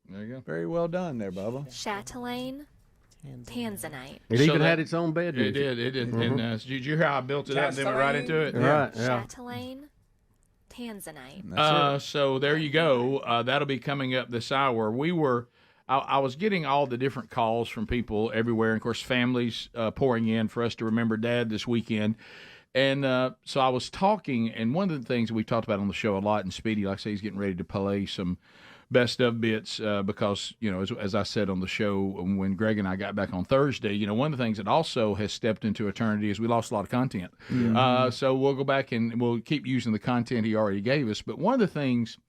There you go. Very well done there, Bubba. Chatelaine. Tanzanite. It even had its own bed. It did. And did you hear how I built it up? Then went right into it. Right. Yeah. Chatelaine. Tanzanite. So there you go. That'll be coming up this hour. I was getting all the different calls from people everywhere, and of course, families pouring in for us to remember Dad this weekend. And so I was talking, and one of the things we talked about on the show a lot, and Speedy, like I say, he's getting ready to play some best of bits because, as I said on the show when Greg and I got back on Thursday, one of the things that also has stepped into eternity is we lost a lot of content. Mm-hmm. So we'll go back and we'll keep using the content he already gave us. But one of the things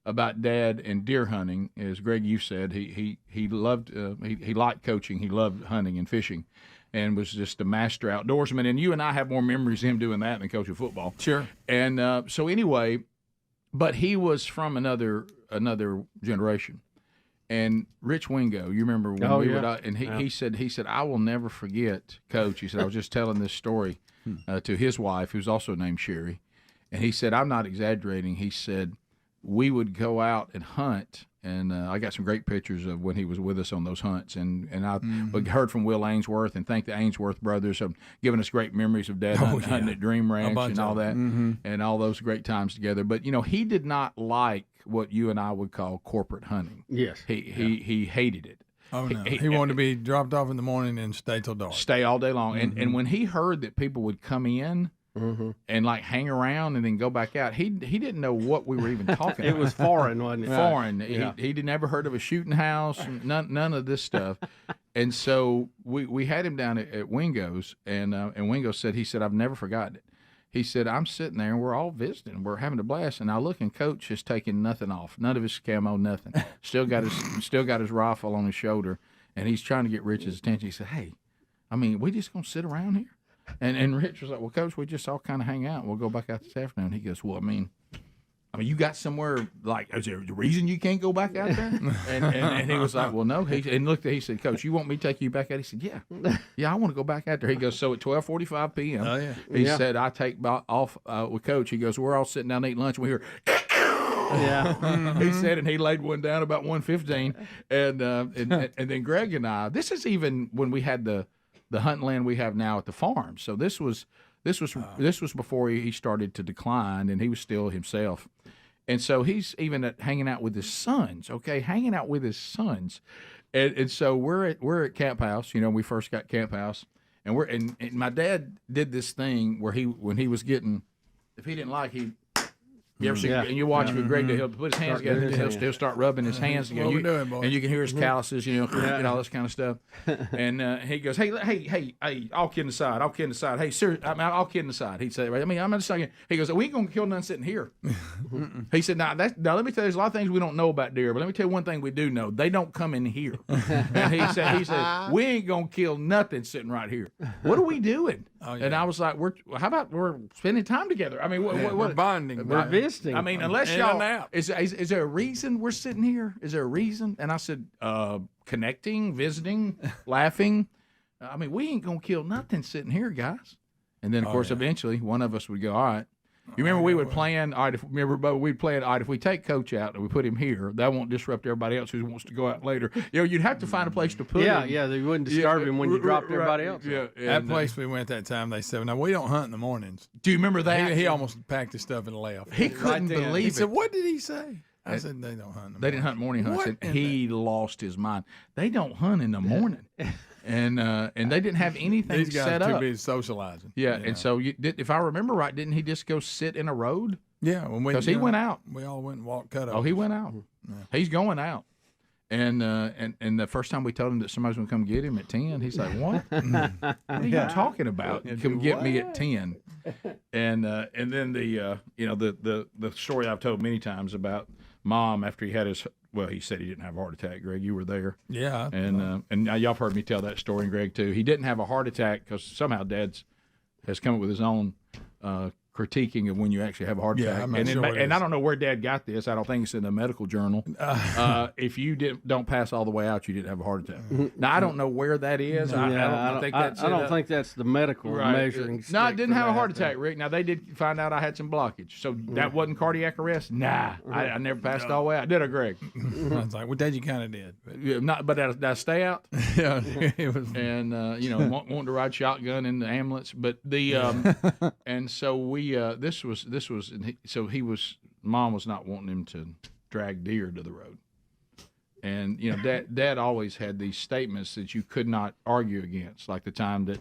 about Dad and deer hunting, as Greg, you said, he loved he liked coaching, he loved hunting and fishing, and was just a master outdoorsman. And you and I have more memories of him doing that than coaching football. Sure. And so anyway, but he was from another generation. And Rich Wingo, you remember when we would, and he said, I will never forget, Coach. He said, I was just telling this story to his wife, who's also named Sherry, and he said, I'm not exaggerating. He said, we would go out and hunt, and I got some great pictures of when he was with us on those hunts, and I heard from Will Ainsworth, and thank the Ainsworth brothers for giving us great memories of Dad hunting at Dream Ranch and all that, and all those great times together. But he did not like what you and I would call corporate hunting. Yes, he hated it. Oh no, he wanted to be dropped off in the morning and stay till dark. Stay all day long, and when he heard that people would come in. And like hang around and then go back out. He didn't know what we were even talking about. It was foreign, wasn't it? Foreign. Yeah. He'd never heard of a shooting house, none of this stuff. And so we had him down at Wingo's, and Wingo said, I've never forgotten it. He said, I'm sitting there and we're all visiting. We're having a blast. And I look, and Coach is taking nothing off. None of his camo, nothing. Still got his rifle on his shoulder, and he's trying to get Rich's attention. He said, hey, we just going to sit around here? And Rich was like, well, Coach, we just all kind of hang out. We'll go back out this afternoon. He goes, well, I mean, you got somewhere, like, is there a reason you can't go back out there? And he was like, well, no. He said, Coach, you want me to take you back out? He said, yeah, I want to go back out there. He goes, so at 12:45 p.m., he said, I take off with Coach. He goes, we're all sitting down eating lunch, and we hear, he said, and he laid one down about 1:15. And then Greg and I, this is even when we had the hunting land we have now at the farm. So this was before he started to decline, and he was still himself. And so he's even hanging out with his sons. And so we're at Camp House. We first got Camp House, and my dad did this thing where when he was getting, if he didn't like, You ever see? Yeah. And you watch with Greg, he'll put his hands Start together, doing and his he'll start rubbing his hands together. What we doing, boy? And you can hear his calluses, Yeah. and all this kind of stuff. And he goes, hey, all kidding aside. Hey, sir, all kidding aside. He'd say, I'm just saying. He goes, we ain't gonna kill none sitting here. He said, now let me tell you, there's a lot of things we don't know about deer, but let me tell you one thing we do know: they don't come in here. And he said, we ain't gonna kill nothing sitting right here. What are we doing? And I was like, how about we're spending time together? I mean, we're bonding. We're visiting. I mean, unless y'all, is there a reason we're sitting here? Is there a reason? And I said, connecting, visiting, laughing. I mean, we ain't gonna kill nothing sitting here, guys. And then, of course, eventually, one of us would go, all right. You remember we would plan, all right, we'd plan, all right, if we take Coach out and we put him here, that won't disrupt everybody else who wants to go out later. You'd have to find a place to put him. Yeah, they wouldn't disturb him when you dropped everybody else. Yeah, That place we went that time, they said, "Now we don't hunt in the mornings." Do you remember that? He almost packed his stuff and left. He couldn't believe He it. said, "What did he say?" I said, "They don't hunt. They didn't hunt morning hunts." What And he lost his mind. They don't hunt in the morning, and they didn't have anything These guys set are too up. busy socializing. Yeah, and so if I remember right, didn't he just go sit in a road? Yeah, because he went out. We all went and walked cut Oh, he went out. He's going out. And the first time we told him that somebody's going to come get him at 10, he's like, "What? What are you talking about? Come get me at 10." And then the story I've told many times about Mom after he had his, well, he said he didn't have a heart attack. Greg, you were there. Yeah. And y'all have heard me tell that story, and Greg too. He didn't have a heart attack because somehow Dad's has come up with his own critiquing of when you actually have a heart attack. And I don't know where Dad got this. I don't think it's in the medical journal. If you don't pass all the way out, you didn't have a heart attack. Now, I don't know where that is. I don't think that's the medical measuring stick. No, I didn't for have a that. heart attack, Rick. Now, they did find out I had some blockage. So that wasn't cardiac arrest? Nah. I never passed all the way out. Did I, Greg? I was like, "Well, Dad, you kind of did." But did I stay out? Yeah. It was. And, wanting to ride shotgun in the ambulance. But and so Mom was not wanting him to drag deer to the road. And, Dad always had these statements that you could not argue against, like the time that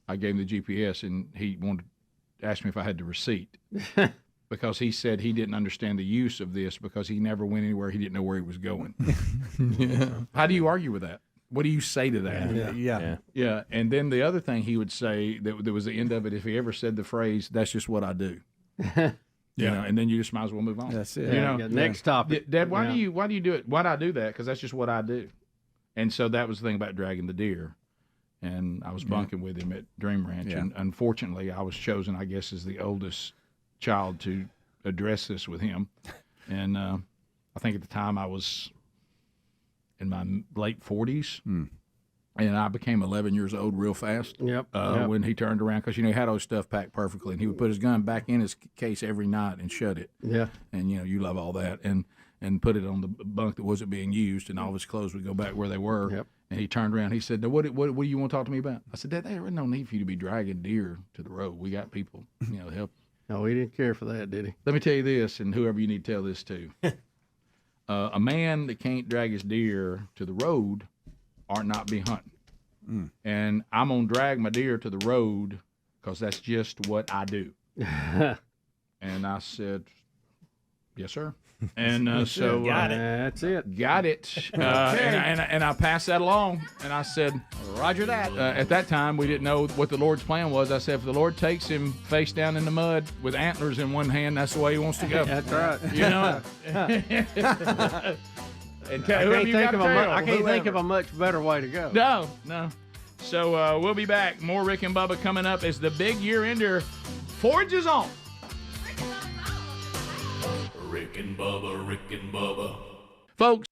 I gave him the GPS and he wanted to ask me if I had the receipt. Because he said he didn't understand the use of this because he never went anywhere. He didn't know where he was going. How do you argue with that? What do you say to that? Yeah. And then the other thing he would say that was the end of it, if he ever said the phrase, "That's just what I do." And then you just might as well move on. That's it. Next topic. Dad, why do you do it? Why do I do that? Because that's just what I do. And so that was the thing about dragging the deer. And I was bunking with him at Dream Ranch. And unfortunately, I was chosen, I guess, as the oldest child to address this with him. And I think at the time I was in my late 40s. And I became 11 years old real fast. When he turned around, because he had all his stuff packed perfectly, and he would put his gun back in his case every night and shut it. Yeah. And you love all that, and put it on the bunk that wasn't being used, and all of his clothes would go back where they were. Yep. And he turned around. He said, "What do you want to talk to me about?" I said, "Dad, there is no need for you to be dragging deer to the road. We got people, to help." No, he didn't care for that, did he? Let me tell you this, and whoever you need to tell this to, a man that can't drag his deer to the road ought not be hunting. And I'm going to drag my deer to the road because that's just what I do. And I said, "Yes, sir." And so got it. That's it. Got it. And I passed that along. And I said, "Roger that." At that time, we didn't know what the Lord's plan was. I said, if the Lord takes him face down in the mud with antlers in one hand, that's the way He wants to go. That's right. And I can't think of a much better way to go. No. So we'll be back. More Rick and Bubba coming up as the big year ender forges on. Rick and Bubba. Folks.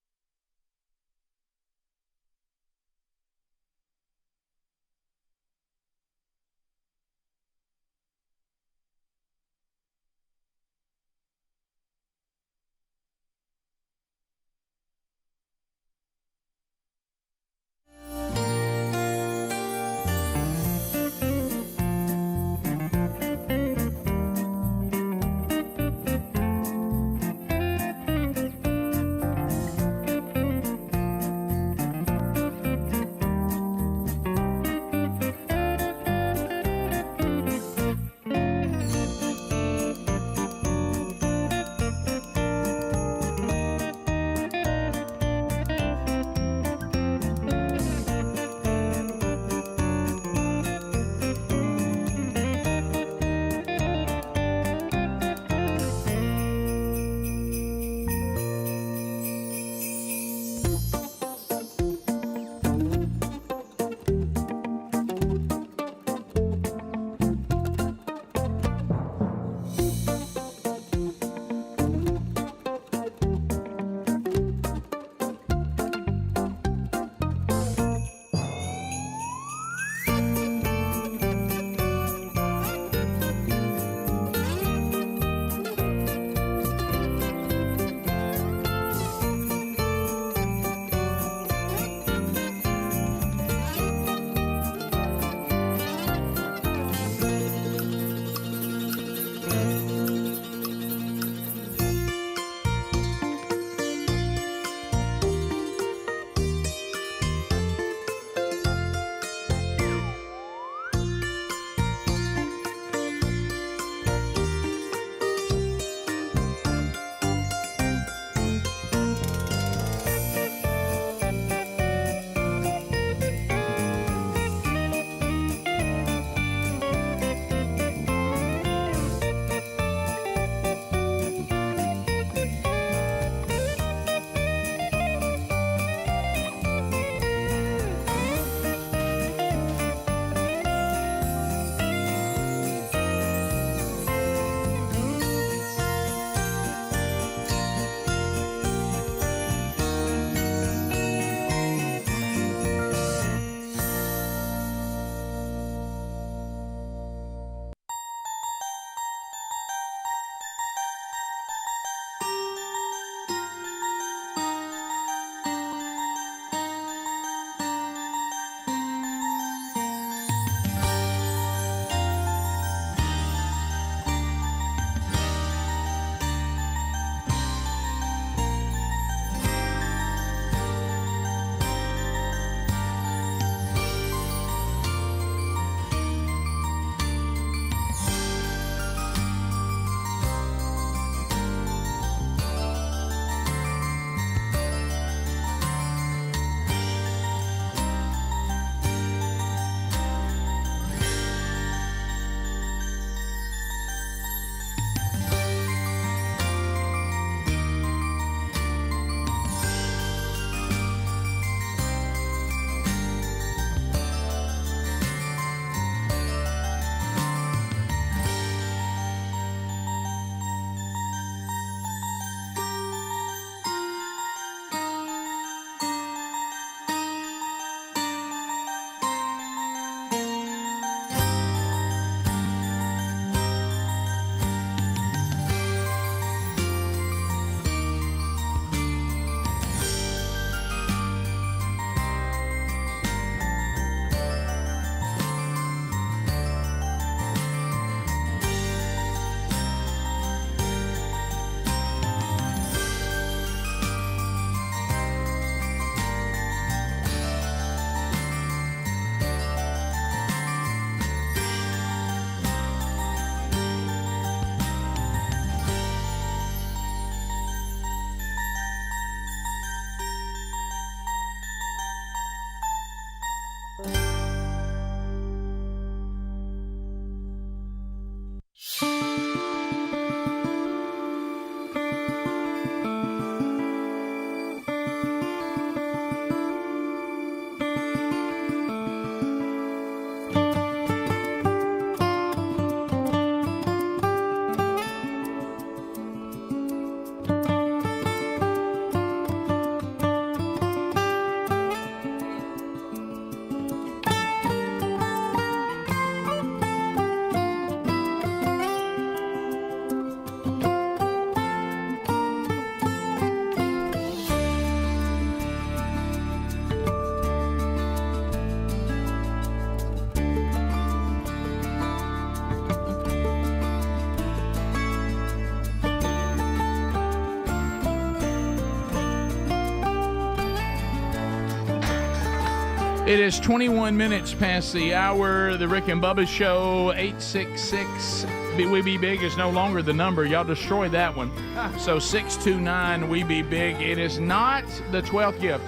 It is 21 minutes past the hour. The Rick and Bubba Show, 866 We Be Big is no longer the number. Y'all destroyed that one. So 629 We Be Big. It is not the 12th gift.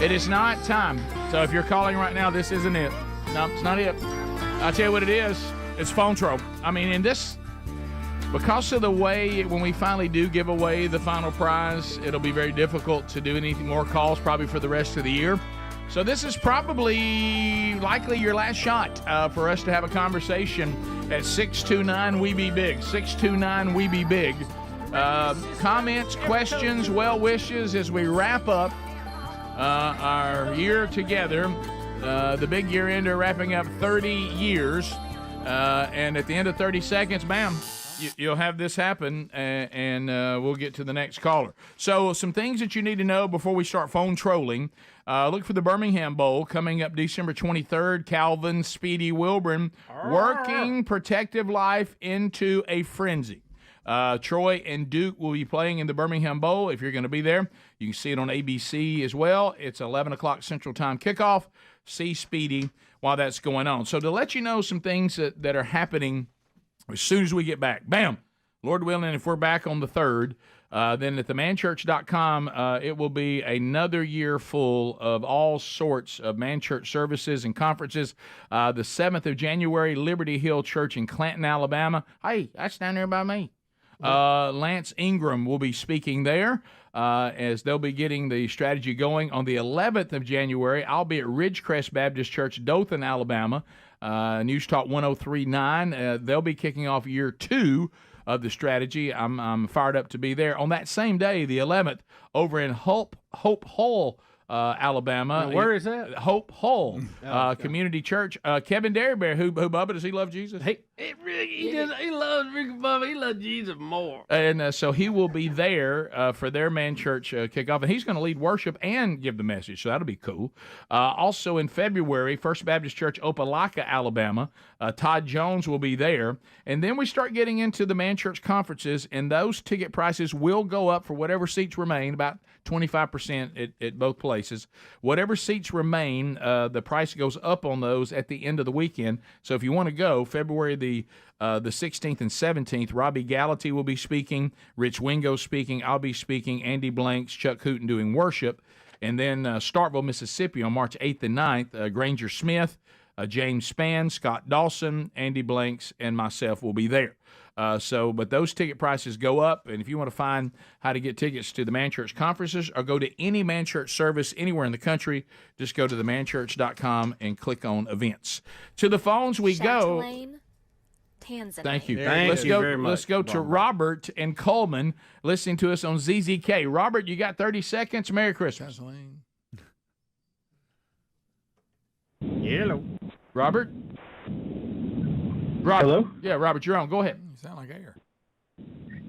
It is not time. So if you're calling right now, this isn't it. No, it's not it. I'll tell you what it is. It's phone troll. I mean, in this, because of the way when we finally do give away the final prize, it'll be very difficult to do anything more calls probably for the rest of the year. So this is probably likely your last shot for us to have a conversation at 629 We Be Big. 629 We Be Big. Comments, questions, well wishes as we wrap up our year together. The big year ender wrapping up 30 years. And at the end of 30 seconds, bam, you'll have this happen, and we'll get to the next caller. So some things that you need to know before we start phone trolling. Look for the Birmingham Bowl coming up December 23rd. Calvin, Speedy, Wilburn, working Protective Life into a frenzy. Troy and Duke will be playing in the Birmingham Bowl. If you're going to be there, you can see it on ABC as well. It's 11 o'clock Central Time kickoff. See Speedy while that's going on. So to let you know some things that are happening as soon as we get back, bam, Lord willing, if we're back on the 3rd, then at themanchurch.com, it will be another year full of all sorts of Man Church services and conferences. The 7th of January, Liberty Hill Church in Clanton, Alabama. Hey, that's down there by me. Lance Ingram will be speaking there as they'll be getting the strategy going. On the 11th of January, I'll be at Ridgecrest Baptist Church, Dothan, Alabama. News Talk 103.9. They'll be kicking off year 2 of the strategy. I'm fired up to be there. On that same day, the 11th, over in Hope Hall, Alabama. Now, where is that? Hope Hall Community Church. Kevin Derryberry, who Bubba, does he love Jesus? He loves Rick and Bubba. He loves Jesus more. And so he will be there for their Man Church kickoff, and he's going to lead worship and give the message, so that'll be cool. Also in February, First Baptist Church, Opelika, Alabama. Todd Jones will be there. And then we start getting into the Man Church conferences, and those ticket prices will go up for whatever seats remain, about 25% at both places. Whatever seats remain, the price goes up on those at the end of the weekend. So if you want to go, February the 16th and 17th, Robbie Gallaty will be speaking, Rich Wingo speaking, I'll be speaking, Andy Blanks, Chuck Hooten doing worship. And then Starkville, Mississippi on March 8th and 9th, Granger Smith, James Spann, Scott Dawson, Andy Blanks, and myself will be there. But those ticket prices go up, and if you want to find how to get tickets to the Man Church conferences or go to any Man Church service anywhere in the country, just go to themanchurch.com and click on events. To the phones we go. Tanzanite. Thank you. Thank you very much. Let's go to Robert and Coleman listening to us on ZZK. Robert, you got 30 seconds. Merry Christmas. Hello. Robert? Hello? Yeah, Robert, you're on. Go ahead. You sound like air.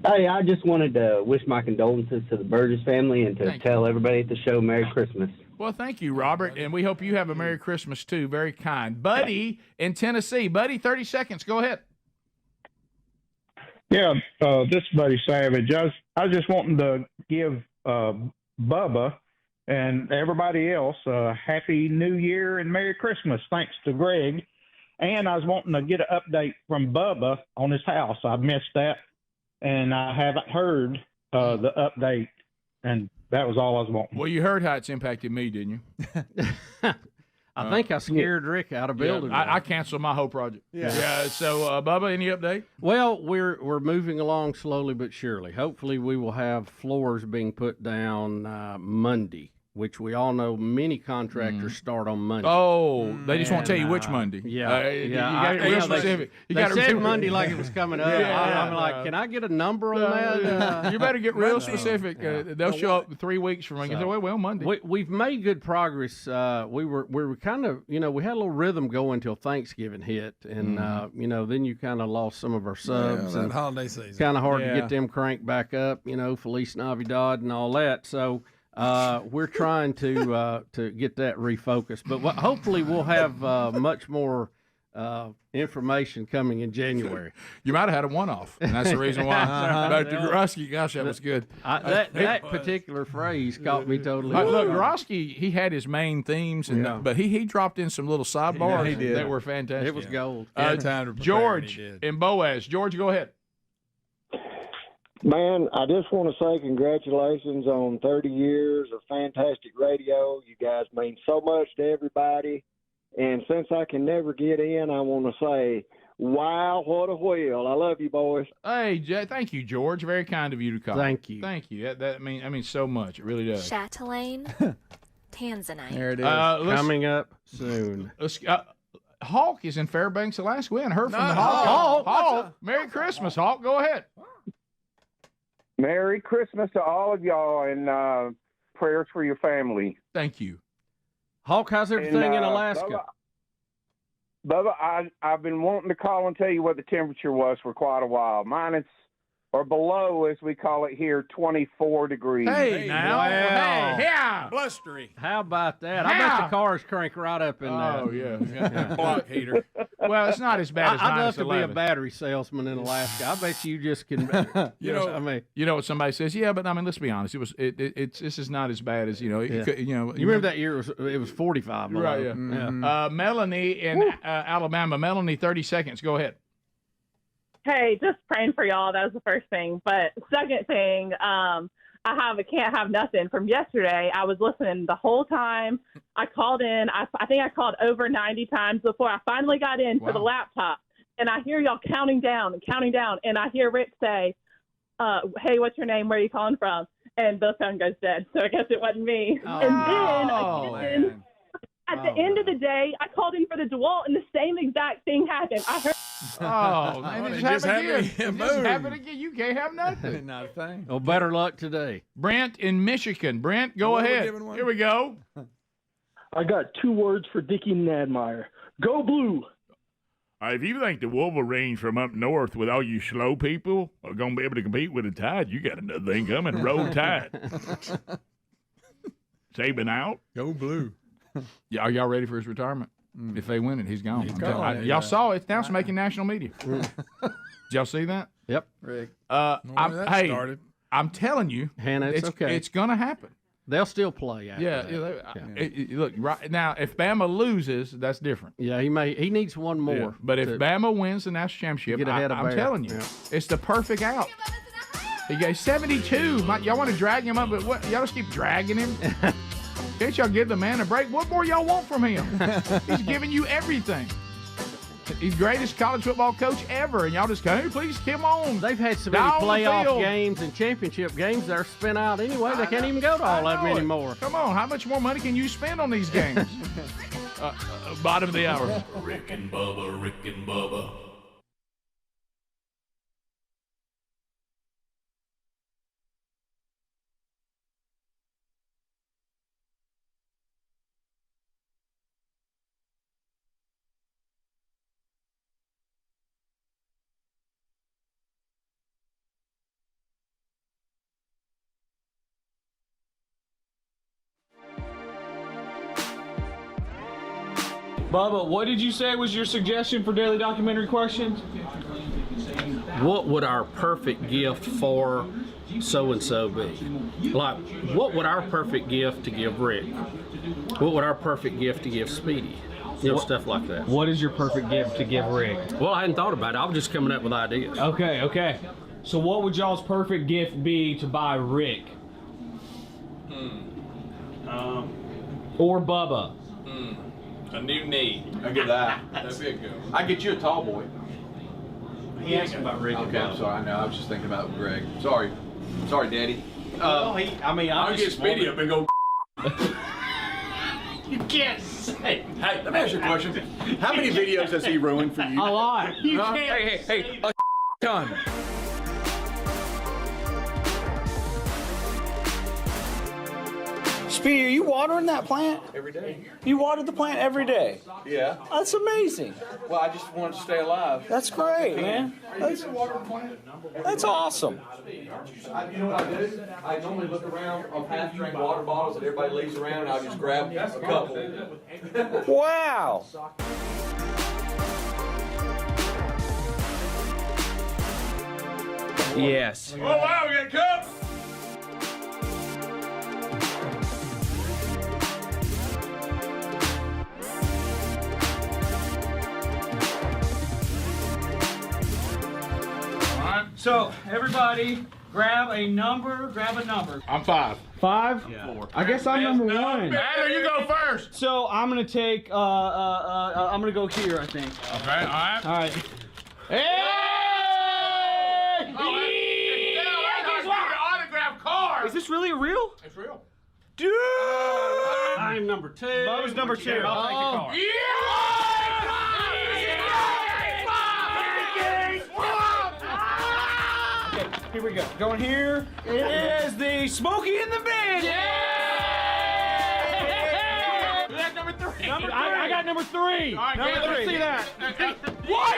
Hey, I just wanted to wish my condolences to the Burgess family and to tell everybody at the show Merry Christmas. Well, thank you, Robert, and we hope you have a Merry Christmas, too. Very kind. Buddy in Tennessee. Buddy, 30 seconds. Go ahead. Yeah, this is Buddy Savage. I was just wanting to give Bubba and everybody else a Happy New Year and Merry Christmas, thanks to Greg. And I was wanting to get an update from Bubba on his house. I missed that, and I haven't heard the update, and that was all I was wanting. Well, you heard how it's impacted me, didn't you? I think I scared Rick out of building. I canceled my whole project. Yeah. So, Bubba, any update? Well, we're moving along slowly but surely. Hopefully, we will have floors being put down Monday, which we all know many contractors start on Monday. Oh, they just won't tell you which Monday. Yeah, You got it real specific. They said Monday like it was coming up. I'm like, can I get a number on that? You better get real specific. They'll show up 3 weeks from now. You say, well, Monday. We've made good progress. We were kind of, we had a little rhythm going until Thanksgiving hit, and then you kind of lost some of our subs. that and holiday season. Kind of hard to get them cranked back up. Feliz Navidad and all that. So. We're trying to get that refocused, but hopefully we'll have much more information coming in January. You might have had a one-off, and that's the reason why. Dr. Gaski, gosh, that was good. That particular phrase caught me totally. Look, Gaski, he had his main themes, but he dropped in some little sidebars that were fantastic. It was gold. George and Boaz. George, go ahead. Man, I just want to say congratulations on 30 years of fantastic radio. You guys mean so much to everybody. And since I can never get in, I want to say, wow, what a whale. I love you, boys. Hey, thank you, George. Very kind of you to call. Thank you. Thank you. That means so much. It really does. Chatelaine, Tanzanite. There it is. Coming up soon. Hawk is in Fairbanks, Alaska. We haven't heard from the Hawk. Hawk. Merry Christmas, Hawk. Go ahead. Merry Christmas to all of y'all, and prayers for your family. Thank you. Hawk, how's everything in Alaska? Bubba, I've been wanting to call and tell you what the temperature was for quite a while. Minus, or below, as we call it here, 24 degrees. Hey, now. Wow. Hey, yeah. Blustery. How about that? I bet the cars crank right up in there. Oh, yeah. Block heater. Well, it's not as bad as I'd love to be a -11. battery salesman in Alaska. I bet you just can. You know what somebody says? Yeah, but let's be honest. This is not as bad as You remember that year it was 45. Below. Right. Yeah. Melanie in Alabama. Melanie, 30 seconds. Go ahead. Hey, just praying for y'all. That was the first thing. But second thing, I can't have nothing from yesterday. I was listening the whole time. I called in. I think I called over 90 times before I finally got in for the laptop. And I hear y'all counting down. And I hear Rick say, hey, what's your name? Where are you calling from? And the phone goes dead. So I guess it wasn't me. And then at the end of the day, I called in for the DeWalt, and the same exact thing happened. I heard. Oh, man, it just happened again. Just happened again. You can't have nothing. Not a thing. Well, better luck today. Brent in Michigan. Brent, go ahead. Here we go. I got 2 words for Dickie Nadmeyer. Go blue. If you think the Wolverines from up north with all you slow people are going to be able to compete with the Tide, you got another thing coming. Roll Tide. Saban out. Go blue. Yeah, are y'all ready for his retirement? If they win it, he's gone. Y'all saw it. Now it's making national media. Did y'all see that? Yep. Rick. I'm telling you, Hannah, it's okay. It's going to happen. They'll still play after that. Look, right now, if Bama loses, that's different. Yeah, he needs one more. Yeah. But if Bama wins the national championship, I'm telling you, it's the perfect out. He got 72. Y'all want to drag him up, but what? Y'all just keep dragging him. Can't y'all give the man a break? What more y'all want from him? He's giving you everything. He's the greatest college football coach ever, and y'all just go, hey, please come on. They've had so many playoff games and championship games that are spent out anyway. They can't even go to all of them anymore. Come on, how much more money can you spend on these games? Bottom of the hour. Rick and Bubba, Rick and Bubba. Bubba, what did you say was your suggestion for daily documentary questions? What would our perfect gift for so-and-so be? Like, what would our perfect gift to give Rick? What would our perfect gift to give Speedy? Stuff like that. What is your perfect gift to give Rick? Well, I hadn't thought about it. I was just coming up with ideas. Okay. So what would y'all's perfect gift be to buy Rick? Or Bubba? A new knee. I get that. That'd be a good one. I get you a tall boy. He asked about Rick and Okay, I'm Bubba. sorry. I know. I was just thinking about Greg. Sorry, Daddy. Well, I'll get Speedy a big old. You can't say. Hey, let me ask you a question. How many videos has he ruined for you? A lot. You Huh? can't. Hey, a ton. Speedy, are you watering that plant? Every day. You watered the plant every day. Yeah. That's amazing. Well, I just wanted to stay alive. That's great, man. That's awesome. You know what I do? I normally look around of half-drink water bottles that everybody leaves around, and I'll just grab a couple. Wow. Yes. Oh, wow, we got a cup. So, everybody, grab a number. I'm 5. 5? Yeah. 4. I guess I'm number 1. Adler, you go first. So, I'm going to take, I'm going to go here, I think. Okay, all right. All right. Hey! Autograph card. Is this really real? It's real. Dude! I'm number 2. Bubba's number 2. I'll take the card. Here we go. Going here. It is the Smokey in the Band. Yeah! That's number 3. Number 3. I got number 3. All right, Number 3. See that. What?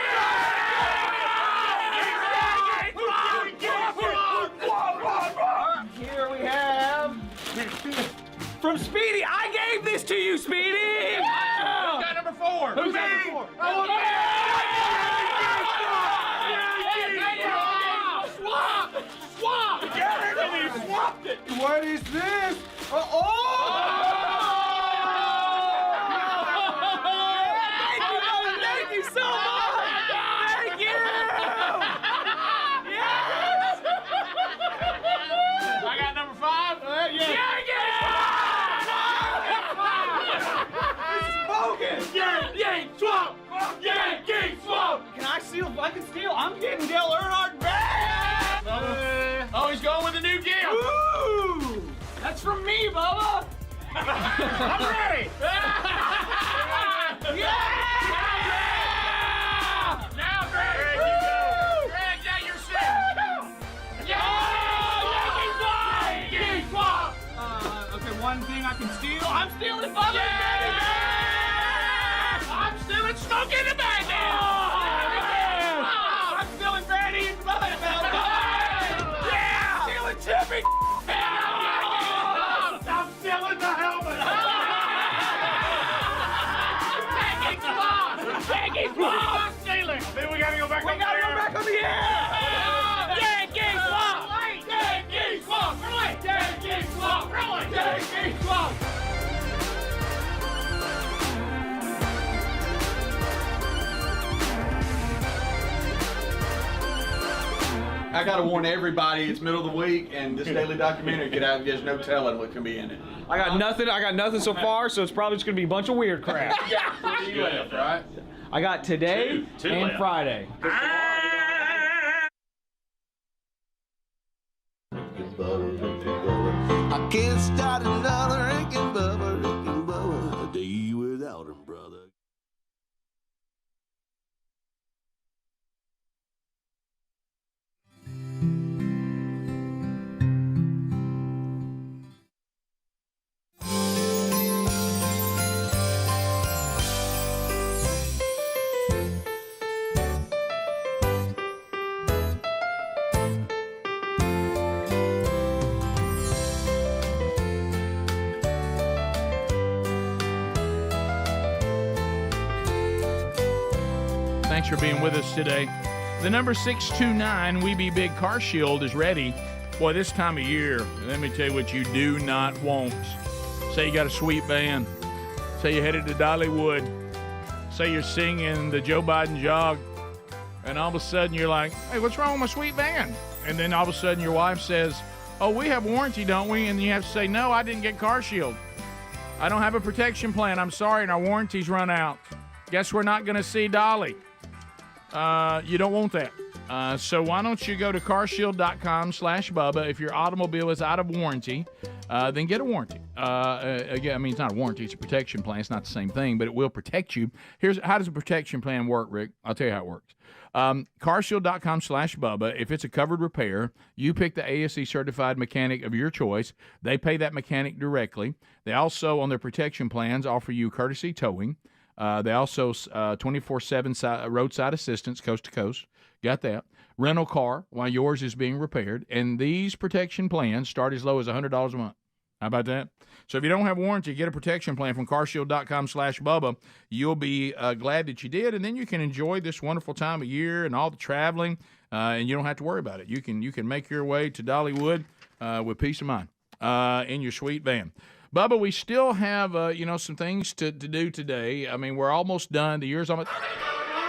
Here we have from Speedy. I gave this to you, Speedy. Who got number 4? Who's got number 4? Oh, Swap! Get it! And he swapped it. What is this? Thank you so much. Thank you. Yes. I got number 5. Yeah. Yank, swap! Yank, swap! Can I steal? If I can steal, I'm getting Dale Earnhardt back. Oh, he's going with a new gift. Ooh, that's from me, Bubba. I'm ready. Yeah! Now, Greg, you go. Greg, now you're set. Yank, swap! Okay, one thing I can steal. I'm stealing Bubba's baby. I'm stealing Smoke in the Band now. I'm stealing Granny and Bubba. Yeah! Stealing Chippy. I'm stealing the helmet. Yank, swap! I'm stealing. Then we gotta go back on the air. on the air. Yankee swap! Yankee swap! Yankee swap! Yankee swap! I gotta warn everybody, it's middle of the week, and this daily documentary get out. There's no telling what can be in it. I got nothing so far, so it's probably just gonna be a bunch of weird crap. Left, right? I got today Two and left. Friday. I can't start another Rick and Bubba, a day without him, brother. Thanks for being with us today. The number 629 We Be Big Car Shield is ready. Boy, this time of year, let me tell you what you do not want. Say you got a sweet band. Say you're headed to Dollywood. Say you're singing the Joe Biden jog. And all of a sudden you're like, hey, what's wrong with my sweet band? And then all of a sudden your wife says, oh, we have warranty, don't we? And you have to say, no, I didn't get Car Shield. I don't have a protection plan. I'm sorry, and our warranty's run out. Guess we're not going to see Dolly. You don't want that. So why don't you go to carshield.com/Bubba. If your automobile is out of warranty, then get a warranty. Again, I mean, it's not a warranty. It's a protection plan. It's not the same thing, but it will protect you. How does a protection plan work, Rick? I'll tell you how it works. Carshield.com/Bubba. If it's a covered repair, you pick the ASE certified mechanic of your choice. They pay that mechanic directly. They also, on their protection plans, offer you courtesy towing. They also 24/7 roadside assistance, coast to coast. Got that. Rental car while yours is being repaired. And these protection plans start as low as $100 a month. How about that? So if you don't have warranty, get a protection plan from carshield.com/Bubba. You'll be glad that you did, and then you can enjoy this wonderful time of year and all the traveling, and you don't have to worry about it. You can make your way to Dollywood with peace of mind in your sweet van. Bubba, we still have some things to do today. I mean, we're almost done. The year's almost.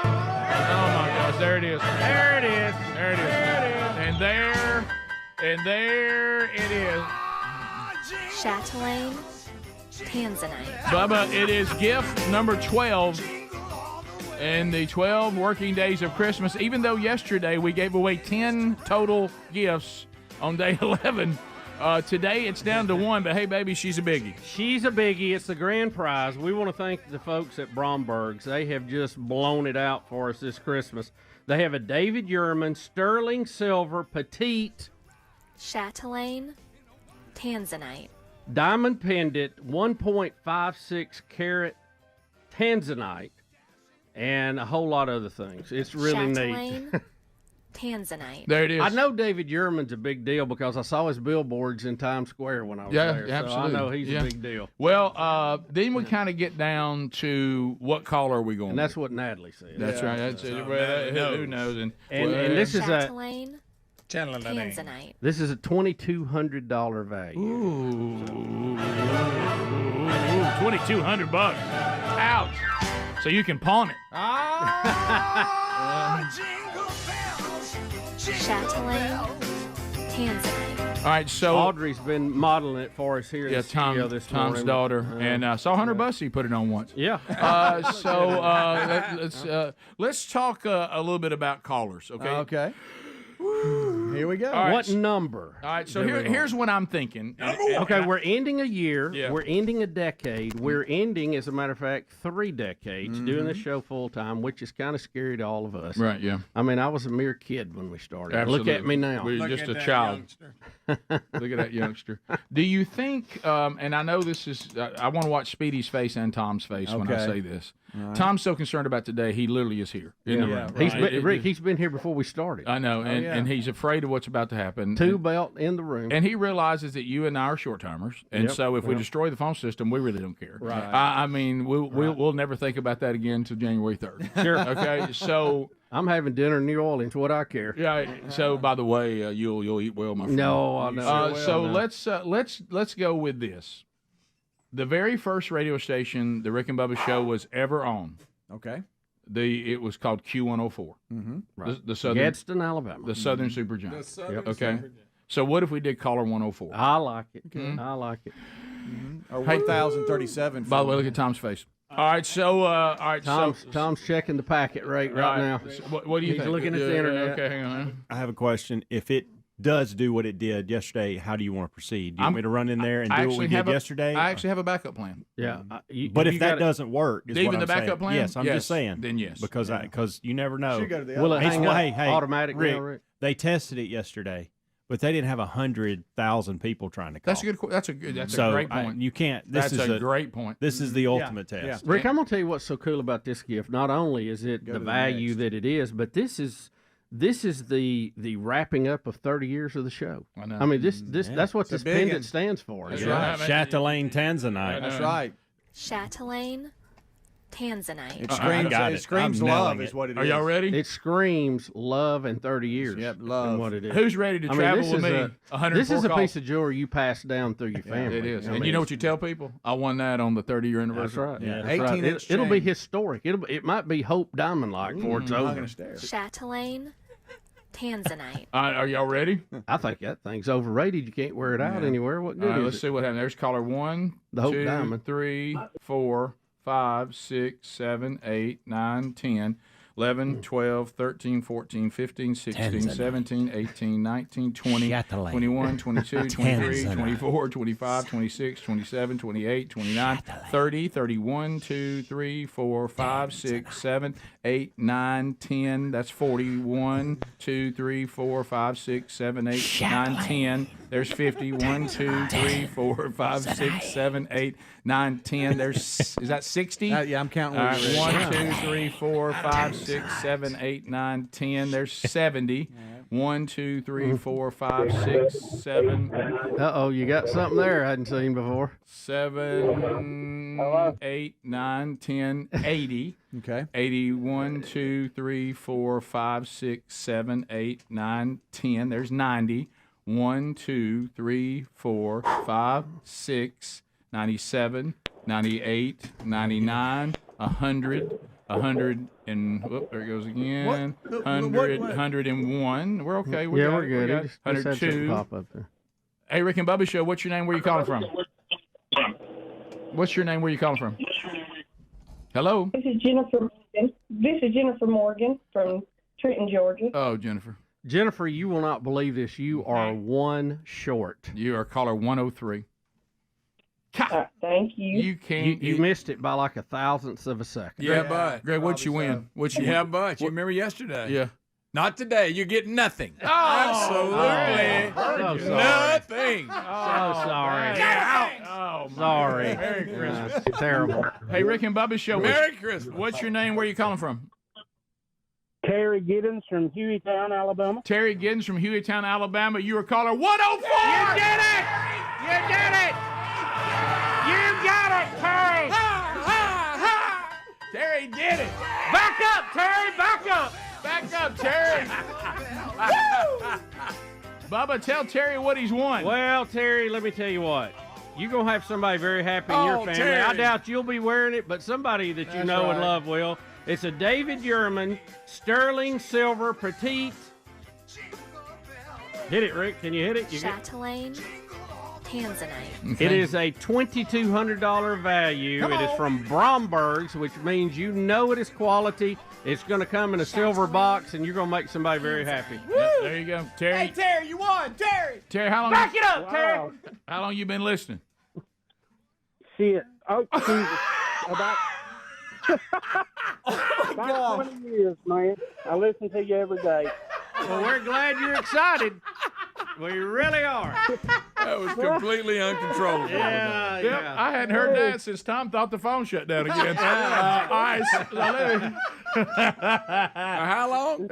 Oh my gosh! There it is. There it is. There it is. And there it is. Chatelaine, Tanzanite. Bubba, it is gift number 12 in the 12 working days of Christmas. Even though yesterday we gave away 10 total gifts on day 11. Today it's down to 1, but hey, baby, she's a biggie. She's a biggie. It's the grand prize. We want to thank the folks at Bromberg's. They have just blown it out for us this Christmas. They have a David Yurman sterling silver petite Chatelaine, Tanzanite. diamond pendant 1.56 carat Tanzanite and a whole lot of other things. It's really neat. Chatelaine, Tanzanite. There it is. I know David Yurman's a big deal because I saw his billboards in Times Square when I was there. Yeah, absolutely. So I know he's a big deal. Well, then we kind of get down to what caller are we going And that's what Natalie said. That's right. That's it. Well, who knows? And this is a Chatelaine, Tanzanite. this is a $2,200 value. Ooh, $2,200. Ouch. So you can pawn it. Chatelaine, Tanzanite. All right, so Audrey's been modeling it for us here in the studio this Tom's morning. daughter, and saw Hunter Bussey put it on once. Yeah. Let's talk a little bit about callers. Okay. Okay. Here we go. All right, What number? All right, so here's what I'm thinking. Okay, we're ending a year. Yeah. We're ending a decade. We're ending, as a matter of fact, 3 decades doing this show full time, which is kind of scary to all of us. Right, yeah. I mean, I was a mere kid when we started. Absolutely. Look at me now. We're just a child. Look at that youngster. Do you think, and I know this is, I want to watch Speedy's face and Tom's face when I say this. Right. Tom's so concerned about today, he literally is here in the room. He's been here before we started. I know, and he's afraid of what's about to happen. 2 belt in the room. And he realizes that you and I are short-timers, and so if we destroy the phone system, we really don't care. Right. I mean, we'll never think about that again until January 3rd. Sure. Okay, so... I'm having dinner in New Orleans. What I care. Yeah. So, by the way, you'll eat well, my friend. No, I know. Let's go with this. The very first radio station the Rick and Bubba show was ever on. Okay. It was called Q104. Mm-hmm. Right. The Southern Gadsden, Alabama. The Southern Supergiant. The Southern Okay. So what if we did caller 104? I like it. Mm-hmm. I like it. Or 1,037. By the way, look at Tom's face. All right, Tom's checking the packet right now. So what do you He's think? looking at the internet. Okay, hang on. I have a question. If it does do what it did yesterday, how do you want to proceed? Do you want me to run in there and do what we did yesterday? I actually have a backup plan. Yeah. But if that doesn't work, is even what the I'm backup saying. plan? Yes, I'm just saying. Then yes. Because you never know. Should go to the Will it hang up hey, automatic Rick, now, Rick? They tested it yesterday, but they didn't have 100,000 people trying to call. That's a great point. You can't. That's a great point. This is the ultimate test. Yeah. Rick, I'm going to tell you what's so cool about this gift. Not only is it the value that it is, but this is the wrapping up of 30 years of the show. I know. I mean, that's what this pendant stands for. That's right. Chatelaine Tanzanite. That's right. Chatelaine, Tanzanite. It screams love is what it is. Are y'all ready? It screams love and 30 years. Yep, love. What it is. Who's ready to travel with me? 104 This is a calls. piece of jewelry you pass down through your family. It is. I and mean, you know what you tell people? I won that on the 30-year anniversary. That's right. Yeah. That's right. 18-inch It'll be chain. historic. It might be Hope Diamond-like before it's I'm over. going to stare. Chatelaine, Tanzanite. Are y'all ready? I think that thing's overrated. You can't wear it out anywhere. What good is let's it? see what happens. There's caller 1, The Hope 2, Diamond. 3, 4, 5, 6, 7, 8, 9, 10, 11, 12, 13, 14, 15, 16, 17, 18, 19, 20, 21, 22, 23, 24, 25, 26, 27, 28, 29, 30, 31, 2, 3, 4, 5, 6, 7, 8, 9, 10. That's 41, 2, 3, 4, 5, 6, 7, 8, 9, 10. There's 50. 1, 2, 3, 4, 5, 6, 7, 8, 9, 10. There's, is that 60? Yeah, I'm counting. All right, 1, 2, 3, 4, 5, 6, 7, 8, 9, 10. There's 70. 1, 2, 3, 4, 5, 6, 7. Uh-oh, you got something there I hadn't seen before. 7, 8, 9, 10, 80. Okay. 81, 2, 3, 4, 5, 6, 7, 8, 9, 10. There's 90. 1, 2, 3, 4, 5, 6, 97, 98, 99, 100, 100 and whoop, there it goes again. 100, 101. We're okay. We're good. We got Just had something 102. pop up there. Hey, Rick and Bubba Show. What's your name? Where you calling from? What's your name? Where you calling from? Hello. This is Jennifer. This is Jennifer Morgan from Trenton, Georgia. Oh, Jennifer. Jennifer, you will not believe this. You are one short. You are caller 103. Thank you. You can't. You missed it by like 1,000th of a second. Yeah, but Greg, what'd you win? What you yeah, win? but you remember yesterday? Yeah. Not today. You get nothing. Oh, Absolutely so sorry. nothing. So sorry. Get out. Oh, Sorry. Merry Christmas. Terrible. Hey, Rick and Bubba Show. Merry Christmas. What's your name? Where you calling from? Terry Giddens from Hueytown, Alabama. Terry Giddens from Hueytown, Alabama. You are caller 104. You did it. You did it. You got it, Terry. Terry did it. Back up, Terry. Back up. Back up, Terry. Bubba, tell Terry what he's won. Well, Terry, let me tell you what. You're going to have somebody very happy in your family. Terry. I doubt you'll be wearing it, but somebody that you That's know and right. love will. It's a David Yurman Sterling Silver Petite. Hit it, Rick. Can you hit it? Chatelaine. Tanzanite. It is a $2,200 value. It is from Bromberg's, which means you know it is quality. It's going to come in a silver box, and you're going to make somebody very happy. Yep, there you go, Terry. Hey, Terry, you won, Terry. Terry, how long? Back it up, Terry. How long you been listening? Shit. Oh, Jesus. About 20 years, man. I listen to you every day. Well, we're glad you're excited. We really are. That was completely uncontrollable. Yeah, Yep, yeah. I hadn't heard that since Tom thought the phone shut down again. All right, How long?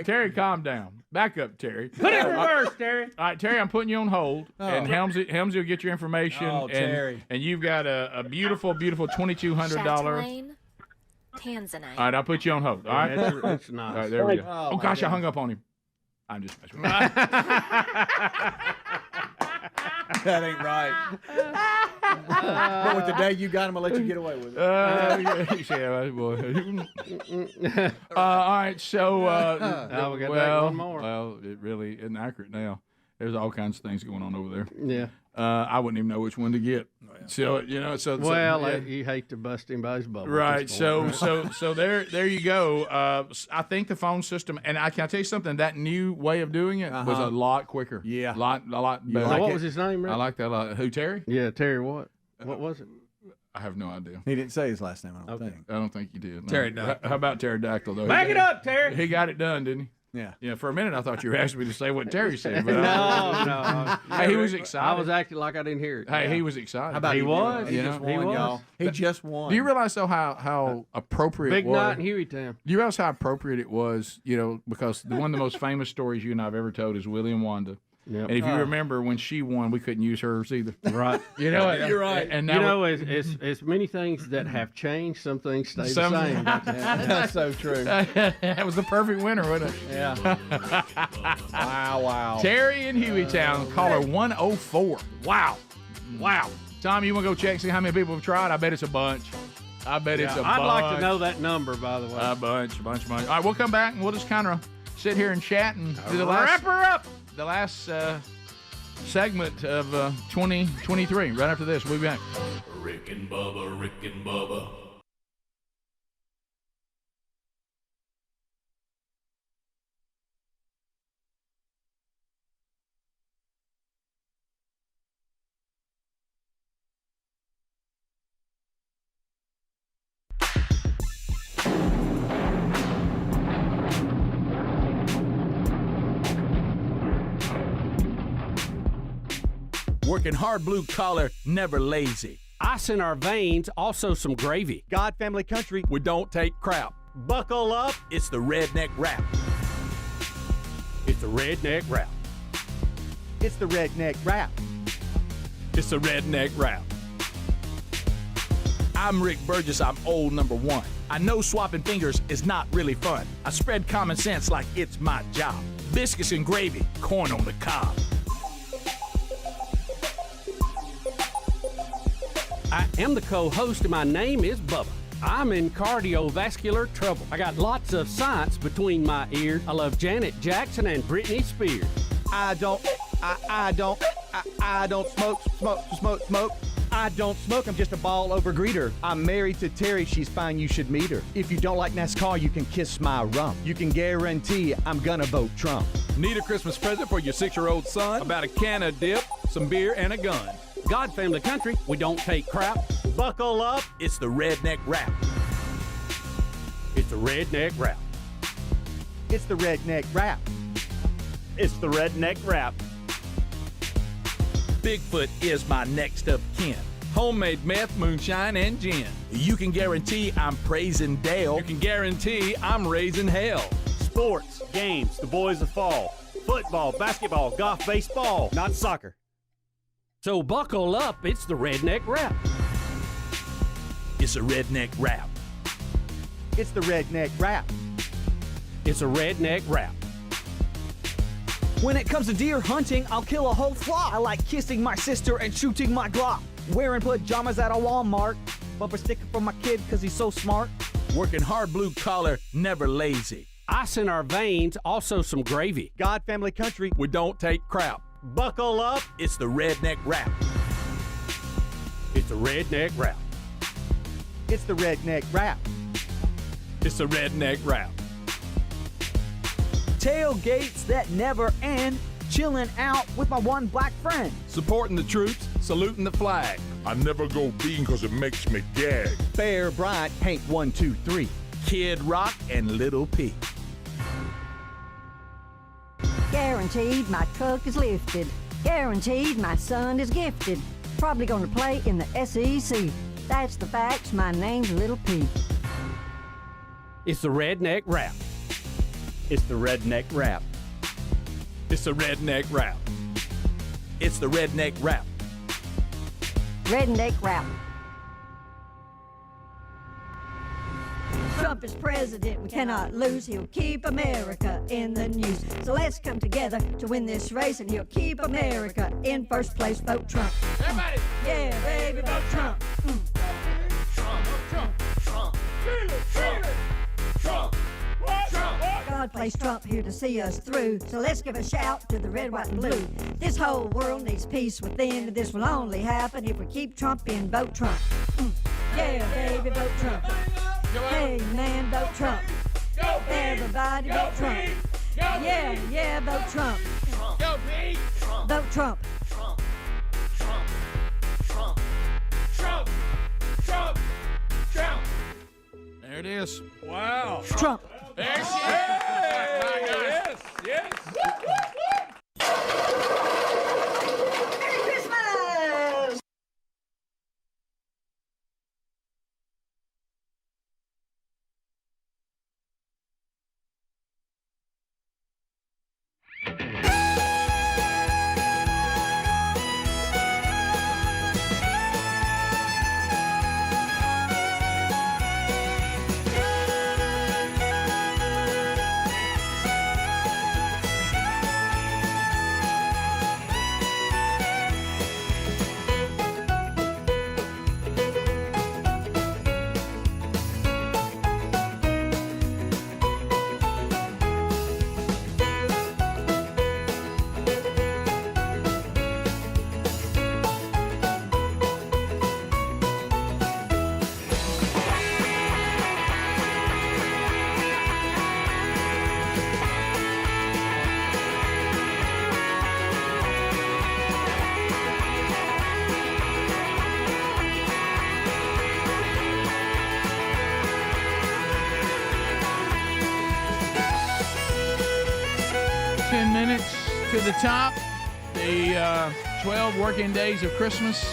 Terry, calm down. Back up, Terry. Put it in reverse, Terry. All right, Terry, I'm putting you on hold, and Helmsy will get your information. Oh, Terry. And you've got a beautiful, beautiful $2,200. Chatelaine. Tanzanite. All right, I'll put you on hold. All right, That's nice. all right, there we go. Oh, Oh my gosh, I goodness. hung up on him. I'm just messing with That ain't right. But with the day you got him, I'll let you get away with it. all right, so Now we got that one more. Well, it really isn't accurate now. There's all kinds of things going on over there. Yeah. I wouldn't even know which one to get. So Well, yeah. you hate to bust him by his bubble. at Right. this So point. there you go. I think the phone system, and I can tell you something. That new way of doing it was a lot quicker. Yeah. a lot better. So what was his name, Rick? I like that a lot. Who, Terry? Yeah, Terry what? What was it? I have no idea. He didn't say his last name, I don't think. I don't think you did. No. Pterodactyl. How about pterodactyl though? Back it up, Terry. He got it done, didn't he? Yeah. Yeah. For a minute, I thought you were asking me to say what Terry said. But No. Hey, he was excited. I was acting like I didn't hear it. Hey, he was excited. How about He was. He You just know? won, He was. y'all. He just won. Do you realize though how appropriate Big it was? night in Hueytown. Do you realize how appropriate it was? You know, because one of the most famous stories you and I've ever told is Willie and Wanda. Yep. And if you remember when she won, we couldn't use hers either. Right. You know, You're right. And You now know, as many things that have changed, some things stay Some- the same. That's so true. that was the perfect winner, wasn't it? Yeah. Wow. Terry in Hueytown, caller 104. Wow. Tom, you want to go check and see how many people have tried? I bet it's a bunch. I bet it's a bunch. I'd like to know that number, by the way. A bunch. All right, we'll come back and we'll just kind of sit here and chat and do the Wrap her up. The last segment of 2023. Right after this, we'll be back. Rick and Bubba, Rick and Bubba. Working hard, blue collar, never lazy. Ice in our veins, also some gravy. God, family, country. We don't take crap. Buckle up. It's the Redneck Rap. It's the Redneck Rap. It's the Redneck Rap. It's the Redneck Rap. I'm Rick Burgess, I'm old number one. I know swapping fingers is not really fun. I spread common sense like it's my job. Biscuits and gravy, corn on the cob. I am the co-host and my name is Bubba. I'm in cardiovascular trouble. I got lots of science between my ears. I love Janet Jackson and Britney Spears. I don't smoke. I don't smoke, I'm just a ball over greeter. I'm married to Terry, she's fine, you should meet her. If you don't like NASCAR, you can kiss my rump. You can guarantee I'm gonna vote Trump. Need a Christmas present for your 6-year-old son? About a can of dip, some beer, and a gun. God, family, country, we don't take crap. Buckle up. It's the Redneck Rap. It's the Redneck Rap. It's the Redneck Rap. It's the Redneck Rap. Bigfoot is my next of kin. Homemade meth, moonshine, and gin. You can guarantee I'm praising Dale. You can guarantee I'm raising hell. Sports, games, the boys of fall. Football, basketball, golf, baseball. Not soccer. So buckle up, it's the Redneck Rap. It's a Redneck Rap. It's the Redneck Rap. It's a Redneck Rap. When it comes to deer hunting, I'll kill a whole flock. I like kissing my sister and shooting my Glock. Wearing pajamas at a Walmart. Bumper sticker for my kid because he's so smart. Working hard, blue collar, never lazy. Ice in our veins, also some gravy. God, family, country. We don't take crap. Buckle up. It's the Redneck Rap. It's the Redneck Rap. It's the Redneck Rap. It's the Redneck Rap. Tailgates that never end. Chilling out with my one black friend. Supporting the troops, saluting the flag. I never go bean because it makes me gag. Bear Bryant, Hank 1, 2, 3. Kid Rock and Little P. Guaranteed my truck is lifted. Guaranteed my son is gifted. Probably gonna play in the SEC. That's the facts, my name's Little P. It's the Redneck Rap. It's the Redneck Rap. It's the Redneck Rap. It's the Redneck Rap. Redneck Rap. Trump is president, we cannot lose. He'll keep America in the news. So let's come together to win this race, and he'll keep America in first place. Vote Trump. Everybody! Yeah, baby, vote Trump. Trump, Trump, Trump, Trump, Trump, Trump. God plays Trump here to see us through. So let's give a shout to the red, white, and blue. This whole world needs peace within, and this will only happen if we keep Trump in. Vote Trump. Yeah, baby, vote Trump. Hey, man, vote Trump. Everybody vote Trump. Yeah, yeah, vote Trump. Go Pete. Vote Trump. Trump, Trump, Trump, Trump, Trump, Trump. There it is. Wow. Trump. There she is. Yes, yes. Merry Christmas! 10 minutes to the top. The 12 working days of Christmas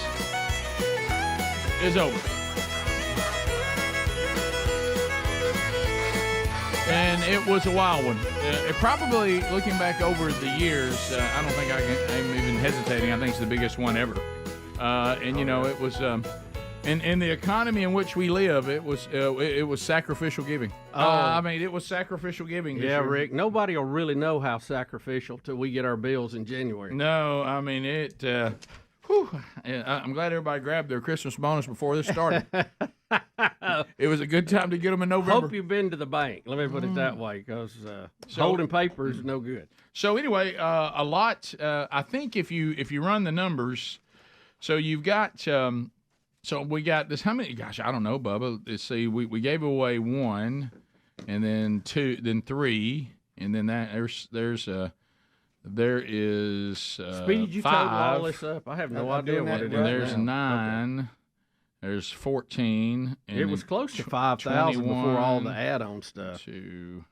is over. And it was a wild one. It probably, looking back over the years, I don't think I'm even hesitating. I think it's the biggest one ever. And, you know, it was... In the economy in which we live, it was sacrificial giving. I mean, it was sacrificial giving. Yeah, Rick. Nobody will really know how sacrificial till we get our bills in January. No, I mean it. I'm glad everybody grabbed their Christmas bonus before this started. It was a good time to get them in November. Hope you've been to the bank. Let me put it that way, because holding paper is no good. So anyway, a lot. I think if you run the numbers, so you've got. So we got this. How many? Gosh, I don't know, Bubba. Let's see. We gave away 1, and then 2, then 3, and then there is Speedy, did you 5. total all this up? I have no idea what it is. And there's now. 9. Okay. There's 14. And it was close to 5,000 before all the add-on stuff. 2.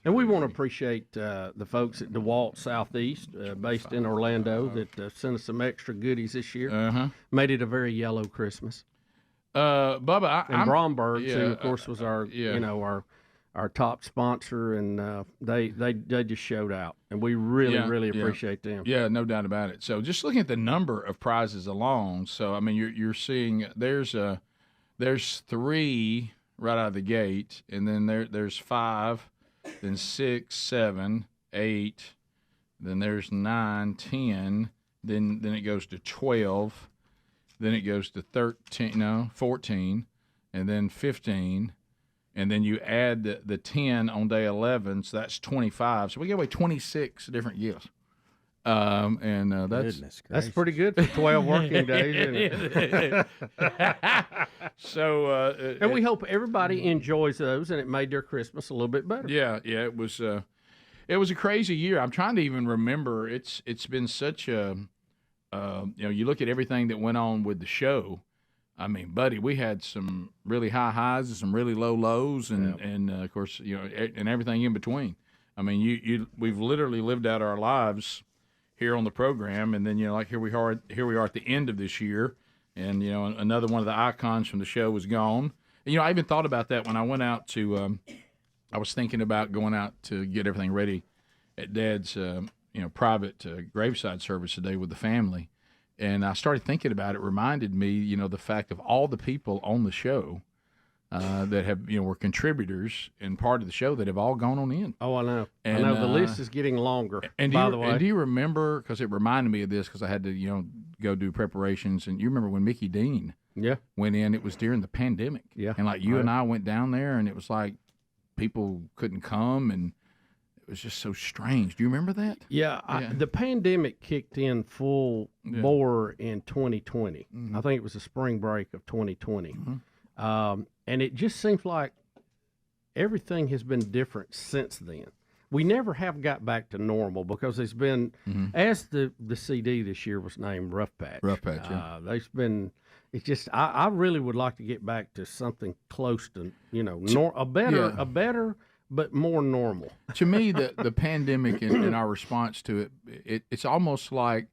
And we want to appreciate the folks at DeWalt Southeast, based in Orlando, that sent us some extra goodies this year. Made it a very yellow Christmas. Bubba, and Bromberg's, who of course was our our top sponsor, and they just showed out, and we really appreciate them. Yeah, no doubt about it. So just looking at the number of prizes alone, so I mean you're seeing there's 3 right out of the gate, and then there's 5. Then 6, 7, 8, then there's 9, 10, then it goes to 12, then it goes to 14, and then 15, and then you add the 10 on day 11, so that's 25. So we gave away 26 different gifts. And that's pretty good for 12 working days, isn't it? So, and we hope everybody enjoys those, and it made their Christmas a little bit better. Yeah, it was a crazy year. I'm trying to even remember. It's been such a, you look at everything that went on with the show. I mean, buddy, we had some really high highs and some really low lows, and of course, and everything in between. I mean, we've literally lived out our lives here on the program, and then like here we are at the end of this year, and another one of the icons from the show was gone. And, I even thought about that when I went out to I was thinking about going out to get everything ready at Dad's private graveside service today with the family, and I started thinking about it. Reminded me the fact of all the people on the show that have were contributors and part of the show that have all gone on in. Oh, I know. And, I know the list is getting longer. And by the way, do you remember? Because it reminded me of this because I had to go do preparations. And you remember when Mickey Dean went in? It was during the pandemic. Yeah. And like you and I went down there, and it was like people couldn't come, and it was just so strange. Do you remember that? Yeah. The pandemic kicked in full bore in 2020. Mm-hmm. I think it was the spring break of 2020. Mm-hmm. And it just seems like everything has been different since then. We never have got back to normal because there's been, as the CD this year was named Rough Patch. Rough Patch, yeah. There's been, it's just, I really would like to get back to something close to, a better, but more normal. To me, the pandemic and our response to it's almost like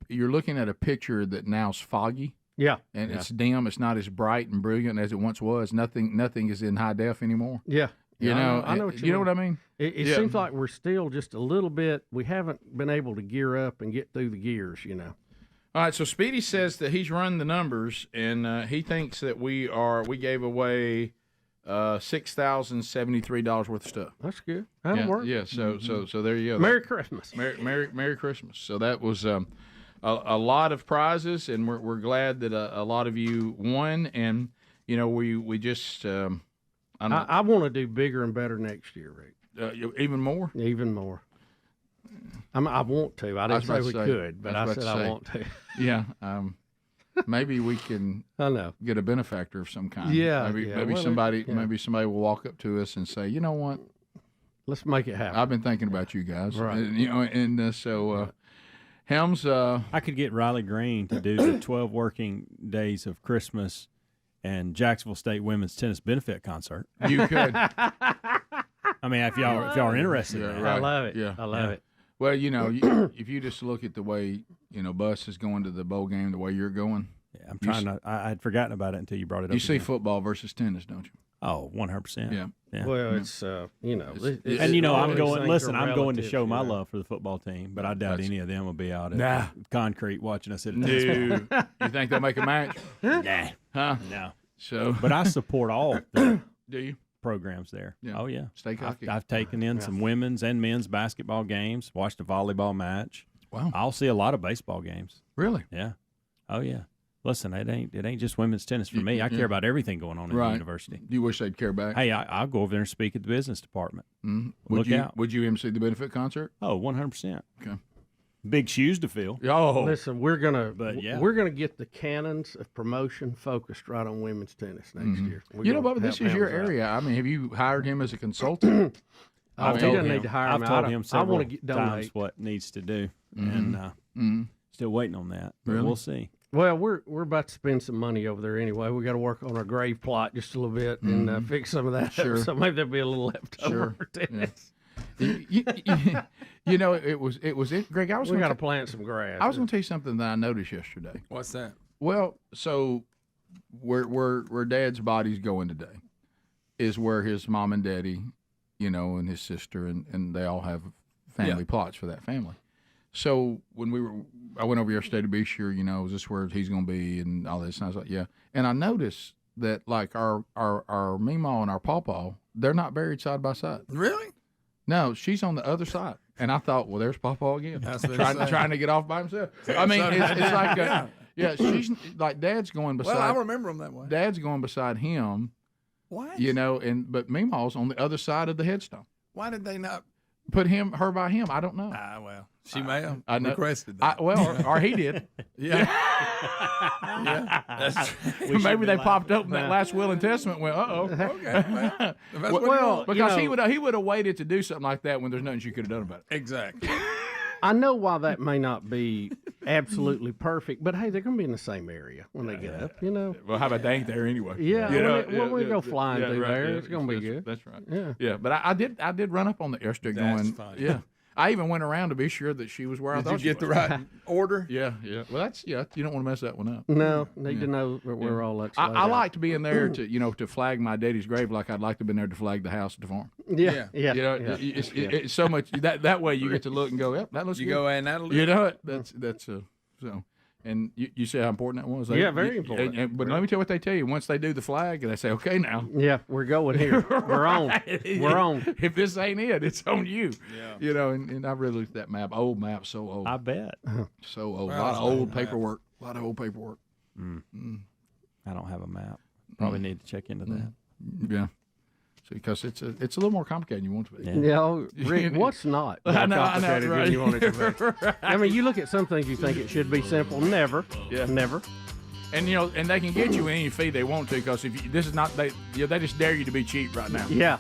you're looking at a picture that now's foggy. Yeah, and it's dim. It's not as bright and brilliant as it once was. Nothing is in high def anymore. Yeah, I know what you know what I mean. It seems like we're still just a little bit. We haven't been able to gear up and get through the gears. All right. So Speedy says that he's run the numbers, and he thinks that we gave away $6,073 worth of stuff. That's good. That'll work. Yeah. So there you go. Merry Christmas. Merry Christmas. So that was. A lot of prizes, and we're glad that a lot of you won. And we just I want to do bigger and better next year, Rick. Even more. Even more. I want to. I didn't say we could, but I said I want to. Yeah. Maybe we can. I know. Get a benefactor of some kind. Yeah. Maybe somebody will walk up to us and say, you know what? Let's make it happen. I've been thinking about you guys. Right. And so. Helms, I could get Riley Green to do the 12 working days of Christmas and Jacksonville State women's tennis benefit concert. You could. I mean, if y'all are interested, yeah, in that. right. I love it. Yeah, I love it. Well, if you just look at the way Bus is going to the bowl game, the way you're going. Yeah, I'm trying to. I had forgotten about it until you brought it up. You see again. football versus tennis, don't you? Oh, 100%. Yeah. Well, it's and I'm going. Listen, I'm going to show my love for the football team, but I doubt any of them will be out at concrete watching us at a tennis ball. You think they'll make a match? Nah. Huh? No. So, but I support all the do you programs there. Yeah. Oh yeah. Stay cocky. I've taken in some women's and men's basketball games. Watched a volleyball match. Wow. I'll see a lot of baseball games. Really? Yeah. Oh yeah. Listen, it ain't just women's tennis for me. I care about everything going on in the university. Do you wish they'd care back? Hey, I'll go over there and speak at the business department. Mm-hmm. Look out. Would you MC the benefit concert? Oh, 100%. Okay. Big shoes to fill. Oh, listen, we're gonna get the cannons of promotion focused right on women's tennis next year. Bubba, this is your area. I mean, have you hired him as a consultant? I've told him several times what needs to do, and still waiting on that. But we'll see. Well, we're about to spend some money over there anyway. We got to work on our grave plot just a little bit and fix some of that. Sure. So maybe there'll be a little left over for tennis. Greg, we got to plant some grass. I was going to tell you something that I noticed yesterday. What's that? Well, so where Dad's body's going today is where his mom and daddy, and his sister, and they all have family plots for that family. So when I went over yesterday to be sure, is this where he's going to be and all this? And I was like, yeah. And I noticed that like our Meemaw and our Pawpaw, they're not buried side by side. Really? No, she's on the other side. And I thought, well, there's Pawpaw again, That's what trying to get off by himself. I mean, it's like she's like Dad's going beside. Well, I remember him that way. Dad's going beside him. What? But Meemaw's on the other side of the headstone. Why did they not put her by him? I don't know. Well, she may have requested that. Or he did. Yeah. That's true. Maybe they popped open that last will and testament. Went, Okay. Because he would have waited to do something like that when there's nothing she could have done about it. Exactly. I know why that may not be absolutely perfect, but hey, they're going to be in the same area when they get up, Well, how about they ain't there anyway? Yeah, when we go flying through there, it's going to be good. That's right. Yeah. Yeah, but I did run up on the airstrip going. Funny. Yeah. I even went around to be sure that she was where I thought she was. Did you get the right order? Yeah. Well, you don't want to mess that one up. No, need to know where all that's laid I out. like to be in there to flag my daddy's grave like I'd like to be in there to flag the house at the farm. Yeah. It's so much that way you get to look and go, yep, that looks good. You go and that'll that's so. And you say how important that was. Very important. But let me tell you what they tell you. Once they do the flag, and they say, okay, now. Yeah, we're going here. We're on. We're on. If this ain't it, it's on you. Yeah. And I really looked at that map. Old map, so old. I bet. So old. A lot of old paperwork. A lot of old paperwork. I don't have a map. Probably need to check into that. Yeah. Because it's a little more complicated than you want it to be. Yeah, Rick, what's not more complicated than you want it to be? I mean, you look at some things you think it should be simple. Never. Yeah. Never. And and they can get you any fee they want to because if this is not they just dare you to be cheap right now. Yeah.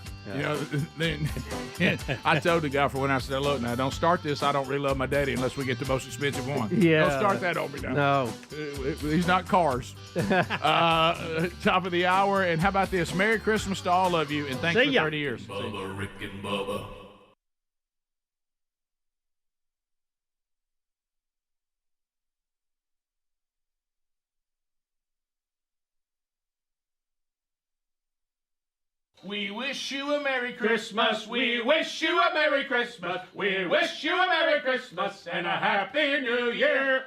I told the guy for when I said, look, now don't start this. I don't really love my daddy unless we get the most expensive one. Yeah. Don't start that on me now. No. He's not Cars. Top of the hour. And how about this? Merry Christmas to all of you and thanks for 30 years. Bubba, Rick and Bubba. We wish you a Merry Christmas. We wish you a Merry Christmas. We wish you a Merry Christmas and a Happy New Year.